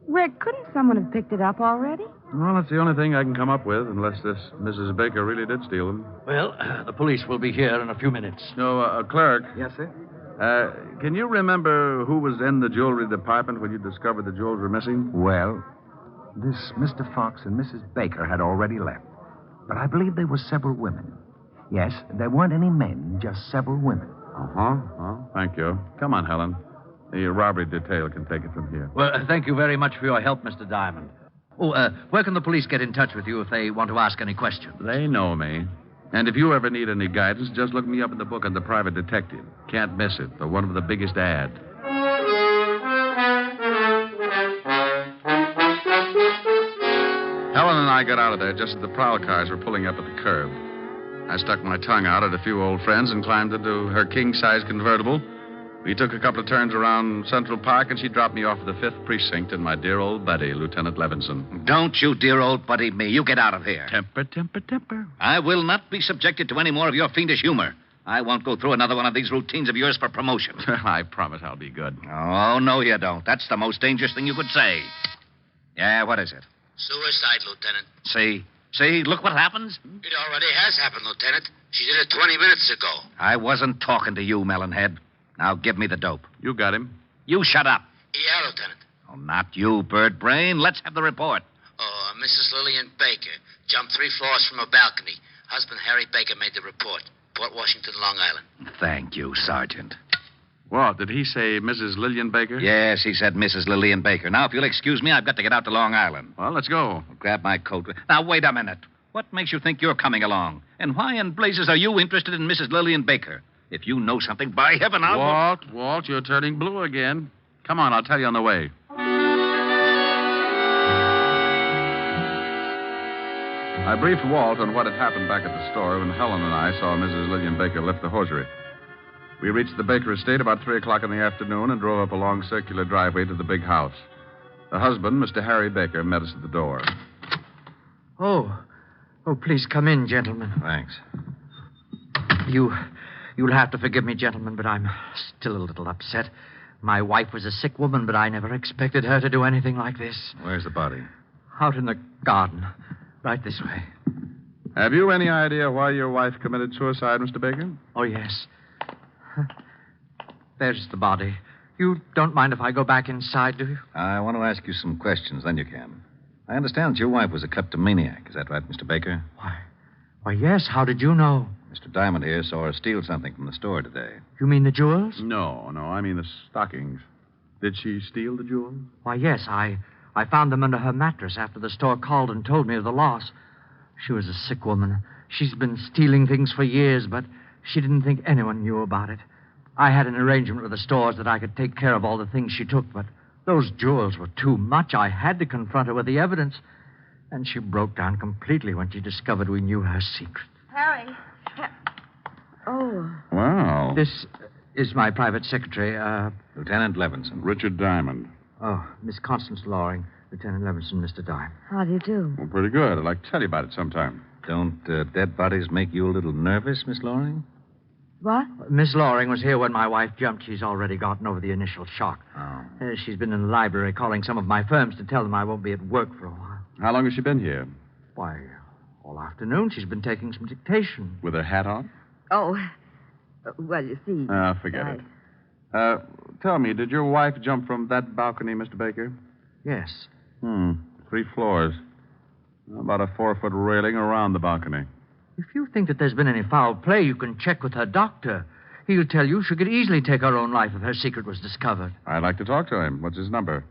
Rick, couldn't someone have picked it up already?
Well, that's the only thing I can come up with, unless this Mrs. Baker really did steal them.
Well, the police will be here in a few minutes.
No, clerk.
Yes, sir?
Can you remember who was in the jewelry department when you discovered the jewels were missing?
Well, this Mr. Fox and Mrs. Baker had already left. But I believe there were several women. Yes, there weren't any men, just several women.
Uh-huh. Well, thank you. Come on, Helen. The robbery detail can take it from here.
Well, thank you very much for your help, Mr. Diamond. Oh, where can the police get in touch with you if they want to ask any questions?
They know me. And if you ever need any guidance, just look me up in the book on the private detective. Can't miss it. The one with the biggest ad. Helen and I got out of there just as the prowl cars were pulling up at the curb. I stuck my tongue out at a few old friends and climbed into her king-size convertible. We took a couple of turns around Central Park, and she dropped me off at the 5th Precinct and my dear old buddy, Lieutenant Levinson.
Don't you dear old buddy me. You get out of here.
Temper.
I will not be subjected to any more of your fiendish humor. I won't go through another one of these routines of yours for promotion.
I promise I'll be good.
Oh, no, you don't. That's the most dangerous thing you could say. Yeah, what is it?
Suicide, Lieutenant.
See, look what happens.
It already has happened, Lieutenant. She did it 20 minutes ago.
I wasn't talking to you, Melonhead. Now give me the dope.
You got him.
You shut up.
Yeah, Lieutenant.
Oh, not you, Bird Brain. Let's have the report.
Oh, Mrs. Lillian Baker jumped 3 floors from a balcony. Husband Harry Baker made the report. Port Washington, Long Island.
Thank you, Sergeant.
What, did he say Mrs. Lillian Baker?
Yes, he said Mrs. Lillian Baker. Now, if you'll excuse me, I've got to get out to Long Island.
Well, let's go.
I'll grab my coat. Now, wait a minute. What makes you think you're coming along? And why in blazes are you interested in Mrs. Lillian Baker? If you know something, by heaven, I'll...
Walt, you're turning blue again. Come on, I'll tell you on the way. I briefed Walt on what had happened back at the store when Helen and I saw Mrs. Lillian Baker lift the hosiery. We reached the Baker estate about 3 o'clock in the afternoon and drove up a long circular driveway to the big house. The husband, Mr. Harry Baker, met us at the door.
Oh, please come in, gentlemen.
Thanks.
You'll have to forgive me, gentlemen, but I'm still a little upset. My wife was a sick woman, but I never expected her to do anything like this.
Where's the body?
Out in the garden. Right this way.
Have you any idea why your wife committed suicide, Mr. Baker?
Oh, yes. There's the body. You don't mind if I go back inside, do you?
I want to ask you some questions, then you can. I understand that your wife was a kleptomaniac. Is that right, Mr. Baker?
Why, yes. How did you know?
Mr. Diamond here saw her steal something from the store today.
You mean the jewels?
No, I mean the stockings. Did she steal the jewels?
Why, yes. I found them under her mattress after the store called and told me of the loss. She was a sick woman. She's been stealing things for years, but she didn't think anyone knew about it. I had an arrangement with the stores that I could take care of all the things she took, but those jewels were too much. I had to confront her with the evidence. And she broke down completely when she discovered we knew her secret.
Harry. Oh.
Wow.
This is my private secretary,
Lieutenant Levinson.
Richard Diamond.
Oh, Miss Constance Loring, Lieutenant Levinson, Mr. Diamond.
How do you do?
Well, pretty good. I'd like to tell you about it sometime.
Don't dead bodies make you a little nervous, Miss Loring?
What?
Miss Loring was here when my wife jumped. She's already gotten over the initial shock.
Oh.
She's been in the library calling some of my firms to tell them I won't be at work for a while.
How long has she been here?
Why, all afternoon. She's been taking some dictation.
With her hat on?
Oh, well, you see.
Forget it. Tell me, did your wife jump from that balcony, Mr. Baker?
Yes.
3 floors. About a 4-foot railing around the balcony.
If you think that there's been any foul play, you can check with her doctor. He'll tell you she could easily take her own life if her secret was discovered.
I'd like to talk to him. What's his number?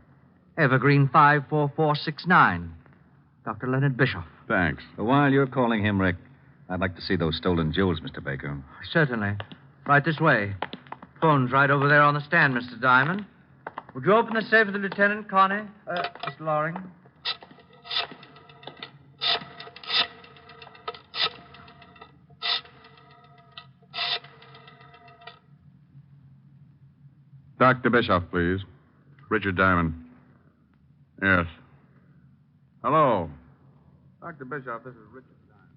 Evergreen 54469. Dr. Leonard Bischoff.
Thanks.
While you're calling him, Rick, I'd like to see those stolen jewels, Mr. Baker.
Certainly. Right this way. Phone's right over there on the stand, Mr. Diamond. Would you open the safe for the lieutenant, Connie? Mr. Loring?
Dr. Bischoff, please. Richard Diamond. Yes. Hello. Dr. Bischoff, this is Richard Diamond.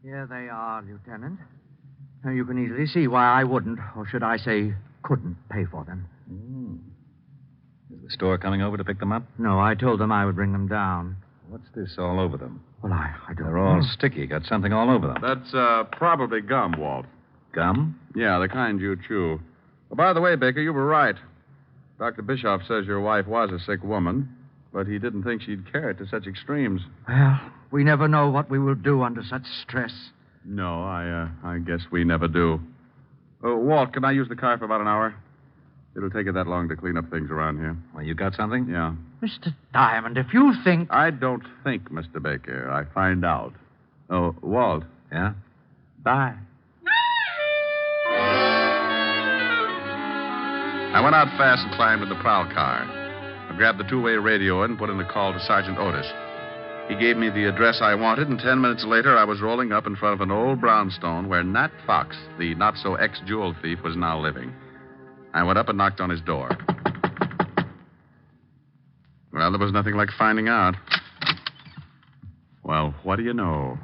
Here they are, Lieutenant. Now, you can easily see why I wouldn't, or should I say, couldn't pay for them.
Is the store coming over to pick them up?
No, I told them I would bring them down.
What's this all over them?
Well, I don't
They're
know.
all sticky. Got something all over them.
That's probably gum, Walt.
Gum?
Yeah, the kind you chew. Oh, by the way, Baker, you were right. Dr. Bischoff says your wife was a sick woman, but he didn't think she'd carry it to such extremes.
Well, we never know what we will do under such stress.
No, I guess we never do. Walt, can I use the car for about an hour? It'll take it that long to clean up things around here.
Well, you got something?
Yeah.
Mr. Diamond, if you think...
I don't think, Mr. Baker. I find out. Oh, Walt.
Yeah?
Bye.
I went out fast and climbed in the prowl car. I grabbed the two-way radio and put in a call to Sergeant Otis. He gave me the address I wanted, and 10 minutes later, I was rolling up in front of an old brownstone where Nat Fox, the not-so-ex-jewel thief, was now living. I went up and knocked on his door. Well, there was nothing like finding out. Well, what do you know?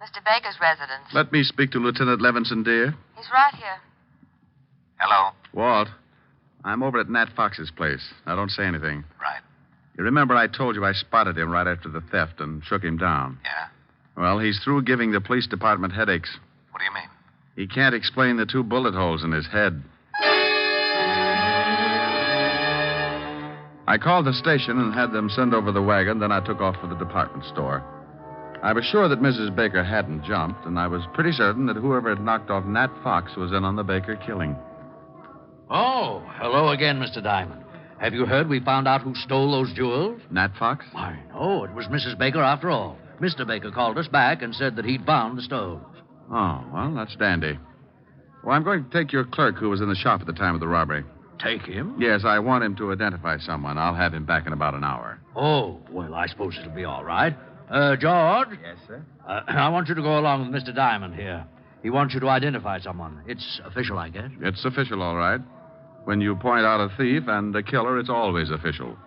Mr. Baker's residence.
Let me speak to Lieutenant Levinson, dear.
He's right here.
Hello? Walt, I'm over at Nat Fox's place. Now, don't say anything.
Right.
You remember I told you I spotted him right after the theft and shook him down?
Yeah?
Well, he's through giving the police department headaches.
What do you mean?
He can't explain the 2 bullet holes in his head. I called the station and had them send over the wagon, then I took off for the department store. I was sure that Mrs. Baker hadn't jumped, and I was pretty certain that whoever had knocked off Nat Fox was in on the Baker killing.
Oh, hello again, Mr. Diamond. Have you heard we found out who stole those jewels?
Nat Fox?
I know. It was Mrs. Baker after all. Mr. Baker called us back and said that he'd found the stones.
Oh, well, that's dandy. Well, I'm going to take your clerk who was in the shop at the time of the robbery.
Take him?
Yes, I want him to identify someone. I'll have him back in about an hour.
Oh, well, I suppose it'll be all right. George?
Yes, sir?
I want you to go along with Mr. Diamond here. He wants you to identify someone. It's official, I guess.
It's official, all right. When you point out a thief and a killer, it's always official.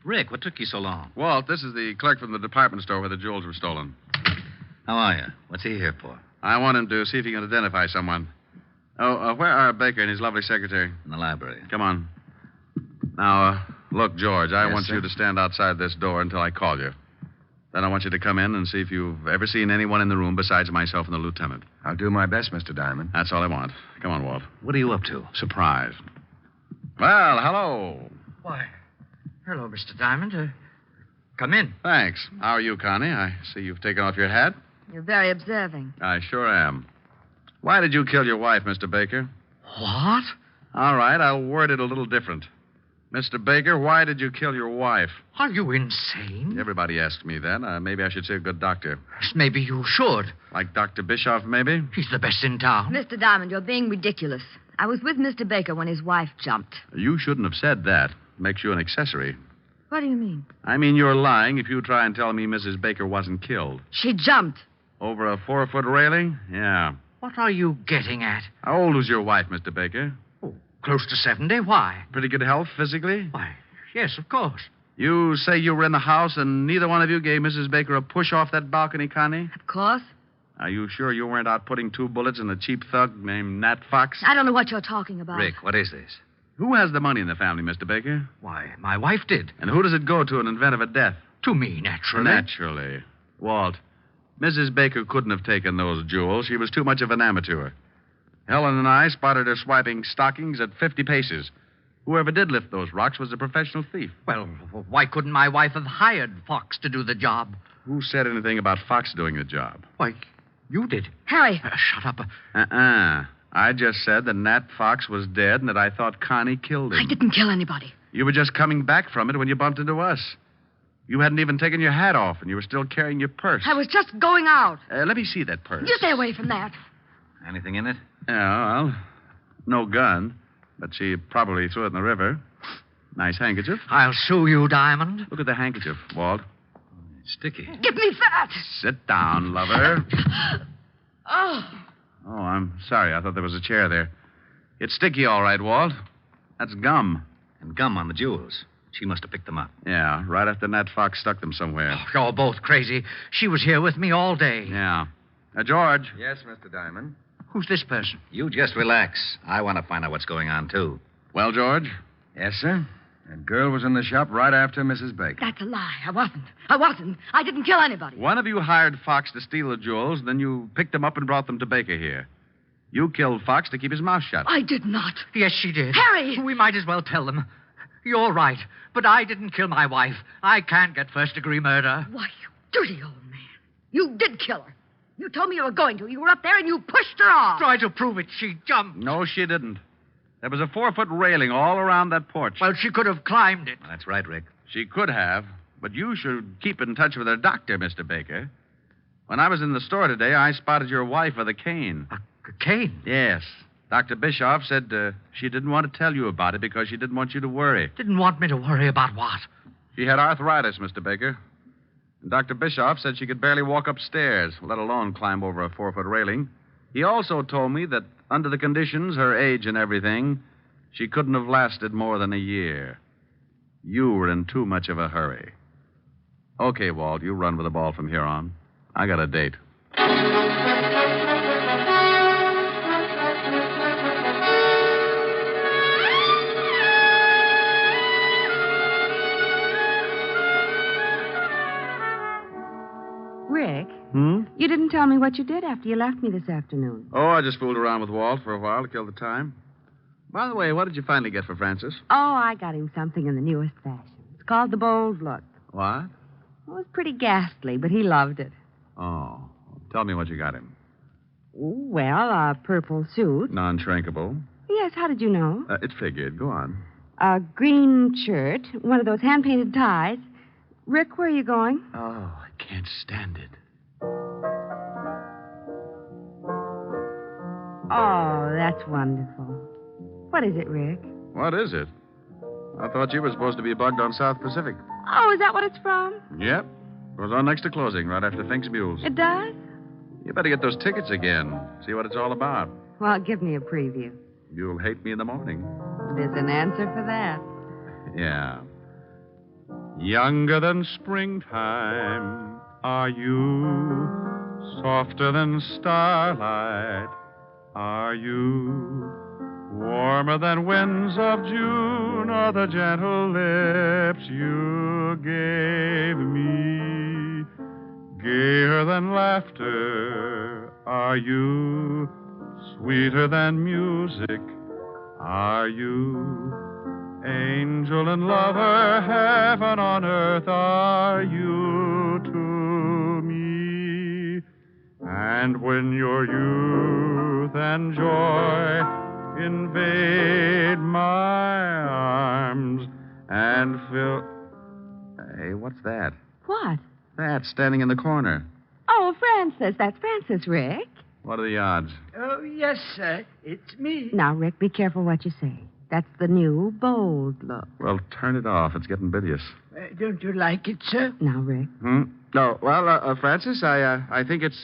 Rick, what took you so long?
Walt, this is the clerk from the department store where the jewels were stolen.
How are you? What's he here for?
I want him to see if he can identify someone. Oh, where are Baker and his lovely secretary?
In the library.
Come on. Now, look, George, I
Yes,
want
sir?
you to stand outside this door until I call you. Then I want you to come in and see if you've ever seen anyone in the room besides myself and the lieutenant.
I'll do my best, Mr. Diamond.
That's all I want. Come on, Walt.
What are you up to?
Surprise. Well, hello.
Why, hello, Mr. Diamond. Come in.
Thanks. How are you, Connie? I see you've taken off your hat.
You're very observing.
I sure am. Why did you kill your wife, Mr. Baker?
What?
All right, I'll word it a little different. Mr. Baker, why did you kill your wife?
Are you insane?
Everybody asked me that. Maybe I should say a good doctor.
Maybe you should.
Like Dr. Bischoff, maybe?
He's the best in town.
Mr. Diamond, you're being ridiculous. I was with Mr. Baker when his wife jumped.
You shouldn't have said that. Makes you an accessory.
What do you mean?
I mean, you're lying if you try and tell me Mrs. Baker wasn't killed.
She jumped.
Over a 4-foot railing? Yeah.
What are you getting at?
How old was your wife, Mr. Baker?
Close to 70. Why?
Pretty good health physically?
Why, yes, of course.
You say you were in the house and neither one of you gave Mrs. Baker a push off that balcony, Connie?
Of course.
Are you sure you weren't out putting 2 bullets in a cheap thug named Nat Fox?
I don't know what you're talking about.
Rick, what is this?
Who has the money in the family, Mr. Baker?
Why, my wife did.
And who does it go to in event of a death?
To me, naturally.
Naturally. Walt, Mrs. Baker couldn't have taken those jewels. She was too much of an amateur. Helen and I spotted her swiping stockings at 50 paces. Whoever did lift those rocks was a professional thief.
Well, why couldn't my wife have hired Fox to do the job?
Who said anything about Fox doing the job?
Why, you did.
Harry.
Shut up.
I just said that Nat Fox was dead and that I thought Connie killed him.
I didn't kill anybody.
You were just coming back from it when you bumped into us. You hadn't even taken your hat off, and you were still carrying your purse.
I was just going out.
Let me see that purse.
You stay away from that.
Anything in it?
Yeah, well, no gun, but she probably threw it in the river. Nice handkerchief.
I'll sue you, Diamond.
Look at the handkerchief, Walt.
It's sticky.
Give me that.
Sit down, lover.
Oh.
Oh, I'm sorry. I thought there was a chair there. It's sticky, all right, Walt. That's gum.
And gum on the jewels. She must have picked them up.
Yeah, right after Nat Fox stuck them somewhere.
Oh, you're both crazy. She was here with me all day.
Yeah. George.
Yes, Mr. Diamond.
Who's this person?
You just relax. I want to find out what's going on, too.
Well, George?
Yes, sir. That girl was in the shop right after Mrs. Baker.
That's a lie. I wasn't. I didn't kill anybody.
One of you hired Fox to steal the jewels, then you picked them up and brought them to Baker here. You killed Fox to keep his mouth shut.
I did not.
Yes, she did.
Harry!
We might as well tell them. You're right, but I didn't kill my wife. I can't get first-degree murder.
Why, you dirty old man. You did kill her. You told me you were going to. You were up there and you pushed her off.
Try to prove it. She jumped.
No, she didn't. There was a 4-foot railing all around that porch.
Well, she could have climbed it.
That's right, Rick.
She could have, but you should keep in touch with her doctor, Mr. Baker. When I was in the store today, I spotted your wife with a cane.
A cane?
Yes. Dr. Bischoff said she didn't want to tell you about it because she didn't want you to worry.
Didn't want me to worry about what?
She had arthritis, Mr. Baker. And Dr. Bischoff said she could barely walk upstairs, let alone climb over a 4-foot railing. He also told me that under the conditions, her age and everything, she couldn't have lasted more than a year. You were in too much of a hurry. Okay, Walt, you run with the ball from here on. I got a date.
Rick, you didn't tell me what you did after you left me this afternoon.
Oh, I just fooled around with Walt for a while to kill the time. By the way, what did you finally get for Francis?
Oh, I got him something in the newest fashion. It's called the Bold Look.
What?
It was pretty ghastly, but he loved it.
Oh. Tell me what you got him.
Well, a purple suit.
Non-shrinkable.
Yes, how did you know?
It figured. Go on.
A green shirt, one of those hand-painted ties. Rick, where are you going?
Oh, I can't stand it.
Oh, that's wonderful. What is it, Rick?
What is it? I thought you were supposed to be bugged on South Pacific.
Oh, is that what it's from?
Yep. Goes on next to closing, right after Fink's Mules.
It does?
You better get those tickets again. See what it's all about.
Well, give me a preview.
You'll hate me in the morning.
There's an answer for that.
Yeah. Younger than springtime are you, softer than starlight are you, warmer than winds of June are the gentle lips you gave me, gayer than laughter are you, sweeter than music are you, angel and lover, heaven on earth are you to me. And when your youth and joy invade my arms and fill... Hey, what's that?
What?
That standing in the corner.
Oh, Francis. That's Francis, Rick.
What are the odds?
Oh, yes, sir. It's me.
Now, Rick, be careful what you say. That's the new Bold Look.
Well, turn it off. It's getting bilious.
Don't you like it, sir?
Now, Rick.
No, well, Francis, I think it's...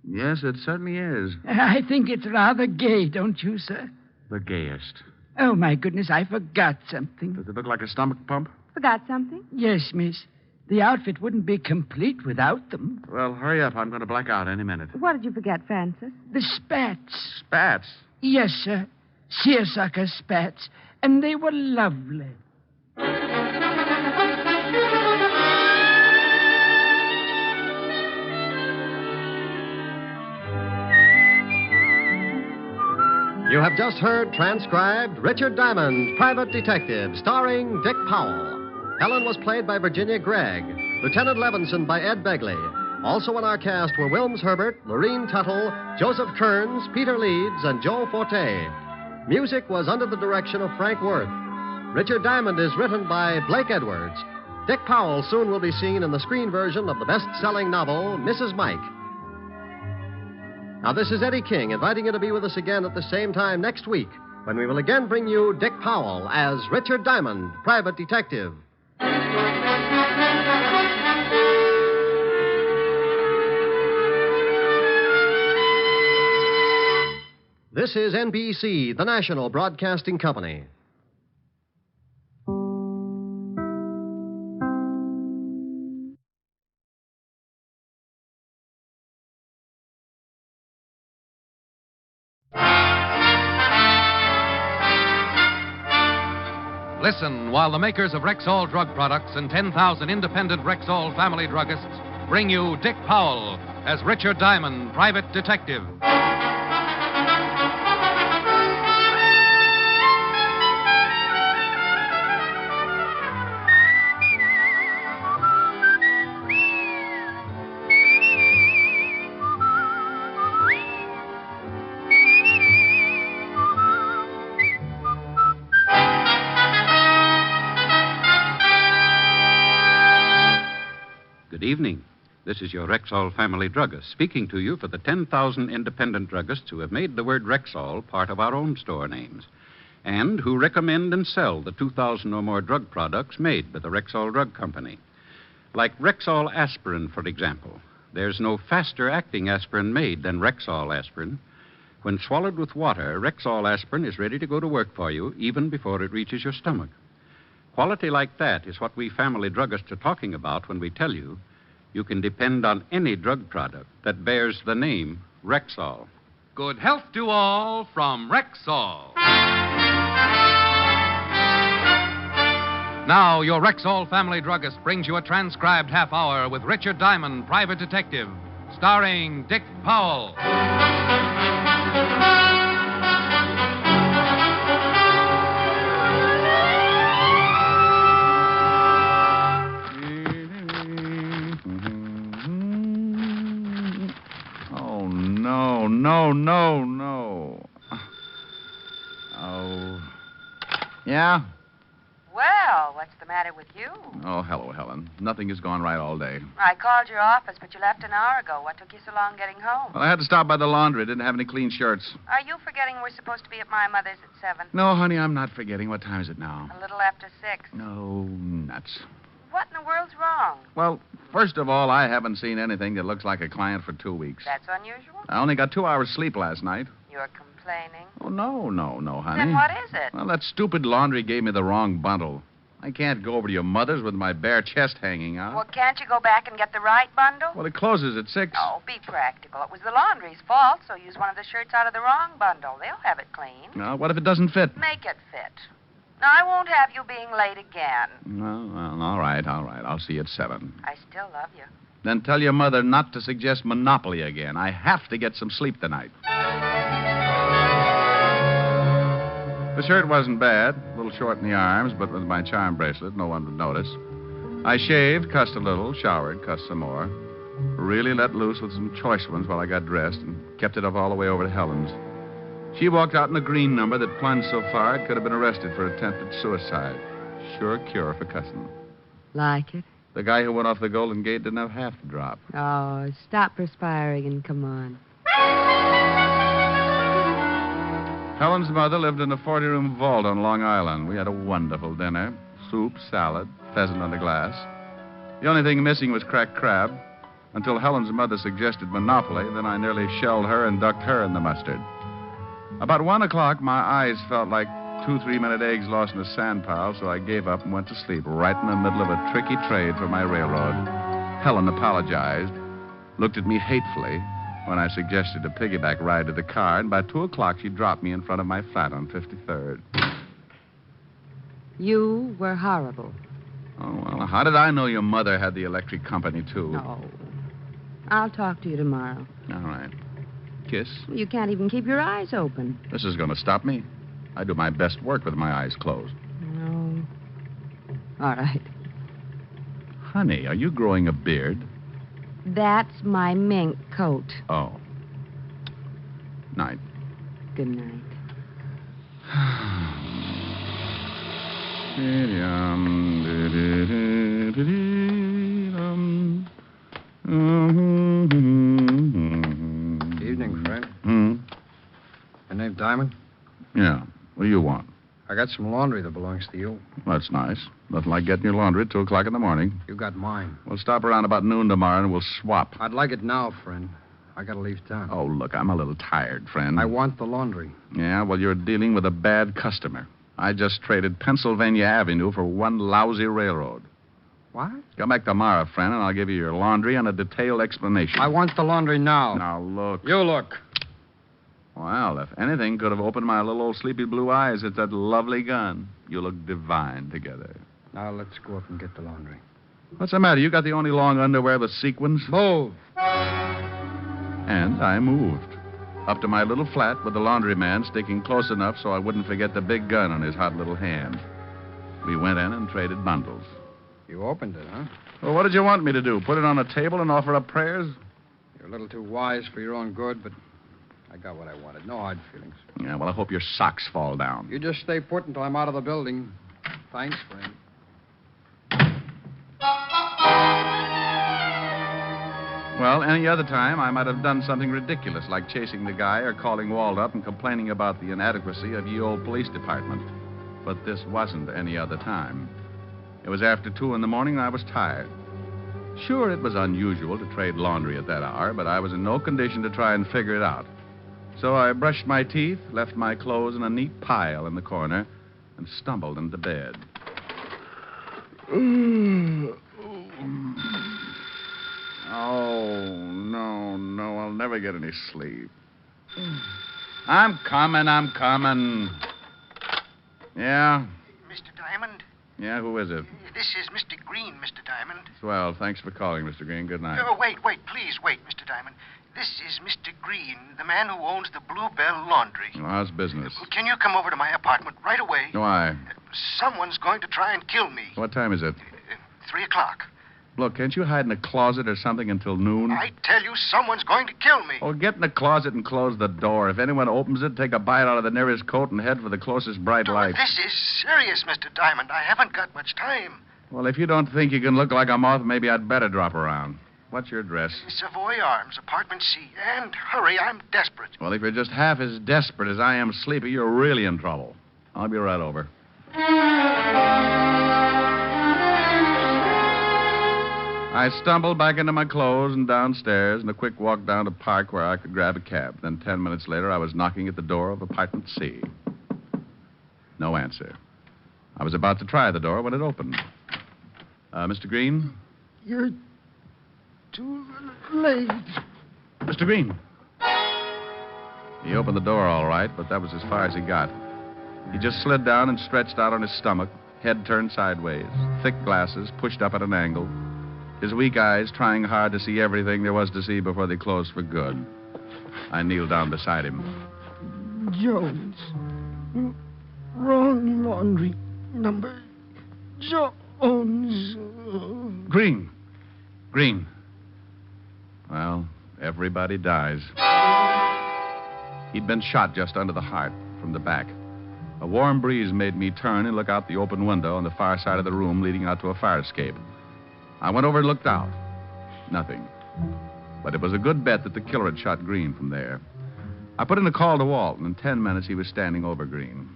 yes, it certainly is.
I think it's rather gay, don't you, sir?
The gayest.
Oh, my goodness, I forgot something.
Does it look like a stomach pump?
Forgot something?
Yes, miss. The outfit wouldn't be complete without them.
Well, hurry up. I'm going to black out any minute.
What did you forget, Francis?
The spats.
Spats?
Yes, sir. Seersucker spats. And they were lovely.
You have just heard transcribed Richard Diamond, Private Detective, starring Dick Powell. Helen was played by Virginia Gregg. Lieutenant Levinson by Ed Begley. Also in our cast were Wilms Herbert, Lorene Tuttle, Joseph Kearns, Peter Leeds, and Joe Forte. Music was under the direction of Frank Worth. Richard Diamond is written by Blake Edwards. Dick Powell soon will be seen in the screen version of the best-selling novel, Mrs. Mike. Now, this is Eddie King inviting you to be with us again at the same time next week when we will again bring you Dick Powell as Richard Diamond, private detective. This is NBC, the national broadcasting company.
Listen while the makers of Rexall drug products and 10,000 independent Rexall family druggists bring you Dick Powell as Richard Diamond, private detective.
Good evening. This is your Rexall family druggist speaking to you for the 10,000 independent druggists who have made the word Rexall part of our own store names and who recommend and sell the 2,000 or more drug products made by the Rexall Drug Company. Like Rexall aspirin, for example. There's no faster-acting aspirin made than Rexall aspirin. When swallowed with water, Rexall aspirin is ready to go to work for you even before it reaches your stomach. Quality like that is what we family druggists are talking about when we tell you you can depend on any drug product that bears the name Rexall.
Good health to all from Rexall. Now, your Rexall family druggist brings you a transcribed half hour with Richard Diamond, private detective, starring Dick Powell.
No. Oh. Yeah?
Well, what's the matter with you?
Oh, hello, Helen. Nothing has gone right all day.
I called your office, but you left an hour ago. What took you so long getting home?
Well, I had to stop by the laundry. Didn't have any clean shirts.
Are you forgetting we're supposed to be at my mother's at 7?
No, honey, I'm not forgetting. What time is it now?
A little after 6.
No, nuts.
What in the world's wrong?
Well, first of all, I haven't seen anything that looks like a client for 2 weeks.
That's unusual.
I only got 2 hours sleep last night.
You're complaining?
Oh, no, honey.
Then what is it?
Well, that stupid laundry gave me the wrong bundle. I can't go over to your mother's with my bare chest hanging out.
Well, can't you go back and get the right bundle?
Well, it closes at 6.
Oh, be practical. It was the laundry's fault, so use one of the shirts out of the wrong bundle. They'll have it clean.
Well, what if it doesn't fit?
Make it fit. Now, I won't have you being late again.
Well, all right. I'll see you at 7.
I still love you.
Then tell your mother not to suggest Monopoly again. I have to get some sleep tonight. The shirt wasn't bad. A little short in the arms, but with my charm bracelet, no one would notice. I shaved, cussed a little, showered, cussed some more. Really let loose with some choice ones while I got dressed and kept it up all the way over to Helen's. She walked out in a green number that plunged so far it could have been arrested for attempted suicide. Sure cure for cussing.
Like it?
The guy who went off the Golden Gate didn't have half the drop.
Oh, stop perspiring and come on.
Helen's mother lived in a 40-room vault on Long Island. We had a wonderful dinner. Soup, salad, pheasant on the glass. The only thing missing was cracked crab. Until Helen's mother suggested Monopoly, then I nearly shelled her and ducked her in the mustard. About 1 o'clock, my eyes felt like 2 3-minute eggs lost in a sand pile, so I gave up and went to sleep right in the middle of a tricky trade for my railroad. Helen apologized, looked at me hatefully when I suggested a piggyback ride to the car, and by 2 o'clock she dropped me in front of my flat on 53rd.
You were horrible.
Oh, well, how did I know your mother had the electric company, too?
No. I'll talk to you tomorrow.
All right. Kiss?
You can't even keep your eyes open.
This is going to stop me. I do my best work with my eyes closed.
No. All right.
Honey, are you growing a beard?
That's my mink coat.
Oh. Night.
Good night.
Evening, friend.
Hmm?
Your name Diamond?
Yeah. What do you want?
I got some laundry that belongs to you.
That's nice. Nothing like getting your laundry at 2 o'clock in the morning.
You got mine.
We'll stop around about noon tomorrow and we'll swap.
I'd like it now, friend. I gotta leave town.
Oh, look, I'm a little tired, friend.
I want the laundry.
Yeah, well, you're dealing with a bad customer. I just traded Pennsylvania Avenue for one lousy railroad.
What?
Come back tomorrow, friend, and I'll give you your laundry and a detailed explanation.
I want the laundry now.
Now, look.
You look.
Well, if anything could have opened my little old sleepy blue eyes, it's that lovely gun. You look divine together.
Now, let's go up and get the laundry.
What's the matter? You got the only long underwear with sequins?
Move.
And I moved. Up to my little flat with the laundryman sticking close enough so I wouldn't forget the big gun on his hot little hand. We went in and traded bundles.
You opened it, huh?
Well, what did you want me to do? Put it on a table and offer up prayers?
You're a little too wise for your own good, but I got what I wanted. No hard feelings.
Yeah, well, I hope your socks fall down.
You just stay put until I'm out of the building. Thanks, friend.
Well, any other time, I might have done something ridiculous, like chasing the guy or calling Walt up and complaining about the inadequacy of ye old police department. But this wasn't any other time. It was after 2 in the morning, and I was tired. Sure, it was unusual to trade laundry at that hour, but I was in no condition to try and figure it out. So I brushed my teeth, left my clothes in a neat pile in the corner, and stumbled into bed. Oh, no, I'll never get any sleep. I'm coming. Yeah?
Mr. Diamond?
Yeah, who is it?
This is Mr. Green, Mr. Diamond.
Swell. Thanks for calling, Mr. Green. Good night.
Oh, wait, please wait, Mr. Diamond. This is Mr. Green, the man who owns the Bluebell Laundry.
Well, how's business?
Can you come over to my apartment right away?
Why?
Someone's going to try and kill me.
What time is it?
3 o'clock.
Look, can't you hide in a closet or something until noon?
I tell you, someone's going to kill me.
Oh, get in the closet and close the door. If anyone opens it, take a bite out of the nearest coat and head for the closest bright light.
This is serious, Mr. Diamond. I haven't got much time.
Well, if you don't think you can look like a moth, maybe I'd better drop around. What's your address?
Savoy Arms, apartment C. And hurry, I'm desperate.
Well, if you're just half as desperate as I am sleepy, you're really in trouble. I'll be right over. I stumbled back into my clothes and downstairs and a quick walk down to Park where I could grab a cab. Then 10 minutes later, I was knocking at the door of apartment C. No answer. I was about to try the door when it opened. Mr. Green?
You're too late.
Mr. Green. He opened the door all right, but that was as far as he got. He just slid down and stretched out on his stomach, head turned sideways, thick glasses pushed up at an angle, his weak eyes trying hard to see everything there was to see before they closed for good. I kneeled down beside him.
Jones. Wrong laundry. Number Jones.
Green. Well, everybody dies. He'd been shot just under the heart from the back. A warm breeze made me turn and look out the open window on the far side of the room leading out to a fire escape. I went over and looked out. Nothing. But it was a good bet that the killer had shot Green from there. I put in a call to Walt, and in 10 minutes he was standing over Green.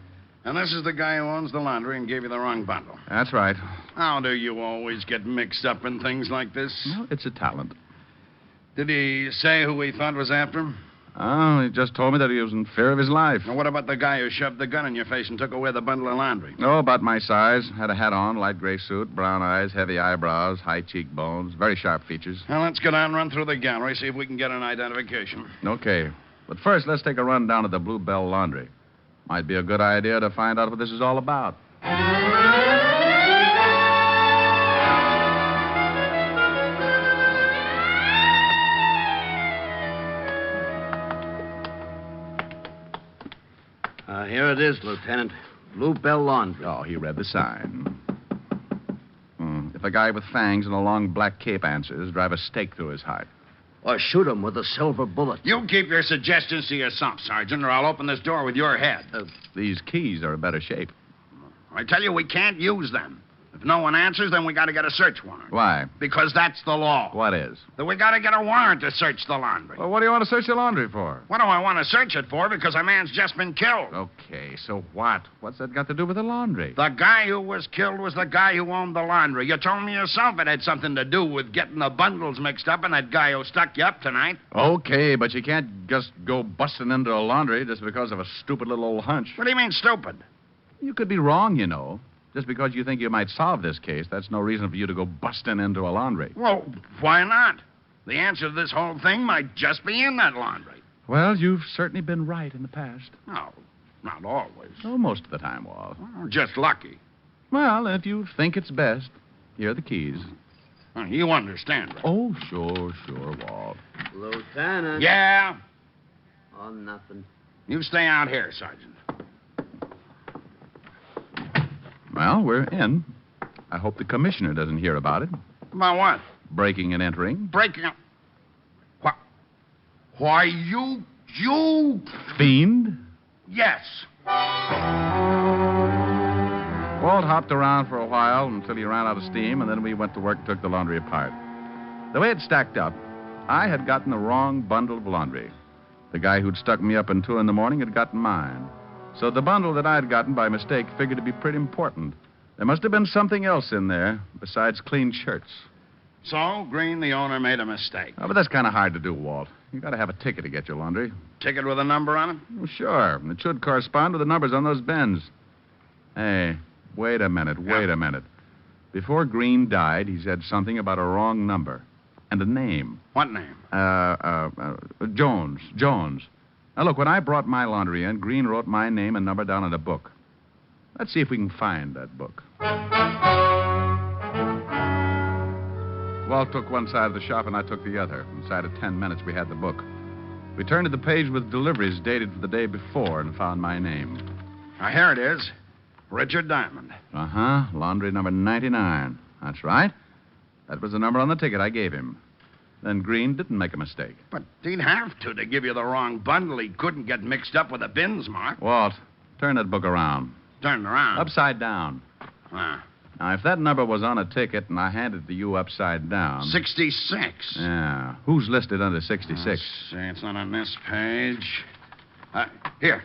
And this is the guy who owns the laundry and gave you the wrong bundle.
That's right.
How do you always get mixed up in things like this?
Well, it's a talent.
Did he say who he thought was after him?
Oh, he just told me that he was in fear of his life.
Now, what about the guy who shoved the gun in your face and took away the bundle of laundry?
Oh, about my size. Had a hat on, light gray suit, brown eyes, heavy eyebrows, high cheekbones, very sharp features.
Well, let's go down and run through the gallery, see if we can get an identification.
Okay. But first, let's take a run down to the Bluebell Laundry. Might be a good idea to find out what this is all about.
Here it is, Lieutenant. Bluebell Laundry.
Oh, he read the sign. If a guy with fangs and a long black cape answers, drive a stake through his heart.
Or shoot him with a silver bullet.
You keep your suggestions to yourself, Sergeant, or I'll open this door with your head.
These keys are in better shape.
I tell you, we can't use them. If no one answers, then we got to get a search warrant.
Why?
Because that's the law.
What is?
That we got to get a warrant to search the laundry.
Well, what do you want to search the laundry for?
What do I want to search it for? Because a man's just been killed.
Okay, so what? What's that got to do with the laundry?
The guy who was killed was the guy who owned the laundry. You told me yourself it had something to do with getting the bundles mixed up and that guy who stuck you up tonight.
Okay, but you can't just go busting into a laundry just because of a stupid little old hunch.
What do you mean, stupid?
You could be wrong, you know. Just because you think you might solve this case, that's no reason for you to go busting into a laundry.
Well, why not? The answer to this whole thing might just be in that laundry.
Well, you've certainly been right in the past.
No, not always.
Oh, most of the time, Walt.
Well, just lucky.
Well, if you think it's best, here are the keys.
You understand, right?
Oh, sure, Walt.
Lieutenant.
Yeah?
Oh, nothing.
You stay out here, Sergeant.
Well, we're in. I hope the commissioner doesn't hear about it.
About what?
Breaking and entering.
Breaking up? What? Why, you...
Fiend?
Yes.
Walt hopped around for a while until he ran out of steam, and then we went to work and took the laundry apart. The way it stacked up, I had gotten the wrong bundle of laundry. The guy who'd stuck me up at 2 a.m. had gotten mine. So the bundle that I had gotten by mistake figured to be pretty important. There must have been something else in there besides clean shirts.
So, Green, the owner, made a mistake.
Oh, but that's kind of hard to do, Walt. You got to have a ticket to get your laundry.
Ticket with a number on it?
Well, sure. And it should correspond with the numbers on those bins. Hey, wait a minute. Before Green died, he said something about a wrong number and a name.
What name?
Jones. Now, look, when I brought my laundry in, Green wrote my name and number down in a book. Let's see if we can find that book. Walt took one side of the shop and I took the other. Inside of 10 minutes, we had the book. We turned to the page with deliveries dated for the day before and found my name.
Now, here it is. Richard Diamond.
Uh-huh. Laundry number 99. That's right. That was the number on the ticket I gave him. Then Green didn't make a mistake.
But he'd have to give you the wrong bundle. He couldn't get mixed up with the bins, Mark.
Walt, turn that book around.
Turn it around?
Upside down. Now, if that number was on a ticket and I handed it to you upside down...
66.
Yeah. Who's listed under 66?
Let's see, it's not on this page. Here.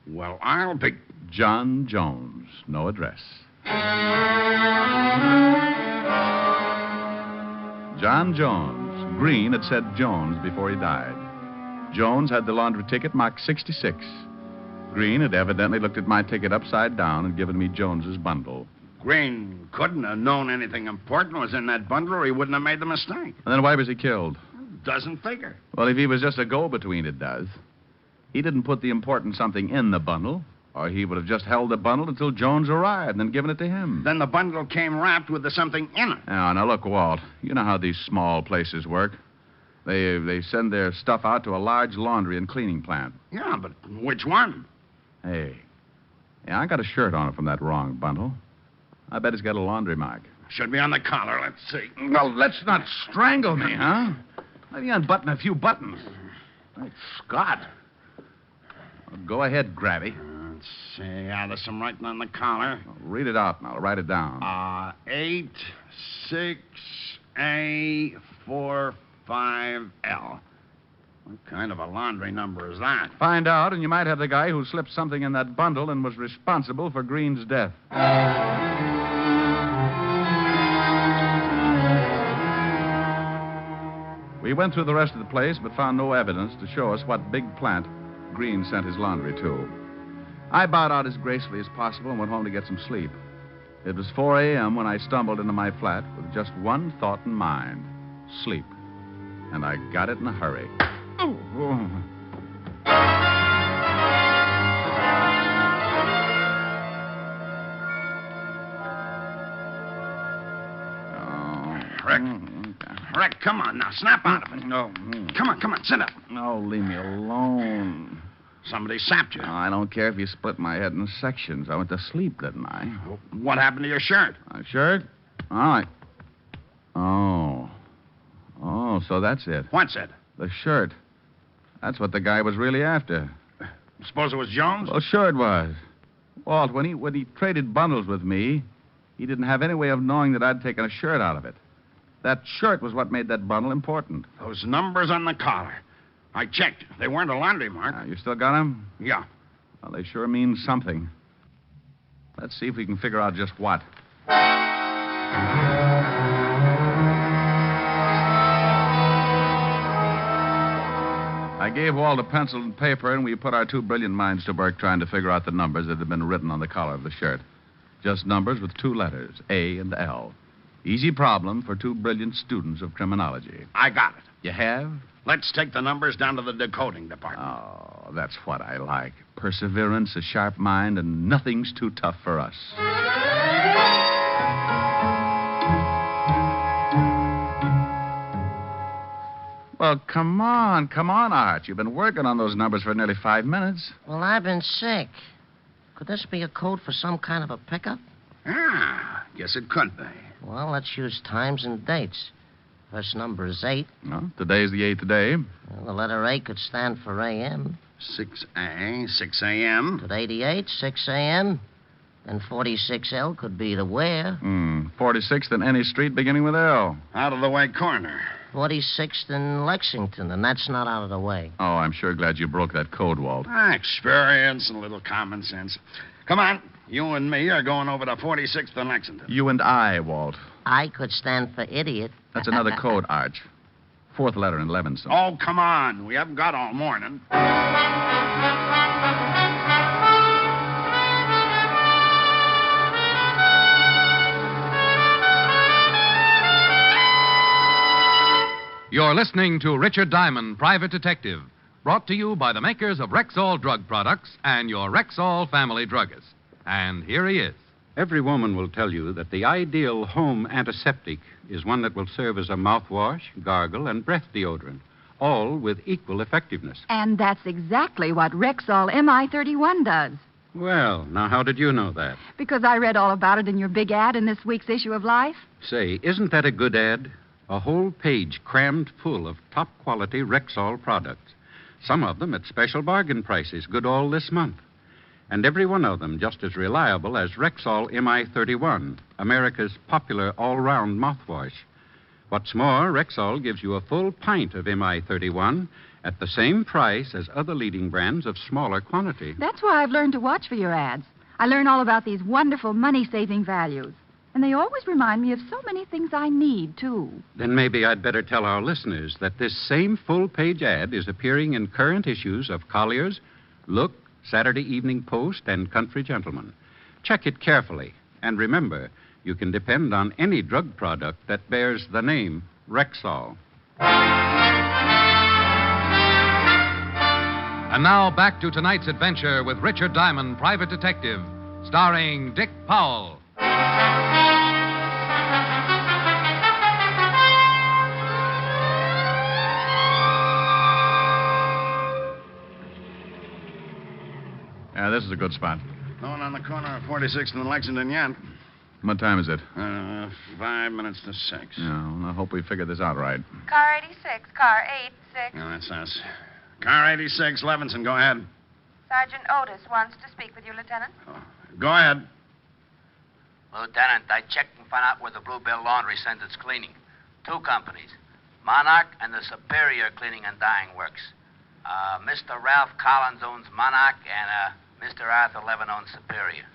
Well, I'll be...
John Jones. No address. John Jones. Green had said Jones before he died. Jones had the laundry ticket marked 66. Green had evidently looked at my ticket upside down and given me Jones's bundle.
Green couldn't have known anything important was in that bundle or he wouldn't have made the mistake.
And then why was he killed?
Doesn't figure.
Well, if he was just a go-between, it does. He didn't put the important something in the bundle, or he would have just held the bundle until Jones arrived and then given it to him.
Then the bundle came wrapped with the something in it.
Now, look, Walt, you know how these small places work. They send their stuff out to a large laundry and cleaning plant.
Yeah, but which one?
Hey, I got a shirt on it from that wrong bundle. I bet it's got a laundry mark.
Should be on the collar. Let's see.
Well, let's not strangle me, huh? Let me unbutton a few buttons. Great Scott. Well, go ahead, Grabby.
Let's see. Yeah, there's some writing on the collar.
Well, read it out and I'll write it down.
86A45L. What kind of a laundry number is that?
Find out, and you might have the guy who slipped something in that bundle and was responsible for Green's death. We went through the rest of the place, but found no evidence to show us what big plant Green sent his laundry to. I bowed out as gracefully as possible and went home to get some sleep. It was 4 a.m. when I stumbled into my flat with just one thought in mind: sleep. And I got it in a hurry. Oh.
Rick, come on now. Snap out of it.
No.
Come on, sit up.
No, leave me alone.
Somebody sapped you.
No, I don't care if you split my head in sections. I went to sleep, didn't I?
What happened to your shirt?
My shirt? All right. Oh, so that's it.
What's it?
The shirt. That's what the guy was really after.
Suppose it was Jones?
Well, sure it was. Walt, when he traded bundles with me, he didn't have any way of knowing that I'd taken a shirt out of it. That shirt was what made that bundle important.
Those numbers on the collar. I checked. They weren't a laundry mark.
You still got them?
Yeah.
Well, they sure mean something. Let's see if we can figure out just what. I gave Walt a pencil and paper, and we put our two brilliant minds to work trying to figure out the numbers that had been written on the collar of the shirt. Just numbers with two letters, A and L. Easy problem for two brilliant students of criminology.
I got it.
You have?
Let's take the numbers down to the decoding department.
Oh, that's what I like. Perseverance, a sharp mind, and nothing's too tough for us. Well, come on, Art. You've been working on those numbers for nearly 5 minutes.
Well, I've been sick. Could this be a code for some kind of a pickup?
Guess it could be.
Well, let's use times and dates. First number is 8.
No, today's the 8th day.
Well, the letter A could stand for A.M.
6A, 6 a.m.
Could 88, 6 a.m. Then 46L could be the where.
46th in any street beginning with L.
Out of the way corner.
46th in Lexington, and that's not out of the way.
Oh, I'm sure glad you broke that code, Walt.
Experience and a little common sense. Come on. You and me are going over to 46th and Lexington.
You and I, Walt.
I could stand for idiot.
That's another code, Arch. Fourth letter in Levinson.
Oh, come on. We haven't got all morning.
You're listening to Richard Diamond, Private Detective, brought to you by the makers of Rexall Drug Products and your Rexall family druggist. And here he is.
Every woman will tell you that the ideal home antiseptic is one that will serve as a mouthwash, gargle, and breath deodorant, all with equal effectiveness.
And that's exactly what Rexall MI31 does.
Well, now how did you know that?
Because I read all about it in your big ad in this week's issue of Life.
Say, isn't that a good ad? A whole page crammed full of top-quality Rexall products. Some of them at special bargain prices, good all this month. And every one of them just as reliable as Rexall MI31, America's popular all-round mouthwash. What's more, Rexall gives you a full pint of MI31 at the same price as other leading brands of smaller quantity.
That's why I've learned to watch for your ads. I learn all about these wonderful money-saving values. And they always remind me of so many things I need, too.
Then maybe I'd better tell our listeners that this same full-page ad is appearing in current issues of Collier's, Look, Saturday Evening Post, and Country Gentleman. Check it carefully. And remember, you can depend on any drug product that bears the name Rexall.
And now back to tonight's adventure with Richard Diamond, Private Detective, starring Dick Powell.
Yeah, this is a good spot.
No one on the corner of 46th and Lexington yet.
What time is it?
5 minutes to 6.
Yeah, well, I hope we figure this out right.
Car 86, car 86.
Yeah, that's us. Car 86, Levinson, go ahead.
Sergeant Otis wants to speak with you, Lieutenant.
Go ahead.
Lieutenant, I checked and found out where the Bluebell Laundry sends its cleaning. 2 companies, Monarch and the Superior Cleaning and Dyeing Works. Mr. Ralph Collins owns Monarch, and Mr. Arthur Levin owns Superior.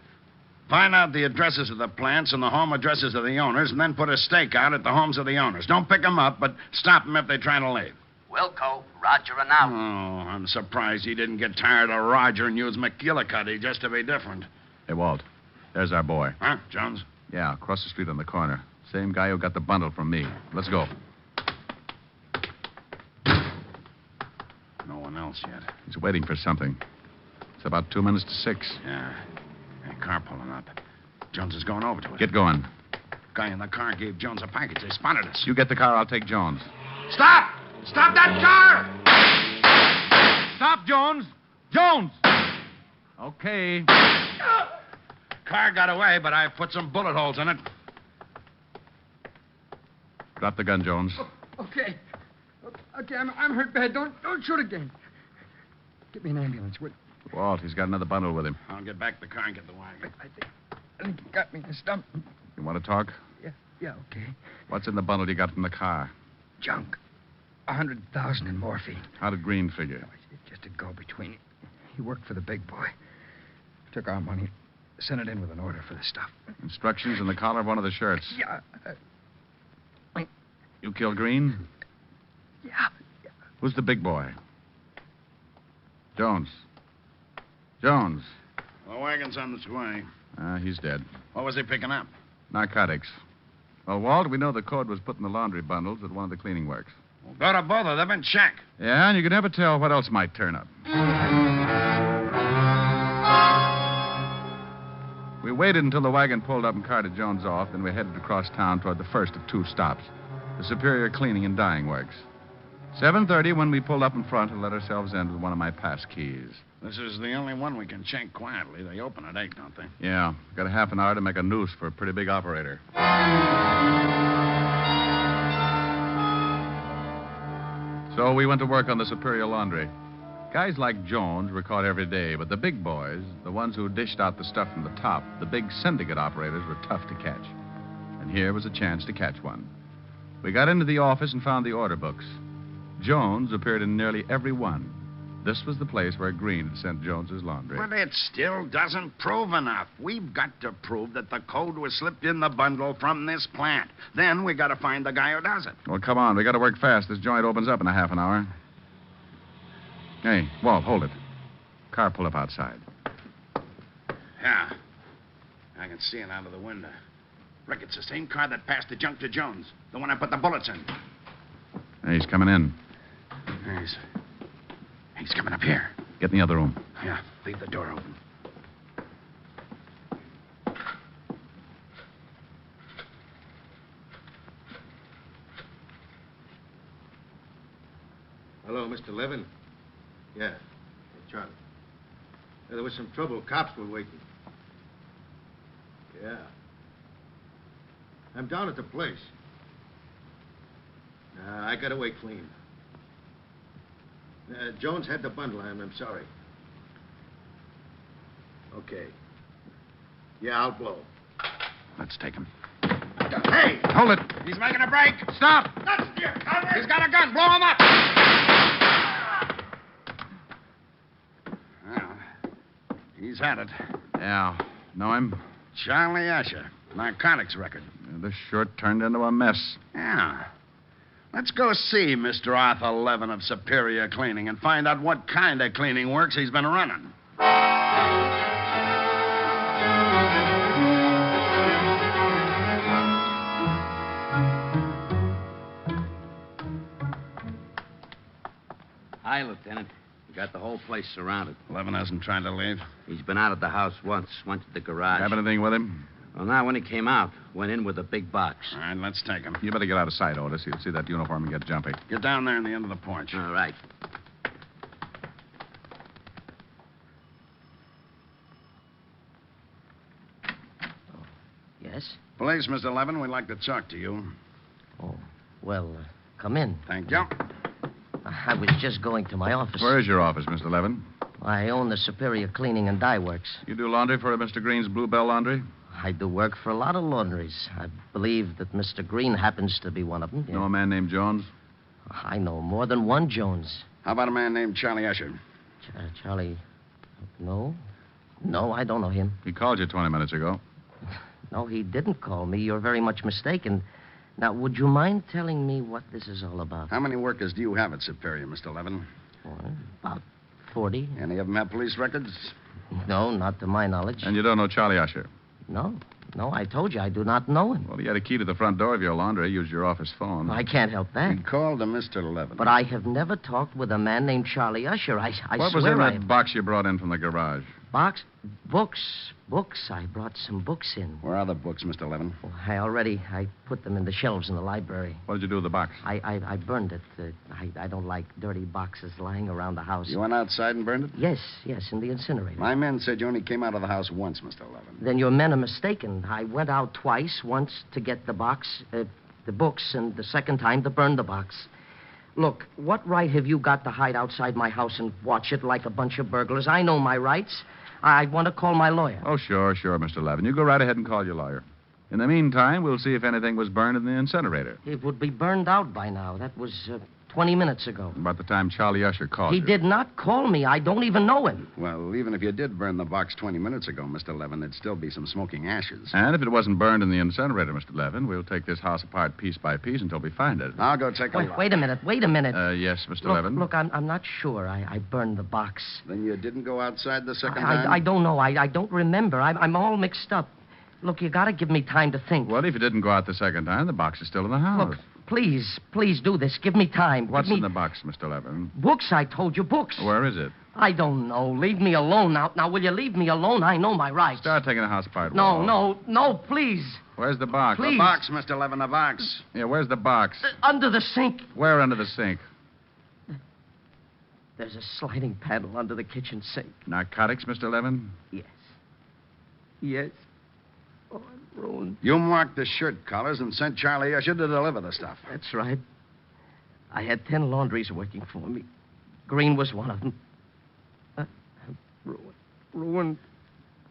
Find out the addresses of the plants and the home addresses of the owners, and then put a stake out at the homes of the owners. Don't pick them up, but stop them if they're trying to leave.
Wilco, Roger and out.
Oh, I'm surprised he didn't get tired of Roger and use McGillicuddy just to be different.
Hey, Walt, there's our boy.
Huh, Jones?
Yeah, across the street on the corner. Same guy who got the bundle from me. Let's go.
No one else yet.
He's waiting for something. It's about 2 minutes to 6.
Yeah. A car pulling up. Jones is going over to it.
Get going.
Guy in the car gave Jones a package. They spotted us.
You get the car, I'll take Jones.
Stop! Stop that car!
Stop, Jones! Jones! Okay.
Car got away, but I put some bullet holes in it.
Drop the gun, Jones.
Okay. Okay, I'm hurt bad. Don't shoot again. Get me an ambulance, would you?
Walt, he's got another bundle with him.
I'll get back the car and get the wagon.
I think he got me in the stomach.
You want to talk?
Yeah, okay.
What's in the bundle you got from the car?
Junk. 100,000 in morphine.
How did Green figure?
It's just a go-between. He worked for the big boy. Took our money, sent it in with an order for the stuff.
Instructions in the collar of one of the shirts.
Yeah.
You killed Green?
Yeah.
Who's the big boy? Jones. Jones.
The wagon's on its way.
He's dead.
What was he picking up?
Narcotics. Well, Walt, we know the code was put in the laundry bundles at one of the cleaning works.
Well, go to both of them and check.
Yeah, and you can never tell what else might turn up. We waited until the wagon pulled up and carted Jones off, then we headed across town toward the first of two stops, the Superior Cleaning and Dyeing Works. 7:30 when we pulled up in front and let ourselves in with one of my pass keys.
This is the only one we can check quietly. They open at 8, don't they?
Yeah, got a half an hour to make a noose for a pretty big operator. So we went to work on the Superior Laundry. Guys like Jones were caught every day, but the big boys, the ones who dished out the stuff from the top, the big syndicate operators, were tough to catch. And here was a chance to catch one. We got into the office and found the order books. Jones appeared in nearly every one. This was the place where Green had sent Jones's laundry.
But it still doesn't prove enough. We've got to prove that the code was slipped in the bundle from this plant. Then we got to find the guy who does it.
Well, come on. We got to work fast. This joint opens up in a half an hour. Hey, Walt, hold it. Car pulled up outside.
Yeah. I can see it out of the window. Rick, it's the same car that passed the junk to Jones. The one I put the bullets in.
Hey, he's coming in.
He's coming up here.
Get in the other room.
Yeah, leave the door open.
Hello, Mr. Levin? Yeah, hey, Charlie. There was some trouble. Cops were waiting. Yeah. I'm down at the place. I got away clean. Jones had the bundle. I'm sorry. Okay. Yeah, I'll blow.
Let's take him.
Hey!
Hold it.
He's making a break.
Stop!
That's dear Conrad. He's got a gun. Blow him up. Well, he's had it.
Yeah. Know him?
Charlie Asher. Narcotics record.
This sure turned into a mess.
Yeah. Let's go see Mr. Arthur Levin of Superior Cleaning and find out what kind of cleaning works he's been running.
Hi, Lieutenant. We got the whole place surrounded.
Levin hasn't tried to leave.
He's been out of the house once. Went to the garage.
Have anything with him?
Well, now, when he came out, went in with a big box.
All right, let's take him.
You better get out of sight, Otis. You'll see that uniform and get jumpy.
Get down there in the end of the porch.
All right.
Yes?
Police, Mr. Levin, we'd like to talk to you.
Oh, well, come in.
Thank you.
I was just going to my office.
Where is your office, Mr. Levin?
I own the Superior Cleaning and Dye Works.
You do laundry for Mr. Green's Bluebell Laundry?
I do work for a lot of laundries. I believe that Mr. Green happens to be one of them.
Know a man named Jones?
I know more than one Jones.
How about a man named Charlie Asher?
Charlie... No. No, I don't know him.
He called you 20 minutes ago.
No, he didn't call me. You're very much mistaken. Now, would you mind telling me what this is all about?
How many workers do you have at Superior, Mr. Levin?
Well, about 40.
Any of them have police records?
No, not to my knowledge.
And you don't know Charlie Usher?
No. No, I told you I do not know him.
Well, he had a key to the front door of your laundry. Used your office phone.
I can't help that.
He called to Mr. Levin.
But I have never talked with a man named Charlie Usher. I
what was
swear
in that box you brought in from the garage?
Box? Books. I brought some books in.
Where are the books, Mr. Levin?
Well, I put them in the shelves in the library.
What did you do with the box?
I burned it. I don't like dirty boxes lying around the house.
You went outside and burned it?
Yes, in the incinerator.
My men said you only came out of the house once, Mr. Levin.
Then your men are mistaken. I went out twice, once to get the box, the books, and the second time to burn the box. Look, what right have you got to hide outside my house and watch it like a bunch of burglars? I know my rights. I want to call my lawyer.
Oh, sure, Mr. Levin. You go right ahead and call your lawyer. In the meantime, we'll see if anything was burned in the incinerator.
It would be burned out by now. That was 20 minutes ago.
About the time Charlie Usher called
He
you.
did not call me. I don't even know him.
Well, even if you did burn the box 20 minutes ago, Mr. Levin, there'd still be some smoking ashes.
And if it wasn't burned in the incinerator, Mr. Levin, we'll take this house apart piece by piece until we find it.
I'll go take a look.
Wait a minute.
Yes, Mr.
Look,
Levin?
Look, I'm not sure. I burned the box.
Then you didn't go outside the second time?
I don't know. I don't remember. I'm all mixed up. Look, you got to give me time to think.
Well, if you didn't go out the second time, the box is still in the house.
Look, please do this. Give me time.
What's in the box, Mr. Levin?
Books, I told you, books.
Where is it?
I don't know. Leave me alone now. Now, will you leave me alone? I know my rights.
Start taking the house apart.
No, please.
Where's the box?
Please.
The box, Mr. Levin, the box.
Yeah, where's the box?
Under the sink.
Where under the sink?
There's a sliding panel under the kitchen sink.
Narcotics, Mr. Levin?
Yes. Oh, I'm ruined.
You marked the shirt collars and sent Charlie Usher to deliver the stuff.
That's right. I had 10 laundries working for me. Green was one of them. I'm ruined.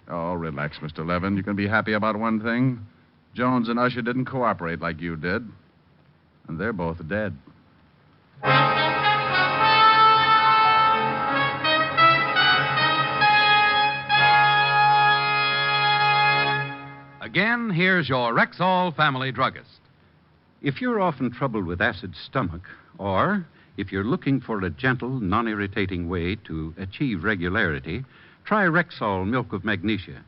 Oh, relax, Mr. Levin. You can be happy about one thing. Jones and Usher didn't cooperate like you did. And they're both dead.
Again, here's your Rexall family druggist.
If you're often troubled with acid stomach, or if you're looking for a gentle, non-irritating way to achieve regularity, try Rexall Milk of Magnesia.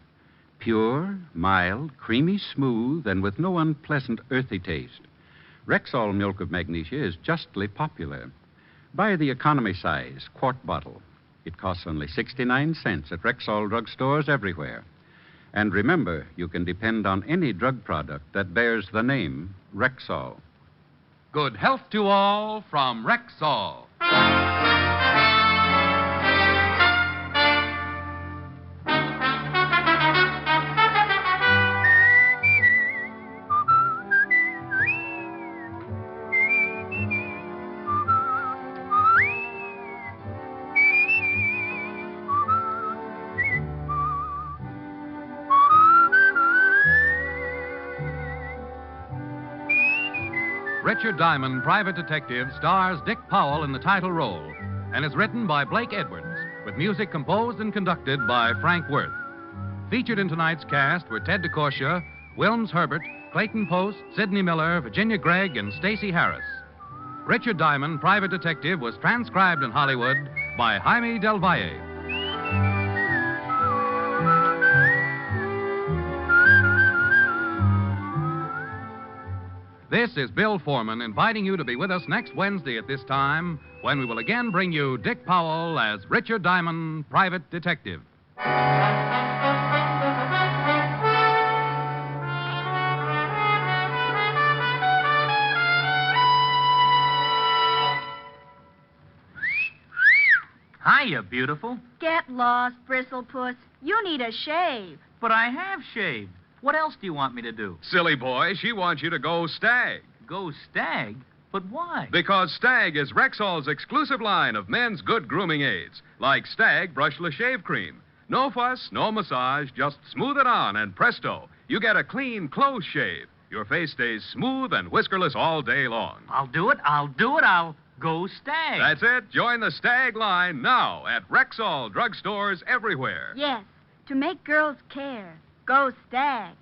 Pure, mild, creamy smooth, and with no unpleasant earthy taste. Rexall Milk of Magnesia is justly popular. Buy the economy size, quart bottle. It costs only 69 cents at Rexall drugstores everywhere. And remember, you can depend on any drug product that bears the name Rexall.
Good health to all from Rexall. Richard Diamond, Private Detective, stars Dick Powell in the title role and is written by Blake Edwards, with music composed and conducted by Frank Worth. Featured in tonight's cast were Ted DeCorsia, Wilms Herbert, Clayton Post, Sidney Miller, Virginia Gregg, and Stacey Harris. Richard Diamond, Private Detective, was transcribed in Hollywood by Jaime Del Valle. This is Bill Foreman inviting you to be with us next Wednesday at this time when we will again bring you Dick Powell as Richard Diamond, Private Detective.
Hiya, beautiful.
Get lost, Bristlepuss. You need a shave.
But I have shaved. What else do you want me to do?
Silly boy, she wants you to go Stag.
Go Stag? But why?
Because Stag is Rexall's exclusive line of men's good grooming aids, like Stag Brushless Shave Cream. No fuss, no massage, just smooth it on, and presto, you get a clean, close shave. Your face stays smooth and whiskerless all day long.
I'll do it. I'll go Stag.
That's it. Join the Stag line now at Rexall drugstores everywhere.
Yes, to make girls care. Go Stag.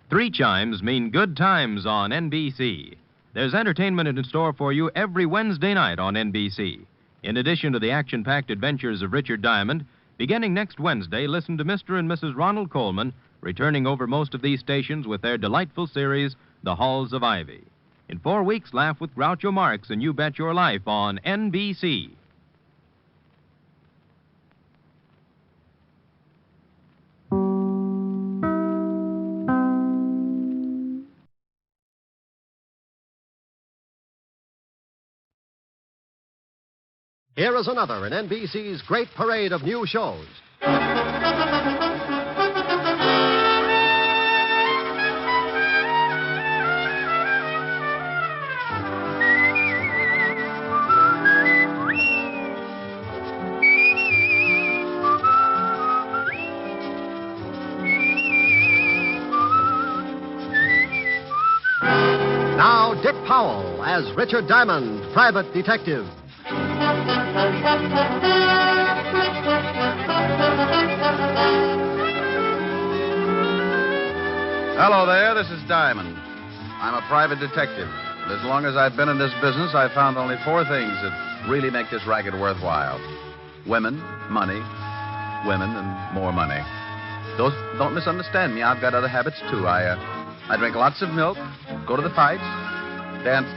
Three chimes mean good times on NBC. There's entertainment in store for you every Wednesday night on NBC. In addition to the action-packed adventures of Richard Diamond, Beginning next Wednesday, listen to Mr. and Mrs. Ronald Coleman returning over most of these stations with their delightful series, The Halls of Ivy. In 4 weeks, laugh with Groucho Marx and You Bet Your Life on NBC.
Here is another in NBC's great parade of new shows. Now, Dick Powell as Richard Diamond, private detective.
Hello there, this is Diamond. I'm a private detective. And as long as I've been in this business, I've found only 4 things that really make this racket worthwhile. Women, money, women, and more money. Don't misunderstand me. I've got other habits, too. I drink lots of milk, go to the fights, dance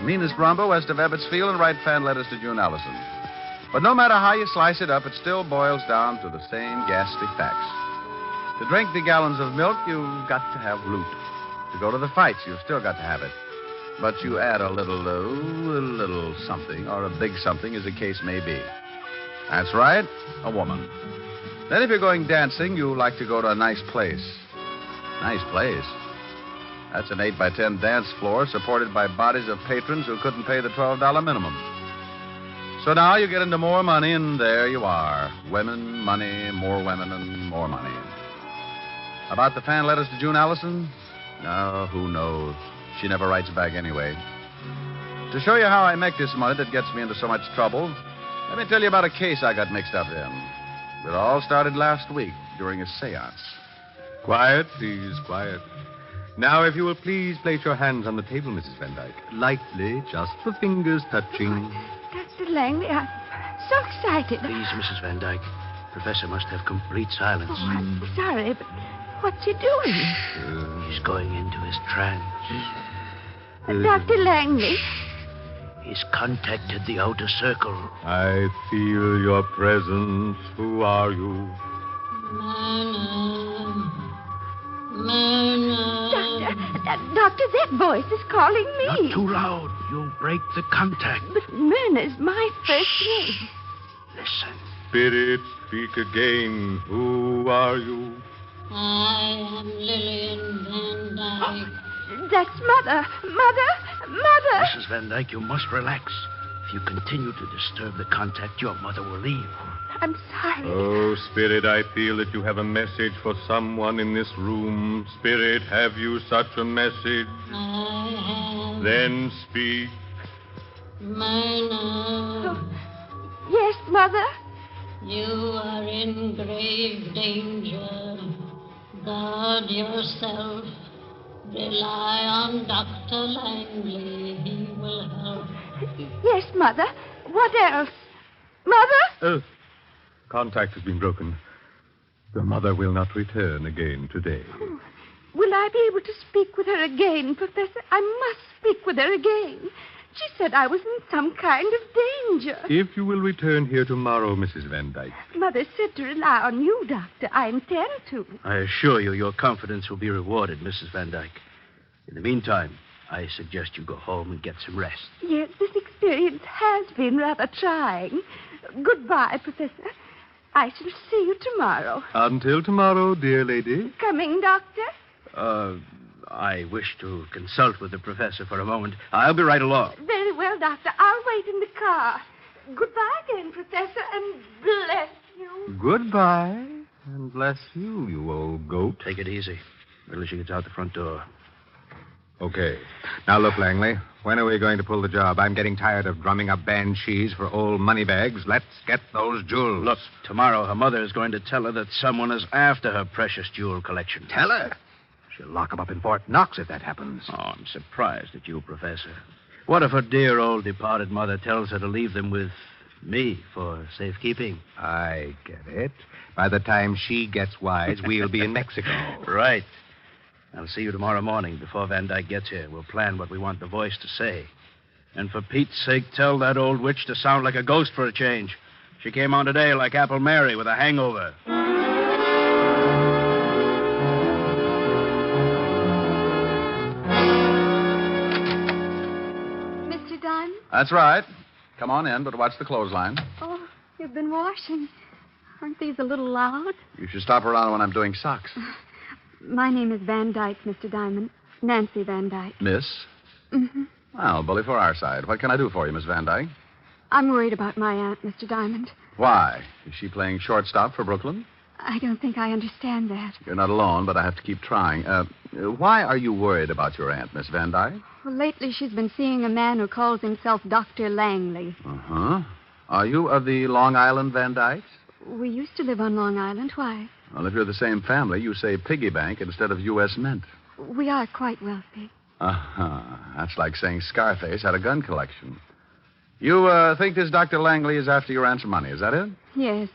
meanest rumba west of Ebbets Field, and write fan letters to June Allison. But no matter how you slice it up, it still boils down to the same ghastly facts. To drink the gallons of milk, you've got to have loot. To go to the fights, you've still got to have it. But you add a little something, or a big something, as the case may be. That's right, a woman. Then if you're going dancing, you like to go to a nice place. Nice place? That's an 8x10 dance floor supported by bodies of patrons who couldn't pay the $12 minimum. So now you get into more money, and there you are. Women, money, more women, and more money. About the fan letters to June Allison? Oh, who knows? She never writes back anyway. To show you how I make this money that gets me into so much trouble, let me tell you about a case I got mixed up in. It all started last week during a seance.
Quiet, please, quiet. Now, if you will please place your hands on the table, Mrs. Van Dyke. Lightly, just the fingers touching.
Dr. Langley, I'm so excited.
Please, Mrs. Van Dyke. Professor must have complete silence.
Oh, I'm sorry, but what's he doing?
He's going into his trance.
Dr. Langley.
He's contacted the outer circle.
I feel your presence. Who are you?
Doctor, that voice is calling me.
Not too loud. You'll break the contact.
But Myrna's my first name.
Listen.
Spirit, speak again. Who are you?
I am Lillian Van Dyke.
Oh, that's Mother. Mother!
Mrs. Van Dyke, you must relax. If you continue to disturb the contact, your mother will leave.
I'm sorry.
Oh, Spirit, I feel that you have a message for someone in this room. Spirit, have you such a message?
I have.
Then speak.
Myrna.
Oh, yes, Mother?
You are in grave danger. Guard yourself. Rely on Dr. Langley. He will help.
Yes, Mother. What else? Mother?
Contact has been broken. The mother will not return again today.
Oh, will I be able to speak with her again, Professor? I must speak with her again. She said I was in some kind of danger.
If you will return here tomorrow, Mrs. Van Dyke.
Mother said to rely on you, Doctor. I intend to.
I assure you your confidence will be rewarded, Mrs. Van Dyke. In the meantime, I suggest you go home and get some rest.
Yes, this experience has been rather trying. Goodbye, Professor. I shall see you tomorrow.
Until tomorrow, dear lady.
Coming, Doctor?
I wish to consult with the professor for a moment. I'll be right along.
Very well, Doctor. I'll wait in the car. Goodbye again, Professor, and bless you.
Goodbye, and bless you, you old goat.
Take it easy. Until she gets out the front door.
Okay. Now, look, Langley. When are we going to pull the job? I'm getting tired of drumming up banshees for old moneybags. Let's get those jewels.
Look, tomorrow her mother is going to tell her that someone is after her precious jewel collection.
Tell her? She'll lock them up in Fort Knox if that happens.
Oh, I'm surprised at you, Professor. What if her dear old departed mother tells her to leave them with
Me, for safekeeping.
I get it. By the time she gets wise, we'll be in Mexico.
Right. I'll see you tomorrow morning before Van Dyke gets here. We'll plan what we want the voice to say. And for Pete's sake, tell that old witch to sound like a ghost for a change. She came on today like Apple Mary with a hangover.
Mr. Diamond?
That's right. Come on in, but watch the clothesline.
Oh, you've been washing. Aren't these a little loud?
You should stop around when I'm doing socks.
My name is Van Dyke, Mr. Diamond. Nancy Van Dyke.
Miss?
Mm-hmm.
Well, bully for our side. What can I do for you, Miss Van Dyke?
I'm worried about my aunt, Mr. Diamond.
Why? Is she playing shortstop for Brooklyn?
I don't think I understand that.
You're not alone, but I have to keep trying. Why are you worried about your aunt, Miss Van Dyke?
Well, lately she's been seeing a man who calls himself Dr. Langley.
Uh-huh. Are you of the Long Island Van Dykes?
We used to live on Long Island. Why?
Well, if you're the same family, you say piggy bank instead of U.S. Mint.
We are quite wealthy.
Uh-huh. That's like saying Scarface had a gun collection. You think this Dr. Langley is after your aunt's money, is that it?
Yes.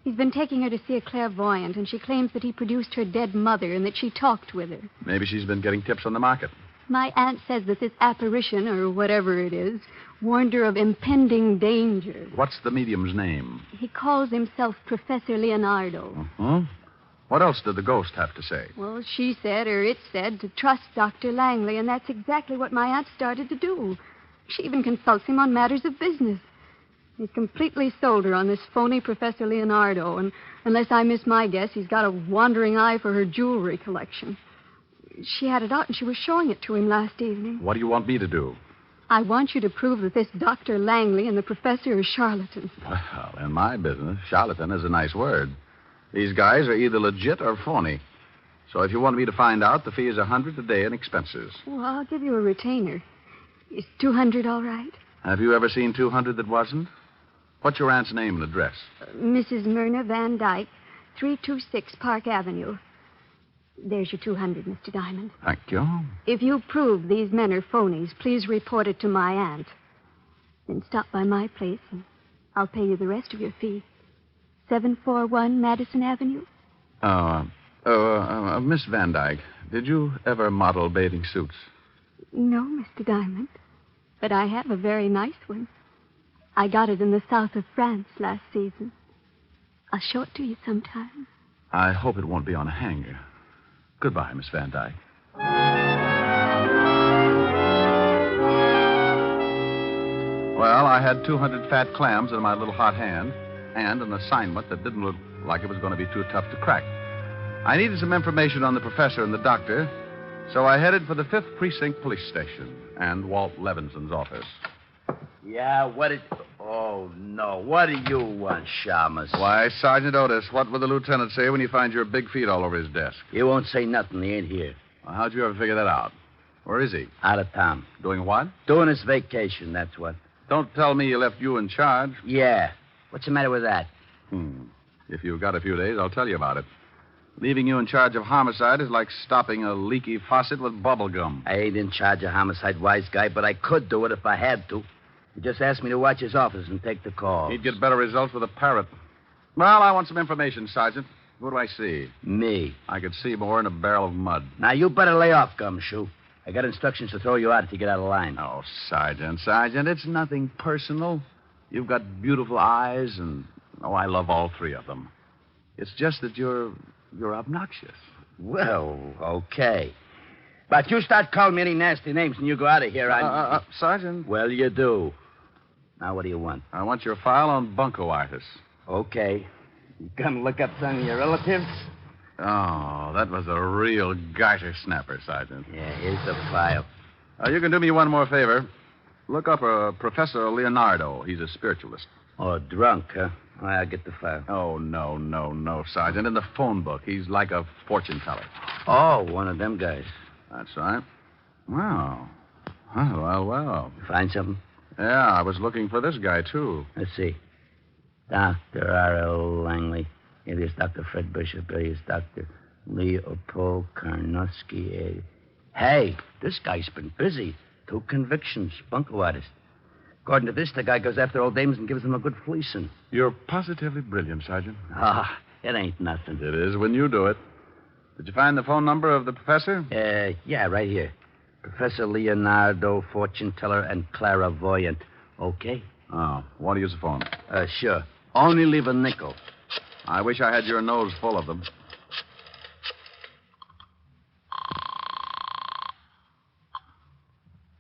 He's been taking her to see a clairvoyant, and she claims that he produced her dead mother and that she talked with her.
Maybe she's been getting tips on the market.
My aunt says that this apparition, or whatever it is, warned her of impending danger.
What's the medium's name?
He calls himself Professor Leonardo.
Uh-huh. What else did the ghost have to say?
Well, she said, or it said, to trust Dr. Langley, and that's exactly what my aunt started to do. She even consults him on matters of business. He's completely sold her on this phony Professor Leonardo, and unless I miss my guess, he's got a wandering eye for her jewelry collection. She had it out, and she was showing it to him last evening.
What do you want me to do?
I want you to prove that this Dr. Langley and the professor are charlatans.
Well, in my business, charlatan is a nice word. These guys are either legit or phony. So if you want me to find out, the fee is $100 a day in expenses.
Well, I'll give you a retainer. Is $200 all right?
Have you ever seen 200 that wasn't? What's your aunt's name and address?
Mrs. Myrna Van Dyke, 326 Park Avenue. There's your $200, Mr. Diamond.
Thank you.
If you prove these men are phonies, please report it to my aunt. Then stop by my place, and I'll pay you the rest of your fee. 741 Madison Avenue.
Miss Van Dyke, did you ever model bathing suits?
No, Mr. Diamond. But I have a very nice one. I got it in the south of France last season. I'll show it to you sometime.
I hope it won't be on a hanger. Goodbye, Miss Van Dyke. Well, I had 200 fat clams in my little hot hand and an assignment that didn't look like it was going to be too tough to crack. I needed some information on the professor and the doctor, so I headed for the 5th Precinct Police Station and Walt Levinson's office.
Yeah, what is... Oh, no. What do you want, Shamus?
Why, Sergeant Otis, what will the lieutenant say when he finds your big feet all over his desk?
He won't say nothing. He ain't here.
Well, how'd you ever figure that out? Where is he?
Out of town.
Doing what?
Doing his vacation, that's what.
Don't tell me he left you in charge.
Yeah. What's the matter with that?
If you've got a few days, I'll tell you about it. Leaving you in charge of homicide is like stopping a leaky faucet with bubble gum.
I ain't in charge of homicide, wise guy, but I could do it if I had to. He just asked me to watch his office and take the call.
He'd get better results with a parrot. Well, I want some information, Sergeant. What do I see?
Me.
I could see more in a barrel of mud.
Now, you better lay off, Gumshoe. I got instructions to throw you out if you get out of line.
Oh, Sergeant, it's nothing personal. You've got beautiful eyes, and, I love all three of them. It's just that you're obnoxious.
Well, okay. But you start calling me any nasty names and you go out of here,
Sergeant.
Well, you do. Now, what do you want?
I want your file on buncoitis.
Okay. You gonna look up some of your relatives?
Oh, that was a real garter snapper, Sergeant.
Yeah, here's the file.
You can do me one more favor. Look up Professor Leonardo. He's a spiritualist.
Oh, drunk, huh? Well, I'll get the file.
Oh, no, Sergeant. In the phone book, he's like a fortune teller.
Oh, one of them guys.
That's right. Wow. Well.
Find something?
Yeah, I was looking for this guy, too.
Let's see. Dr. R.L. Langley. Alias Dr. Fred Bishop. Alias Dr. Leopold Karnowski. Hey, this guy's been busy. 2 convictions. Bunko artist.
According to this, the guy goes after old dames and gives them a good fleecing.
You're positively brilliant, Sergeant.
Ah, it ain't nothing.
It is when you do it. Did you find the phone number of the professor?
Yeah, right here. Professor Leonardo, fortune teller, and clairvoyant. Okay?
Oh, want to use the phone?
Sure. Only leave a nickel.
I wish I had your nose full of them.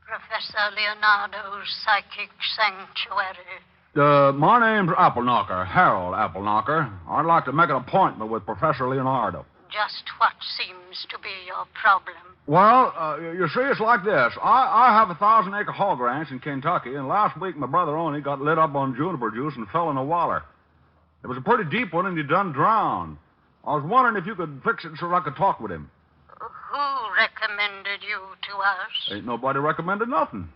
Professor Leonardo's Psychic Sanctuary.
My name's Appleknocker, Harold Appleknocker. I'd like to make an appointment with Professor Leonardo.
Just what seems to be your problem?
Well, you see, it's like this. I have a 1,000-acre hog ranch in Kentucky, and last week my brother Oney got lit up on juniper juice and fell in a waller. It was a pretty deep one, and he done drowned. I was wondering if you could fix it so I could talk with him.
Who recommended you to us?
Ain't nobody recommended nothing.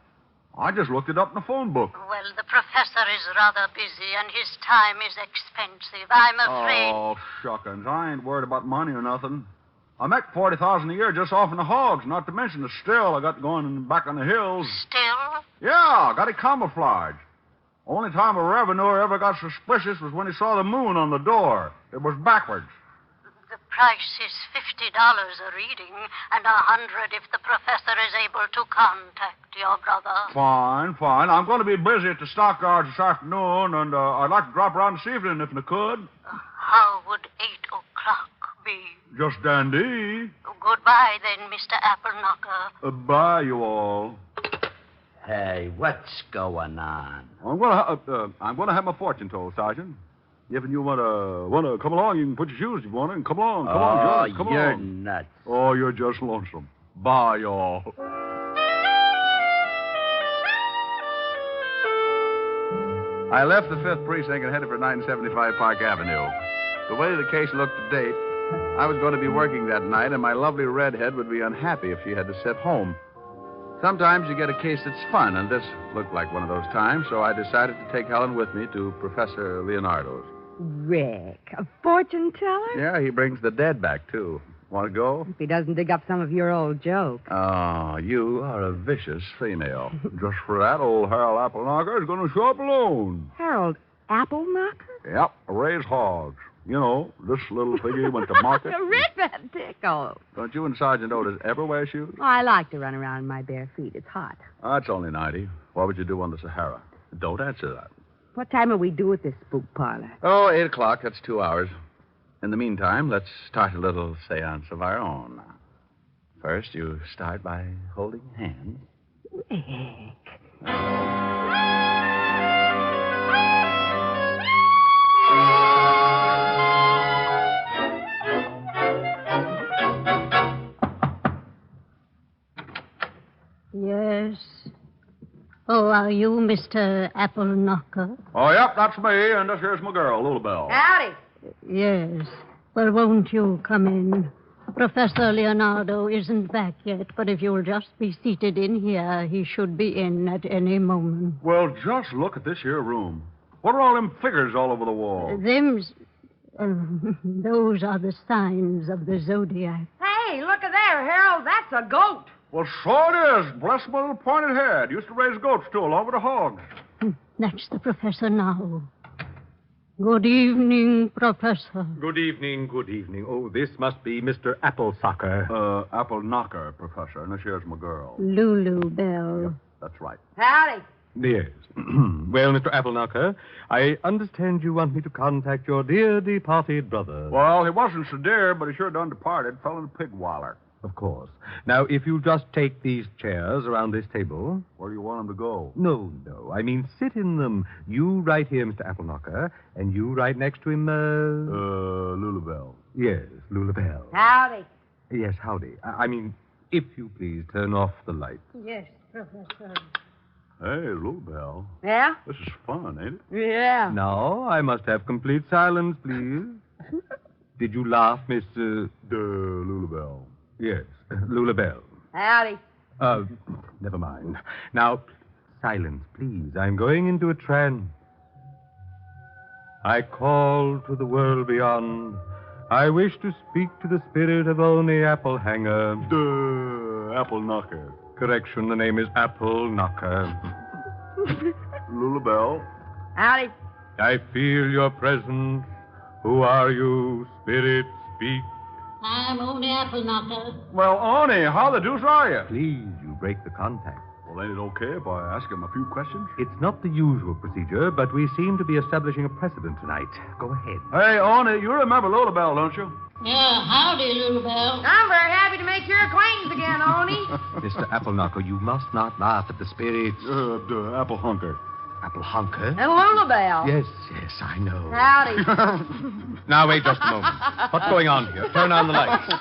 I just looked it up in the phone book.
Well, the professor is rather busy, and his time is expensive. I'm afraid...
Oh, shuckins. I ain't worried about money or nothing. I make $40,000 a year just off in the hogs, not to mention the still I got going back on the hills.
Still?
Yeah, got it camouflaged. Only time a revenuer ever got suspicious was when he saw the moon on the door. It was backwards.
The price is $50 a reading, and $100 if the professor is able to contact your brother.
Fine. I'm going to be busy at the stockyards this afternoon, and I'd like to drop around this evening if I could.
How would 8 o'clock be?
Just dandy.
Goodbye, then, Mr. Appleknocker.
Bye, you all.
Hey, what's going on?
I'm going to have my fortune told, Sergeant. If you want to come along, you can put your shoes if you want to, and come along, George, come
you're
along.
nuts.
Oh, you're just lonesome. Bye, y'all.
I left the 5th Precinct and headed for 975 Park Avenue. The way the case looked to date, I was going to be working that night, and my lovely redhead would be unhappy if she had to sit home. Sometimes you get a case that's fun, and this looked like one of those times, so I decided to take Helen with me to Professor Leonardo's.
Rick, a fortune teller?
Yeah, he brings the dead back, too. Want to go?
If he doesn't dig up some of your old jokes.
Oh, you are a vicious female. Just for that, old Harold Appleknocker is going to show up alone.
Harold Appleknocker?
Yep, raise hogs. You know, this little piggy went to market.
Rip and tickle.
Don't you and Sergeant Otis ever wear shoes?
Oh, I like to run around in my bare feet. It's hot.
That's only 90. What would you do on the Sahara? Don't answer that.
What time will we do at this spook parlor?
Oh, 8 o'clock. That's 2 hours. In the meantime, let's start a little seance of our own. First, you start by holding hands.
Rick.
Yes. Oh, are you Mr. Appleknocker?
Oh, yep, that's me, and this here's my girl, Lulabelle.
Howdy.
Yes. Well, won't you come in? Professor Leonardo isn't back yet, but if you'll just be seated in here, he should be in at any moment.
Well, just look at this here room. What are all them figures all over the wall?
Those are the signs of the zodiac.
Hey, look at there, Harold. That's a goat.
Well, so it is. Bless my little pointed head. Used to raise goats, too, along with the hogs.
That's the professor now. Good evening, Professor.
Good evening. Oh, this must be Mr. Applesucker.
Appleknocker, Professor. And this here's my girl.
Lulu Bell.
Yep, that's right.
Howdy.
Yes. Well, Mr. Appleknocker, I understand you want me to contact your dear departed brother.
Well, he wasn't so dear, but he sure done departed. Fell in a pig waller.
Of course. Now, if you just take these chairs around this table.
Where do you want him to go?
No. I mean, sit in them. You right here, Mr. Appleknocker, and you right next to him,
Lulabelle.
Yes, Lulabelle.
Howdy.
Yes, howdy. I mean, if you please, turn off the light.
Yes, Professor.
Hey, Lulabelle.
Yeah?
This is fun, ain't it?
Yeah.
Now, I must have complete silence, please. Did you laugh, Miss,
Lulabelle?
Yes, Lulabelle.
Howdy.
Never mind. Now, silence, please. I'm going into a trance. I call to the world beyond. I wish to speak to the spirit of Oney Applehanger.
Appleknocker.
Correction, the name is Appleknocker.
Lulabelle.
Howdy.
I feel your presence. Who are you, spirit? Speak.
I'm only Apple Knocker.
Well, Oni, how the deuce are you?
Please, you break the contact.
Well, ain't it okay if I ask him a few questions?
It's not the usual procedure, but we seem to be establishing a precedent tonight. Go ahead.
Hey, Oni, you remember Lulabelle, don't you?
Yeah, howdy, little bell.
I'm very happy to make your acquaintance again, Oni.
Mr. Appleknocker, you must not laugh at the spirits.
Apple Hunker.
Apple Hunker?
And Lulabelle.
Yes, I know.
Howdy.
Now, wait just a moment. What's going on here? Turn on the lights.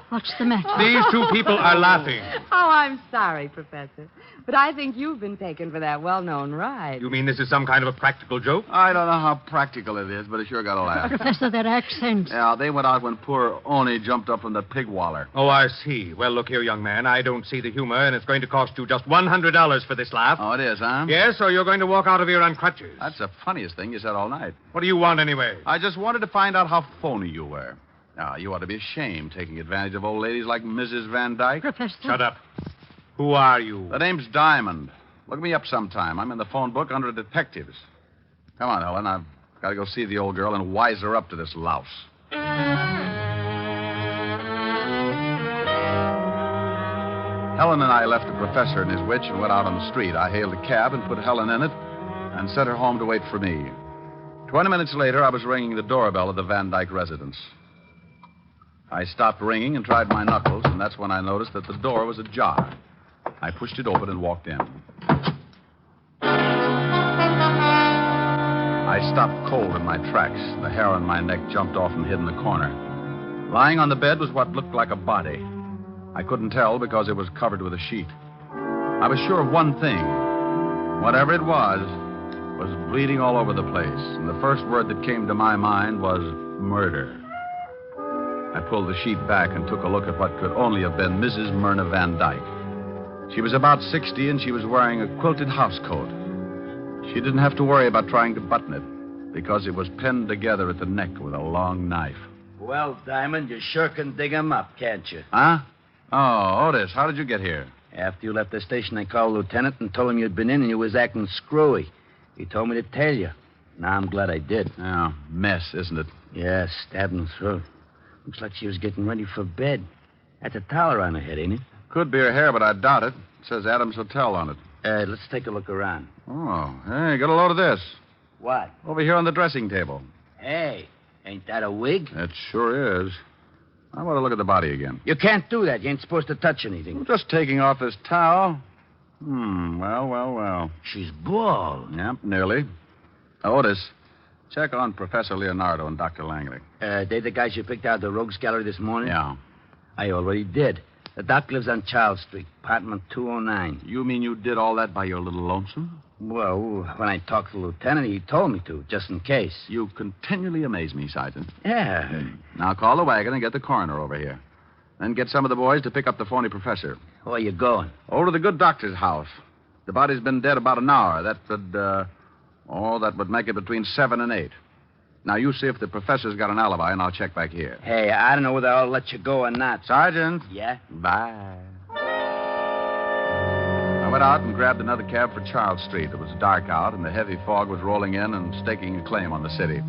What's the matter?
These two people are laughing.
Oh, I'm sorry, Professor. But I think you've been taken for that well-known ride.
You mean this is some kind of a practical joke?
I don't know how practical it is, but it sure got a laugh.
Professor, their accents.
Yeah, they went out when poor Oni jumped up from the pig waller.
Oh, I see. Well, look here, young man. I don't see the humor, and it's going to cost you just $100 for this laugh.
Oh, it is, huh?
Yes, so you're going to walk out of here on crutches.
That's the funniest thing you said all night.
What do you want, anyway?
I just wanted to find out how phony you were. Now, you ought to be ashamed taking advantage of old ladies like Mrs. Van Dyke.
Professor.
Shut up. Who are you?
The name's Diamond. Look me up sometime. I'm in the phone book under detectives. Come on, Ellen. I've got to go see the old girl and wise her up to this louse. Helen and I left the professor and his witch and went out on the street. I hailed a cab and put Helen in it and sent her home to wait for me. 20 minutes later, I was ringing the doorbell of the Van Dyke residence. I stopped ringing and tried my knuckles, and that's when I noticed that the door was ajar. I pushed it open and walked in. I stopped cold in my tracks. The hair on my neck jumped off and hid in the corner. Lying on the bed was what looked like a body. I couldn't tell because it was covered with a sheet. I was sure of one thing. Whatever it was bleeding all over the place, and the first word that came to my mind was murder. I pulled the sheet back and took a look at what could only have been Mrs. Myrna Van Dyke. She was about 60, and she was wearing a quilted housecoat. She didn't have to worry about trying to button it, because it was pinned together at the neck with a long knife.
Well, Diamond, you sure can dig 'em up, can't you?
Huh? Oh, Otis, how did you get here?
After you left the station, I called Lieutenant and told him you'd been in and you was acting screwy. He told me to tell you. Now, I'm glad I did.
Yeah, mess, isn't it?
Yeah, stabbed in the throat. Looks like she was getting ready for bed. That's a towel around her head, ain't it?
Could be her hair, but I doubt it. It says Adams Hotel on it.
Let's take a look around.
Oh, hey, got a load of this.
What?
Over here on the dressing table.
Hey, ain't that a wig?
It sure is. I want to look at the body again.
You can't do that. You ain't supposed to touch anything.
I'm just taking off this towel. Well.
She's bald.
Yep, nearly. Otis, check on Professor Leonardo and Dr. Langley.
They the guys you picked out of the Rogues Gallery this morning?
Yeah.
I already did. The doc lives on Charles Street, apartment 209.
You mean you did all that by your little lonesome?
Well, when I talked to the lieutenant, he told me to, just in case.
You continually amaze me, Sergeant.
Yeah.
Now call the wagon and get the coroner over here. Then get some of the boys to pick up the phony professor.
Where you going?
Over to the good doctor's house. The body's been dead about an hour. That would make it between 7 and 8. Now, you see if the professor's got an alibi, and I'll check back here.
Hey, I don't know whether I'll let you go or not.
Sergeant.
Yeah?
Bye. I went out and grabbed another cab for Charles Street. It was dark out, and the heavy fog was rolling in and staking a claim on the city.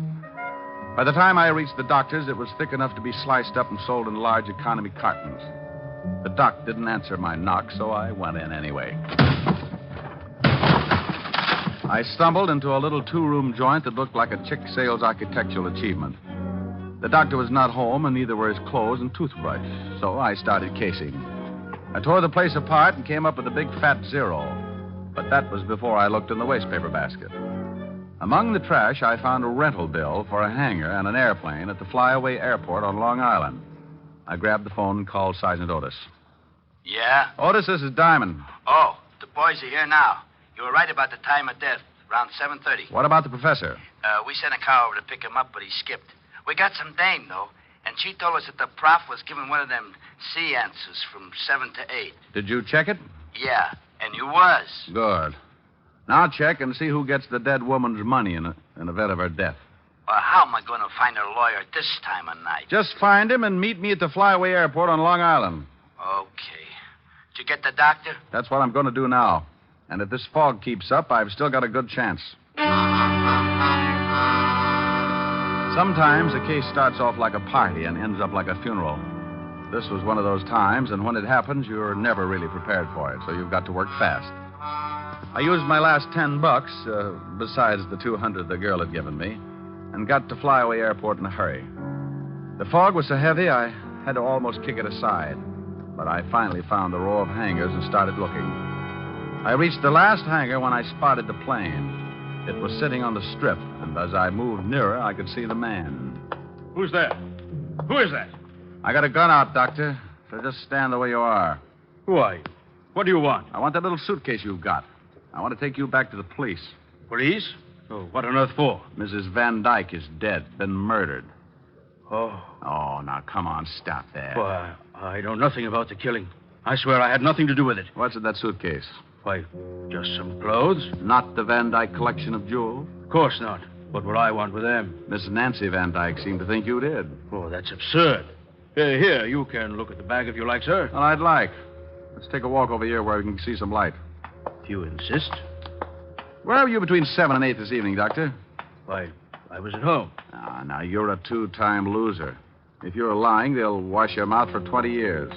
By the time I reached the doctor's, it was thick enough to be sliced up and sold in large economy cartons. The doc didn't answer my knock, so I went in anyway. I stumbled into a little two-room joint that looked like a chick sales architectural achievement. The doctor was not home, and neither were his clothes and toothbrush, so I started casing. I tore the place apart and came up with a big fat 0, but that was before I looked in the wastepaper basket. Among the trash, I found a rental bill for a hangar and an airplane at the Flyaway Airport on Long Island. I grabbed the phone and called Sergeant Otis.
Yeah?
Otis, this is Diamond.
Oh, the boys are here now. You were right about the time of death, around 7:30.
What about the professor?
We sent a car over to pick him up, but he skipped. We got some dame, though, and she told us that the prof was giving one of them seances from 7 to 8.
Did you check it?
Yeah, and you was.
Good. Now check and see who gets the dead woman's money in event of her death.
Well, how am I going to find her lawyer at this time of night?
Just find him and meet me at the Flyaway Airport on Long Island.
Okay. Did you get the doctor?
That's what I'm going to do now. And if this fog keeps up, I've still got a good chance. Sometimes a case starts off like a party and ends up like a funeral. This was one of those times, and when it happens, you're never really prepared for it, so you've got to work fast. I used my last $10, besides the $200 the girl had given me, and got to Flyaway Airport in a hurry. The fog was so heavy, I had to almost kick it aside. But I finally found the row of hangars and started looking. I reached the last hangar when I spotted the plane. It was sitting on the strip, and as I moved nearer, I could see the man.
Who's there? Who is that?
I got a gun out, Doctor, so just stand the way you are.
Who are you? What do you want?
I want that little suitcase you've got. I want to take you back to the police.
Police? Oh, what on earth for?
Mrs. Van Dyke is dead, been murdered.
Oh.
Oh, now, come on, stop that.
Why, I know nothing about the killing. I swear I had nothing to do with it.
What's in that suitcase?
Why, just some clothes.
Not the Van Dyke collection of jewels?
Of course not. What would I want with them?
Miss Nancy Van Dyke seemed to think you did.
Oh, that's absurd. Here, you can look at the bag if you like, sir.
Well, I'd like. Let's take a walk over here where we can see some light.
If you insist.
Where were you between 7 and 8 this evening, Doctor?
Why, I was at home.
Ah, now, you're a two-time loser. If you're lying, they'll wash your mouth for 20 years.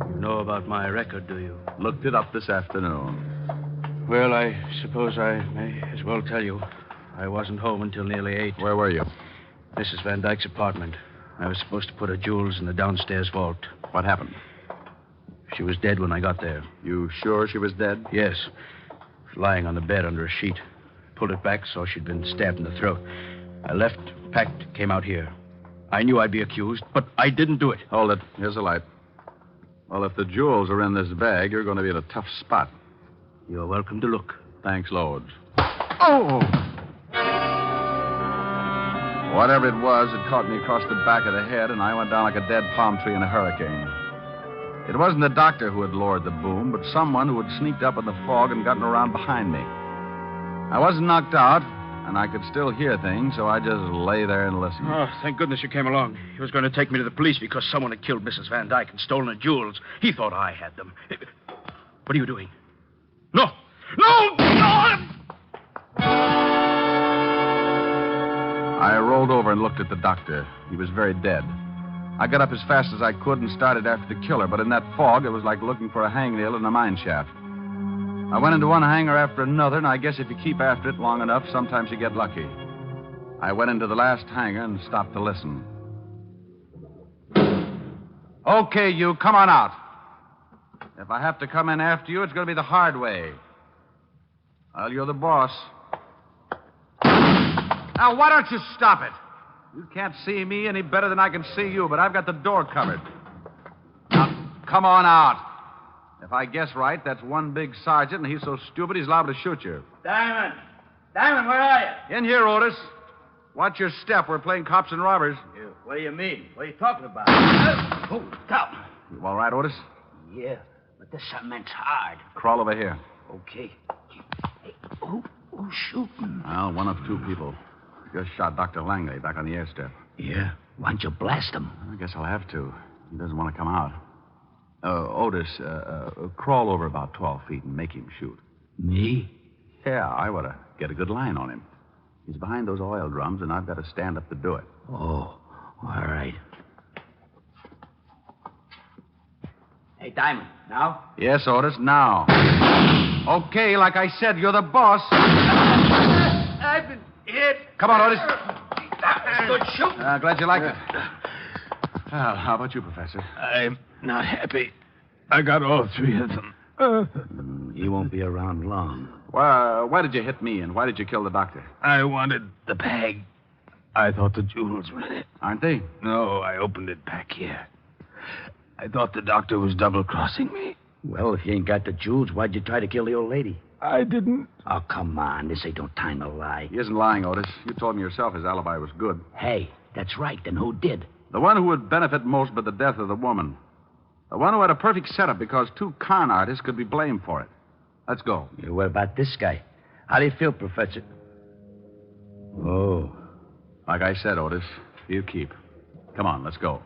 You know about my record, do you?
Looked it up this afternoon.
Well, I suppose I may as well tell you. I wasn't home until nearly 8.
Where were you?
Mrs. Van Dyke's apartment. I was supposed to put her jewels in the downstairs vault.
What happened?
She was dead when I got there.
You sure she was dead?
Yes. Lying on the bed under a sheet. Pulled it back, saw she'd been stabbed in the throat. I left, packed, came out here. I knew I'd be accused, but I didn't do it.
Hold it. Here's the light. Well, if the jewels are in this bag, you're going to be in a tough spot.
You're welcome to look.
Thanks, loads. Oh! Whatever it was, it caught me across the back of the head, and I went down like a dead palm tree in a hurricane. It wasn't the doctor who had lowered the boom, but someone who had sneaked up in the fog and gotten around behind me. I wasn't knocked out, and I could still hear things, so I just lay there and listened.
Oh, thank goodness you came along. He was going to take me to the police because someone had killed Mrs. Van Dyke and stolen her jewels. He thought I had them. What are you doing? No! No! No!
I rolled over and looked at the doctor. He was very dead. I got up as fast as I could and started after the killer, but in that fog, it was like looking for a hangnail in a mine shaft. I went into one hangar after another, and I guess if you keep after it long enough, sometimes you get lucky. I went into the last hangar and stopped to listen. Okay, you, come on out. If I have to come in after you, it's going to be the hard way. Well, you're the boss. Now, why don't you stop it? You can't see me any better than I can see you, but I've got the door covered. Now, come on out. If I guess right, that's one big sergeant, and he's so stupid he's liable to shoot you.
Diamond! Diamond, where are you?
In here, Otis. Watch your step. We're playing cops and robbers.
What do you mean? What are you talking about? Oh, stop.
You all right, Otis?
Yeah, but this cement's hard.
Crawl over here.
Okay. Hey, who's shooting?
Well, one of two people. Just shot Dr. Langley back on the airstrip.
Yeah? Why don't you blast him?
I guess I'll have to. He doesn't want to come out. Otis, crawl over about 12 feet and make him shoot.
Me?
Yeah, I ought to get a good line on him. He's behind those oil drums, and I've got to stand up to do it.
Oh, all right. Hey, Diamond, now?
Yes, Otis, now. Okay, like I said, you're the boss.
I've been hit.
Come on, Otis.
Good shooting.
Glad you liked it. Well, how about you, Professor?
I'm not happy. I got all three of them.
He won't be around long.
Why did you hit me, and why did you kill the doctor?
I wanted the bag. I thought the jewels were in it.
Aren't they?
No, I opened it back here. I thought the doctor was double-crossing me.
Well, if you ain't got the jewels, why'd you try to kill the old lady?
I didn't.
Oh, come on. This ain't no time to lie.
He isn't lying, Otis. You told me yourself his alibi was good.
Hey, that's right. Then who did?
The one who would benefit most by the death of the woman. The one who had a perfect setup because two con artists could be blamed for it. Let's go.
Yeah, what about this guy? How do you feel, Professor? Oh.
Like I said, Otis, you keep. Come on, let's go.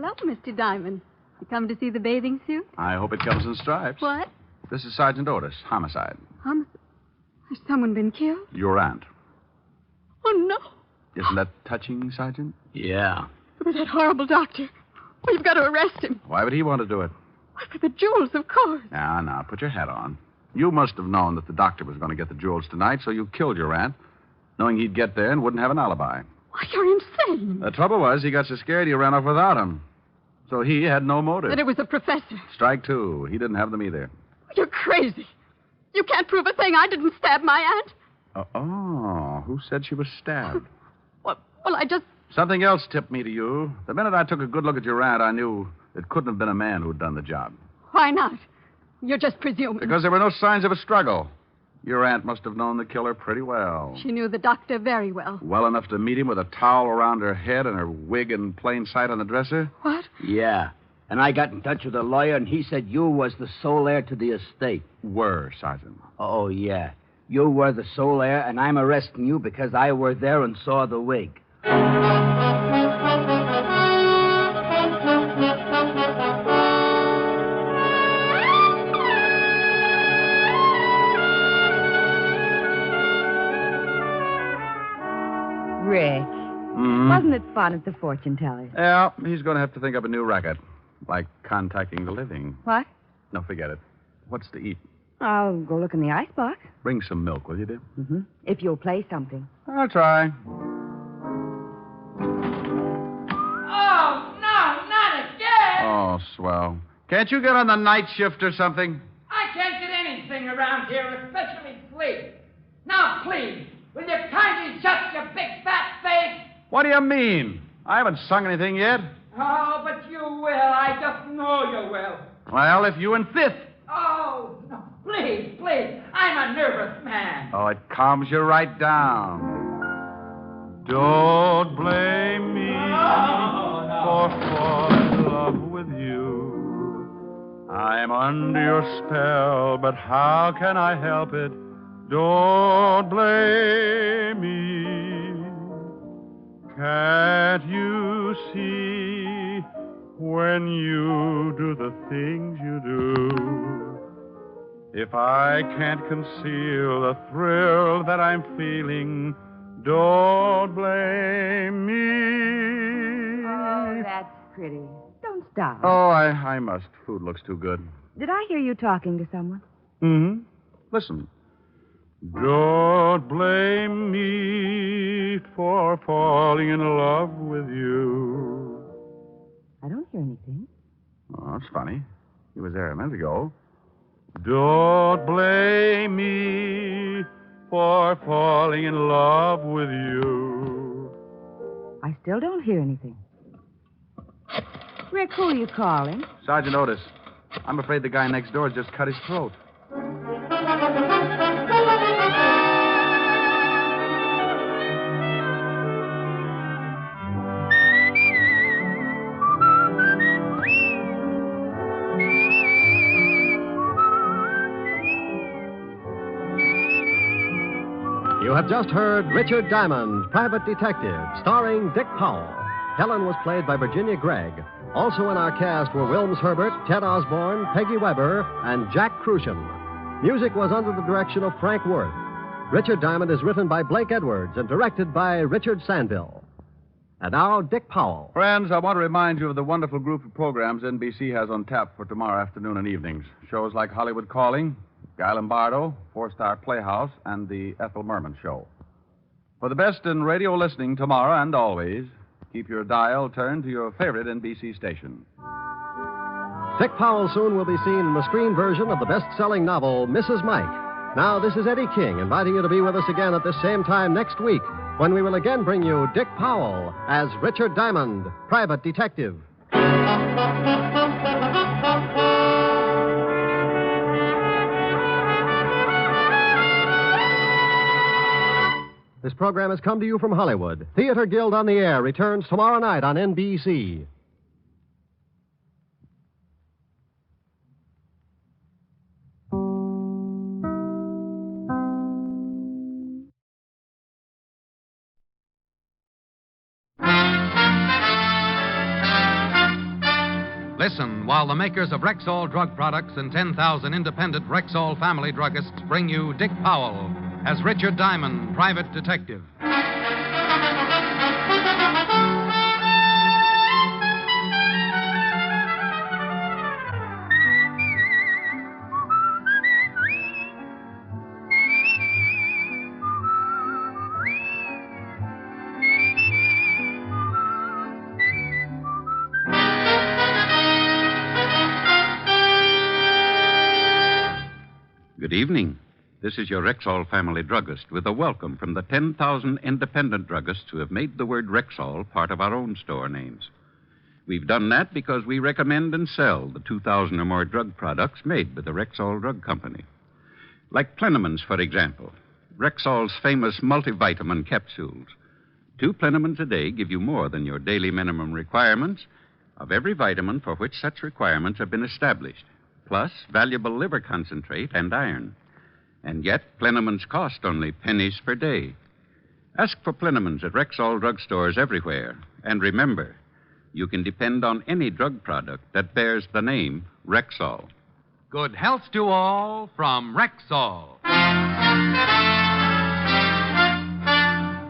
Hello, Mr. Diamond. You come to see the bathing suit?
I hope it comes in stripes.
What?
This is Sergeant Otis, homicide.
Has someone been killed?
Your aunt.
Oh, no.
Isn't that touching, Sergeant?
Yeah.
For that horrible doctor. Oh, you've got to arrest him.
Why would he want to do it?
Why, for the jewels, of course.
Now, put your hat on. You must have known that the doctor was going to get the jewels tonight, so you killed your aunt, knowing he'd get there and wouldn't have an alibi.
Why, you're insane.
The trouble was, he got so scared he ran off without him. So he had no motive.
That it was the professor.
Strike two. He didn't have them either.
You're crazy. You can't prove a thing. I didn't stab my aunt.
Who said she was stabbed?
Well, I just...
Something else tipped me to you. The minute I took a good look at your aunt, I knew it couldn't have been a man who'd done the job.
Why not? You're just presuming.
Because there were no signs of a struggle. Your aunt must have known the killer pretty well.
She knew the doctor very well.
Well enough to meet him with a towel around her head and her wig in plain sight on the dresser?
What?
Yeah. And I got in touch with a lawyer, and he said you was the sole heir to the estate.
Were, Sergeant.
Oh, yeah. You were the sole heir, and I'm arresting you because I were there and saw the wig.
Rick, wasn't it fun at the fortune teller?
Yeah, he's going to have to think up a new racket, like contacting the living.
What?
No, forget it. What's to eat?
I'll go look in the icebox.
Bring some milk, will you, dear?
Mm-hmm. If you'll play something.
I'll try.
Oh, no, not again!
Oh, swell. Can't you get on the night shift or something?
I can't get anything around here, especially sleep. Now, please, will you kindly shut your big fat face?
What do you mean? I haven't sung anything yet.
Oh, but you will. I just know you will.
Well, if you insist.
Oh, no, please, please. I'm a nervous man.
Oh, it calms you right down. Don't blame me for falling in love with you. I'm under your spell, but how can I help it? Don't blame me. Can't you see when you do the things you do? If I can't conceal the thrill that I'm feeling, don't blame me.
Oh, that's pretty. Don't stop.
Oh, I must. Food looks too good.
Did I hear you talking to someone?
Mm-hmm. Listen. Don't blame me for falling in love with you.
I don't hear anything.
Oh, that's funny. He was there a minute ago. Don't blame me for falling in love with you.
I still don't hear anything. Rick, who are you calling?
Sergeant Otis. I'm afraid the guy next door just cut his throat.
You have just heard Richard Diamond, Private Detective, starring Dick Powell. Helen was played by Virginia Gregg. Also in our cast were Wilms Herbert, Ted Osborne, Peggy Weber, and Jack Crucian. Music was under the direction of Frank Worth. Richard Diamond is written by Blake Edwards and directed by Richard Sandville. And now, Dick Powell.
Friends, I want to remind you of the wonderful group of programs NBC has on tap for tomorrow afternoon and evenings. Shows like Hollywood Calling, Guy Lombardo, Four-Star Playhouse, and the Ethel Merman Show. For the best in radio listening tomorrow and always, keep your dial turned to your favorite NBC station.
Dick Powell soon will be seen in the screen version of the best-selling novel, Mrs. Mike. Now, this is Eddie King inviting you to be with us again at the same time next week when we will again bring you Dick Powell as Richard Diamond, Private Detective. This program has come to you from Hollywood. Theater Guild on the Air returns tomorrow night on NBC.
Listen while the makers of Rexall drug products and 10,000 independent Rexall family druggists bring you Dick Powell as Richard Diamond, private detective.
Good evening. This is your Rexall family druggist with a welcome from the 10,000 independent druggists who have made the word Rexall part of our own store names. We've done that because we recommend and sell the 2,000 or more drug products made by the Rexall Drug Company. Like Plenamins, for example. Rexall's famous multivitamin capsules. 2 Plenamins a day give you more than your daily minimum requirements of every vitamin for which such requirements have been established, plus valuable liver concentrate and iron. And yet, Plenamins cost only pennies per day. Ask for Plenamins at Rexall drugstores everywhere. And remember, you can depend on any drug product that bears the name Rexall.
Good health to all from Rexall.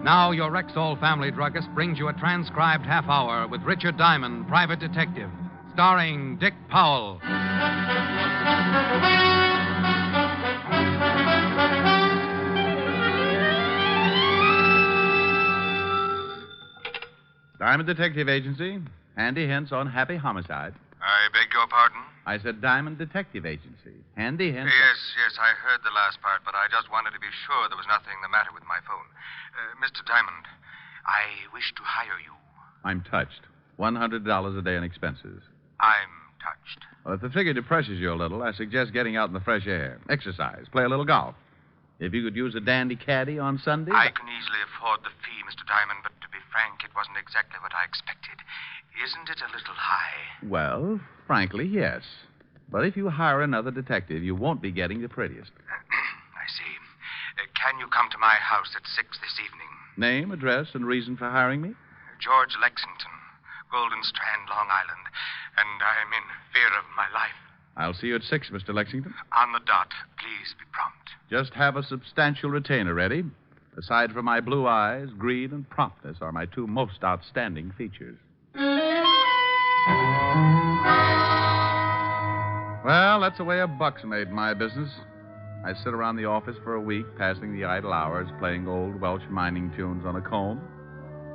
Now, your Rexall family druggist brings you a transcribed half hour with Richard Diamond, private detective, starring Dick Powell.
Diamond Detective Agency. Handy hints on happy homicide.
I beg your pardon?
I said Diamond Detective Agency. Handy hints.
Yes, I heard the last part, but I just wanted to be sure there was nothing the matter with my phone. Mr. Diamond, I wish to hire you.
I'm touched. $100 a day in expenses.
I'm touched.
Well, if the figure depresses you a little, I suggest getting out in the fresh air. Exercise. Play a little golf. If you could use a dandy caddy on Sunday.
I can easily afford the fee, Mr. Diamond, but to be frank, it wasn't exactly what I expected. Isn't it a little high?
Well, frankly, yes. But if you hire another detective, you won't be getting the prettiest.
I see. Can you come to my house at 6 this evening?
Name, address, and reason for hiring me?
George Lexington, Golden Strand, Long Island. And I'm in fear of my life.
I'll see you at 6, Mr. Lexington.
On the dot. Please be prompt.
Just have a substantial retainer ready. Aside from my blue eyes, greed and promptness are my 2 most outstanding features. Well, that's the way a buck's made in my business. I sit around the office for a week, passing the idle hours, playing old Welsh mining tunes on a comb.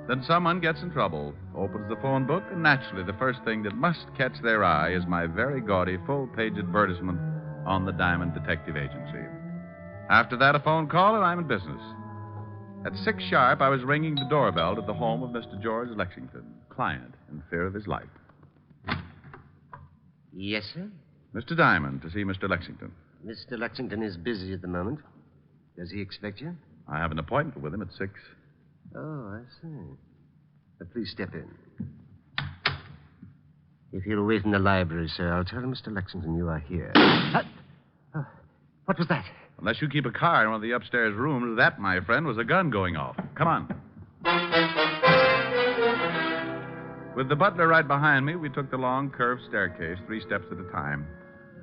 Then someone gets in trouble, opens the phone book, and naturally the first thing that must catch their eye is my very gaudy full-page advertisement on the Diamond Detective Agency. After that, a phone call, and I'm in business. At 6 sharp, I was ringing the doorbell at the home of Mr. George Lexington, client in fear of his life.
Yes, sir?
Mr. Diamond, to see Mr. Lexington.
Mr. Lexington is busy at the moment. Does he expect you?
I have an appointment with him at 6.
Oh, I see. Please step in. If you'll wait in the library, sir, I'll tell Mr. Lexington you are here. What was that?
Unless you keep a car in one of the upstairs rooms, that, my friend, was a gun going off. Come on. With the butler right behind me, we took the long, curved staircase 3 steps at a time.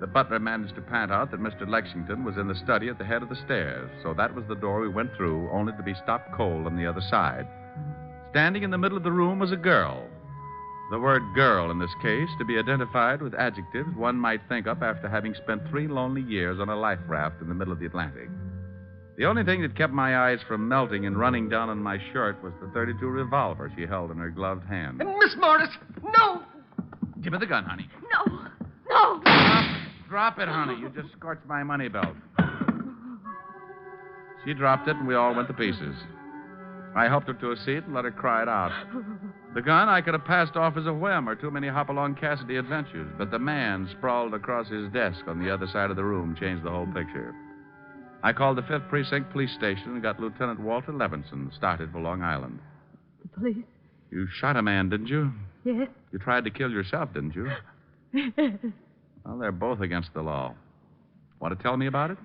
The butler managed to pant out that Mr. Lexington was in the study at the head of the stairs, so that was the door we went through, only to be stopped cold on the other side. Standing in the middle of the room was a girl. The word girl, in this case, to be identified with adjectives one might think up after having spent 3 lonely years on a life raft in the middle of the Atlantic. The only thing that kept my eyes from melting and running down on my shirt was the .32 revolver she held in her gloved hand.
Miss Morris, no!
Give me the gun, honey.
No. No.
Drop it, honey. You just scorched my money belt. She dropped it, and we all went to pieces. I helped her to a seat and let her cry it out. The gun I could have passed off as a whim or too many Hopalong Cassidy adventures, but the man sprawled across his desk on the other side of the room changed the whole picture. I called the 5th Precinct Police Station and got Lieutenant Walter Levinson started for Long Island.
The police?
You shot a man, didn't you?
Yes.
You tried to kill yourself, didn't you?
Yes.
Well, they're both against the law. Want to tell me about it?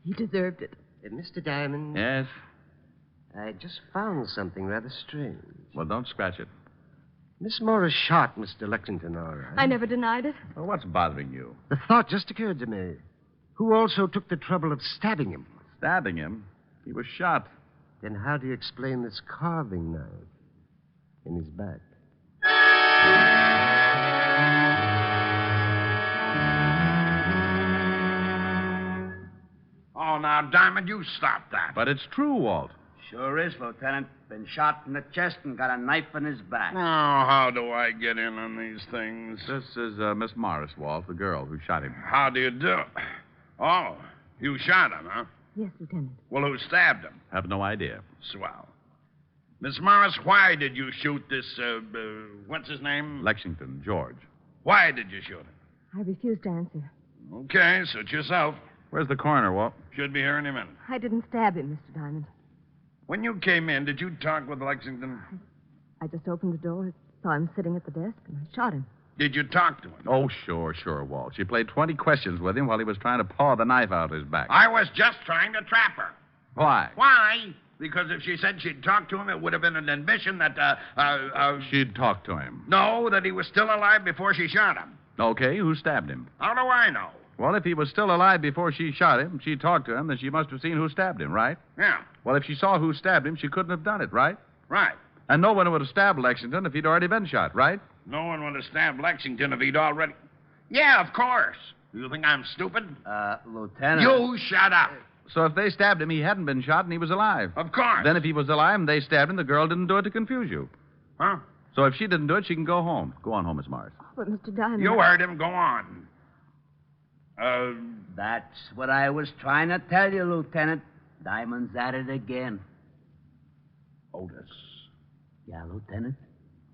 He deserved it.
Mr. Diamond.
Yes.
I just found something rather strange.
Well, don't scratch it.
Miss Morris shot Mr. Lexington, all right.
I never denied it.
Well, what's bothering you?
The thought just occurred to me. Who also took the trouble of stabbing him?
Stabbing him? He was shot.
Then how do you explain this carving knife in his back?
Oh, now, Diamond, you stop that.
But it's true, Walt.
Sure is, Lieutenant. Been shot in the chest and got a knife in his back.
Oh, how do I get in on these things?
This is Miss Morris, Walt, the girl who shot him.
How do you do? Oh, you shot him, huh?
Yes, Lieutenant.
Well, who stabbed him?
Have no idea.
Swell. Miss Morris, why did you shoot this, what's his name?
Lexington, George.
Why did you shoot him?
I refuse to answer.
Okay, suit yourself.
Where's the coroner, Walt?
Should be here any minute.
I didn't stab him, Mr. Diamond.
When you came in, did you talk with Lexington?
I just opened the door, saw him sitting at the desk, and I shot him.
Did you talk to him?
Oh, sure, Walt. She played 20 questions with him while he was trying to paw the knife out of his back.
I was just trying to trap her.
Why?
Why? Because if she said she'd talk to him, it would have been an admission that,
She'd talk to him.
No, that he was still alive before she shot him.
Okay, who stabbed him?
How do I know?
Well, if he was still alive before she shot him, she talked to him, then she must have seen who stabbed him, right?
Yeah.
Well, if she saw who stabbed him, she couldn't have done it, right?
Right.
And no one would have stabbed Lexington if he'd already been shot, right?
No one would have stabbed Lexington if he'd already... Yeah, of course. Do you think I'm stupid?
Lieutenant.
You shut up.
So if they stabbed him, he hadn't been shot and he was alive.
Of course.
Then if he was alive and they stabbed him, the girl didn't do it to confuse you.
Huh?
So if she didn't do it, she can go home. Go on home, Miss Morris.
But, Mr. Diamond...
You heard him. Go on.
That's what I was trying to tell you, Lieutenant. Diamond's at it again.
Otis.
Yeah, Lieutenant?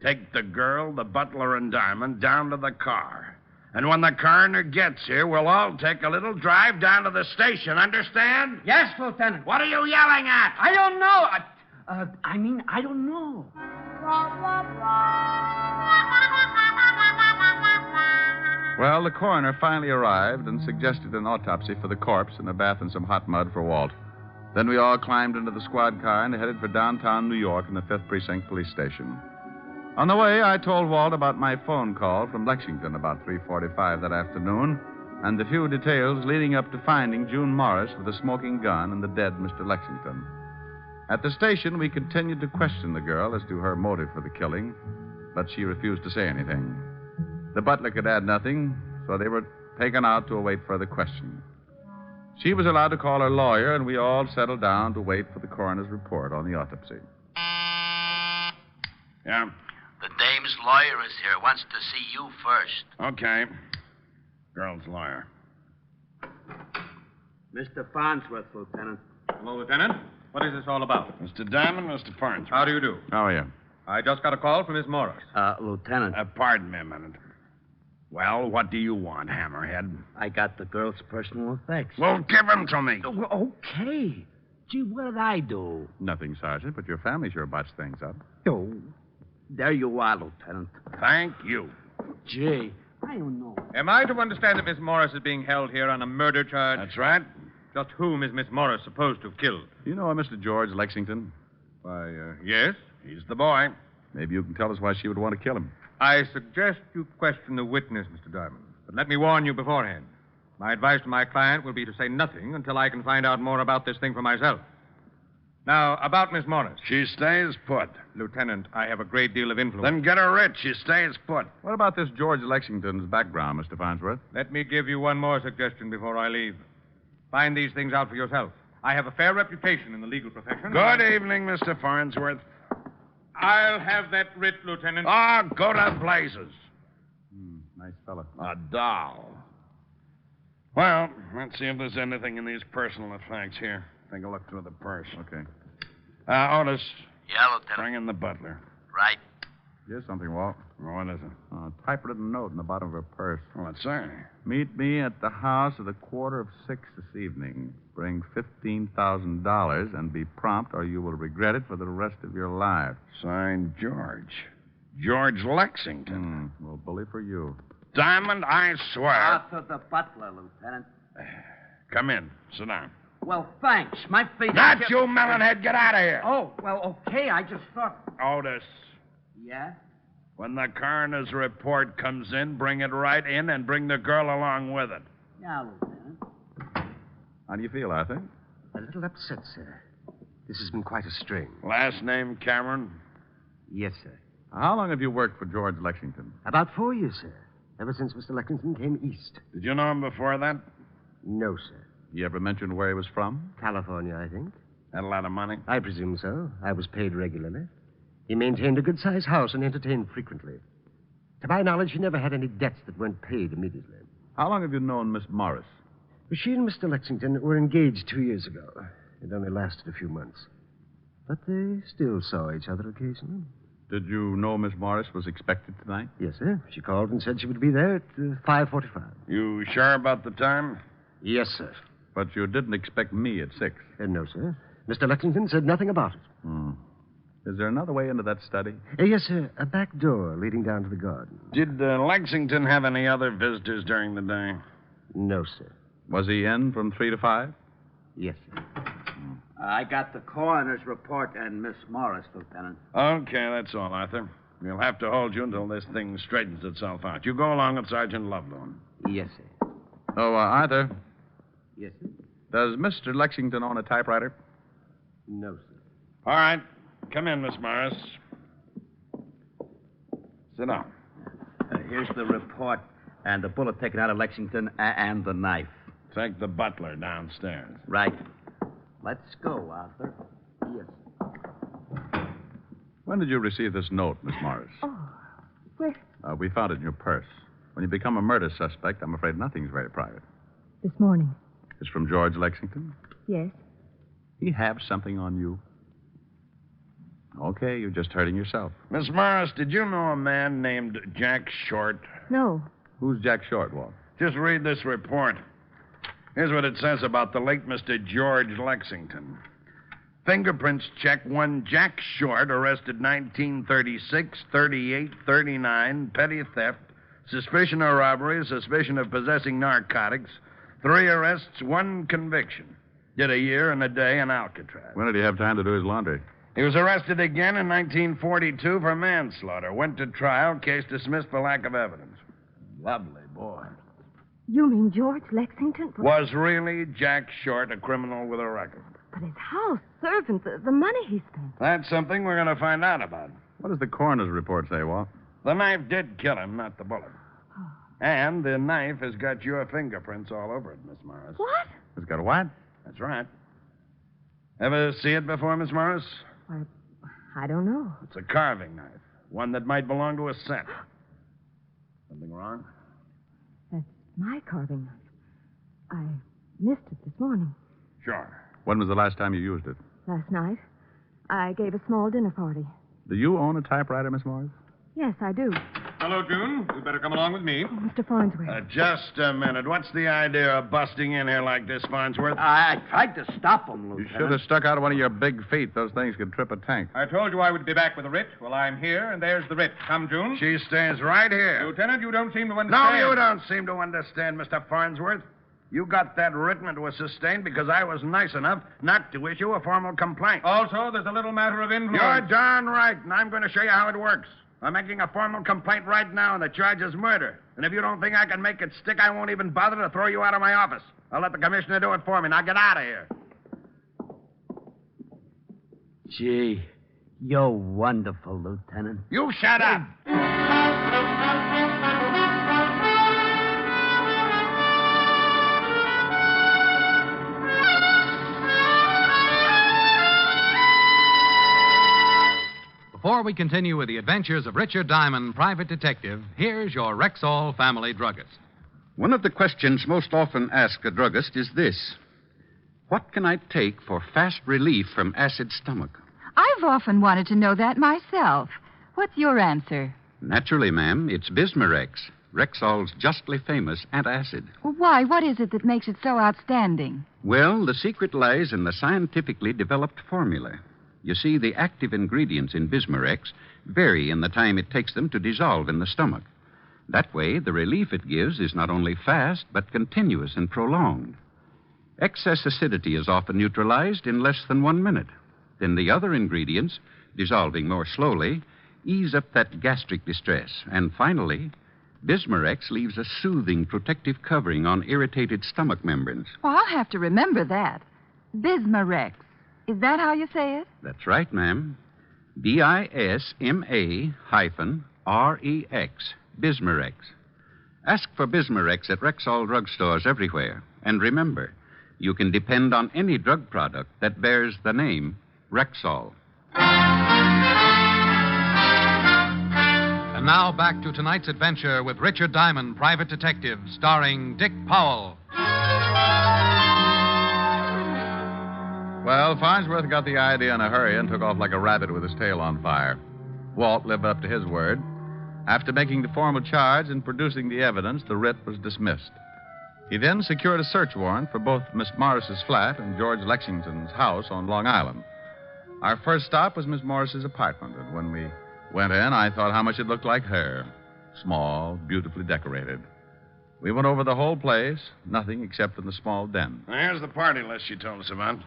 Take the girl, the butler, and Diamond down to the car. And when the coroner gets here, we'll all take a little drive down to the station. Understand?
Yes, Lieutenant.
What are you yelling at?
I don't know. I don't know.
Well, the coroner finally arrived and suggested an autopsy for the corpse and a bath in some hot mud for Walt. Then we all climbed into the squad car and headed for downtown New York and the 5th Precinct Police Station. On the way, I told Walt about my phone call from Lexington about 3:45 that afternoon and the few details leading up to finding June Morris with a smoking gun and the dead Mr. Lexington. At the station, we continued to question the girl as to her motive for the killing, but she refused to say anything. The butler could add nothing, so they were taken out to await further questioning. She was allowed to call her lawyer, and we all settled down to wait for the coroner's report on the autopsy.
Yeah?
The dame's lawyer is here. Wants to see you first.
Okay. Girl's lawyer.
Mr. Farnsworth, Lieutenant.
Hello, Lieutenant. What is this all about?
Mr. Diamond, Mr. Farnsworth.
How do you do?
How are you?
I just got a call from Miss Morris.
Lieutenant.
Pardon me a minute. Well, what do you want, Hammerhead?
I got the girl's personal effects.
Well, give them to me.
Okay. Gee, what did I do?
Nothing, Sergeant, but your family sure botched things up.
Oh, there you are, Lieutenant.
Thank you.
Gee, I don't know.
Am I to understand that Miss Morris is being held here on a murder charge?
That's right.
Just whom is Miss Morris supposed to have killed?
You know a Mr. George Lexington?
Why, yes.
He's the boy.
Maybe you can tell us why she would want to kill him.
I suggest you question the witness, Mr. Diamond. But let me warn you beforehand. My advice to my client will be to say nothing until I can find out more about this thing for myself. Now, about Miss Morris.
She stays put.
Lieutenant, I have a great deal of influence.
Then get her rich. She stays put.
What about this George Lexington's background, Mr. Farnsworth?
Let me give you one more suggestion before I leave. Find these things out for yourself. I have a fair reputation in the legal profession.
Good evening, Mr. Farnsworth.
I'll have that writ, Lieutenant.
Oh, go to blazes.
Nice fella.
A doll. Well, let's see if there's anything in these personal effects here. Take a look through the purse.
Okay.
Otis.
Yeah, Lieutenant.
Bring in the butler.
Right.
Here's something, Walt.
What is it?
A typewritten note in the bottom of her purse.
What's that?
Meet me at the house at 5:15 this evening. Bring $15,000 and be prompt, or you will regret it for the rest of your life.
Signed, George. George Lexington.
Well, bully for you.
Diamond, I swear.
Out to the butler, Lieutenant.
Come in. Sit down.
Well, thanks. My feet...
Not you, melonhead. Get out of here.
Oh, well, okay. I just thought...
Otis.
Yeah?
When the coroner's report comes in, bring it right in and bring the girl along with it.
Yeah, Lieutenant.
How do you feel, Arthur?
A little upset, sir. This has been quite a strain.
Last name Cameron?
Yes, sir.
How long have you worked for George Lexington?
About 4 years, sir. Ever since Mr. Lexington came east.
Did you know him before that?
No, sir.
You ever mentioned where he was from?
California, I think.
Had a lot of money?
I presume so. I was paid regularly. He maintained a good-sized house and entertained frequently. To my knowledge, he never had any debts that weren't paid immediately.
How long have you known Miss Morris?
She and Mr. Lexington were engaged 2 years ago. It only lasted a few months. But they still saw each other occasionally.
Did you know Miss Morris was expected tonight?
Yes, sir. She called and said she would be there at 5:45.
You sure about the time?
Yes, sir.
But you didn't expect me at 6.
No, sir. Mr. Lexington said nothing about it.
Is there another way into that study?
Yes, sir. A back door leading down to the garden.
Did Lexington have any other visitors during the day?
No, sir.
Was he in from 3 to 5?
Yes, sir.
I got the coroner's report and Miss Morris, Lieutenant.
Okay, that's all, Arthur. We'll have to hold you until this thing straightens itself out. You go along with Sergeant Loveloon.
Yes, sir.
Oh, Arthur,
Yes, sir.
does Mr. Lexington own a typewriter?
No, sir.
All right. Come in, Miss Morris. Sit down.
Here's the report and the bullet taken out of Lexington and the knife.
Take the butler downstairs.
Right. Let's go, Arthur.
Yes.
When did you receive this note, Miss Morris?
Where?
We found it in your purse. When you become a murder suspect, I'm afraid nothing's very private.
This morning.
It's from George Lexington?
Yes.
He have something on you? Okay, you're just hurting yourself.
Miss Morris, did you know a man named Jack Short?
No.
Who's Jack Short, Walt?
Just read this report. Here's what it says about the late Mr. George Lexington. Fingerprints check one Jack Short, arrested 1936, 38, 39, petty theft, suspicion of robbery, suspicion of possessing narcotics, 3 arrests, 1 conviction. Did a year and a day in Alcatraz.
When did he have time to do his laundry?
He was arrested again in 1942 for manslaughter. Went to trial, case dismissed for lack of evidence. Lovely boy.
You mean George Lexington?
Was really Jack Short a criminal with a record?
But his house, servants, the money he spent.
That's something we're going to find out about.
What does the coroner's report say, Walt?
The knife did kill him, not the bullet. And the knife has got your fingerprints all over it, Miss Morris.
What?
It's got a what?
That's right. Ever see it before, Miss Morris?
I don't know.
It's a carving knife. One that might belong to a set. Something wrong?
That's my carving knife. I missed it this morning.
Sure.
When was the last time you used it?
Last night. I gave a small dinner party.
Do you own a typewriter, Miss Morris?
Yes, I do.
Hello, June. You'd better come along with me.
Mr. Farnsworth.
Just a minute. What's the idea of busting in here like this, Farnsworth?
I tried to stop him,
You
Lieutenant.
should have stuck out one of your big feet. Those things could trip a tank.
I told you I would be back with the writ. Well, I'm here, and there's the writ. Come, June.
She stays right here.
Lieutenant, you don't seem to
No,
understand.
you don't seem to understand, Mr. Farnsworth. You got that written and was sustained because I was nice enough not to issue a formal complaint.
Also, there's a little matter of influence.
You're darn right, and I'm going to show you how it works. I'm making a formal complaint right now, and the charge is murder. And if you don't think I can make it stick, I won't even bother to throw you out of my office. I'll let the commissioner do it for me. Now get out of here.
Gee, you're wonderful, Lieutenant.
You shut up.
Before we continue with the adventures of Richard Diamond, private detective, here's your Rexall family druggist.
One of the questions most often asked a druggist is this: what can I take for fast relief from acid stomach?
I've often wanted to know that myself. What's your answer?
Naturally, ma'am, it's Bismarex, Rexall's justly famous antacid.
Well, why? What is it that makes it so outstanding?
Well, the secret lies in the scientifically developed formula. You see, the active ingredients in Bismarex vary in the time it takes them to dissolve in the stomach. That way, the relief it gives is not only fast, but continuous and prolonged. Excess acidity is often neutralized in less than 1 minute. Then the other ingredients, dissolving more slowly, ease up that gastric distress. And finally, Bismarex leaves a soothing protective covering on irritated stomach membranes.
Well, I'll have to remember that. Bismarex. Is that how you say it?
That's right, ma'am. BISMA-REX. Bismarex. Ask for Bismarex at Rexall drugstores everywhere. And remember, you can depend on any drug product that bears the name Rexall.
And now back to tonight's adventure with Richard Diamond, Private Detective, starring Dick Powell.
Well, Farnsworth got the idea in a hurry and took off like a rabbit with his tail on fire. Walt lived up to his word. After making the formal charge and producing the evidence, the writ was dismissed. He then secured a search warrant for both Miss Morris's flat and George Lexington's house on Long Island. Our first stop was Miss Morris's apartment, and when we went in, I thought how much it looked like her. Small, beautifully decorated. We went over the whole place, nothing except in the small den.
Here's the party list you told us about.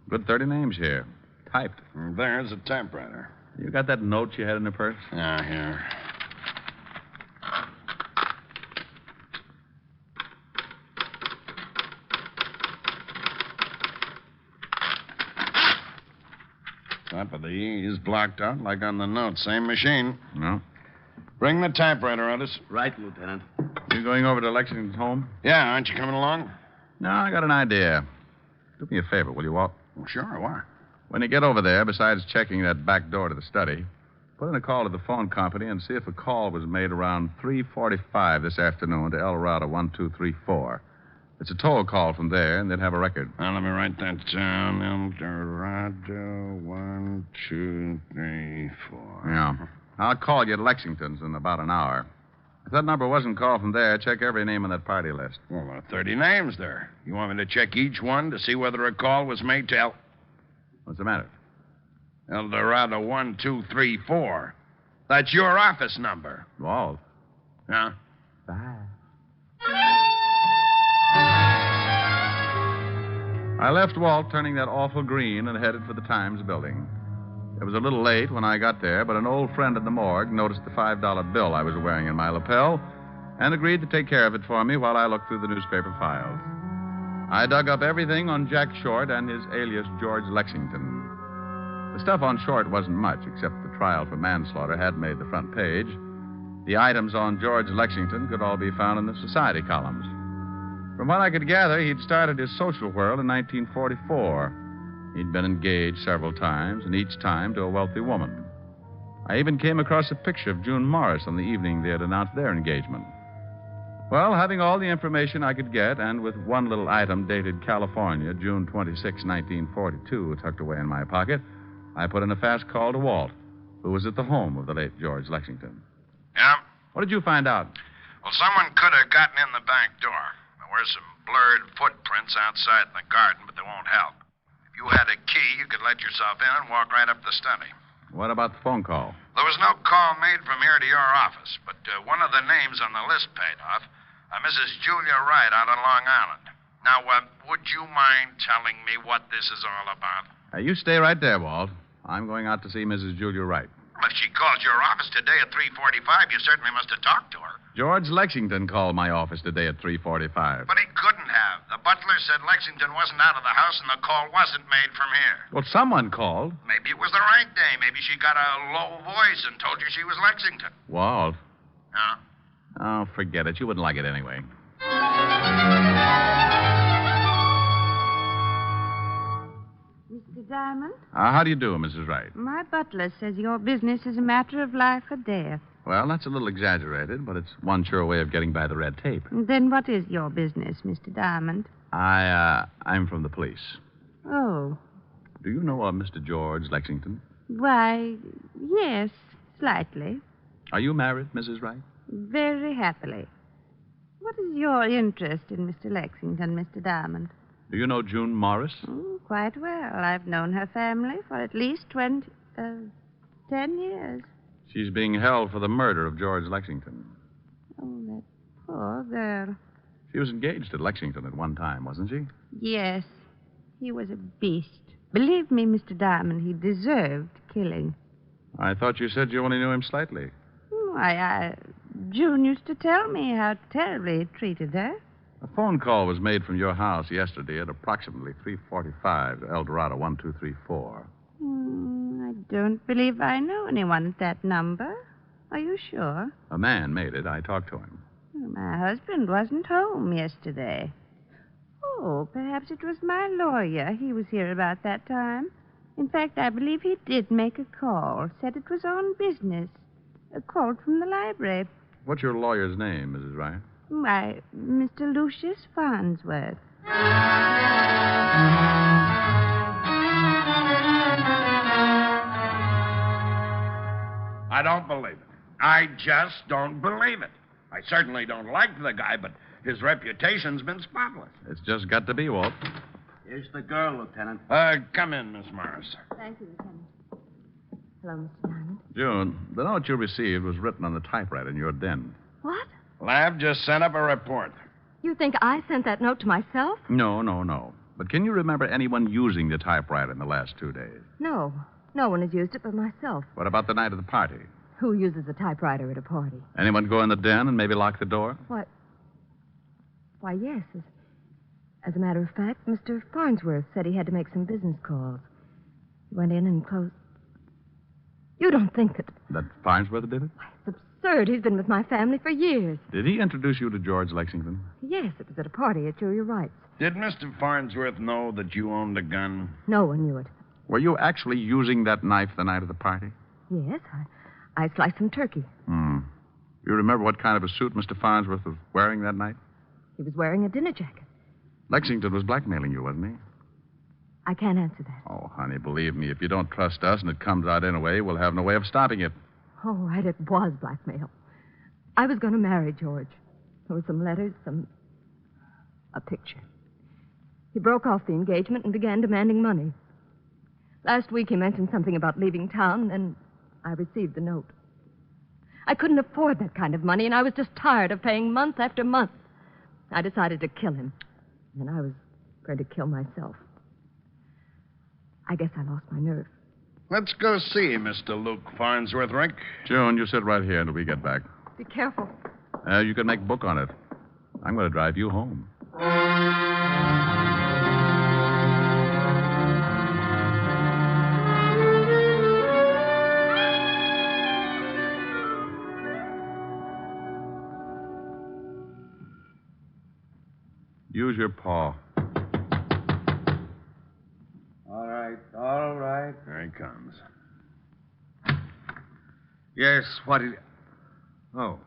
Good 30 names here. Typed.
There's a typewriter.
You got that note you had in the purse?
Yeah, here. Top of the E is blocked out like on the note. Same machine.
No.
Bring the typewriter, Otis.
Right, Lieutenant.
You going over to Lexington's home?
Yeah, aren't you coming along?
No, I got an idea. Do me a favor, will you, Walt?
Well, sure, why?
When you get over there, besides checking that back door to the study, put in a call to the phone company and see if a call was made around 3:45 this afternoon to El Dorado 1234. It's a toll call from there, and they'd have a record.
Now, let me write that down. El Dorado 1234.
Yeah. I'll call you at Lexington's in about an hour. If that number wasn't called from there, check every name on that party list.
Well, there are 30 names there. You want me to check each one to see whether a call was made to El...
What's the matter?
El Dorado 1234. That's your office number.
Walt.
Yeah?
Bye. I left Walt turning that awful green and headed for the Times building. It was a little late when I got there, but an old friend at the morgue noticed the $5 bill I was wearing in my lapel and agreed to take care of it for me while I looked through the newspaper files. I dug up everything on Jack Short and his alias George Lexington. The stuff on Short wasn't much, except the trial for manslaughter had made the front page. The items on George Lexington could all be found in the society columns. From what I could gather, he'd started his social whirl in 1944. He'd been engaged several times, and each time to a wealthy woman. I even came across a picture of June Morris on the evening they had announced their engagement. Well, having all the information I could get, and with one little item dated California, June 26, 1942, tucked away in my pocket, I put in a fast call to Walt, who was at the home of the late George Lexington.
Yeah?
What did you find out?
Well, someone could have gotten in the back door. There were some blurred footprints outside in the garden, but they won't help. If you had a key, you could let yourself in and walk right up the study.
What about the phone call?
There was no call made from here to your office, but one of the names on the list paid off. Mrs. Julia Wright out on Long Island. Now, would you mind telling me what this is all about?
You stay right there, Walt. I'm going out to see Mrs. Julia Wright.
If she called your office today at 3:45, you certainly must have talked to her.
George Lexington called my office today at 3:45.
But he couldn't have. The butler said Lexington wasn't out of the house and the call wasn't made from here.
Well, someone called.
Maybe it was the right day. Maybe she got a low voice and told you she was Lexington.
Walt.
No?
Oh, forget it. You wouldn't like it anyway.
Mr. Diamond?
How do you do, Mrs. Wright?
My butler says your business is a matter of life or death.
Well, that's a little exaggerated, but it's one sure way of getting by the red tape.
Then what is your business, Mr. Diamond?
I'm from the police.
Oh.
Do you know Mr. George Lexington?
Why, yes, slightly.
Are you married, Mrs. Wright?
Very happily. What is your interest in Mr. Lexington, Mr. Diamond?
Do you know June Morris?
Quite well. I've known her family for at least 10 years.
She's being held for the murder of George Lexington.
Oh, that poor girl.
She was engaged to Lexington at one time, wasn't she?
Yes. He was a beast. Believe me, Mr. Diamond, he deserved killing.
I thought you said you only knew him slightly.
June used to tell me how terribly he treated her.
A phone call was made from your house yesterday at approximately 3:45 to El Dorado 1234.
I don't believe I know anyone at that number. Are you sure?
A man made it. I talked to him.
My husband wasn't home yesterday. Oh, perhaps it was my lawyer. He was here about that time. In fact, I believe he did make a call. Said it was on business. A call from the library.
What's your lawyer's name, Mrs. Ryan?
Why, Mr. Lucius Farnsworth.
I don't believe it. I just don't believe it. I certainly don't like the guy, but his reputation's been spotless.
It's just got to be, Walt.
Here's the girl, Lieutenant.
Come in, Miss Morris.
Thank you, Lieutenant. Hello, Mr. Diamond.
June, the note you received was written on the typewriter in your den.
What?
Lab just sent up a report.
You think I sent that note to myself?
No. But can you remember anyone using the typewriter in the last 2 days?
No. No one has used it but myself.
What about the night of the party?
Who uses a typewriter at a party?
Anyone go in the den and maybe lock the door?
What? Why, yes. As a matter of fact, Mr. Farnsworth said he had to make some business calls. He went in and closed. You don't think that...
That Farnsworth did it?
It's absurd. He's been with my family for years.
Did he introduce you to George Lexington?
Yes, it was at a party at Julia Wright's.
Did Mr. Farnsworth know that you owned a gun?
No one knew it.
Were you actually using that knife the night of the party?
Yes, I sliced some turkey.
You remember what kind of a suit Mr. Farnsworth was wearing that night?
He was wearing a dinner jacket.
Lexington was blackmailing you, wasn't he?
I can't answer that.
Oh, honey, believe me, if you don't trust us and it comes out anyway, we'll have no way of stopping it.
Oh, right, it was blackmail. I was going to marry George. There were some letters, a picture. He broke off the engagement and began demanding money. Last week he mentioned something about leaving town, and I received the note. I couldn't afford that kind of money, and I was just tired of paying month after month. I decided to kill him, and I was going to kill myself. I guess I lost my nerve.
Let's go see Mr. Luke Farnsworth, Rick.
June, you sit right here until we get back.
Be careful.
You can make book on it. I'm going to drive you home. Use your paw.
All right.
There he comes.
Yes, what do you... Oh.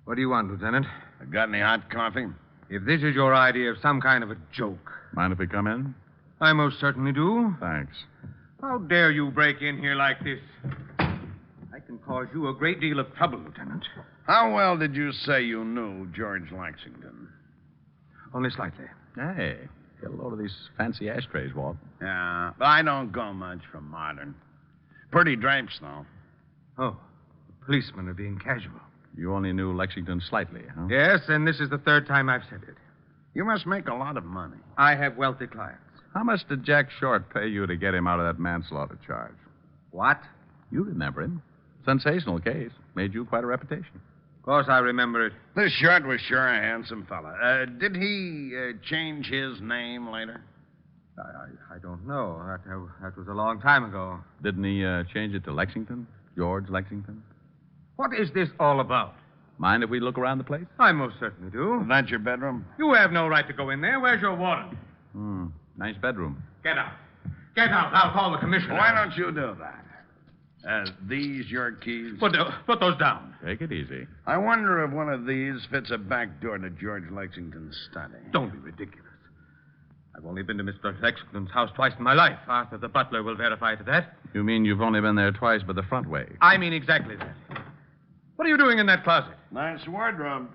What do you want, Lieutenant?
Got any hot coffee?
If this is your idea of some kind of a joke...
Mind if we come in?
I most certainly do.
Thanks.
How dare you break in here like this? I can cause you a great deal of trouble, Lieutenant.
How well did you say you knew George Lexington?
Only slightly.
Hey, get a load of these fancy ashtrays, Walt.
Yeah, but I don't go much for modern. Pretty drapes, though.
Oh, the policemen are being casual.
You only knew Lexington slightly, huh?
Yes, and this is the third time I've said it.
You must make a lot of money.
I have wealthy clients.
How much did Jack Short pay you to get him out of that manslaughter charge?
What?
You remember him. Sensational case. Made you quite a reputation.
Of course I remember it.
This Short was sure a handsome fella. Did he change his name later?
I don't know. That was a long time ago.
Didn't he change it to Lexington? George Lexington?
What is this all about?
Mind if we look around the place?
I most certainly do.
Is that your bedroom?
You have no right to go in there. Where's your warrant?
Nice bedroom.
Get out. Get out. I'll call the commissioner.
Why don't you do that? These your keys?
Put those down.
Take it easy.
I wonder if one of these fits a back door to George Lexington's study.
Don't be ridiculous. I've only been to Mr. Lexington's house twice in my life. Arthur, the butler, will verify to that.
You mean you've only been there twice, but the front way?
I mean exactly that. What are you doing in that closet?
Nice wardrobe.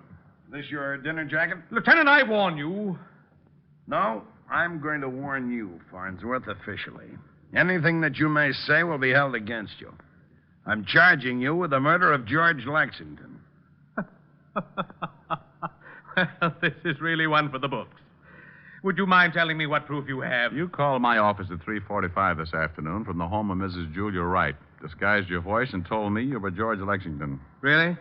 This your dinner jacket?
Lieutenant, I warn you.
No, I'm going to warn you, Farnsworth, officially. Anything that you may say will be held against you. I'm charging you with the murder of George
Would you mind telling me what proof you have?
You called my office at 3:45 this afternoon from the home of Mrs. Julia Wright, disguised your voice, and told me you were George Lexington.
Really?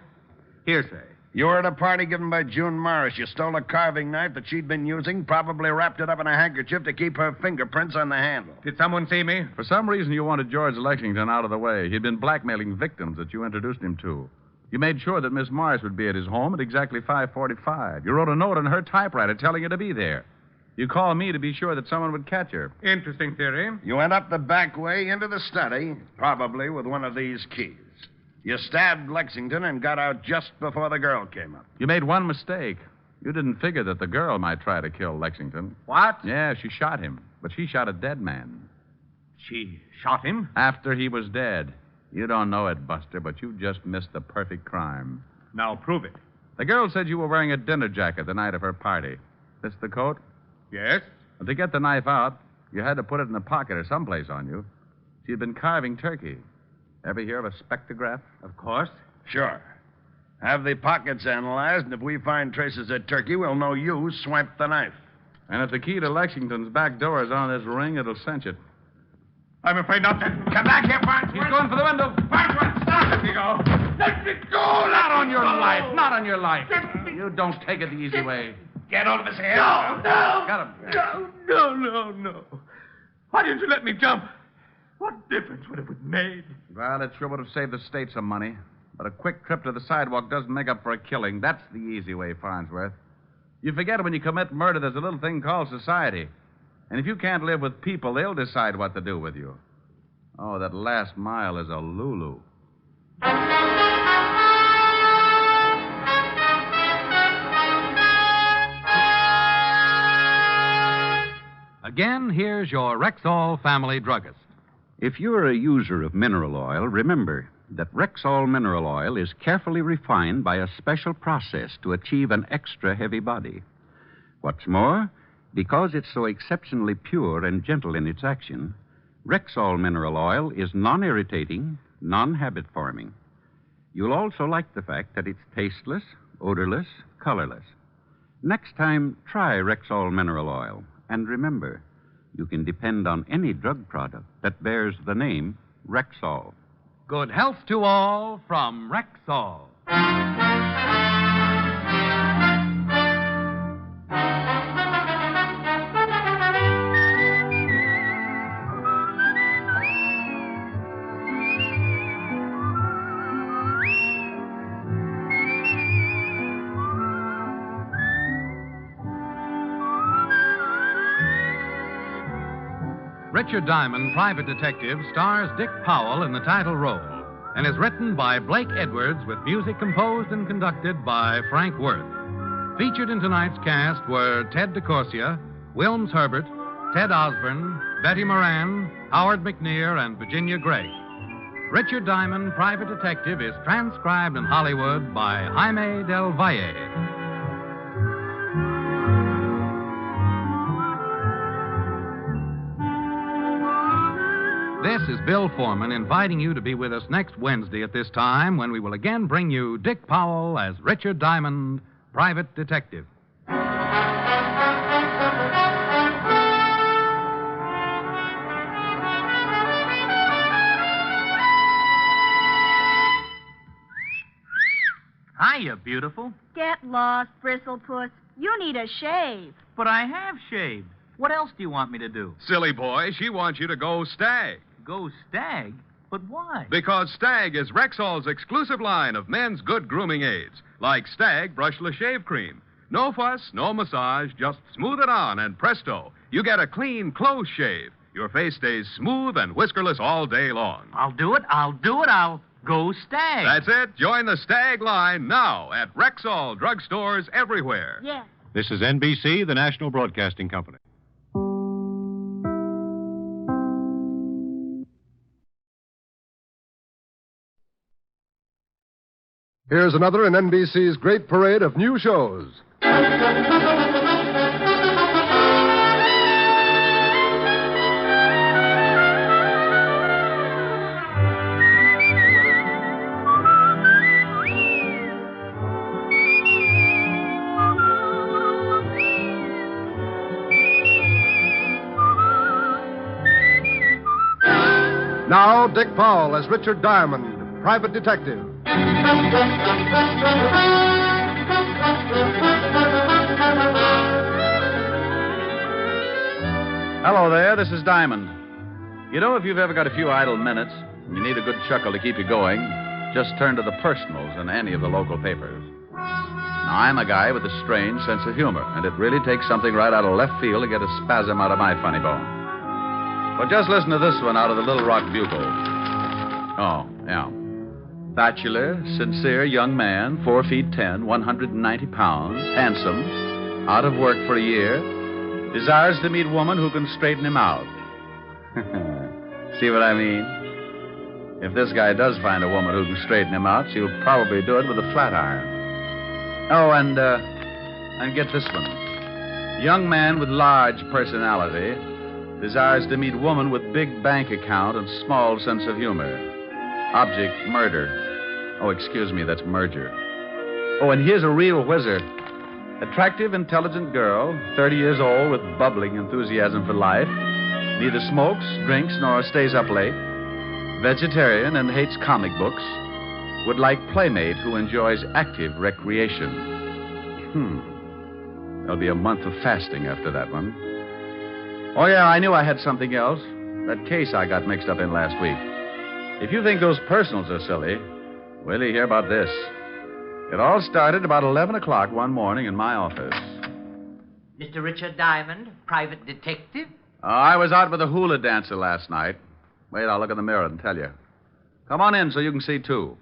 Hearsay.
You were at a party given by June Morris. You stole a carving knife that she'd been using, probably wrapped it up in a handkerchief to keep her fingerprints on the handle.
Did someone see me?
For some reason, you wanted George Lexington out of the way. He'd been blackmailing victims that you introduced him to. You made sure that Miss Morris would be at his home at exactly 5:45. You wrote a note on her typewriter telling her to be there. You called me to be sure that someone would catch her.
Interesting theory.
You went up the back way into the study, probably with one of these keys. You stabbed Lexington and got out just before the girl came up.
You made one mistake. You didn't figure that the girl might try to kill Lexington.
What?
Yeah, she shot him, but she shot a dead man.
She shot him?
After he was dead. You don't know it, Buster, but you just missed the perfect crime.
Now prove it.
The girl said you were wearing a dinner jacket the night of her party. This the coat?
Yes.
And to get the knife out, you had to put it in a pocket or someplace on you. She had been carving turkey. Ever hear of a spectrograph?
Of course.
Sure. Have the pockets analyzed, and if we find traces of turkey, we'll know you swiped the knife.
And if the key to Lexington's back door is on this ring, it'll cinch it.
I'm afraid not to.
Come back here, Farnsworth.
He's going for the window.
Farnsworth, stop!
Let me go.
Let me go!
Not on your life. Not on your life. You don't take it the easy way.
Get hold of his hand.
No.
Got him.
No. Why didn't you let me jump? What difference would it have made?
Well, it sure would have saved the state some money. But a quick trip to the sidewalk doesn't make up for a killing. That's the easy way, Farnsworth. You forget when you commit murder, there's a little thing called society. And if you can't live with people, they'll decide what to do with you. Oh, that last mile is a Lulu.
Again, here's your Rexall family druggist.
If you're a user of mineral oil, remember that Rexall mineral oil is carefully refined by a special process to achieve an extra heavy body. What's more, because it's so exceptionally pure and gentle in its action, Rexall mineral oil is non-irritating, non-habit forming. You'll also like the fact that it's tasteless, odorless, colorless. Next time, try Rexall mineral oil. And remember, you can depend on any drug product that bears the name Rexall.
Good health to all from Rexall. Richard Diamond, Private Detective, stars Dick Powell in the title role and is written by Blake Edwards with music composed and conducted by Frank Worth. Featured in tonight's cast were Ted DeCorsia, Wilms Herbert, Ted Osborne, Betty Moran, Howard McNear, and Virginia Gregg. Richard Diamond, Private Detective, is transcribed in Hollywood by Jaime Del Valle. This is Bill Foreman inviting you to be with us next Wednesday at this time when we will again bring you Dick Powell as Richard Diamond, Private Detective.
Hiya, beautiful.
Get lost, Bristlepuss. You need a shave.
But I have shaved. What else do you want me to do?
Silly boy, she wants you to go Stag.
Go Stag? But why?
Because Stag is Rexall's exclusive line of men's good grooming aids, like Stag Brushless Shave Cream. No fuss, no massage, just smooth it on, and presto, you get a clean, close shave. Your face stays smooth and whiskerless all day long.
I'll do it. I'll go Stag.
That's it. Join the Stag line now at Rexall drugstores everywhere.
Yeah.
This is NBC, the National Broadcasting Company.
Here's another in NBC's great parade of new shows. Now, Dick Powell as Richard Diamond, private detective.
Hello there, this is Diamond. You know, if you've ever got a few idle minutes and you need a good chuckle to keep you going, just turn to the personals in any of the local papers. Now, I'm a guy with a strange sense of humor, and it really takes something right out of left field to get a spasm out of my funny bone. But just listen to this one out of the Little Rock Bugle. Oh, yeah. Bachelor, sincere young man, 4 feet 10, 190 pounds, handsome, out of work for a year, desires to meet woman who can straighten him out. See what I mean? If this guy does find a woman who can straighten him out, she'll probably do it with a flat iron. Oh, and get this one. Young man with large personality desires to meet woman with big bank account and small sense of humor. Object, murder. Oh, excuse me, that's merger. Oh, and here's a real whizzer. Attractive, intelligent girl, 30 years old with bubbling enthusiasm for life. Neither smokes, drinks, nor stays up late. Vegetarian and hates comic books. Would like playmate who enjoys active recreation. There'll be a month of fasting after that one. Oh, yeah, I knew I had something else. That case I got mixed up in last week. If you think those personals are silly, wait till you hear about this. It all started about 11 o'clock one morning in my office.
Mr. Richard Diamond, private detective?
I was out with a hula dancer last night. Wait, I'll look in the mirror and tell you. Come on in so you can see, too.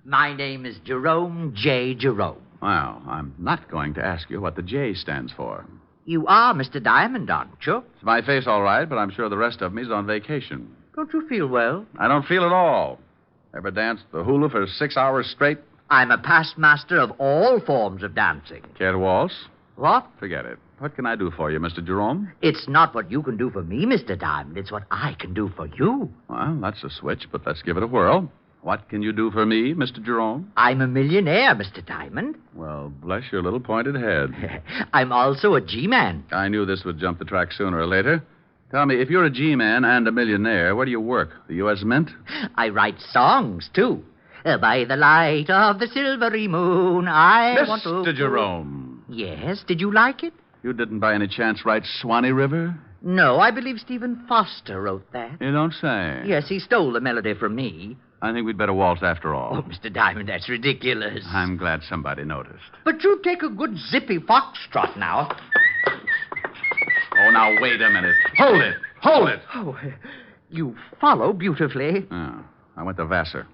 My name is Jerome J. Jerome.
Well, I'm not going to ask you what the J stands for.
You are Mr. Diamond, aren't you?
It's my face, all right, but I'm sure the rest of me's on vacation.
Don't you feel well?
I don't feel at all. Ever danced the hula for 6 hours straight?
I'm a past master of all forms of dancing.
Care to waltz?
What?
Forget it. What can I do for you, Mr. Jerome?
It's not what you can do for me, Mr. Diamond. It's what I can do for you.
Well, that's a switch, but let's give it a whirl. What can you do for me, Mr. Jerome?
I'm a millionaire, Mr. Diamond.
Well, bless your little pointed head.
I'm also a G-man.
I knew this would jump the track sooner or later. Tell me, if you're a G-man and a millionaire, where do you work? The U.S. Mint?
I write songs, too. By the light of the silvery moon, I want to...
Mr. Jerome.
Yes, did you like it?
You didn't by any chance write Swanee River?
No, I believe Stephen Foster wrote that.
You don't say?
Yes, he stole the melody from me.
I think we'd better waltz after all.
Oh, Mr. Diamond, that's ridiculous.
I'm glad somebody noticed.
But you take a good zippy foxtrot now.
Oh, now, wait a minute. Hold it! Hold it!
Oh, you follow beautifully.
Oh, I went to Vassar.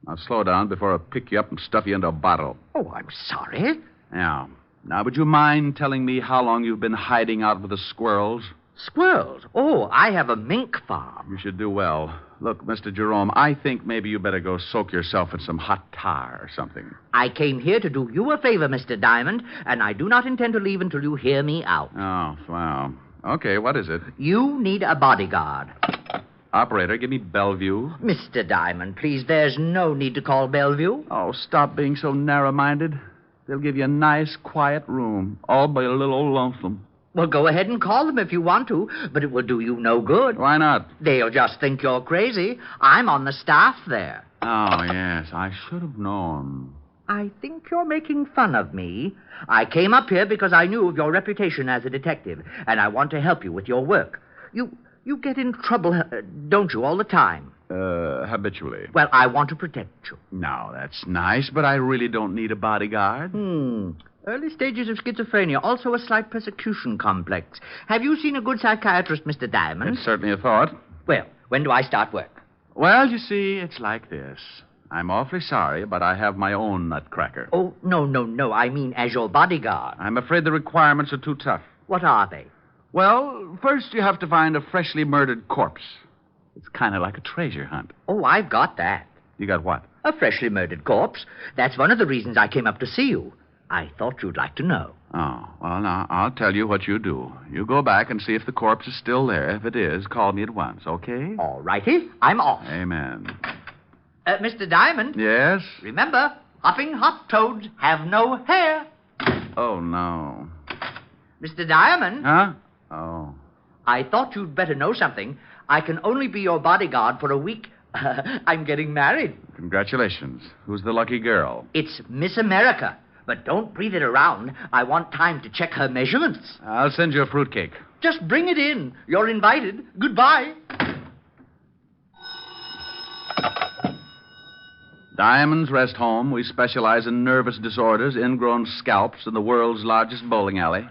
Now, slow down before I pick you up and stuff you into a bottle.
Oh, I'm sorry.
Yeah. Now, would you mind telling me how long you've been hiding out with the squirrels?
Squirrels? Oh, I have a mink farm.
You should do well. Look, Mr. Jerome, I think maybe you better go soak yourself in some hot tar or something.
I came here to do you a favor, Mr. Diamond, and I do not intend to leave until you hear me out.
Oh, well. Okay, what is it?
You need a bodyguard.
Operator, give me Bellevue.
Mr. Diamond, please, there's no need to call Bellevue.
Oh, stop being so narrow-minded. They'll give you a nice, quiet room, all by a little old lonesome.
Well, go ahead and call them if you want to, but it will do you no good.
Why not?
They'll just think you're crazy. I'm on the staff there.
Oh, yes, I should have known.
I think you're making fun of me. I came up here because I knew of your reputation as a detective, and I want to help you with your work. You get in trouble, don't you, all the time?
Habitually.
Well, I want to protect you.
Now, that's nice, but I really don't need a bodyguard.
Early stages of schizophrenia, also a slight persecution complex. Have you seen a good psychiatrist, Mr. Diamond?
It's certainly a thought.
Well, when do I start work?
Well, you see, it's like this. I'm awfully sorry, but I have my own nutcracker.
Oh, no. I mean as your bodyguard.
I'm afraid the requirements are too tough.
What are they?
Well, first you have to find a freshly murdered corpse. It's kind of like a treasure hunt.
Oh, I've got that.
You got what?
A freshly murdered corpse. That's one of the reasons I came up to see you. I thought you'd like to know.
Oh, well, now, I'll tell you what you do. You go back and see if the corpse is still there. If it is, call me at once, okay?
All righty. I'm off.
Amen.
Mr. Diamond?
Yes?
Remember, hopping hot toads have no hair.
Oh, no.
Mr. Diamond?
Huh? Oh.
I thought you'd better know something. I can only be your bodyguard for a week. I'm getting married.
Congratulations. Who's the lucky girl?
It's Miss America. But don't breathe it around. I want time to check her measurements.
I'll send you a fruitcake.
Just bring it in. You're invited. Goodbye.
Diamond's Rest Home. We specialize in nervous disorders, ingrown scalps, and the world's largest bowling alley.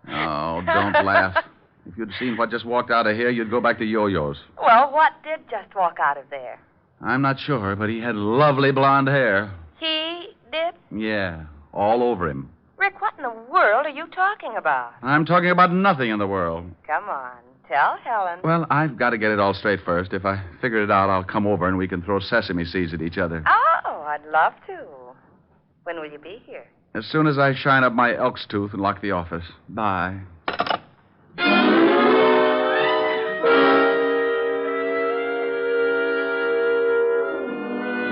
Oh, don't laugh. If you'd seen what just walked out of here, you'd go back to yo-yos.
Well, what did just walk out of there?
I'm not sure, but he had lovely blonde hair.
He did?
Yeah, all over him.
Rick, what in the world are you talking about?
I'm talking about nothing in the world.
Come on, tell Helen.
Well, I've got to get it all straight first. If I figure it out, I'll come over and we can throw sesame seeds at each other.
Oh, I'd love to. When will you be here?
As soon as I shine up my elk's tooth and lock the office. Bye.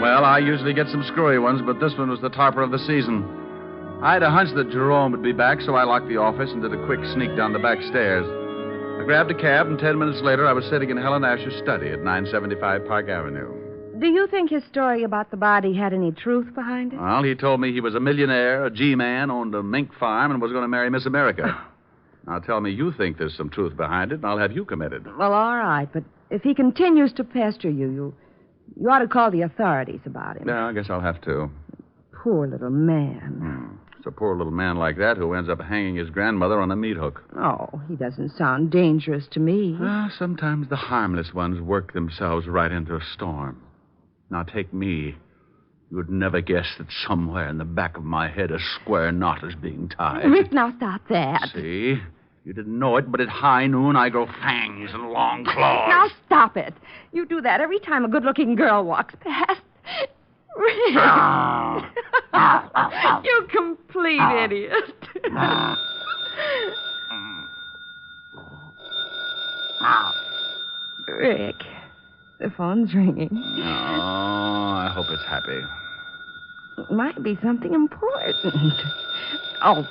Well, I usually get some screwy ones, but this one was the topper of the season. I had a hunch that Jerome would be back, so I locked the office and did a quick sneak down the back stairs. I grabbed a cab, and 10 minutes later, I was sitting in Helen Asher's study at 975 Park Avenue.
Do you think his story about the body had any truth behind it?
Well, he told me he was a millionaire, a G-man, owned a mink farm, and was going to marry Miss America. Now, tell me you think there's some truth behind it, and I'll have you committed.
Well, all right, but if he continues to pester you ought to call the authorities about him.
Yeah, I guess I'll have to.
Poor little man.
It's a poor little man like that who ends up hanging his grandmother on a meat hook.
Oh, he doesn't sound dangerous to me.
Well, sometimes the harmless ones work themselves right into a storm. Now, take me. You'd never guess that somewhere in the back of my head a square knot is being tied.
Rick, now stop that.
See? You didn't know it, but at high noon I grow fangs and long claws.
Now stop it. You do that every time a good-looking girl walks past. Rick. You complete idiot. Rick, the phone's ringing.
Oh, I hope it's happy.
It might be something important. Oh,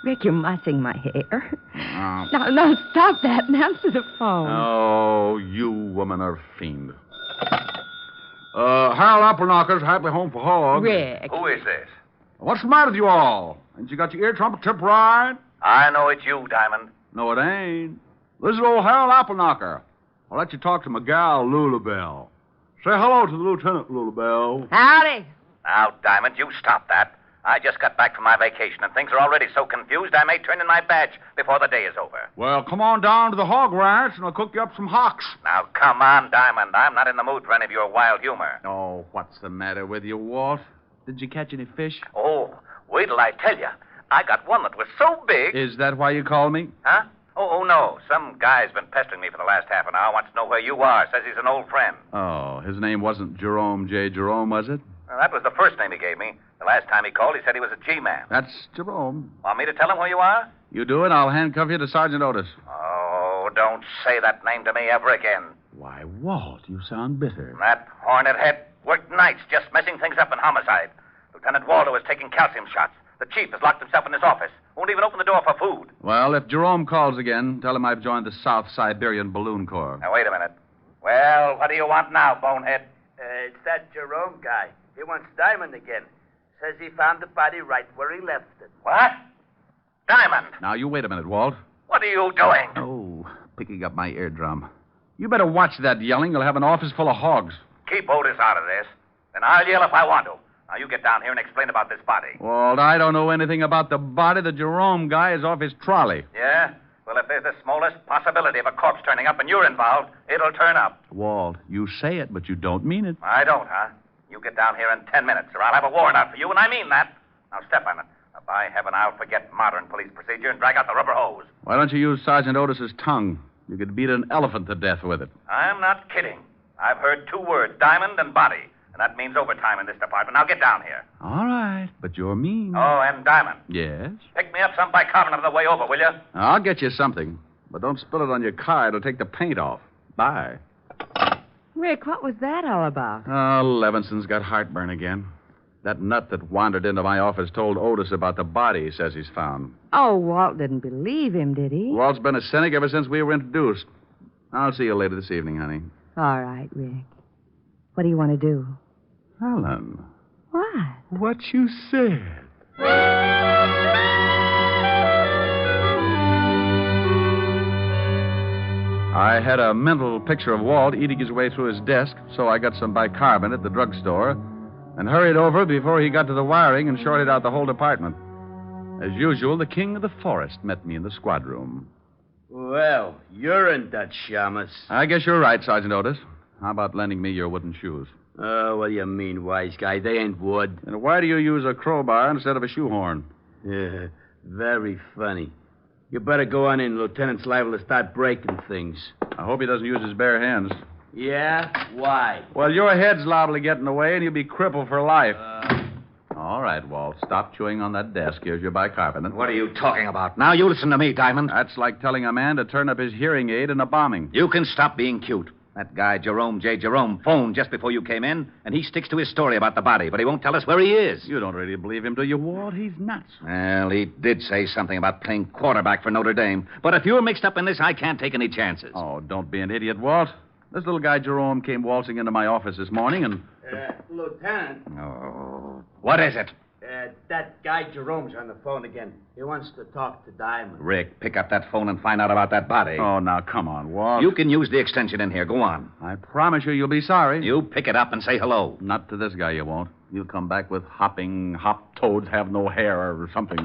Rick, you're mussing my hair. Now, stop that and answer the phone.
Oh, you woman are a fiend. Harold Appleknocker's Happy Home for Hogs.
Rick.
Who is this?
What's the matter with you all? Ain't you got your ear trumpet tip right?
I know it's you, Diamond.
No, it ain't. This is old Harold Appleknocker. I'll let you talk to my gal, Lulabelle. Say hello to the lieutenant, Lulabelle.
Howdy.
Now, Diamond, you stop that. I just got back from my vacation, and things are already so confused I may turn in my badge before the day is over.
Well, come on down to the hog ranch, and I'll cook you up some hocks.
Now, come on, Diamond. I'm not in the mood for any of your wild humor.
Oh, what's the matter with you, Walt? Did you catch any fish?
Oh, wait till I tell you. I got one that was so big.
Is that why you called me?
Huh? Oh, no. Some guy's been pestering me for the last half an hour. Wants to know where you are. Says he's an old friend.
Oh, his name wasn't Jerome J. Jerome, was it?
Well, that was the first name he gave me. The last time he called, he said he was a G-man.
That's Jerome.
Want me to tell him where you are?
You do it, I'll handcuff you to Sergeant Otis.
Oh, don't say that name to me ever again.
Why, Walt, you sound bitter.
That hornet head worked nights just messing things up in homicide. Lieutenant Waldo was taking calcium shots. The chief has locked himself in his office. Won't even open the door for food.
Well, if Jerome calls again, tell him I've joined the South Siberian Balloon Corps.
Now, wait a minute. Well, what do you want now, bonehead?
It's that Jerome guy. He wants Diamond again. Says he found the body right where he left it.
What? Diamond!
Now, you wait a minute, Walt.
What are you doing?
Oh, picking up my eardrum. You better watch that yelling. You'll have an office full of hogs.
Keep Otis out of this. Then I'll yell if I want to. Now, you get down here and explain about this body.
Walt, I don't know anything about the body. The Jerome guy is off his trolley.
Yeah? Well, if there's the smallest possibility of a corpse turning up and you're involved, it'll turn up.
Walt, you say it, but you don't mean it.
I don't, huh? You get down here in 10 minutes, or I'll have a warrant out for you, and I mean that. Now, step on it. Now, by heaven, I'll forget modern police procedure and drag out the rubber hose.
Why don't you use Sergeant Otis's tongue? You could beat an elephant to death with it.
I'm not kidding. I've heard two words, diamond and body, and that means overtime in this department. Now, get down here.
All right, but you're mean.
Oh, and Diamond.
Yes?
Pick me up some bicarbonate on the way over, will you?
I'll get you something, but don't spill it on your car. It'll take the paint off. Bye.
Rick, what was that all about?
Oh, Levinson's got heartburn again. That nut that wandered into my office told Otis about the body he says he's found.
Oh, Walt didn't believe him, did he?
Walt's been a cynic ever since we were introduced. I'll see you later this evening, honey.
All right, Rick. What do you want to do?
Helen.
What?
What you said. I had a mental picture of Walt eating his way through his desk, so I got some bicarbonate at the drugstore and hurried over before he got to the wiring and shorted out the whole department. As usual, the king of the forest met me in the squad room.
Well, you're in Dutch, Shamus.
I guess you're right, Sergeant Otis. How about lending me your wooden shoes?
Oh, what do you mean, wise guy? They ain't wood.
And why do you use a crowbar instead of a shoehorn?
Yeah, very funny. You better go on in. Lieutenant's liable to start breaking things.
I hope he doesn't use his bare hands.
Yeah? Why?
Well, your head's liable to get in the way, and you'll be crippled for life. All right, Walt. Stop chewing on that desk. Here's your bicarbonate.
What are you talking about? Now you listen to me, Diamond.
That's like telling a man to turn up his hearing aid in a bombing.
You can stop being cute. That guy, Jerome J. Jerome, phoned just before you came in, and he sticks to his story about the body, but he won't tell us where he is.
You don't really believe him, do you, Walt? He's nuts.
Well, he did say something about playing quarterback for Notre Dame, but if you're mixed up in this, I can't take any chances.
Oh, don't be an idiot, Walt. This little guy, Jerome, came waltzing into my office this morning, and...
Lieutenant.
Oh, what is it?
That guy Jerome's on the phone again. He wants to talk to Diamond.
Rick, pick up that phone and find out about that body.
Oh, now, come on, Walt.
You can use the extension in here. Go on.
I promise you'll be sorry.
You pick it up and say hello.
Not to this guy, you won't. You'll come back with hopping hop toads have no hair or something.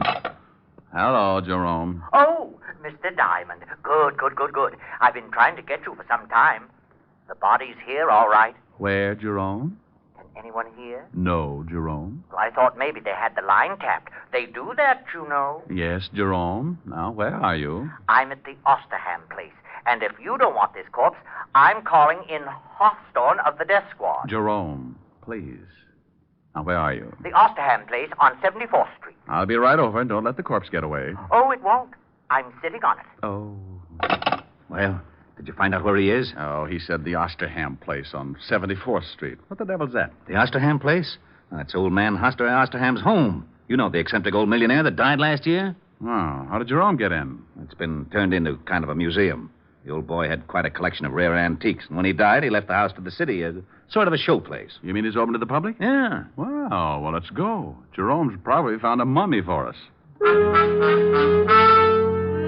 Hello, Jerome.
Oh, Mr. Diamond. Good. I've been trying to get you for some time. The body's here, all right.
Where, Jerome?
Anyone here?
No, Jerome.
Well, I thought maybe they had the line tapped. They do that, you know.
Yes, Jerome. Now, where are you?
I'm at the Osterham place. And if you don't want this corpse, I'm calling in Hawthorne of the death squad.
Jerome, please. Now, where are you?
The Osterham place on 74th Street.
I'll be right over, and don't let the corpse get away.
Oh, it won't. I'm sitting on it.
Oh.
Well, did you find out where he is?
Oh, he said the Osterham place on 74th Street. What the devil's that?
The Osterham place? That's old man Hoster Osterham's home. You know, the eccentric old millionaire that died last year?
Oh, how did Jerome get in?
It's been turned into kind of a museum. The old boy had quite a collection of rare antiques, and when he died, he left the house to the city as sort of a showplace.
You mean he's open to the public?
Yeah.
Wow, well, let's go. Jerome's probably found a mummy for us.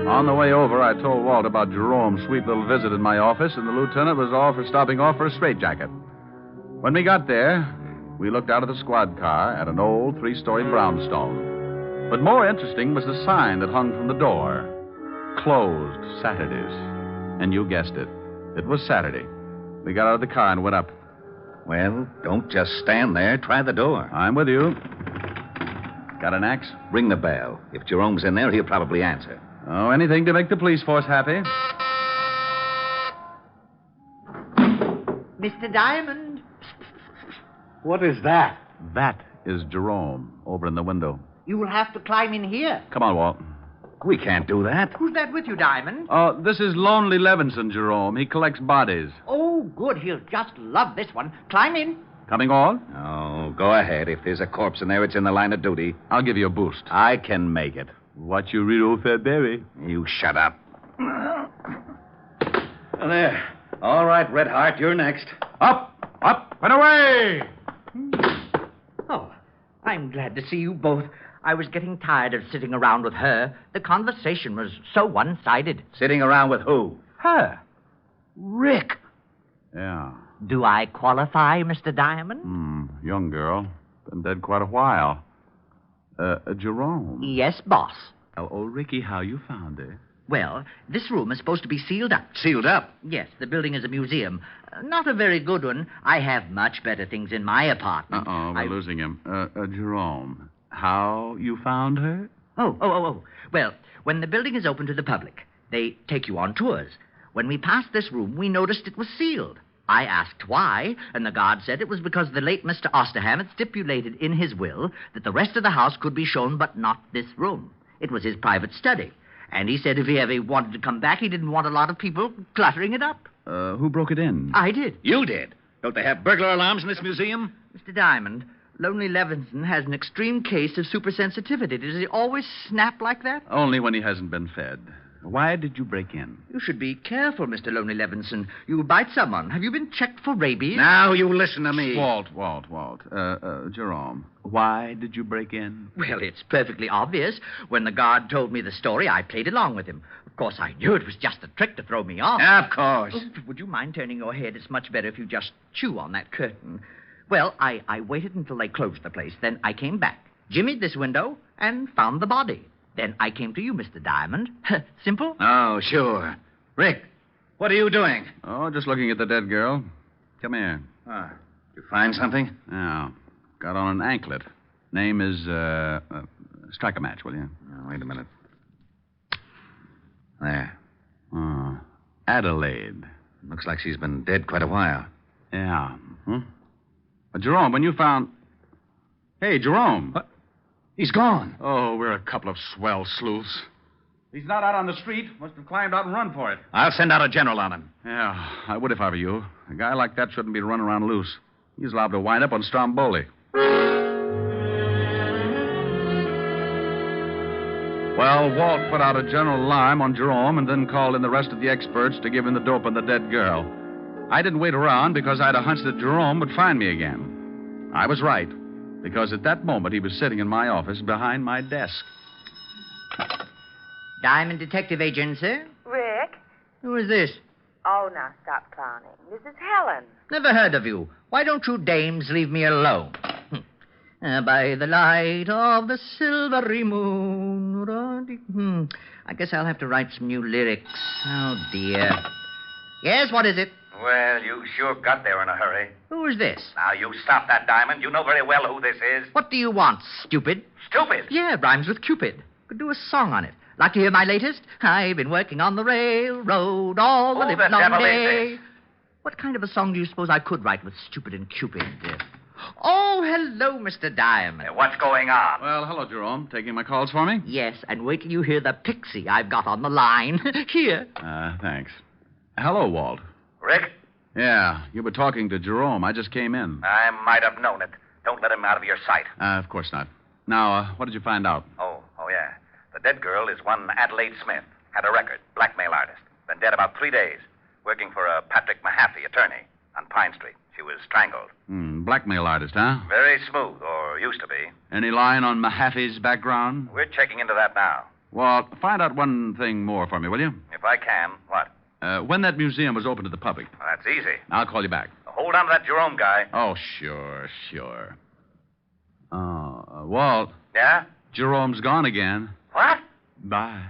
On the way over, I told Walt about Jerome's sweet little visit in my office, and the lieutenant was all for stopping off for a straitjacket. When we got there, we looked out of the squad car at an old three-story brownstone. But more interesting was the sign that hung from the door. Closed Saturdays. And you guessed it. It was Saturday. We got out of the car and went up.
Well, don't just stand there. Try the door.
I'm with you. Got an axe?
Ring the bell. If Jerome's in there, he'll probably answer.
Oh, anything to make the police force happy.
Mr. Diamond.
What is that?
That is Jerome over in the window.
You will have to climb in here.
Come on, Walt.
We can't do that.
Who's that with you, Diamond?
Oh, this is Lonely Levinson, Jerome. He collects bodies.
Oh, good. He'll just love this one. Climb in.
Coming on?
Oh, go ahead. If there's a corpse in there, it's in the line of duty.
I'll give you a boost.
I can make it.
What you read, old fat berry?
You shut up. There. All right, Red Heart, you're next.
Up, and away!
Oh, I'm glad to see you both. I was getting tired of sitting around with her. The conversation was so one-sided.
Sitting around with who?
Her. Rick.
Yeah.
Do I qualify, Mr. Diamond?
Young girl. Been dead quite a while. Jerome.
Yes, boss.
Well, old Ricky, how you found her?
Well, this room is supposed to be sealed up.
Sealed up?
Yes, the building is a museum. Not a very good one. I have much better things in my apartment.
We're losing him. Jerome, how you found her?
Oh. Well, when the building is open to the public, they take you on tours. When we passed this room, we noticed it was sealed. I asked why, and the guard said it was because the late Mr. Osterham had stipulated in his will that the rest of the house could be shown, but not this room. It was his private study. And he said if he ever wanted to come back, he didn't want a lot of people cluttering it up.
Who broke it in?
I did.
You did? Don't they have burglar alarms in this museum?
Mr. Diamond, Lonely Levinson has an extreme case of supersensitivity. Does he always snap like that?
Only when he hasn't been fed. Why did you break in?
You should be careful, Mr. Lonely Levinson. You'll bite someone. Have you been checked for rabies?
Now you listen to me.
Walt. Jerome, why did you break in?
Well, it's perfectly obvious. When the guard told me the story, I played along with him. Of course, I knew it was just a trick to throw me off.
Of course.
Oh, would you mind turning your head? It's much better if you just chew on that curtain. Well, I waited until they closed the place. Then I came back, jimmied this window, and found the body. Then I came to you, Mr. Diamond. Simple?
Oh, sure. Rick, what are you doing?
Oh, just looking at the dead girl. Come here.
You find something?
Yeah. Got on an anklet. Name is, strike a match, will you?
Oh, wait a minute. There.
Oh, Adelaide.
Looks like she's been dead quite a while.
Yeah. Jerome, when you found... Hey, Jerome.
What? He's gone.
Oh, we're a couple of swell sleuths. He's not out on the street. Must have climbed out and run for it.
I'll send out a general on him.
Yeah, I would if I were you. A guy like that shouldn't be running around loose. He's liable to wind up on Stromboli. Well, Walt put out a general alarm on Jerome and then called in the rest of the experts to give him the dope on the dead girl. I didn't wait around because I had a hunch that Jerome would find me again. I was right, because at that moment he was sitting in my office behind my desk.
Diamond Detective Agency?
Rick?
Who is this?
Oh, now stop clowning. This is Helen.
Never heard of you. Why don't you dames leave me alone? By the light of the silvery moon. I guess I'll have to write some new lyrics. Oh, dear. Yes, what is it?
Well, you sure got there in a hurry.
Who is this?
Now, you stop that, Diamond. You know very well who this is.
What do you want, stupid?
Stupid?
Yeah, rhymes with Cupid. Could do a song on it. Like to hear my latest? I've been working on the railroad all the livelong day. What kind of a song do you suppose I could write with Stupid and Cupid? Oh, hello, Mr. Diamond.
What's going on?
Well, hello, Jerome. Taking my calls for me?
Yes, and wait till you hear the pixie I've got on the line. Here.
Thanks. Hello, Walt.
Rick?
Yeah, you were talking to Jerome. I just came in.
I might have known it. Don't let him out of your sight.
Of course not. Now, what did you find out?
Oh, yeah. The dead girl is one Adelaide Smith. Had a record, blackmail artist. Been dead about 3 days. Working for a Patrick Mahaffey, attorney, on Pine Street. She was strangled.
Blackmail artist, huh?
Very smooth, or used to be.
Any line on Mahaffey's background?
We're checking into that now.
Walt, find out one thing more for me, will you?
If I can, what?
When that museum was open to the public.
Well, that's easy.
I'll call you back.
Hold on to that Jerome guy.
Oh, sure. Walt.
Yeah?
Jerome's gone again.
What?
Bye.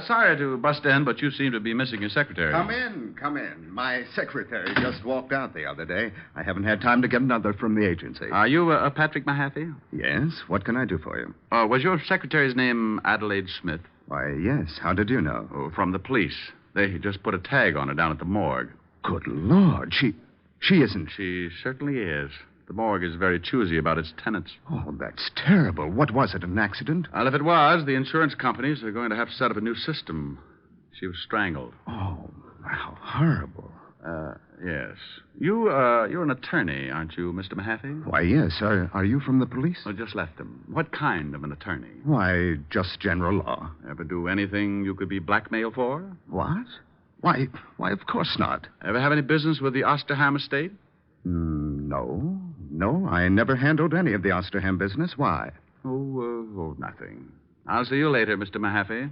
Sorry to bust in, but you seem to be missing your secretary.
Come in. My secretary just walked out the other day. I haven't had time to get another from the agency.
Are you Patrick Mahaffey?
Yes. What can I do for you?
Was your secretary's name Adelaide Smith?
Why, yes. How did you know?
Oh, from the police. They just put a tag on her down at the morgue.
Good Lord. She isn't...
She certainly is. The morgue is very choosy about its tenants.
Oh, that's terrible. What was it, an accident?
Well, if it was, the insurance companies are going to have to set up a new system. She was strangled.
Oh, how horrible.
Yes. You're an attorney, aren't you, Mr. Mahaffey?
Why, yes. Are you from the police?
I just left them. What kind of an attorney?
Why, just general law.
Ever do anything you could be blackmailed for?
What? Why, of course not.
Ever have any business with the Osterham estate?
No, I never handled any of the Osterham business. Why?
Oh, nothing. I'll see you later, Mr. Mahaffey.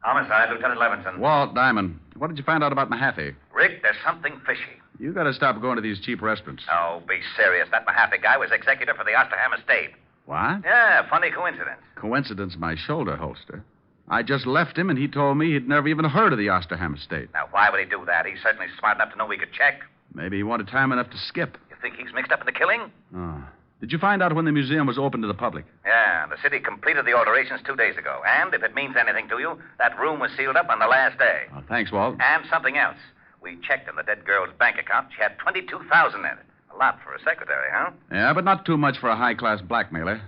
Homicide, Lieutenant Levinson.
Walt Diamond. What did you find out about Mahaffey?
Rick, there's something fishy.
You got to stop going to these cheap restaurants.
Oh, be serious. That Mahaffey guy was executor for the Osterham estate.
What?
Yeah, funny coincidence.
Coincidence, my shoulder holster. I just left him, and he told me he'd never even heard of the Osterham estate.
Now, why would he do that? He's certainly smart enough to know we could check.
Maybe he wanted time enough to skip.
You think he's mixed up in the killing?
Oh. Did you find out when the museum was open to the public?
Yeah, the city completed the alterations 2 days ago. And if it means anything to you, that room was sealed up on the last day.
Oh, thanks, Walt.
And something else. We checked in the dead girl's bank account. She had $22,000 in it. A lot for a secretary, huh?
Yeah, but not too much for a high-class blackmailer.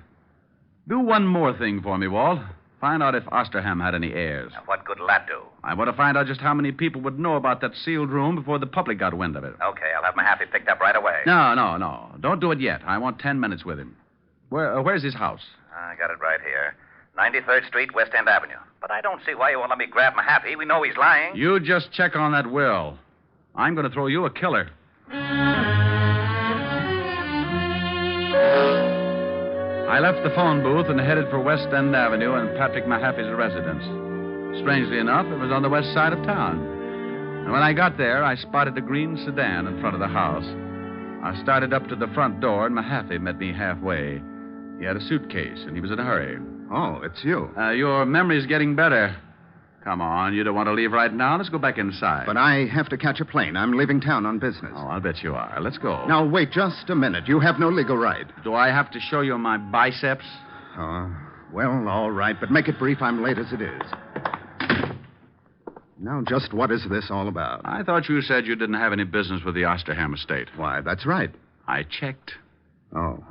Do one more thing for me, Walt. Find out if Osterham had any heirs.
Now, what good will that do?
I want to find out just how many people would know about that sealed room before the public got wind of it.
Okay, I'll have Mahaffey picked up right away.
No. Don't do it yet. I want 10 minutes with him. Where's his house?
I got it right here. 93rd Street, West End Avenue. But I don't see why you won't let me grab Mahaffey. We know he's lying.
You just check on that will. I'm going to throw you a killer. I left the phone booth and headed for West End Avenue and Patrick Mahaffey's residence. Strangely enough, it was on the west side of town. And when I got there, I spotted a green sedan in front of the house. I started up to the front door, and Mahaffey met me halfway. He had a suitcase, and he was in a hurry.
Oh, it's you.
Your memory's getting better. Come on, you don't want to leave right now. Let's go back inside.
But I have to catch a plane. I'm leaving town on business.
Oh, I'll bet you are. Let's go.
Now, wait just a minute. You have no legal right.
Do I have to show you my biceps?
Well, all right, but make it brief. I'm late as it is. Now, just what is this all about?
I thought you said you didn't have any business with the Osterham estate.
Why, that's right.
I checked.
Oh.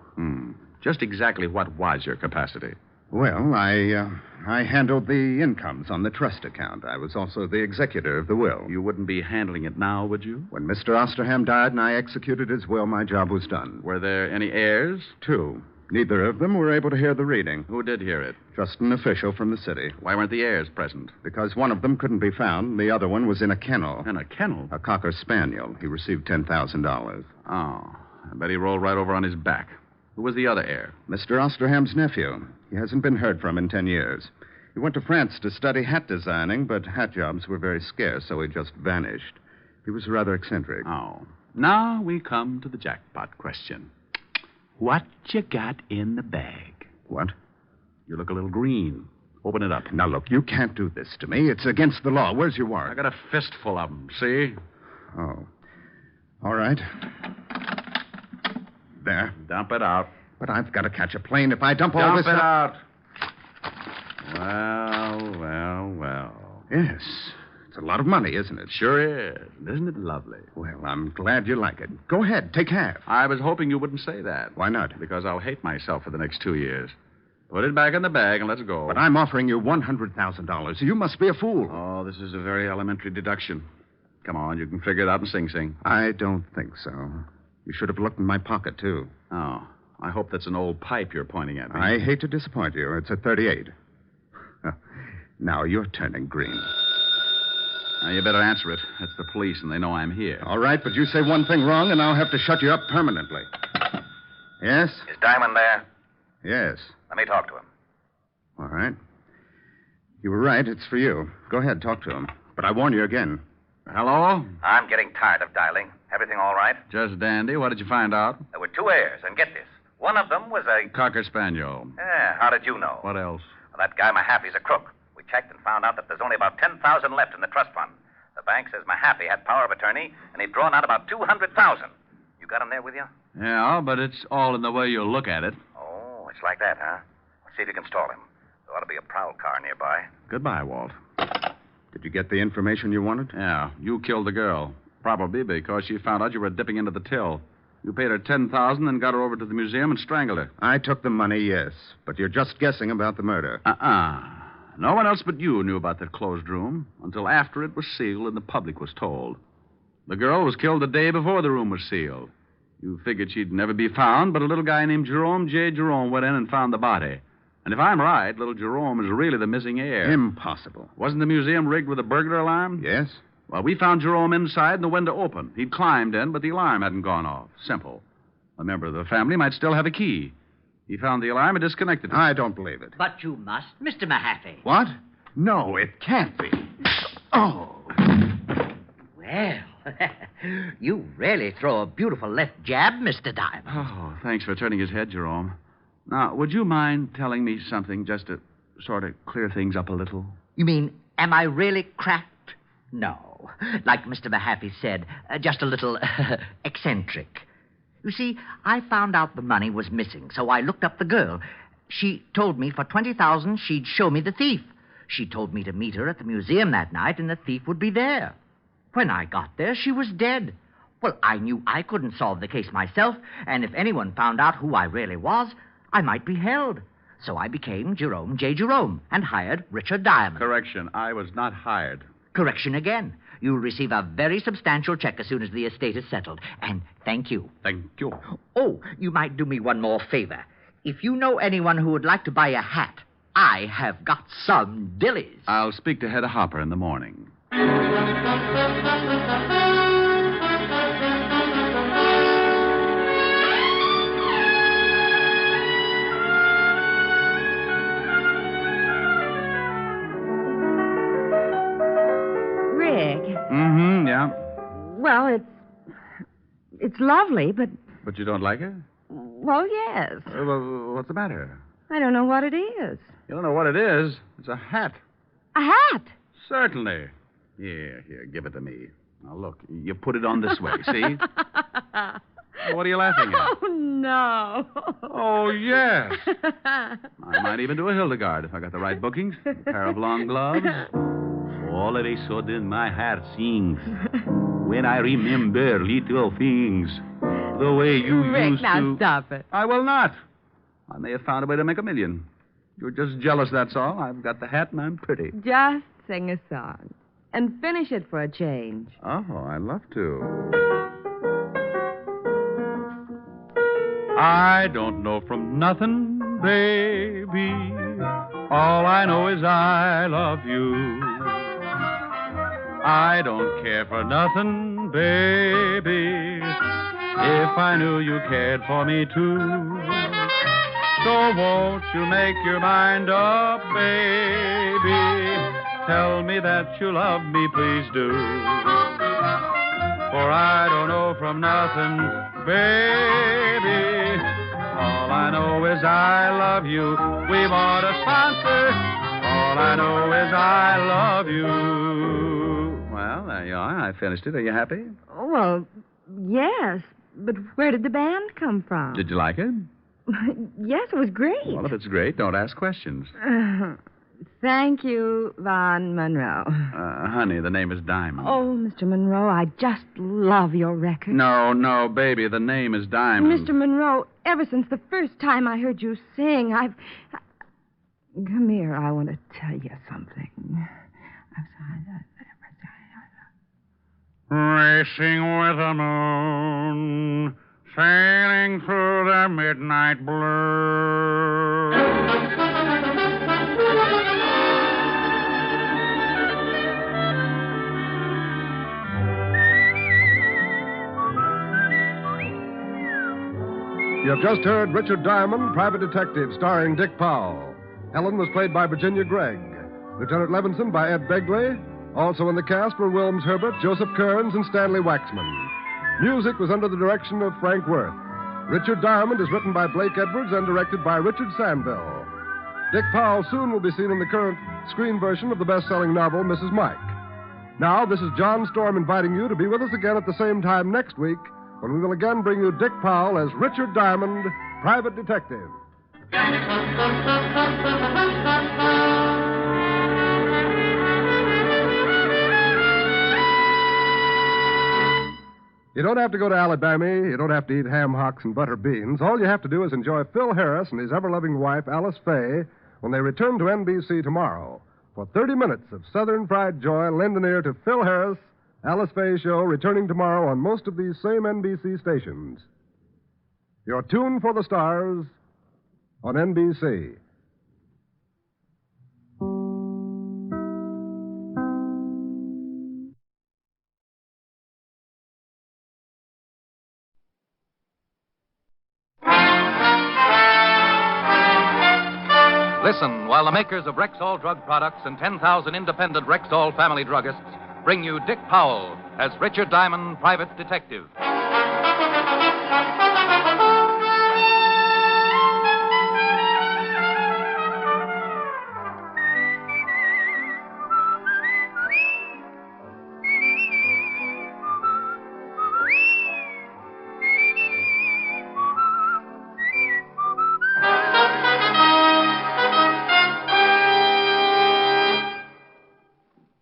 Just exactly what was your capacity?
Well, I handled the incomes on the trust account. I was also the executor of the will.
You wouldn't be handling it now, would you?
When Mr. Osterham died and I executed his will, my job was done.
Were there any heirs?
2. Neither of them were able to hear the reading.
Who did hear it?
Just an official from the city.
Why weren't the heirs present?
Because one of them couldn't be found. The other one was in a kennel.
In a kennel?
A Cocker Spaniel. He received $10,000.
Oh, I bet he rolled right over on his back. Who was the other heir?
Mr. Osterham's nephew. He hasn't been heard from in 10 years. He went to France to study hat designing, but hat jobs were very scarce, so he just vanished. He was rather eccentric.
Oh. Now we come to the jackpot question. What you got in the bag?
What?
You look a little green. Open it up.
Now, look, you can't do this to me. It's against the law. Where's your warrant?
I got a fistful of them, see?
Oh. All right. There.
Dump it out.
But I've got to catch a plane. If I dump all this...
Dump it out. Well.
Yes. It's a lot of money, isn't it?
Sure is. Isn't it lovely?
Well, I'm glad you like it. Go ahead. Take half.
I was hoping you wouldn't say that.
Why not?
Because I'll hate myself for the next 2 years. Put it back in the bag and let's go.
But I'm offering you $100,000. You must be a fool.
Oh, this is a very elementary deduction. Come on, you can figure it out in Sing Sing.
I don't think so. You should have looked in my pocket, too.
Oh, I hope that's an old pipe you're pointing at me.
I hate to disappoint you. It's a 38. Now you're turning green.
Now, you better answer it. It's the police, and they know I'm here.
All right, but you say one thing wrong, and I'll have to shut you up permanently. Yes?
Is Diamond there?
Yes.
Let me talk to him.
All right. You were right. It's for you. Go ahead, talk to him. But I warn you again.
Hello?
I'm getting tired of dialing. Everything all right?
Just dandy. What did you find out?
There were 2 heirs, and get this. One of them was a...
Cocker Spaniel.
Yeah, how did you know?
What else?
Well, that guy Mahaffey's a crook. We checked and found out that there's only about 10,000 left in the trust fund. The bank says Mahaffey had power of attorney, and he'd drawn out about 200,000. You got him there with you?
Yeah, but it's all in the way you look at it.
Oh, it's like that, huh? Let's see if you can stall him. There ought to be a prowl car nearby.
Goodbye, Walt.
Did you get the information you wanted?
Yeah, you killed the girl. Probably because she found out you were dipping into the till. You paid her $10,000 and got her over to the museum and strangled her.
I took the money, yes. But you're just guessing about the murder.
No one else but you knew about that closed room until after it was sealed and the public was told. The girl was killed the day before the room was sealed. You figured she'd never be found, but a little guy named Jerome J. Jerome went in and found the body. And if I'm right, little Jerome is really the missing heir.
Impossible.
Wasn't the museum rigged with a burglar alarm?
Yes.
Well, we found Jerome inside and the window open. He'd climbed in, but the alarm hadn't gone off. Simple. A member of the family might still have a key. He found the alarm and disconnected it.
I don't believe it.
But you must, Mr. Mahaffey.
What? No, it can't be. Oh.
Well, you really throw a beautiful left jab, Mr. Diamond.
Oh, thanks for turning his head, Jerome. Now, would you mind telling me something just to sort of clear things up a little?
You mean, am I really cracked? No. Like Mr. Mahaffey said, just a little eccentric. You see, I found out the money was missing, so I looked up the girl. She told me for $20,000 she'd show me the thief. She told me to meet her at the museum that night and the thief would be there. When I got there, she was dead. Well, I knew I couldn't solve the case myself, and if anyone found out who I really was, I might be held. So I became Jerome J. Jerome and hired Richard Diamond.
Correction. I was not hired.
Correction again. You'll receive a very substantial check as soon as the estate is settled. And thank you.
Thank you.
Oh, you might do me one more favor. If you know anyone who would like to buy a hat, I have got some dillies.
I'll speak to Hedda Hopper in the morning.
Rick.
Mm-hmm, yeah.
Well, it's lovely, but,
But you don't like it?
well, yes.
Well, what's the matter?
I don't know what it is.
You don't know what it is? It's a hat.
A hat?
Certainly. Here, give it to me. Now, look, you put it on this way, see? What are you laughing at?
Oh, no.
Oh, yes. I might even do a Hildegard if I got the right bookings. A pair of long gloves. All of a sudden, my heart sings when I remember little things. The way you
Rick,
used
now
to...
stop it.
I will not. I may have found a way to make $1 million. You're just jealous, that's all. I've got the hat and I'm pretty.
Just sing a song. And finish it for a change.
Oh, I'd love to. I don't know from nothing, baby. All I know is I love you. I don't care for nothing, baby, if I knew you cared for me too. So won't you make your mind up, baby? Tell me that you love me, please do. For I don't know from nothing, baby. All I know is I love you. We want a sponsor. All I know is I love you. Well, there you are. I finished it. Are you happy?
Well, yes. But where did the band come from?
Did you like it?
Yes, it was great.
Well, if it's great, don't ask questions.
Thank you, Von Monroe.
Honey, the name is Diamond.
Oh, Mr. Monroe, I just love your record.
No, baby, the name is Diamond.
Mr. Monroe, ever since the first time I heard you sing, Come here, I want to tell you something.
Racing with the moon, sailing through the midnight blue.
You have just heard Richard Diamond, Private Detective, starring Dick Powell. Ellen was played by Virginia Gregg. Lieutenant Levinson by Ed Begley. Also in the cast were Wilms Herbert, Joseph Kearns, and Stanley Waxman. Music was under the direction of Frank Worth. Richard Diamond is written by Blake Edwards and directed by Richard Sandville. Dick Powell soon will be seen in the current screen version of the best-selling novel, Mrs. Mike. Now, this is John Storm inviting you to be with us again at the same time next week, when we will again bring you Dick Powell as Richard Diamond, Private Detective. You don't have to go to Alabama. You don't have to eat ham hocks and butter beans. All you have to do is enjoy Phil Harris and his ever-loving wife, Alice Faye, when they return to NBC tomorrow. For 30 minutes of Southern fried joy, lend an ear to Phil Harris, Alice Faye Show, returning tomorrow on most of these same NBC stations. Your tune for the stars on NBC.
Listen while the makers of Rexall drug products and 10,000 independent Rexall family druggists bring you Dick Powell as Richard Diamond, Private Detective.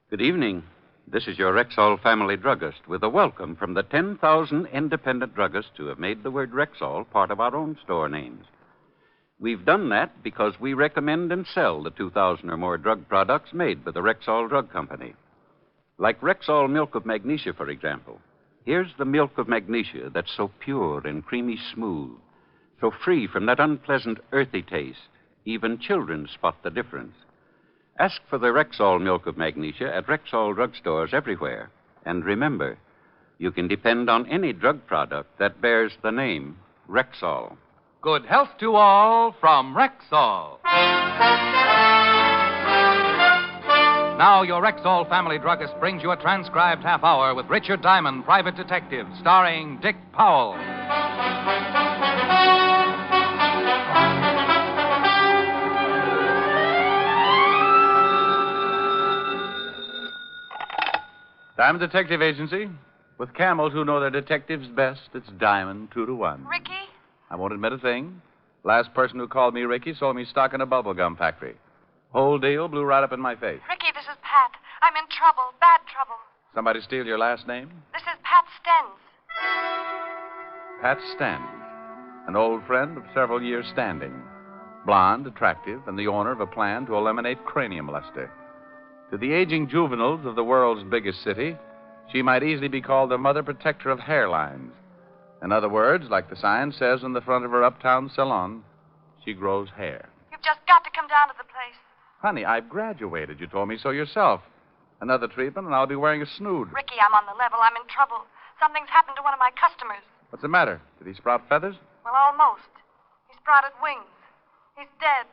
Good evening. This is your Rexall family druggist with a welcome from the 10,000 independent druggists who have made the word Rexall part of our own store names. We've done that because we recommend and sell the 2,000 or more drug products made by the Rexall Drug Company. Like Rexall Milk of Magnesia, for example. Here's the milk of magnesia that's so pure and creamy smooth, so free from that unpleasant earthy taste. Even children spot the difference. Ask for the Rexall Milk of Magnesia at Rexall drugstores everywhere. And remember, you can depend on any drug product that bears the name Rexall.
Good health to all from Rexall. Now, your Rexall family druggist brings you a transcribed half hour with Richard Diamond, Private Detective, starring Dick Powell.
Diamond Detective Agency. With camels who know their detectives best, it's Diamond 2-1.
Ricky?
I won't admit a thing. Last person who called me Ricky sold me stock in a bubblegum factory. Whole deal blew right up in my face.
Ricky, this is Pat. I'm in trouble. Bad trouble.
Somebody steal your last name?
This is Pat Stens.
Pat Stens, an old friend of several years' standing. Blonde, attractive, and the owner of a plan to eliminate cranium luster. To the aging juveniles of the world's biggest city, she might easily be called the mother protector of hairlines. In other words, like the sign says on the front of her uptown salon, she grows hair.
You've just got to come down to the place.
Honey, I've graduated. You told me so yourself. Another treatment, and I'll be wearing a snood.
Ricky, I'm on the level. I'm in trouble. Something's happened to one of my customers.
What's the matter? Did he sprout feathers?
Well, almost. He sprouted wings. He's dead.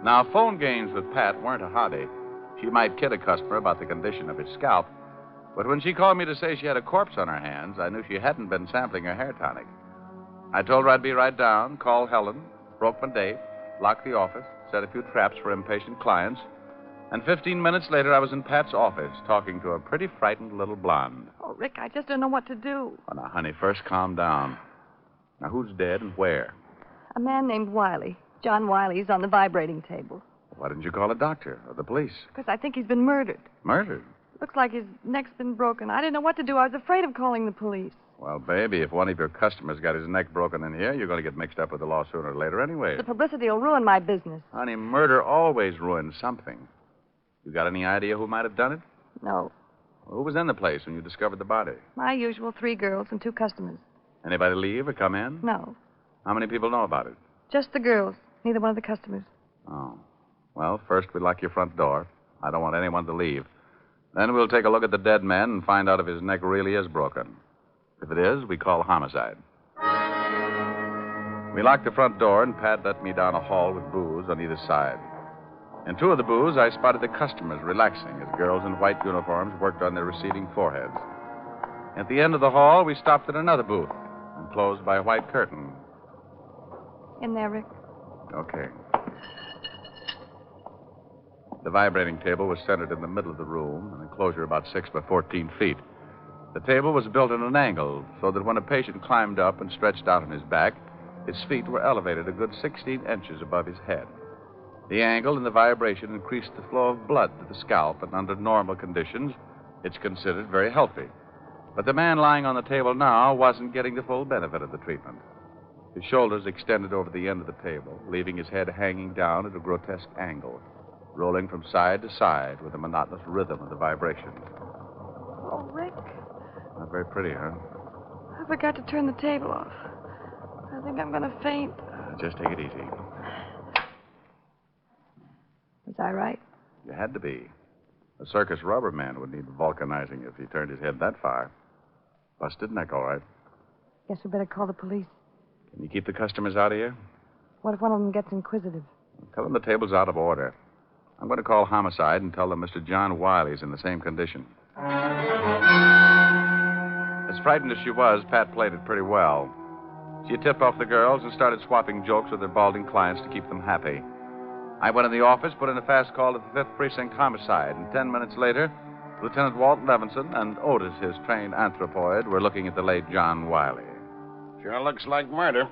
Now, phone games with Pat weren't a hobby. She might kid a customer about the condition of his scalp, but when she called me to say she had a corpse on her hands, I knew she hadn't been sampling her hair tonic. I told her I'd be right down, call Helen, broke my date, locked the office, set a few traps for impatient clients, and 15 minutes later I was in Pat's office talking to a pretty frightened little blonde.
Oh, Rick, I just don't know what to do.
Oh, now, honey, first calm down. Now, who's dead and where?
A man named Wiley. John Wiley's on the vibrating table.
Why didn't you call a doctor or the police?
Because I think he's been murdered.
Murdered?
Looks like his neck's been broken. I didn't know what to do. I was afraid of calling the police.
Well, baby, if one of your customers got his neck broken in here, you're going to get mixed up with the law sooner or later anyway.
The publicity will ruin my business.
Honey, murder always ruins something. You got any idea who might have done it?
No.
Well, who was in the place when you discovered the body?
My usual 3 girls and 2 customers.
Anybody leave or come in?
No.
How many people know about it?
Just the girls. Neither one of the customers.
Oh. Well, first we lock your front door. I don't want anyone to leave. Then we'll take a look at the dead man and find out if his neck really is broken. If it is, we call homicide. We locked the front door, and Pat let me down a hall with booths on either side. In 2 of the booths, I spotted the customers relaxing as girls in white uniforms worked on their receding foreheads. At the end of the hall, we stopped at another booth, enclosed by a white curtain.
In there, Rick.
Okay. The vibrating table was centered in the middle of the room, an enclosure about 6 by 14 feet. The table was built at an angle so that when a patient climbed up and stretched out on his back, his feet were elevated a good 16 inches above his head. The angle and the vibration increased the flow of blood to the scalp, and under normal conditions, it's considered very healthy. But the man lying on the table now wasn't getting the full benefit of the treatment. His shoulders extended over the end of the table, leaving his head hanging down at a grotesque angle, rolling from side to side with the monotonous rhythm of the vibration.
Oh, Rick.
Not very pretty, huh?
I forgot to turn the table off. I think I'm going to faint.
Just take it easy.
Was I right?
You had to be. A circus rubber man would need vulcanizing if he turned his head that far. Busted neck, all right.
Guess we better call the police.
Can you keep the customers out of here?
What if one of them gets inquisitive?
Tell them the table's out of order. I'm going to call homicide and tell them Mr. John Wiley's in the same condition. As frightened as she was, Pat played it pretty well. She tipped off the girls and started swapping jokes with her balding clients to keep them happy. I went in the office, put in a fast call to the 5th Precinct homicide, and 10 minutes later, Lieutenant Walt Levinson and Otis, his trained anthropoid, were looking at the late John Wiley.
Sure looks like murder.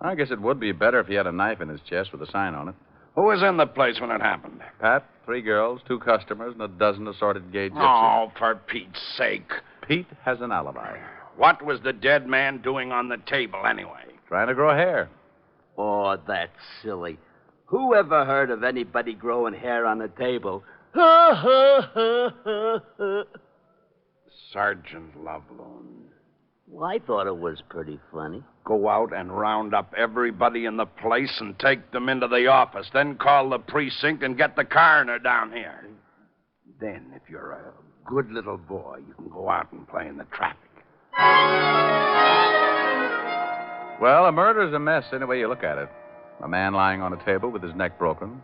I guess it would be better if he had a knife in his chest with a sign on it.
Who was in the place when it happened?
Pat, 3 girls, 2 customers, and a dozen assorted gay gypsies.
Oh, for Pete's sake.
Pete has an alibi.
What was the dead man doing on the table, anyway?
Trying to grow hair.
Oh, that's silly. Who ever heard of anybody growing hair on a table?
Sergeant Loveloon.
Well, I thought it was pretty funny.
Go out and round up everybody in the place and take them into the office. Then call the precinct and get the coroner down here. Then, if you're a good little boy, you can go out and play in the traffic.
Well, a murder is a mess any way you look at it. A man lying on a table with his neck broken.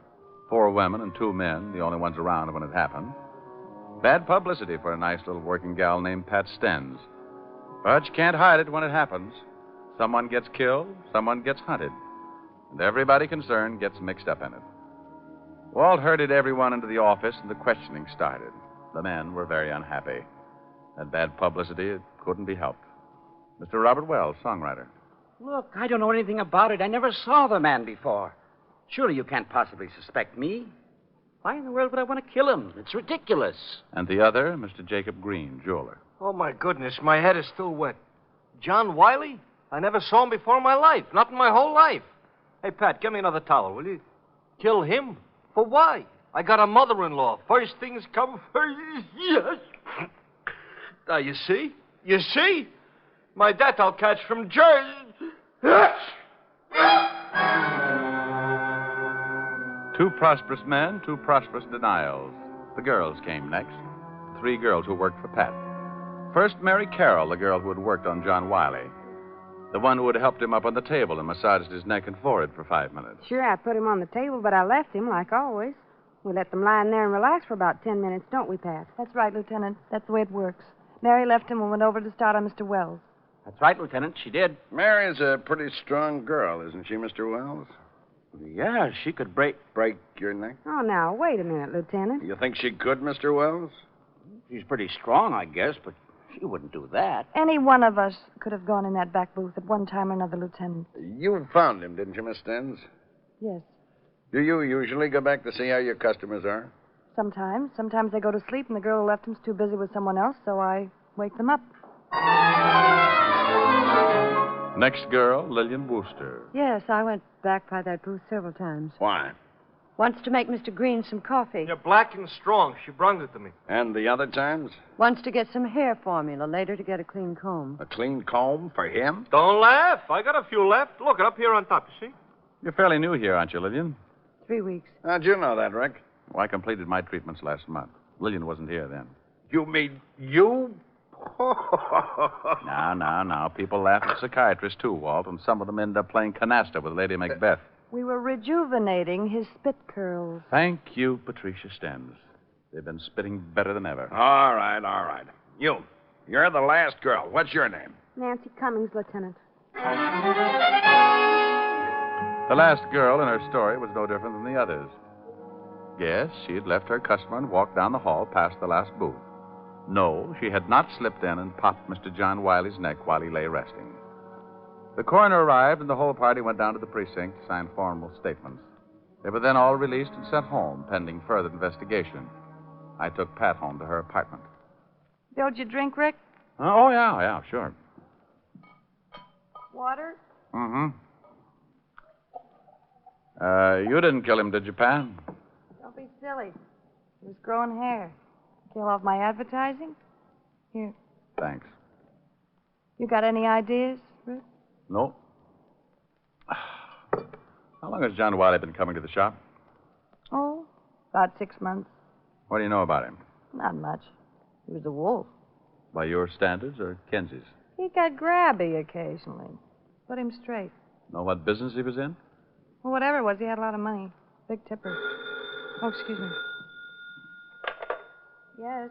4 women and 2 men, the only ones around when it happened. Bad publicity for a nice little working gal named Pat Stens. But you can't hide it when it happens. Someone gets killed, someone gets hunted. And everybody concerned gets mixed up in it. Walt herded everyone into the office and the questioning started. The men were very unhappy. That bad publicity, it couldn't be helped. Mr. Robert Wells, songwriter.
Look, I don't know anything about it. I never saw the man before. Surely you can't possibly suspect me. Why in the world would I want to kill him? It's ridiculous.
And the other, Mr. Jacob Green, jeweler.
Oh, my goodness, my head is still wet. John Wiley? I never saw him before in my life. Not in my whole life. Hey, Pat, get me another towel, will you? Kill him? For why? I got a mother-in-law. First things come first. Yes. Now, you see? You see? My debt I'll catch from Jersey.
2 prosperous men, 2 prosperous denials. The girls came next. 3 girls who worked for Pat. First, Mary Carroll, the girl who had worked on John Wiley. The one who had helped him up on the table and massaged his neck and forehead for 5 minutes.
Sure, I put him on the table, but I left him like always. We let them lie in there and relax for about 10 minutes, don't we, Pat?
That's right, Lieutenant. That's the way it works. Mary left him and went over to start on Mr. Wells.
That's right, Lieutenant. She did.
Mary's a pretty strong girl, isn't she, Mr. Wells?
Yeah, she could break
your neck.
Oh, now, wait a minute, Lieutenant.
You think she could, Mr. Wells?
She's pretty strong, I guess, but she wouldn't do that.
Any one of us could have gone in that back booth at one time or another, Lieutenant.
You found him, didn't you, Miss Stens?
Yes.
Do you usually go back to see how your customers are?
Sometimes. Sometimes they go to sleep and the girl who left them's too busy with someone else, so I wake them up.
Next girl, Lillian Wooster.
Yes, I went back by that booth several times.
Why?
Once to make Mr. Green some coffee.
You're black and strong. She brung it to me.
And the other times?
Once to get some hair formula, later to get a clean comb.
A clean comb for him?
Don't laugh. I got a few left. Look, up here on top, you see?
You're fairly new here, aren't you, Lillian?
3 weeks.
How'd you know that, Rick?
Well, I completed my treatments last month. Lillian wasn't here then.
You mean you?
Now. People laugh at psychiatrists, too, Walt, and some of them end up playing canasta with Lady Macbeth.
We were rejuvenating his spit curls.
Thank you, Patricia Stens. They've been spitting better than ever.
All right. You're the last girl. What's your name?
Nancy Cummings, Lieutenant.
The last girl in her story was no different than the others. Yes, she had left her customer and walked down the hall past the last booth. No, she had not slipped in and popped Mr. John Wiley's neck while he lay resting. The coroner arrived, and the whole party went down to the precinct to sign formal statements. They were then all released and sent home, pending further investigation. I took Pat home to her apartment.
Don't you drink, Rick?
Oh, yeah, sure.
Water?
Mm-hmm. You didn't kill him, did you, Pat?
Don't be silly. He was growing hair. Kill off my advertising? Here.
Thanks.
You got any ideas, Rick?
No. How long has John Wiley been coming to the shop?
Oh, about 6 months.
What do you know about him?
Not much. He was a wolf.
By your standards or Kenzie's?
He got grabby occasionally. Put him straight.
Know what business he was in?
Well, whatever it was, he had a lot of money. Big tipper. Oh, excuse me. Yes.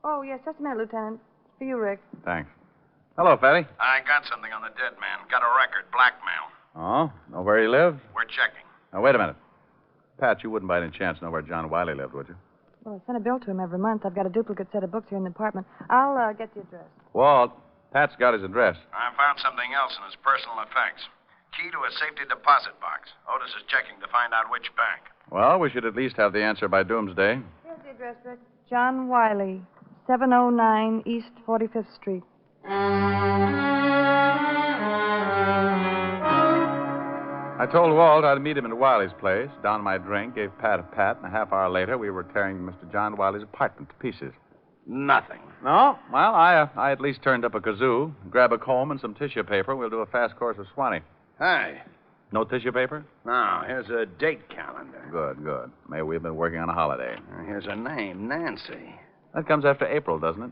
Oh, yes, just a minute, Lieutenant. It's for you, Rick.
Thanks. Hello, Fatty.
I got something on the dead man. Got a record. Blackmail.
Oh? Know where he lived?
We're checking.
Now, wait a minute. Pat, you wouldn't by any chance know where John Wiley lived, would you?
Well, I send a bill to him every month. I've got a duplicate set of books here in the apartment. I'll get the address.
Walt, Pat's got his address.
I found something else in his personal effects. Key to a safety deposit box. Otis is checking to find out which bank.
Well, we should at least have the answer by doomsday.
Here's the address, Rick. John Wiley, 709 East 45th Street.
I told Walt I'd meet him at Wiley's place, downed my drink, gave Pat a pat, and a half hour later we were tearing Mr. John Wiley's apartment to pieces.
Nothing.
No? Well, I at least turned up a kazoo, grab a comb and some tissue paper. We'll do a fast course of Swanee.
Hey.
No tissue paper?
No, here's a date calendar.
Good, good. Maybe we've been working on a holiday.
Here's a name, Nancy.
That comes after April, doesn't it?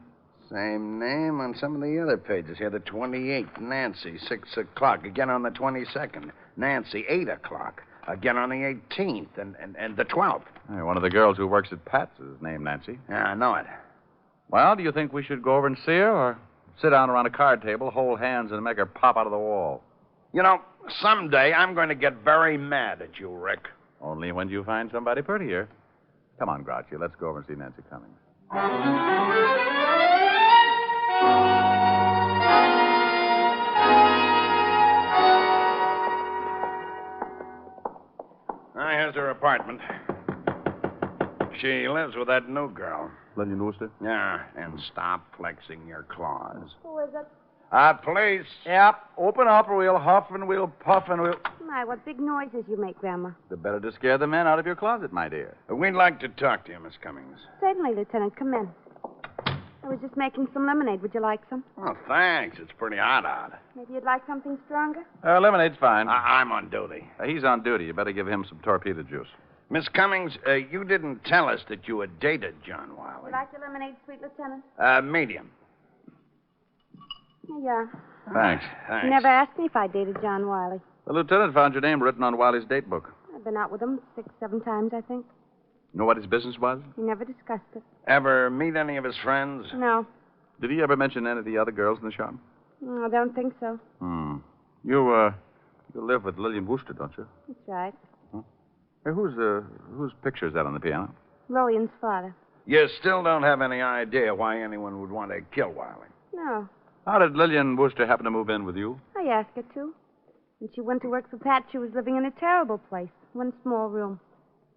Same name on some of the other pages here. The 28th, Nancy, 6 o'clock. Again on the 22nd, Nancy, 8 o'clock. Again on the 18th and the 12th.
Hey, one of the girls who works at Pat's is named Nancy.
Yeah, I know it.
Well, do you think we should go over and see her, or sit down around a card table, hold hands, and make her pop out of the wall?
You know, someday I'm going to get very mad at you, Rick.
Only when you find somebody prettier. Come on, Grouchy, let's go over and see Nancy Cummings.
Here's her apartment. She lives with that new girl.
Lillian Wooster?
Yeah, and stop flexing your claws.
Who is it?
Police.
Yep. Open up or we'll huff and we'll puff and we'll...
My, what big noises you make, Grandma.
The better to scare the men out of your closet, my dear.
We'd like to talk to you, Miss Cummings.
Certainly, Lieutenant. Come in. I was just making some lemonade. Would you like some?
Oh, thanks. It's pretty hot out.
Maybe you'd like something stronger?
Lemonade's fine.
I'm on duty.
He's on duty. You better give him some torpedo juice.
Miss Cummings, you didn't tell us that you had dated John Wiley.
Would you like your lemonade, sweet Lieutenant?
Medium.
Yeah.
Thanks.
You never asked me if I dated John Wiley.
The lieutenant found your name written on Wiley's date book.
I've been out with him 6, 7 times, I think.
You know what his business was?
We never discussed it.
Ever meet any of his friends?
No.
Did he ever mention any of the other girls in the shop?
I don't think so.
You live with Lillian Wooster, don't you?
That's right.
Hey, whose picture is that on the piano?
Lillian's father.
You still don't have any idea why anyone would want to kill Wiley?
No.
How did Lillian Wooster happen to move in with you?
I asked her to. When she went to work for Pat, she was living in a terrible place. One small room.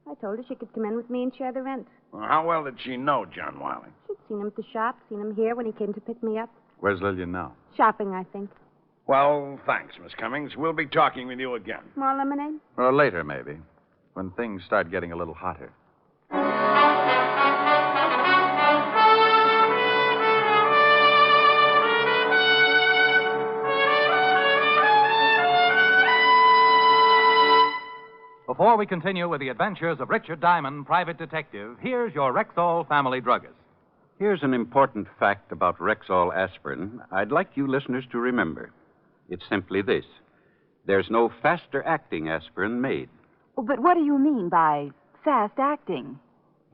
I told her she could come in with me and share the rent.
Well, how well did she know John Wiley?
She'd seen him at the shop, seen him here when he came to pick me up.
Where's Lillian now?
Shopping, I think.
Well, thanks, Miss Cummings. We'll be talking with you again.
More lemonade?
Or later, maybe. When things start getting a little hotter.
Before we continue with the adventures of Richard Diamond, private detective, here's your Rexall family druggist.
Here's an important fact about Rexall aspirin I'd like you listeners to remember. It's simply this. There's no faster-acting aspirin made.
Oh, but what do you mean by fast-acting?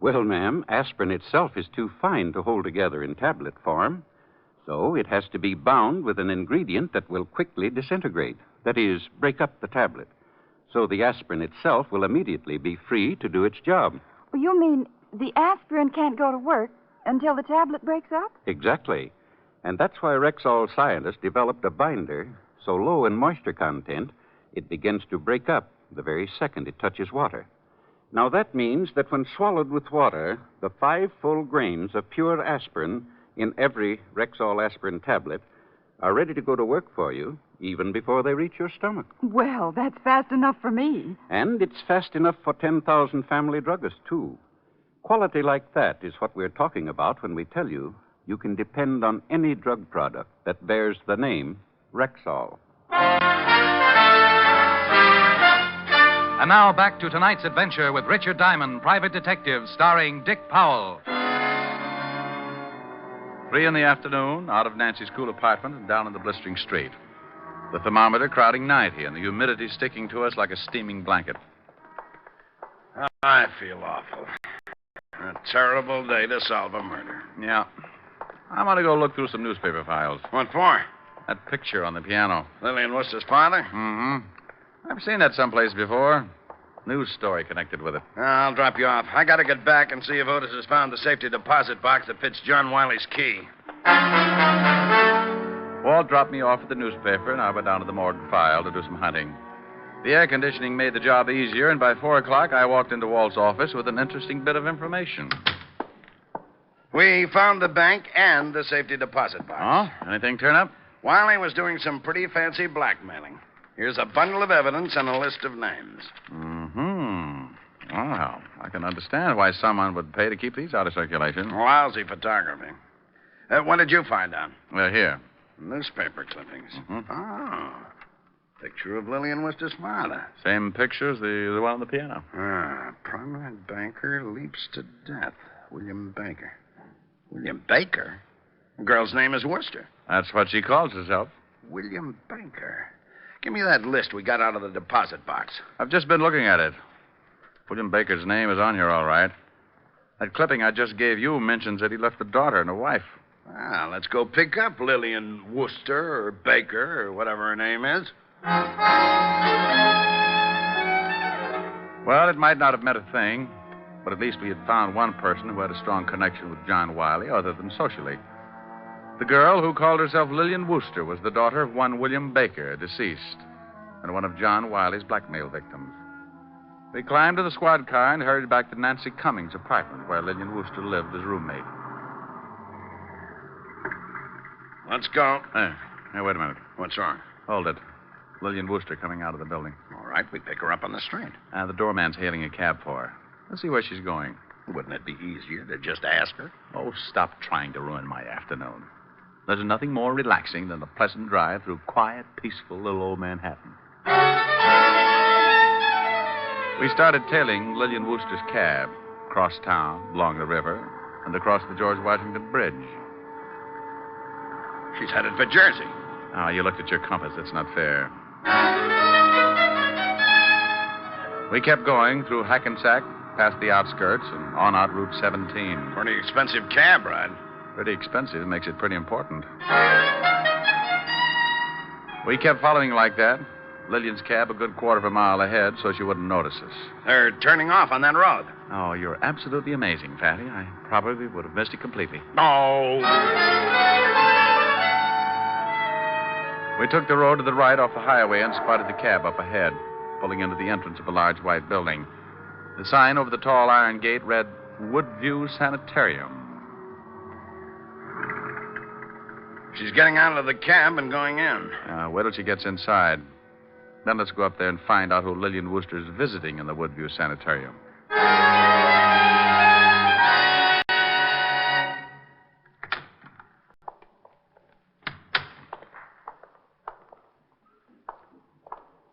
Well, ma'am, aspirin itself is too fine to hold together in tablet form. So it has to be bound with an ingredient that will quickly disintegrate. That is, break up the tablet. So the aspirin itself will immediately be free to do its job.
Well, you mean the aspirin can't go to work until the tablet breaks up?
Exactly. And that's why Rexall scientists developed a binder so low in moisture content it begins to break up the very second it touches water. Now, that means that when swallowed with water, the 5 full grains of pure aspirin in every Rexall aspirin tablet are ready to go to work for you even before they reach your stomach.
Well, that's fast enough for me.
And it's fast enough for 10,000 family druggists, too. Quality like that is what we're talking about when we tell you you can depend on any drug product that bears the name Rexall.
And now back to tonight's adventure with Richard Diamond, private detective, starring Dick Powell.
3 in the afternoon, out of Nancy's cool apartment and down in the blistering street. The thermometer crowding 90 and the humidity sticking to us like a steaming blanket.
I feel awful. A terrible day to solve a murder.
Yeah. I'm going to go look through some newspaper files.
What for?
That picture on the piano.
Lillian Wooster's father?
Mm-hmm. I've seen that someplace before. News story connected with it.
I'll drop you off. I got to get back and see if Otis has found the safety deposit box that fits John Wiley's key.
Walt dropped me off at the newspaper, and I went down to the morgue file to do some hunting. The air conditioning made the job easier, and by 4 o'clock, I walked into Walt's office with an interesting bit of information.
We found the bank and the safety deposit box.
Oh? Anything turn up?
Wiley was doing some pretty fancy blackmailing. Here's a bundle of evidence and a list of names.
Mm-hmm. Well, I can understand why someone would pay to keep these out of circulation.
Lousy photography. What did you find out?
Well, here.
Newspaper clippings.
Mm-hmm.
Oh. Picture of Lillian Worcester's father.
Same picture as the one on the piano.
Prominent banker leaps to death. William Baker. William Baker? The girl's name is Worcester.
That's what she calls herself.
William Baker. Give me that list we got out of the deposit box.
I've just been looking at it. William Baker's name is on here, all right. That clipping I just gave you mentions that he left a daughter and a wife.
Well, let's go pick up Lillian Worcester or Baker or whatever her name is.
Well, it might not have meant a thing, but at least we had found one person who had a strong connection with John Wiley, other than socially. The girl who called herself Lillian Worcester was the daughter of one William Baker, deceased, and one of John Wiley's blackmail victims. We climbed to the squad car and hurried back to Nancy Cummings' apartment, where Lillian Worcester lived as roommate.
Let's go.
Hey, wait a minute.
What's wrong?
Hold it. Lillian Worcester coming out of the building.
All right, we pick her up on the street.
The doorman's hailing a cab for her. Let's see where she's going.
Wouldn't it be easier to just ask her?
Oh, stop trying to ruin my afternoon. There's nothing more relaxing than a pleasant drive through quiet, peaceful little old Manhattan. We started tailing Lillian Worcester's cab, across town, along the river, and across the George Washington Bridge.
She's headed for Jersey.
Oh, you looked at your compass. That's not fair. We kept going through Hackensack, past the outskirts, and on out Route 17.
Pretty expensive cab ride.
Pretty expensive makes it pretty important. We kept following like that. Lillian's cab a good quarter of a mile ahead, so she wouldn't notice us.
They're turning off on that road.
Oh, you're absolutely amazing, Fatty. I probably would have missed it completely.
No.
We took the road to the right off the highway and spotted the cab up ahead, pulling into the entrance of a large white building. The sign over the tall iron gate read Woodview Sanitarium.
She's getting out of the cab and going in.
Wait till she gets inside. Then let's go up there and find out who Lillian Worcester's visiting in the Woodview Sanitarium.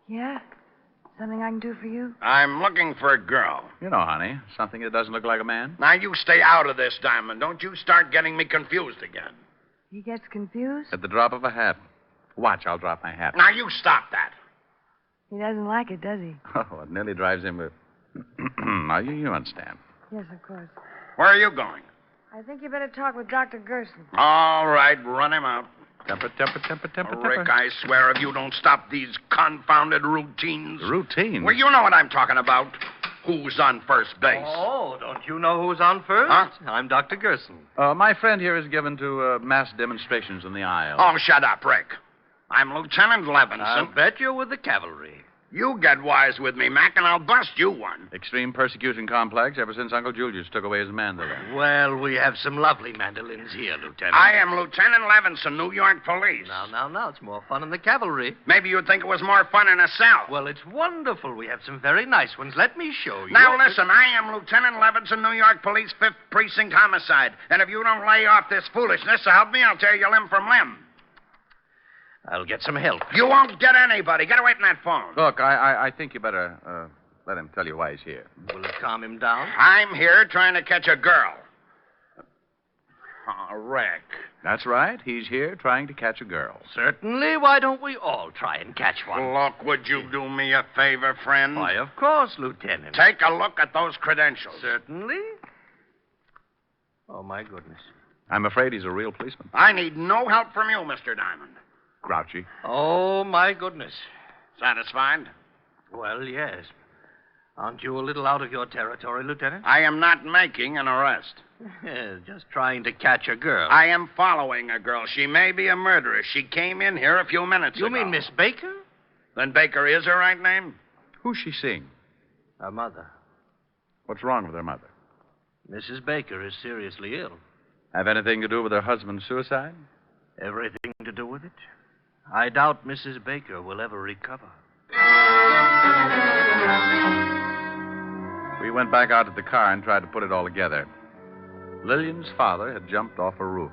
Yeah? Something I can do for you?
I'm looking for a girl.
You know, honey, something that doesn't look like a man.
Now, you stay out of this, Diamond. Don't you start getting me confused again.
He gets confused?
At the drop of a hat. Watch, I'll drop my hat.
Now, you stop that.
He doesn't like it, does he?
Oh, it nearly drives him with... Now, you understand.
Yes, of course.
Where are you going?
I think you better talk with Dr. Gerson.
All right, run him out.
Temper.
Rick, I swear if you don't stop these confounded routines.
Routines?
Well, you know what I'm talking about. Who's on first base?
Oh, don't you know who's on first?
Huh?
I'm Dr. Gerson.
My friend here is given to mass demonstrations in the aisle.
Oh, shut up, Rick. I'm Lieutenant Levinson.
I'll bet you're with the cavalry.
You get wise with me, Mac, and I'll bust you one.
Extreme persecution complex ever since Uncle Julius took away his mandolin.
Well, we have some lovely mandolins here, Lieutenant.
I am Lieutenant Levinson, New York Police.
Now, it's more fun in the cavalry.
Maybe you'd think it was more fun in a cell.
Well, it's wonderful. We have some very nice ones. Let me show you.
Now, listen, I am Lieutenant Levinson, New York Police, 5th Precinct Homicide. And if you don't lay off this foolishness to help me, I'll tear you limb from limb.
I'll get some help.
You won't get anybody. Get away from that phone.
Look, I think you better let him tell you why he's here.
Will it calm him down?
I'm here trying to catch a girl. Oh, Rick.
That's right. He's here trying to catch a girl.
Certainly. Why don't we all try and catch one?
Look, would you do me a favor, friend?
Why, of course, Lieutenant.
Take a look at those credentials.
Certainly. Oh, my goodness.
I'm afraid he's a real policeman.
I need no help from you, Mr. Diamond.
Grouchy.
Oh, my goodness.
Satisfied?
Well, yes. Aren't you a little out of your territory, Lieutenant?
I am not making an arrest.
Just trying to catch a girl.
I am following a girl. She may be a murderess. She came in here a few minutes ago.
You mean Miss Baker?
Then Baker is her right name?
Who's she seeing?
Her mother.
What's wrong with her mother?
Mrs. Baker is seriously ill.
Have anything to do with her husband's suicide?
Everything to do with it? I doubt Mrs. Baker will ever recover.
We went back out to the car and tried to put it all together. Lillian's father had jumped off a roof.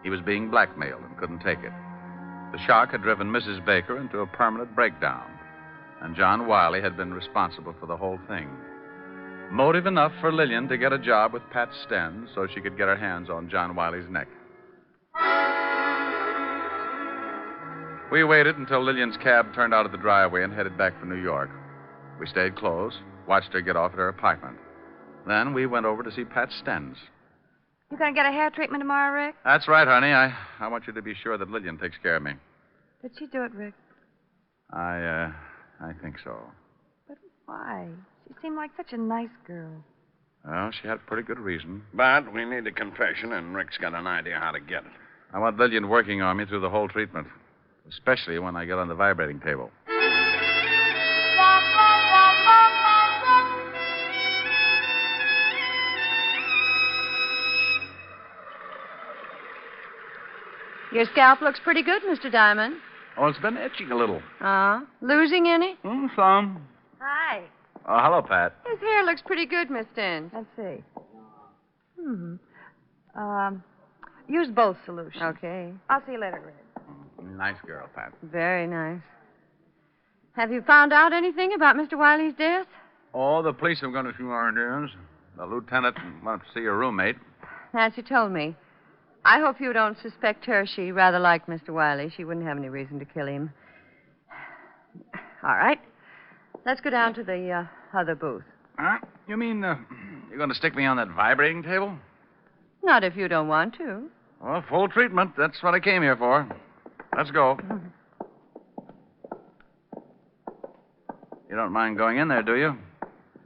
He was being blackmailed and couldn't take it. The shock had driven Mrs. Baker into a permanent breakdown, and John Wiley had been responsible for the whole thing. Motive enough for Lillian to get a job with Pat Sten so she could get her hands on John Wiley's neck. We waited until Lillian's cab turned out of the driveway and headed back for New York. We stayed close, watched her get off at her apartment. Then we went over to see Pat Sten's.
You gonna get a hair treatment tomorrow, Rick?
That's right, honey. I want you to be sure that Lillian takes care of me.
Did she do it, Rick?
I think so.
But why? She seemed like such a nice girl.
Well, she had pretty good reason.
But we need a confession, and Rick's got an idea how to get it.
I want Lillian working on me through the whole treatment, especially when I get on the vibrating table.
Your scalp looks pretty good, Mr. Diamond.
Oh, it's been itching a little.
Losing any?
Some.
Hi.
Oh, hello, Pat.
His hair looks pretty good, Miss Dent. Let's see. Use both solutions. Okay. I'll see you later, Rick.
Nice girl, Pat.
Very nice. Have you found out anything about Mr. Wiley's death?
Oh, the police have gone to few R&Ds. The lieutenant went to see her roommate.
Nancy told me. I hope you don't suspect her. She rather liked Mr. Wiley. She wouldn't have any reason to kill him. All right. Let's go down to the other booth.
Huh? You mean you're going to stick me on that vibrating table?
Not if you don't want to.
Well, full treatment. That's what I came here for. Let's go. You don't mind going in there, do you?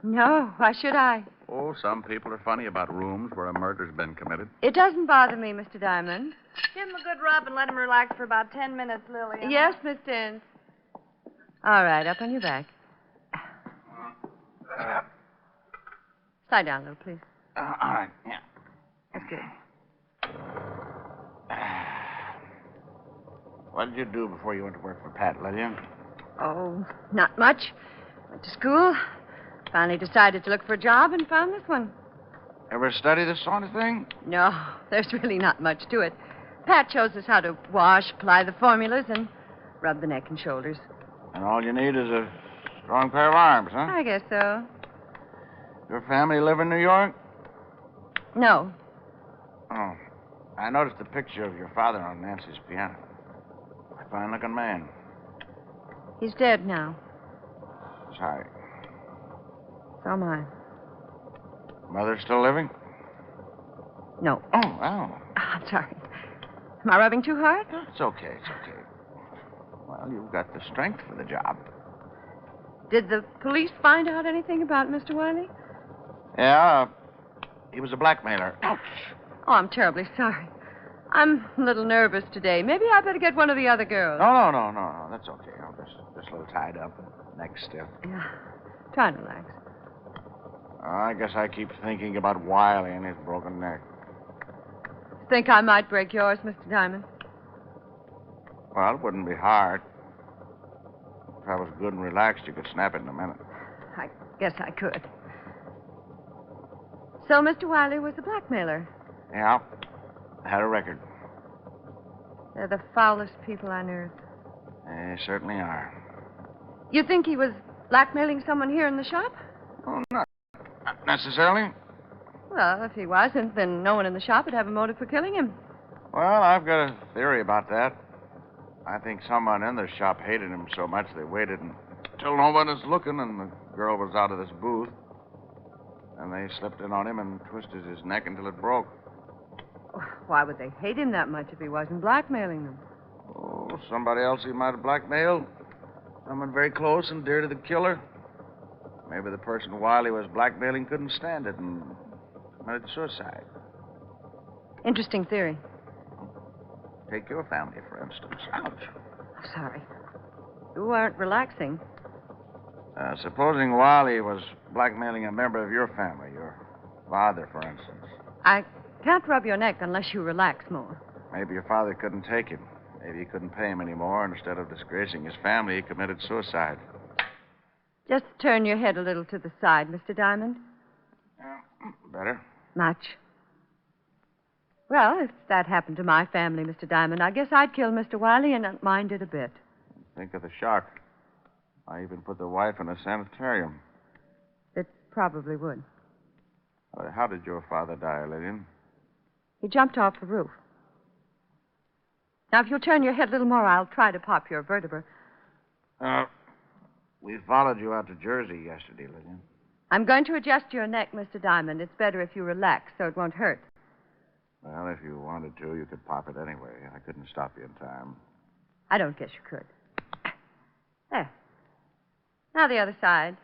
No. Why should I?
Oh, some people are funny about rooms where a murder's been committed.
It doesn't bother me, Mr. Diamond.
Give him a good rub and let him relax for about 10 minutes, Lillian.
Yes, Miss Dent. All right, up on your back. Slide down a little, please.
All right, yeah.
That's good.
What did you do before you went to work for Pat, Lillian?
Oh, not much. Went to school. Finally decided to look for a job and found this one.
Ever study this sort of thing?
No, there's really not much to it. Pat shows us how to wash, apply the formulas, and rub the neck and shoulders.
And all you need is a strong pair of arms, huh?
I guess so.
Your family live in New York?
No.
Oh. I noticed the picture of your father on Nancy's piano. A fine-looking man.
He's dead now.
Sorry.
So am I.
Mother still living?
No.
Oh.
I'm sorry. Am I rubbing too hard?
It's okay. Well, you've got the strength for the job.
Did the police find out anything about Mr. Wiley?
Yeah, he was a blackmailer. Ouch.
Oh, I'm terribly sorry. I'm a little nervous today. Maybe I better get one of the other girls.
No. That's okay. I'm just a little tied up. Next step.
Yeah. Try and relax.
I guess I keep thinking about Wiley and his broken neck.
Think I might break yours, Mr. Diamond?
Well, it wouldn't be hard. If I was good and relaxed, you could snap it in a minute.
I guess I could. So Mr. Wiley was a blackmailer?
Yeah. Had a record.
They're the foulest people on earth.
They certainly are.
You think he was blackmailing someone here in the shop?
Oh, not necessarily.
Well, if he wasn't, then no one in the shop would have a motive for killing him.
Well, I've got a theory about that. I think someone in the shop hated him so much they waited until no one was looking and the girl was out of this booth. And they slipped in on him and twisted his neck until it broke.
Why would they hate him that much if he wasn't blackmailing them?
Oh, somebody else he might have blackmailed. Someone very close and dear to the killer. Maybe the person Wiley was blackmailing couldn't stand it and committed suicide.
Interesting theory.
Take your family, for instance. Ouch.
Sorry. You aren't relaxing.
Supposing Wiley was blackmailing a member of your family, your father, for instance.
I Can't rub your neck unless you relax more.
Maybe your father couldn't take him. Maybe he couldn't pay him anymore, and instead of disgracing his family, he committed suicide.
Just turn your head a little to the side, Mr. Diamond.
Better?
Much. Well, if that happened to my family, Mr. Diamond, I guess I'd kill Mr. Wiley and not mind it a bit.
Think of the shock. I even put the wife in a sanitarium.
It probably would.
How did your father die, Lillian?
He jumped off the roof. Now, if you'll turn your head a little more, I'll try to pop your vertebra.
We followed you out to Jersey yesterday, Lillian.
I'm going to adjust your neck, Mr. Diamond. It's better if you relax so it won't hurt.
Well, if you wanted to, you could pop it anyway. I couldn't stop you in time.
I don't guess you could. There. Now the other side.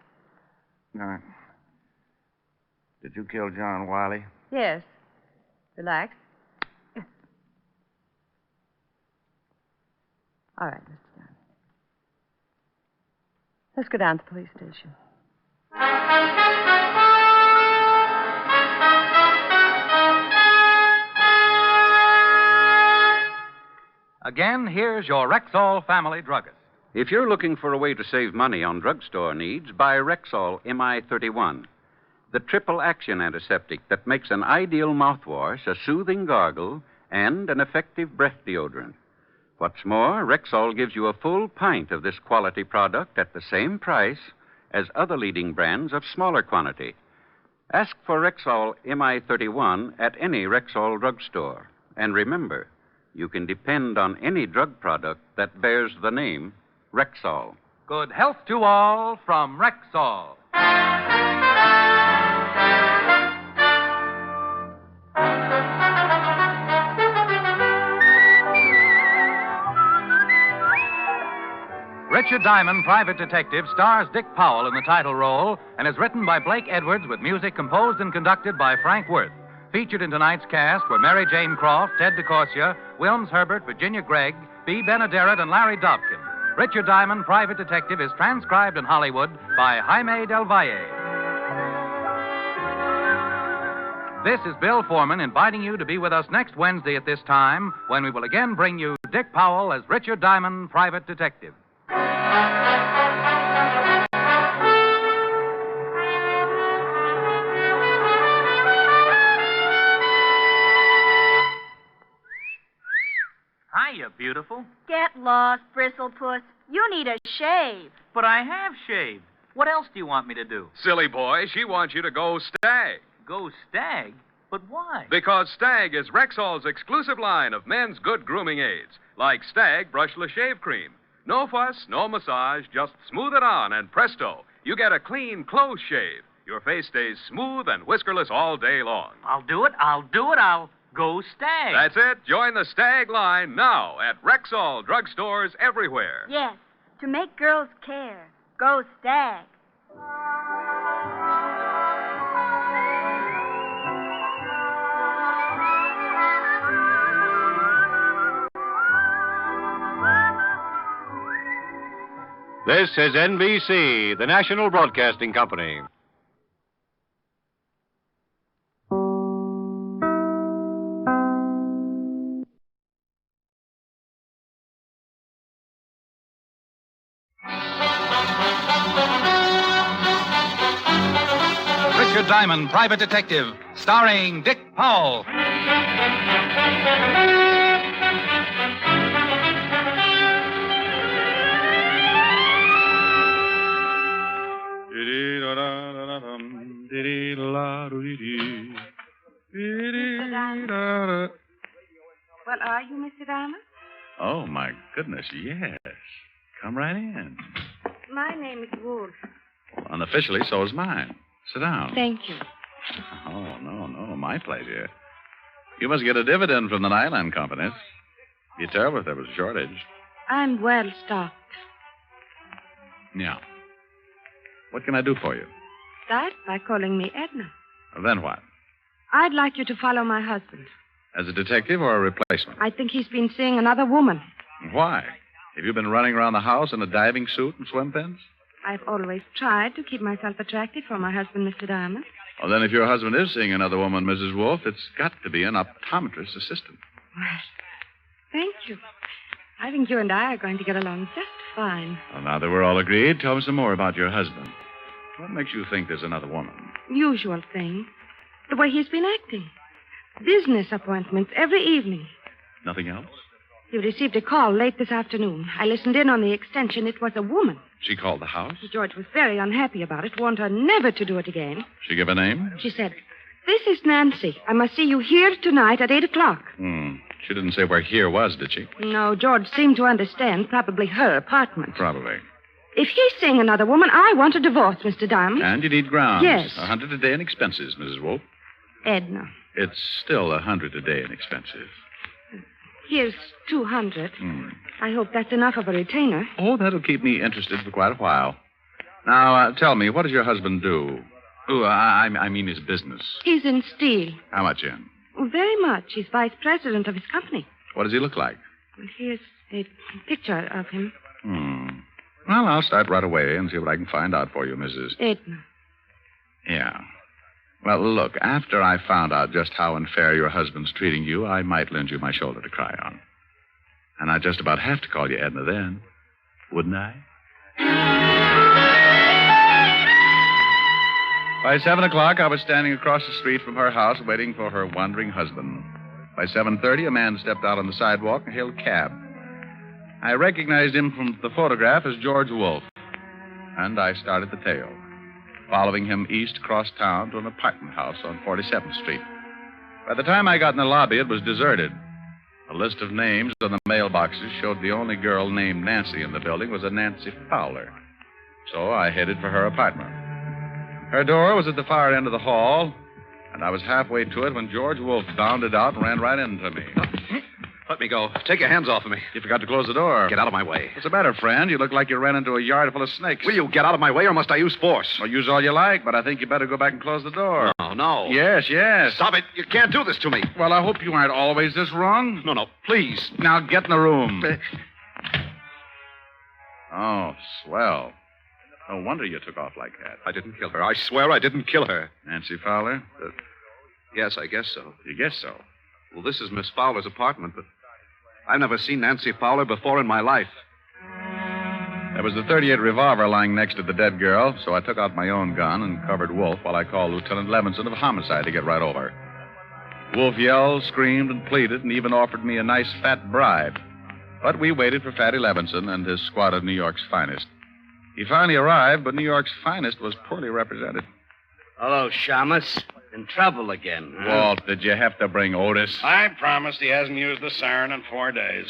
No. Did you kill John Wiley?
Yes. Relax. All right, Mr. Diamond. Let's go down to the police station.
Again, here's your Rexall family druggist.
If you're looking for a way to save money on drugstore needs, buy Rexall MI31, the triple action antiseptic that makes an ideal mouthwash, a soothing gargle, and an effective breath deodorant. What's more, Rexall gives you a full pint of this quality product at the same price as other leading brands of smaller quantity. Ask for Rexall MI31 at any Rexall drugstore. And remember, you can depend on any drug product that bears the name Rexall.
Good health to all from Rexall. Richard Diamond, Private Detective, stars Dick Powell in the title role and is written by Blake Edwards with music composed and conducted by Frank Worth. Featured in tonight's cast were Mary Jane Croft, Ted DeCorsia, Wilms Herbert, Virginia Gregg, B. Benaderet, and Larry Dobkin. Richard Diamond, Private Detective, is transcribed in Hollywood by Jaime Del Valle. This is Bill Foreman inviting you to be with us next Wednesday at this time when we will again bring you Dick Powell as Richard Diamond, Private Detective.
Hiya, beautiful.
Get lost, Bristlepuss. You need a shave.
But I have shaved. What else do you want me to do?
Silly boy, she wants you to go Stag.
Go Stag? But why?
Because Stag is Rexall's exclusive line of men's good grooming aids, like Stag Brushless Shave Cream. No fuss, no massage, just smooth it on, and presto, you get a clean, close shave. Your face stays smooth and whiskerless all day long.
I'll do it. I'll go Stag.
That's it. Join the Stag line now at Rexall drugstores everywhere.
Yes, to make girls care. Go Stag.
This is NBC, the national broadcasting company.
Richard Diamond, Private Detective, starring Dick Powell.
Well, are you, Mr. Diamond?
Oh, my goodness, yes. Come right in.
My name is Wolf.
Unofficially, so is mine. Sit down.
Thank you.
Oh, no, my pleasure. You must get a dividend from the Nylon companies. It'd be terrible if there was a shortage.
I'm well stocked.
Yeah. What can I do for you?
Start by calling me Edna.
Then what?
I'd like you to follow my husband.
As a detective or a replacement?
I think he's been seeing another woman.
Why? Have you been running around the house in a diving suit and swim pins?
I've always tried to keep myself attractive for my husband, Mr. Diamond.
Well, then, if your husband is seeing another woman, Mrs. Wolf, it's got to be an optometrist assistant.
Well, thank you. I think you and I are going to get along just fine.
Well, now that we're all agreed, tell me some more about your husband. What makes you think there's another woman?
Usual thing. The way he's been acting. Business appointments every evening.
Nothing else?
He received a call late this afternoon. I listened in on the extension. It was a woman.
She called the house?
George was very unhappy about it, warned her never to do it again.
She give a name?
She said, "This is Nancy. I must see you here tonight at 8 o'clock.
She didn't say where here was, did she?
No, George seemed to understand. Probably her apartment.
Probably.
If he's seeing another woman, I want a divorce, Mr. Diamond.
And you need grounds.
Yes.
100 a day in expenses, Mrs. Wolf.
Edna.
It's still 100 a day in expenses.
Here's 200. I hope that's enough of a retainer.
Oh, that'll keep me interested for quite a while. Now, tell me, what does your husband do? Oh, I mean his business.
He's in steel.
How much in?
Very much. He's vice president of his company.
What does he look like?
Here's a picture of him.
Well, I'll start right away and see what I can find out for you, Mrs.
Edna.
Yeah. Well, look, after I found out just how unfair your husband's treating you, I might lend you my shoulder to cry on. And I'd just about have to call you Edna then, wouldn't I? By 7 o'clock, I was standing across the street from her house waiting for her wandering husband. By 7:30, a man stepped out on the sidewalk and hailed a cab. I recognized him from the photograph as George Wolf, and I started the tale, following him east across town to an apartment house on 47th Street. By the time I got in the lobby, it was deserted. A list of names on the mailboxes showed the only girl named Nancy in the building was a Nancy Fowler. So I headed for her apartment. Her door was at the far end of the hall, and I was halfway to it when George Wolf bounded out and ran right into me.
Let me go. Take your hands off of me.
You forgot to close the door.
Get out of my way.
What's the matter, friend? You look like you ran into a yard full of snakes.
Will you get out of my way, or must I use force?
Well, use all you like, but I think you better go back and close the door.
No.
Yes.
Stop it. You can't do this to me.
Well, I hope you aren't always this wrong.
No, please.
Now get in the room. Oh, swell. No wonder you took off like that.
I didn't kill her. I swear I didn't kill her.
Nancy Fowler?
Yes, I guess so.
You guess so?
Well, this is Miss Fowler's apartment, but I've never seen Nancy Fowler before in my life.
There was the .38 revolver lying next to the dead girl, so I took out my own gun and covered Wolf while I called Lieutenant Levinson of homicide to get right over. Wolf yelled, screamed, and pleaded, and even offered me a nice fat bribe. But we waited for Fatty Levinson and his squad of New York's finest. He finally arrived, but New York's finest was poorly represented.
Hello, Shamus. In trouble again, huh?
Walt, did you have to bring Otis?
I promised he hasn't used the siren in 4 days.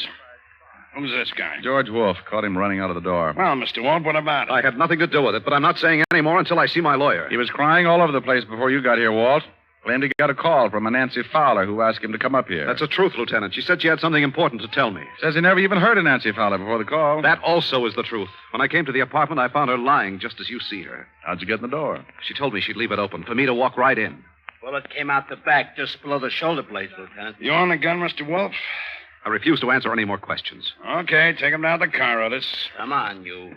Who's this guy?
George Wolf. Caught him running out of the door.
Well, Mr. Wolf, what about it?
I had nothing to do with it, but I'm not saying any more until I see my lawyer.
He was crying all over the place before you got here, Walt. Claimed he got a call from a Nancy Fowler who asked him to come up here.
That's the truth, Lieutenant. She said she had something important to tell me.
Says he never even heard of Nancy Fowler before the call.
That also is the truth. When I came to the apartment, I found her lying just as you see her.
How'd you get in the door?
She told me she'd leave it open for me to walk right in.
Bullet came out the back just below the shoulder blades, Lieutenant.
You own the gun, Mr. Wolf?
I refuse to answer any more questions.
Okay, take him down to the car, Otis.
Come on, you.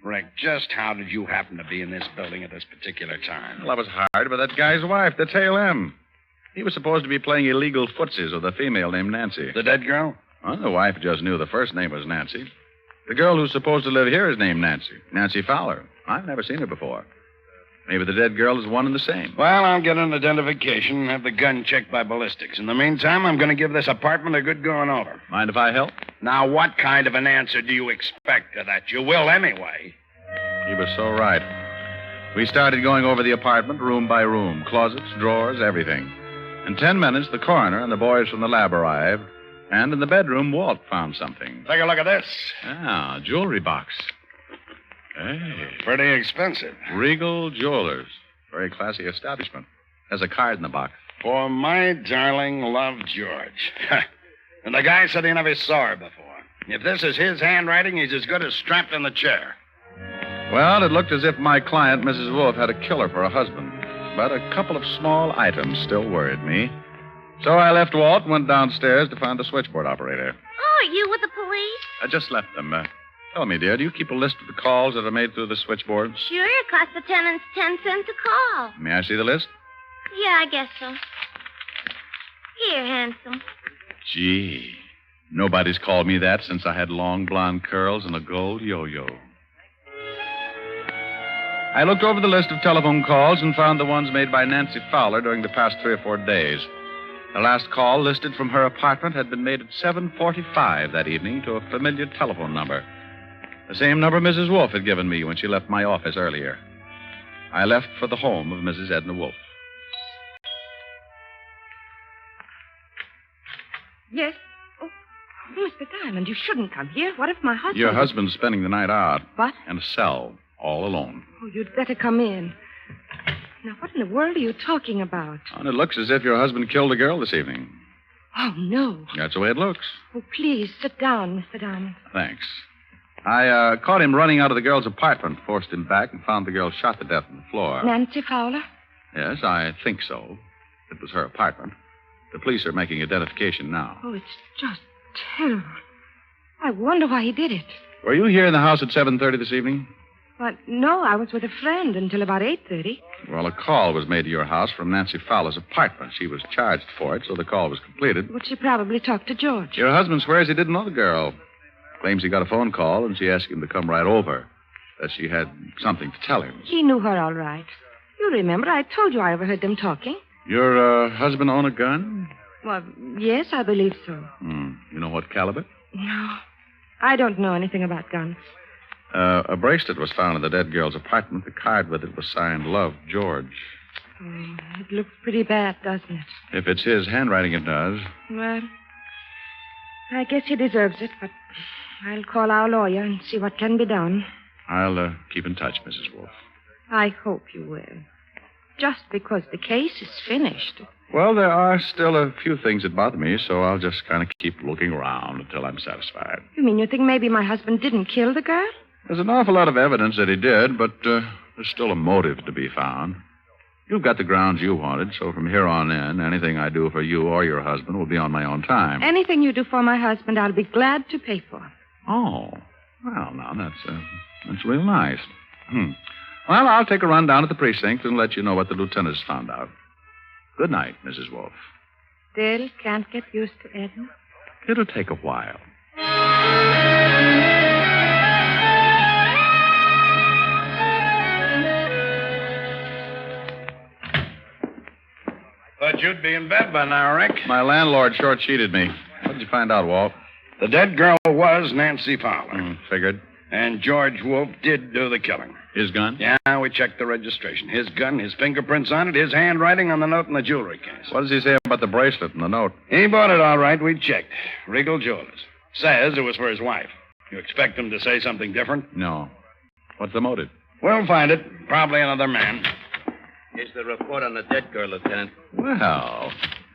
Rick, just how did you happen to be in this building at this particular time?
Well, I was hired by that guy's wife, the tail M. He was supposed to be playing illegal footsies with a female named Nancy.
The dead girl?
Well, the wife just knew the first name was Nancy. The girl who's supposed to live here is named Nancy. Nancy Fowler. I've never seen her before. Maybe the dead girl is one and the same.
Well, I'll get an identification and have the gun checked by ballistics. In the meantime, I'm going to give this apartment a good going over.
Mind if I help?
Now, what kind of an answer do you expect to that? You will anyway.
He was so right. We started going over the apartment room by room, closets, drawers, everything. In 10 minutes, the coroner and the boys from the lab arrived, and in the bedroom, Walt found something.
Take a look at this.
Ah, a jewelry box. Hey.
Pretty expensive.
Regal Jewelers. Very classy establishment. There's a card in the box.
For my darling love, George. And the guy said he never saw her before. If this is his handwriting, he's as good as strapped in the chair.
Well, it looked as if my client, Mrs. Wolf, had a killer for a husband. But a couple of small items still worried me. So I left Walt and went downstairs to find the switchboard operator.
Oh, are you with the police?
I just left them. Tell me, dear, do you keep a list of the calls that are made through the switchboard?
Sure, it costs the tenants 10 cents a call.
May I see the list?
Yeah, I guess so. Here, handsome.
Gee, nobody's called me that since I had long blonde curls and a gold yo-yo. I looked over the list of telephone calls and found the ones made by Nancy Fowler during the past 3 or 4 days. The last call listed from her apartment had been made at 7:45 that evening to a familiar telephone number. The same number Mrs. Wolfe had given me when she left my office earlier. I left for the home of Mrs. Edna Wolfe.
Yes? Oh, Mr. Diamond, you shouldn't come here. What if my husband...
Your husband's spending the night out.
What?
In a cell, all alone.
Oh, you'd better come in. Now, what in the world are you talking about?
And it looks as if your husband killed a girl this evening.
Oh, no.
That's the way it looks.
Oh, please, sit down, Mr. Diamond.
Thanks. I caught him running out of the girl's apartment, forced him back, and found the girl shot to death on the floor.
Nancy Fowler?
Yes, I think so. It was her apartment. The police are making identification now.
Oh, it's just terrible. I wonder why he did it.
Were you here in the house at 7:30 this evening?
Well, no, I was with a friend until about 8:30.
Well, a call was made to your house from Nancy Fowler's apartment. She was charged for it, so the call was completed.
But she probably talked to George.
Your husband swears he didn't know the girl. Claims he got a phone call, and she asked him to come right over. That she had something to tell him.
He knew her all right. You remember, I told you I overheard them talking.
Your husband own a gun?
Well, yes, I believe so.
You know what caliber?
No, I don't know anything about guns.
A bracelet was found in the dead girl's apartment. The card with it was signed Love, George.
Oh, it looks pretty bad, doesn't it?
If it's his handwriting, it does.
Well, I guess he deserves it, but I'll call our lawyer and see what can be done.
I'll keep in touch, Mrs. Wolfe.
I hope you will. Just because the case is finished.
Well, there are still a few things that bother me, so I'll just kind of keep looking around until I'm satisfied.
You mean you think maybe my husband didn't kill the girl?
There's an awful lot of evidence that he did, but there's still a motive to be found. You've got the grounds you wanted, so from here on in, anything I do for you or your husband will be on my own time.
Anything you do for my husband, I'll be glad to pay for.
Oh, well, now, that's real nice. Well, I'll take a run down at the precinct and let you know what the lieutenant has found out. Good night, Mrs. Wolfe.
Still can't get used to Edna?
It'll take a while.
Thought you'd be in bed by now, Rick.
My landlord short-sheeted me. What did you find out, Walt?
The dead girl was Nancy Fowler.
Figured.
And George Wolfe did do the killing.
His gun?
Yeah, we checked the registration. His gun, his fingerprints on it, his handwriting on the note in the jewelry case.
What does he say about the bracelet and the note?
He bought it all right. We checked. Regal Jewelers. Says it was for his wife. You expect him to say something different?
No. What's the motive?
We'll find it. Probably another man.
Here's the report on the dead girl, Lieutenant.
Well,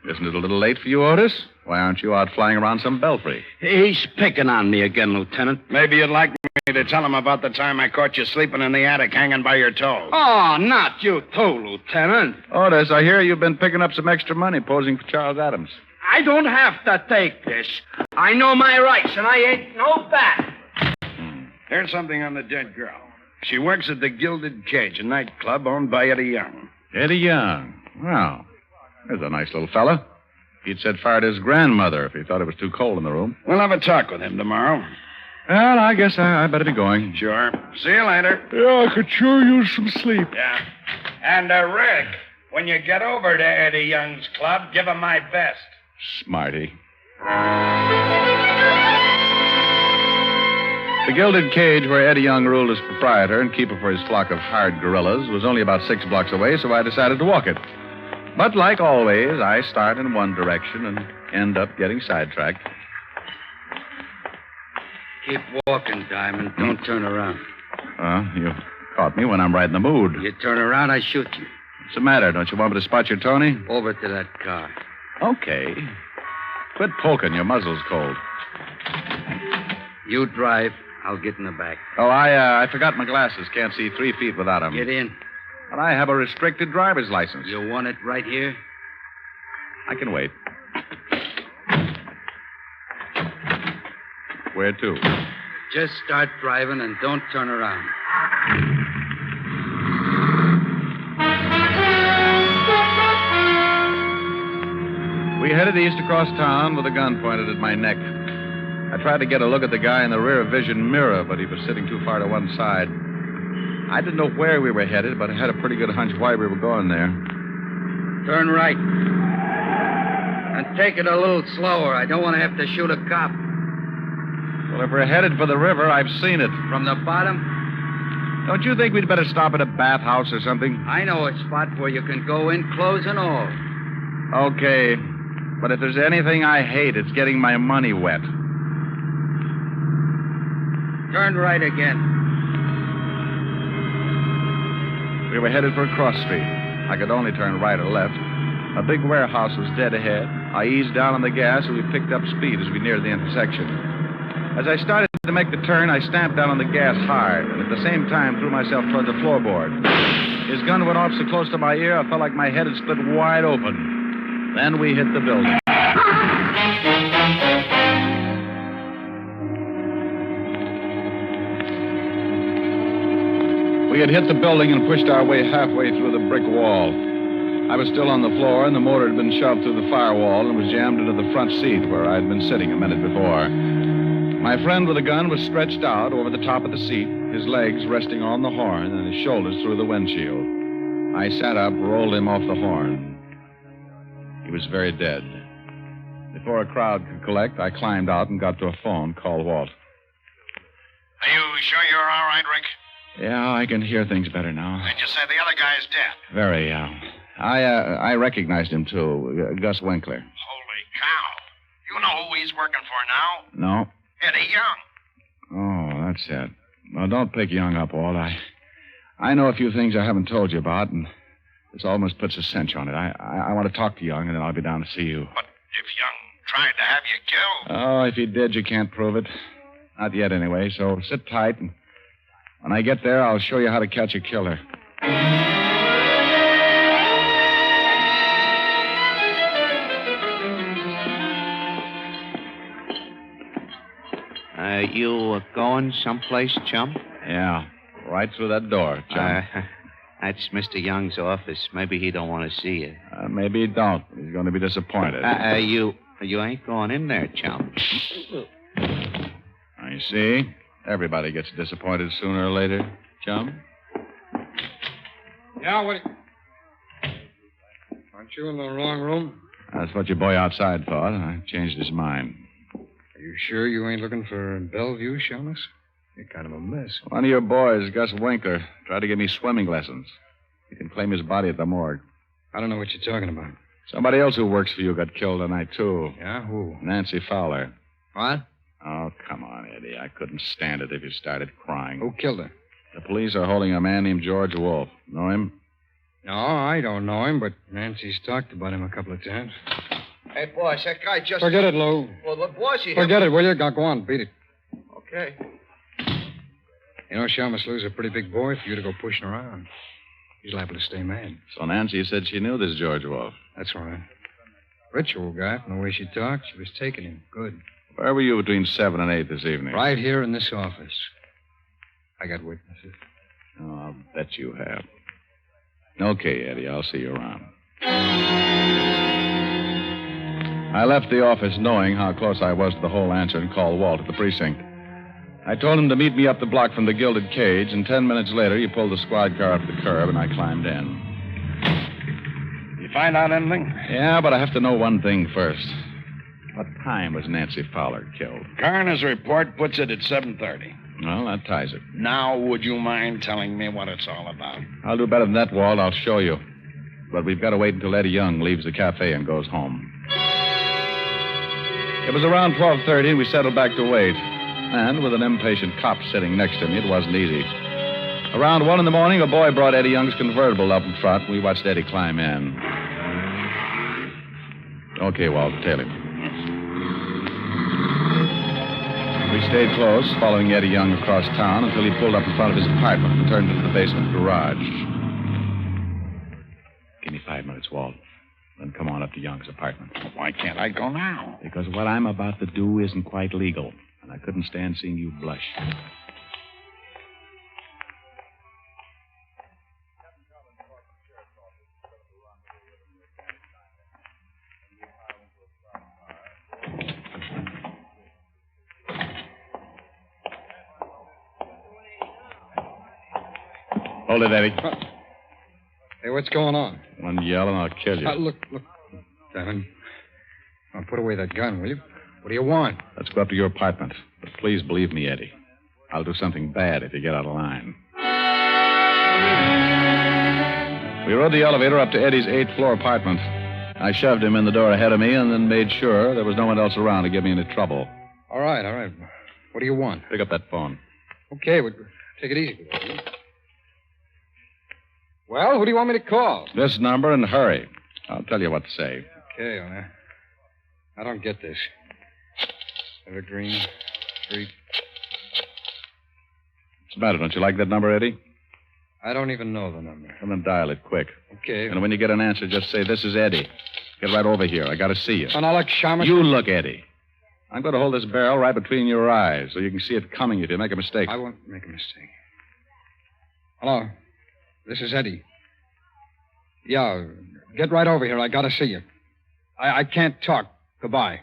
isn't it a little late for you, Otis? Why aren't you out flying around some belfry?
He's picking on me again, Lieutenant.
Maybe you'd like me to tell him about the time I caught you sleeping in the attic hanging by your toe.
Oh, not you too, Lieutenant.
Otis, I hear you've been picking up some extra money posing for Charles Adams.
I don't have to take this. I know my rights, and I ain't no bat.
Here's something on the dead girl. She works at the Gilded Cage, a nightclub owned by Eddie Young.
Eddie Young? Well, there's a nice little fella. He'd set fire to his grandmother if he thought it was too cold in the room.
We'll have a talk with him tomorrow.
Well, I guess I better be going.
Sure. See you later.
Yeah, I could sure use some sleep.
Yeah. And, Rick, when you get over to Eddie Young's club, give him my best.
Smarty. The Gilded Cage, where Eddie Young ruled as proprietor and keeper for his flock of hired gorillas, was only about 6 blocks away, so I decided to walk it. But like always, I start in one direction and end up getting sidetracked.
Keep walking, Diamond. Don't turn around.
You caught me when I'm right in the mood.
You turn around, I shoot you.
What's the matter? Don't you want me to spot your Tony?
Over to that car.
Okay. Quit poking. Your muzzle's cold.
You drive. I'll get in the back.
Oh, I forgot my glasses. Can't see 3 feet without them.
Get in.
But I have a restricted driver's license.
You want it right here?
I can wait. Where to?
Just start driving and don't turn around.
We headed east across town with a gun pointed at my neck. I tried to get a look at the guy in the rear vision mirror, but he was sitting too far to one side. I didn't know where we were headed, but I had a pretty good hunch why we were going there.
Turn right. And take it a little slower. I don't want to have to shoot a cop.
Well, if we're headed for the river, I've seen it.
From the bottom?
Don't you think we'd better stop at a bathhouse or something?
I know a spot where you can go in, clothes and all.
Okay. But if there's anything I hate, it's getting my money wet.
Turn right again.
We were headed for a cross street. I could only turn right or left. A big warehouse was dead ahead. I eased down on the gas, and we picked up speed as we neared the intersection. As I started to make the turn, I stamped down on the gas hard, and at the same time threw myself toward the floorboard. His gun went off so close to my ear, I felt like my head had split wide open. Then we hit the building. We had hit the building and pushed our way halfway through the brick wall. I was still on the floor, and the motor had been shoved through the firewall and was jammed into the front seat where I'd been sitting a minute before. My friend with the gun was stretched out over the top of the seat, his legs resting on the horn and his shoulders through the windshield. I sat up, rolled him off the horn. He was very dead. Before a crowd could collect, I climbed out and got to a phone, called Walt.
Are you sure you're all right, Rick?
Yeah, I can hear things better now.
Then you said the other guy's dead.
Very, I recognized him, too. Gus Winkler.
Holy cow. You know who he's working for now?
No.
Eddie Young.
Oh, that's it. Well, don't pick Young up, Walt. I know a few things I haven't told you about, and this almost puts a cinch on it. I want to talk to Young, and then I'll be down to see you.
But if Young tried to have you killed...
Oh, if he did, you can't prove it. Not yet, anyway, so sit tight, and when I get there, I'll show you how to catch a killer.
You going someplace, chum?
Yeah, right through that door, chum.
That's Mr. Young's office. Maybe he don't want to see you.
Maybe he don't. He's going to be disappointed.
You ain't going in there, chum.
I see. Everybody gets disappointed sooner or later, chum.
Yeah, what... Aren't you in the wrong room?
That's what your boy outside thought. I changed his mind.
Are you sure you ain't looking for Bellevue, Shamus? You're kind of a mess.
One of your boys, Gus Winkler, tried to give me swimming lessons. You can claim his body at the morgue.
I don't know what you're talking about.
Somebody else who works for you got killed tonight, too.
Yeah, who?
Nancy Fowler.
What?
Oh, come on, Eddie. I couldn't stand it if you started crying.
Who killed her?
The police are holding a man named George Wolf. Know him?
No, I don't know him, but Nancy's talked about him a couple of times.
Hey, boss, that guy just...
Forget it, Lou.
Well, look, boss, you...
Forget it, will you? Go on, beat it.
Okay.
You know, Shamus Lou's a pretty big boy for you to go pushing around. He's liable to stay mad.
So Nancy said she knew this George Wolf.
That's right. Ritual guy, from the way she talked, she was taking him. Good.
Where were you between 7 and 8 this evening?
Right here in this office. I got witnesses.
Oh, I'll bet you have. Okay, Eddie, I'll see you around. I left the office knowing how close I was to the whole answer and called Walt at the precinct. I told him to meet me up the block from the Gilded Cage, and 10 minutes later, he pulled the squad car up the curb, and I climbed in.
You find out anything?
Yeah, but I have to know one thing first. What time was Nancy Fowler killed?
Coroner's report puts it at 7:30.
Well, that ties it.
Now, would you mind telling me what it's all about?
I'll do better than that, Walt. I'll show you. But we've got to wait until Eddie Young leaves the cafe and goes home. It was around 12:30, and we settled back to wait. And with an impatient cop sitting next to me, it wasn't easy. Around 1 a.m, a boy brought Eddie Young's convertible up in front. We watched Eddie climb in. Okay, Walt, tail him. We stayed close, following Eddie Young across town until he pulled up in front of his apartment and turned into the basement garage. Give me 5 minutes, Walt. Then come on up to Young's apartment.
Why can't I go now?
Because what I'm about to do isn't quite legal. And I couldn't stand seeing you blush. Hold it, Eddie.
Hey, what's going on?
One yell and I'll kill you.
Look. Diamond. Now, put away that gun, will you? What do you want?
Let's go up to your apartment. But please believe me, Eddie. I'll do something bad if you get out of line. We rode the elevator up to Eddie's 8th-floor apartment. I shoved him in the door ahead of me and then made sure there was no one else around to get me into trouble.
All right. What do you want?
Pick up that phone.
Okay, but take it easy. Well, who do you want me to call?
This number and hurry. I'll tell you what to say.
Okay, I don't get this. Evergreen Street.
What's the matter? Don't you like that number, Eddie?
I don't even know the number.
Well, then dial it quick.
Okay.
And when you get an answer, just say, "This is Eddie. Get right over here. I got to see you."
And I'll look, Shamus.
You look, Eddie. I'm going to hold this barrel right between your eyes so you can see it coming if you make a mistake.
I won't make a mistake. Hello. This is Eddie. Yeah, get right over here. I got to see you. I can't talk. Goodbye.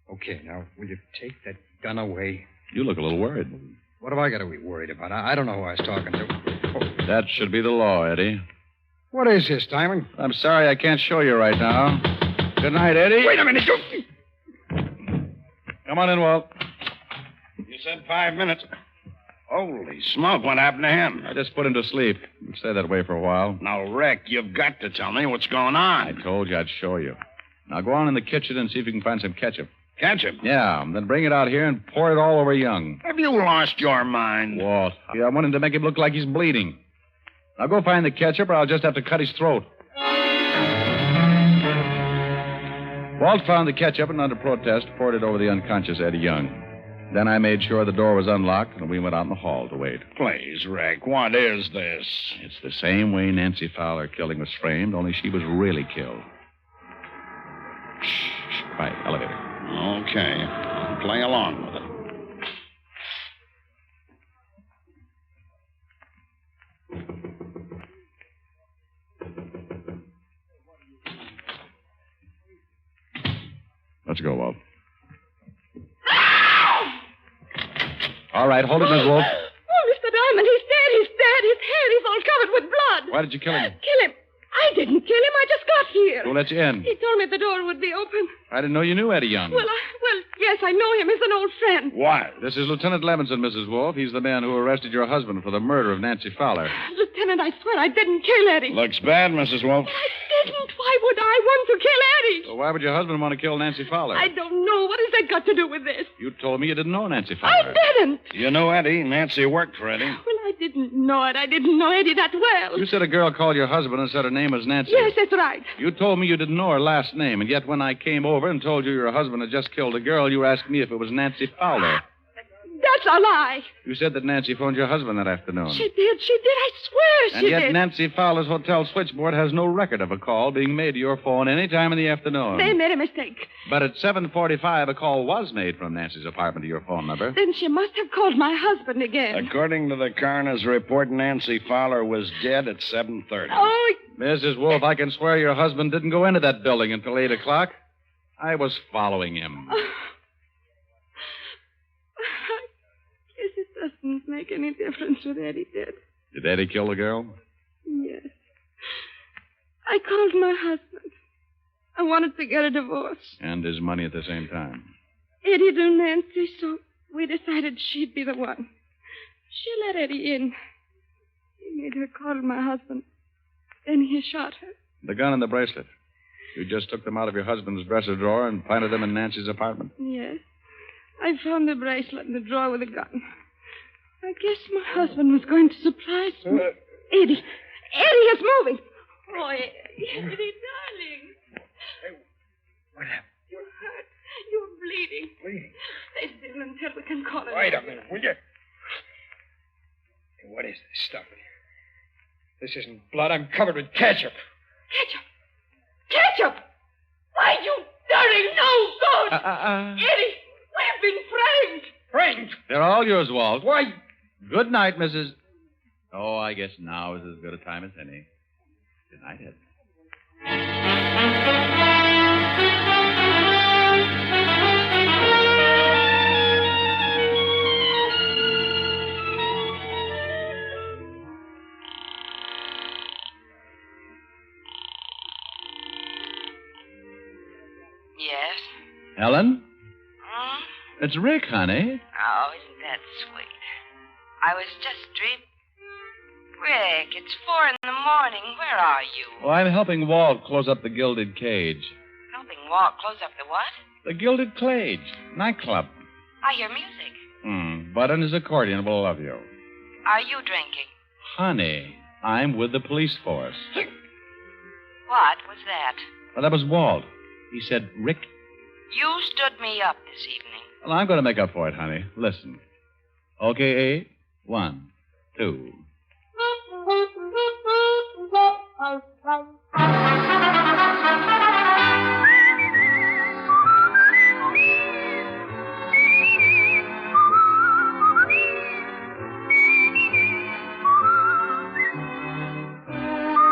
Okay, now, will you take that gun away?
You look a little worried.
What have I got to be worried about? I don't know who I was talking to. Oh.
That should be the law, Eddie.
What is this, Diamond?
I'm sorry I can't show you right now. Good night, Eddie.
Wait a minute.
Come on in, Walt.
You said 5 minutes. Holy smoke, what happened to him?
I just put him to sleep. He'll stay that way for a while.
Now, Rick, you've got to tell me what's going on.
I told you I'd show you. Now go on in the kitchen and see if you can find some ketchup.
Ketchup?
Yeah, then bring it out here and pour it all over Young.
Have you lost your mind?
Walt, I want him to make him look like he's bleeding. Now go find the ketchup or I'll just have to cut his throat. Walt found the ketchup and under protest poured it over the unconscious Eddie Young. Then I made sure the door was unlocked and we went out in the hall to wait.
Please, Rick, what is this?
It's the same way Nancy Fowler killing was framed, only she was really killed. Shh. Quiet. Elevator.
Okay. I'll play along with it.
Let's go, Walt. All right, hold it, Miss Wolf.
Oh, Mr. Diamond, he's dead. He's dead. His hair is all covered with blood.
Why did you kill him?
Kill him? I didn't kill him. I just got here.
Who let you in?
He told me the door would be open.
I didn't know you knew Eddie Young.
Well, yes, I know him. He's an old friend.
Why? This is Lieutenant Levinson, Mrs. Wolf. He's the man who arrested your husband for the murder of Nancy Fowler.
Lieutenant, I swear I didn't kill Eddie.
Looks bad, Mrs. Wolf.
I didn't. Why would I want to kill Eddie?
So why would your husband want to kill Nancy Fowler?
I don't know. What has that got to do with this?
You told me you didn't know Nancy Fowler.
I didn't.
You know Eddie. Nancy worked for Eddie.
Well, I didn't know it. I didn't know Eddie that well.
You said a girl called your husband and said her name was Nancy.
Yes, that's right.
You told me you didn't know her last name, and yet when I came over and told you your husband had just killed a girl, you asked me if it was Nancy Fowler.
That's a lie.
You said that Nancy phoned your husband that afternoon.
She did. I swear
And
she
yet
did.
Nancy Fowler's hotel switchboard has no record of a call being made to your phone any time in the afternoon.
They made a mistake.
But at 7:45, a call was made from Nancy's apartment to your phone number.
Then she must have called my husband again.
According to the coroner's report, Nancy Fowler was dead at 7:30.
Oh,
Mrs. Wolf, I can swear your husband didn't go into that building until 8 o'clock. I was following him.
I guess it doesn't make any difference what Eddie did.
Did Eddie kill the girl?
Yes. I called my husband. I wanted to get a divorce.
And his money at the same time.
Eddie knew Nancy, so we decided she'd be the one. She let Eddie in. He made her call my husband. Then he shot her.
The gun and the bracelet. You just took them out of your husband's dresser drawer and planted them in Nancy's apartment?
Yes. I found the bracelet in the drawer with the gun. I guess my husband was going to surprise me. Eddie! Eddie is moving! Oh, Eddie, darling.
What happened?
You're hurt. You're bleeding.
Bleeding?
Stay still until we can call it.
Wait a minute, will you? Hey, what is this stuff? This isn't blood. I'm covered with ketchup.
Ketchup! Ketchup! Why, you dirty no good! Eddie, we've been framed.
Framed?
They're all yours, Walt.
Why?
Good night, Mrs. Oh, I guess now is as good a time as any. Good night, Ed.
Yes?
Helen?
Hmm?
It's Rick, honey.
Oh, isn't that sweet? I was just dreaming. Rick, it's 4 a.m. Where are you?
Well, I'm helping Walt close up the Gilded Cage.
Helping Walt close up the what?
The Gilded Cage nightclub.
I hear music.
Bud and his accordion will love you.
Are you drinking?
Honey, I'm with the police force.
What was that?
Well, that was Walt. He said, Rick.
You stood me up this evening.
Well, I'm going to make up for it, honey. Listen. Okay, 1, 2.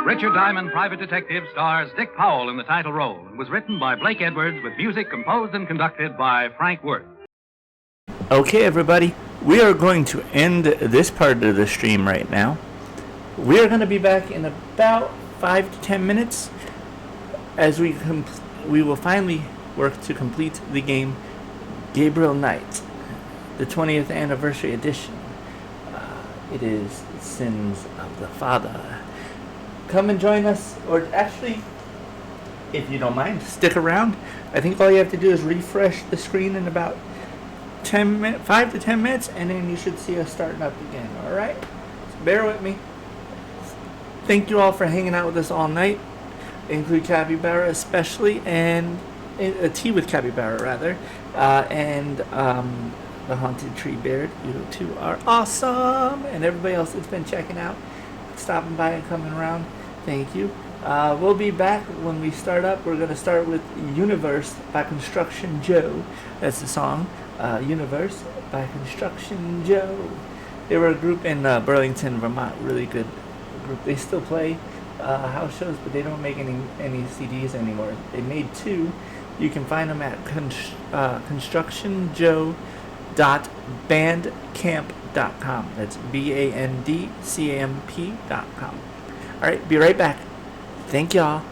Richard Diamond, Private Detective, stars Dick Powell in the title role and was written by Blake Edwards with music composed and conducted by Frank Worth.
Okay, everybody, we are going to end this part of the stream right now. We are going to be back in about 5 to 10 minutes as we will finally work to complete the game Gabriel Knight, the 20th anniversary edition. It is Sins of the Father. Come and join us, or actually, if you don't mind, stick around. I think all you have to do is refresh the screen in about 5 to 10 minutes, and then you should see us starting up again, alright? So bear with me. Thank you all for hanging out with us all night, include Capybara especially, and Tea with Capybara, rather, and the Haunted Tree Beard. You two are awesome, and everybody else that's been checking out, stopping by and coming around, thank you. We'll be back when we start up. We're going to start with Universe by Construction Joe. That's the song, Universe by Construction Joe. They were a group in Burlington, Vermont, really good group. They still play house shows, but they don't make any CDs anymore. They made 2. You can find them at constructionjoe.bandcamp.com. That's BANDCAMP.com. All right, be right back. Thank y'all.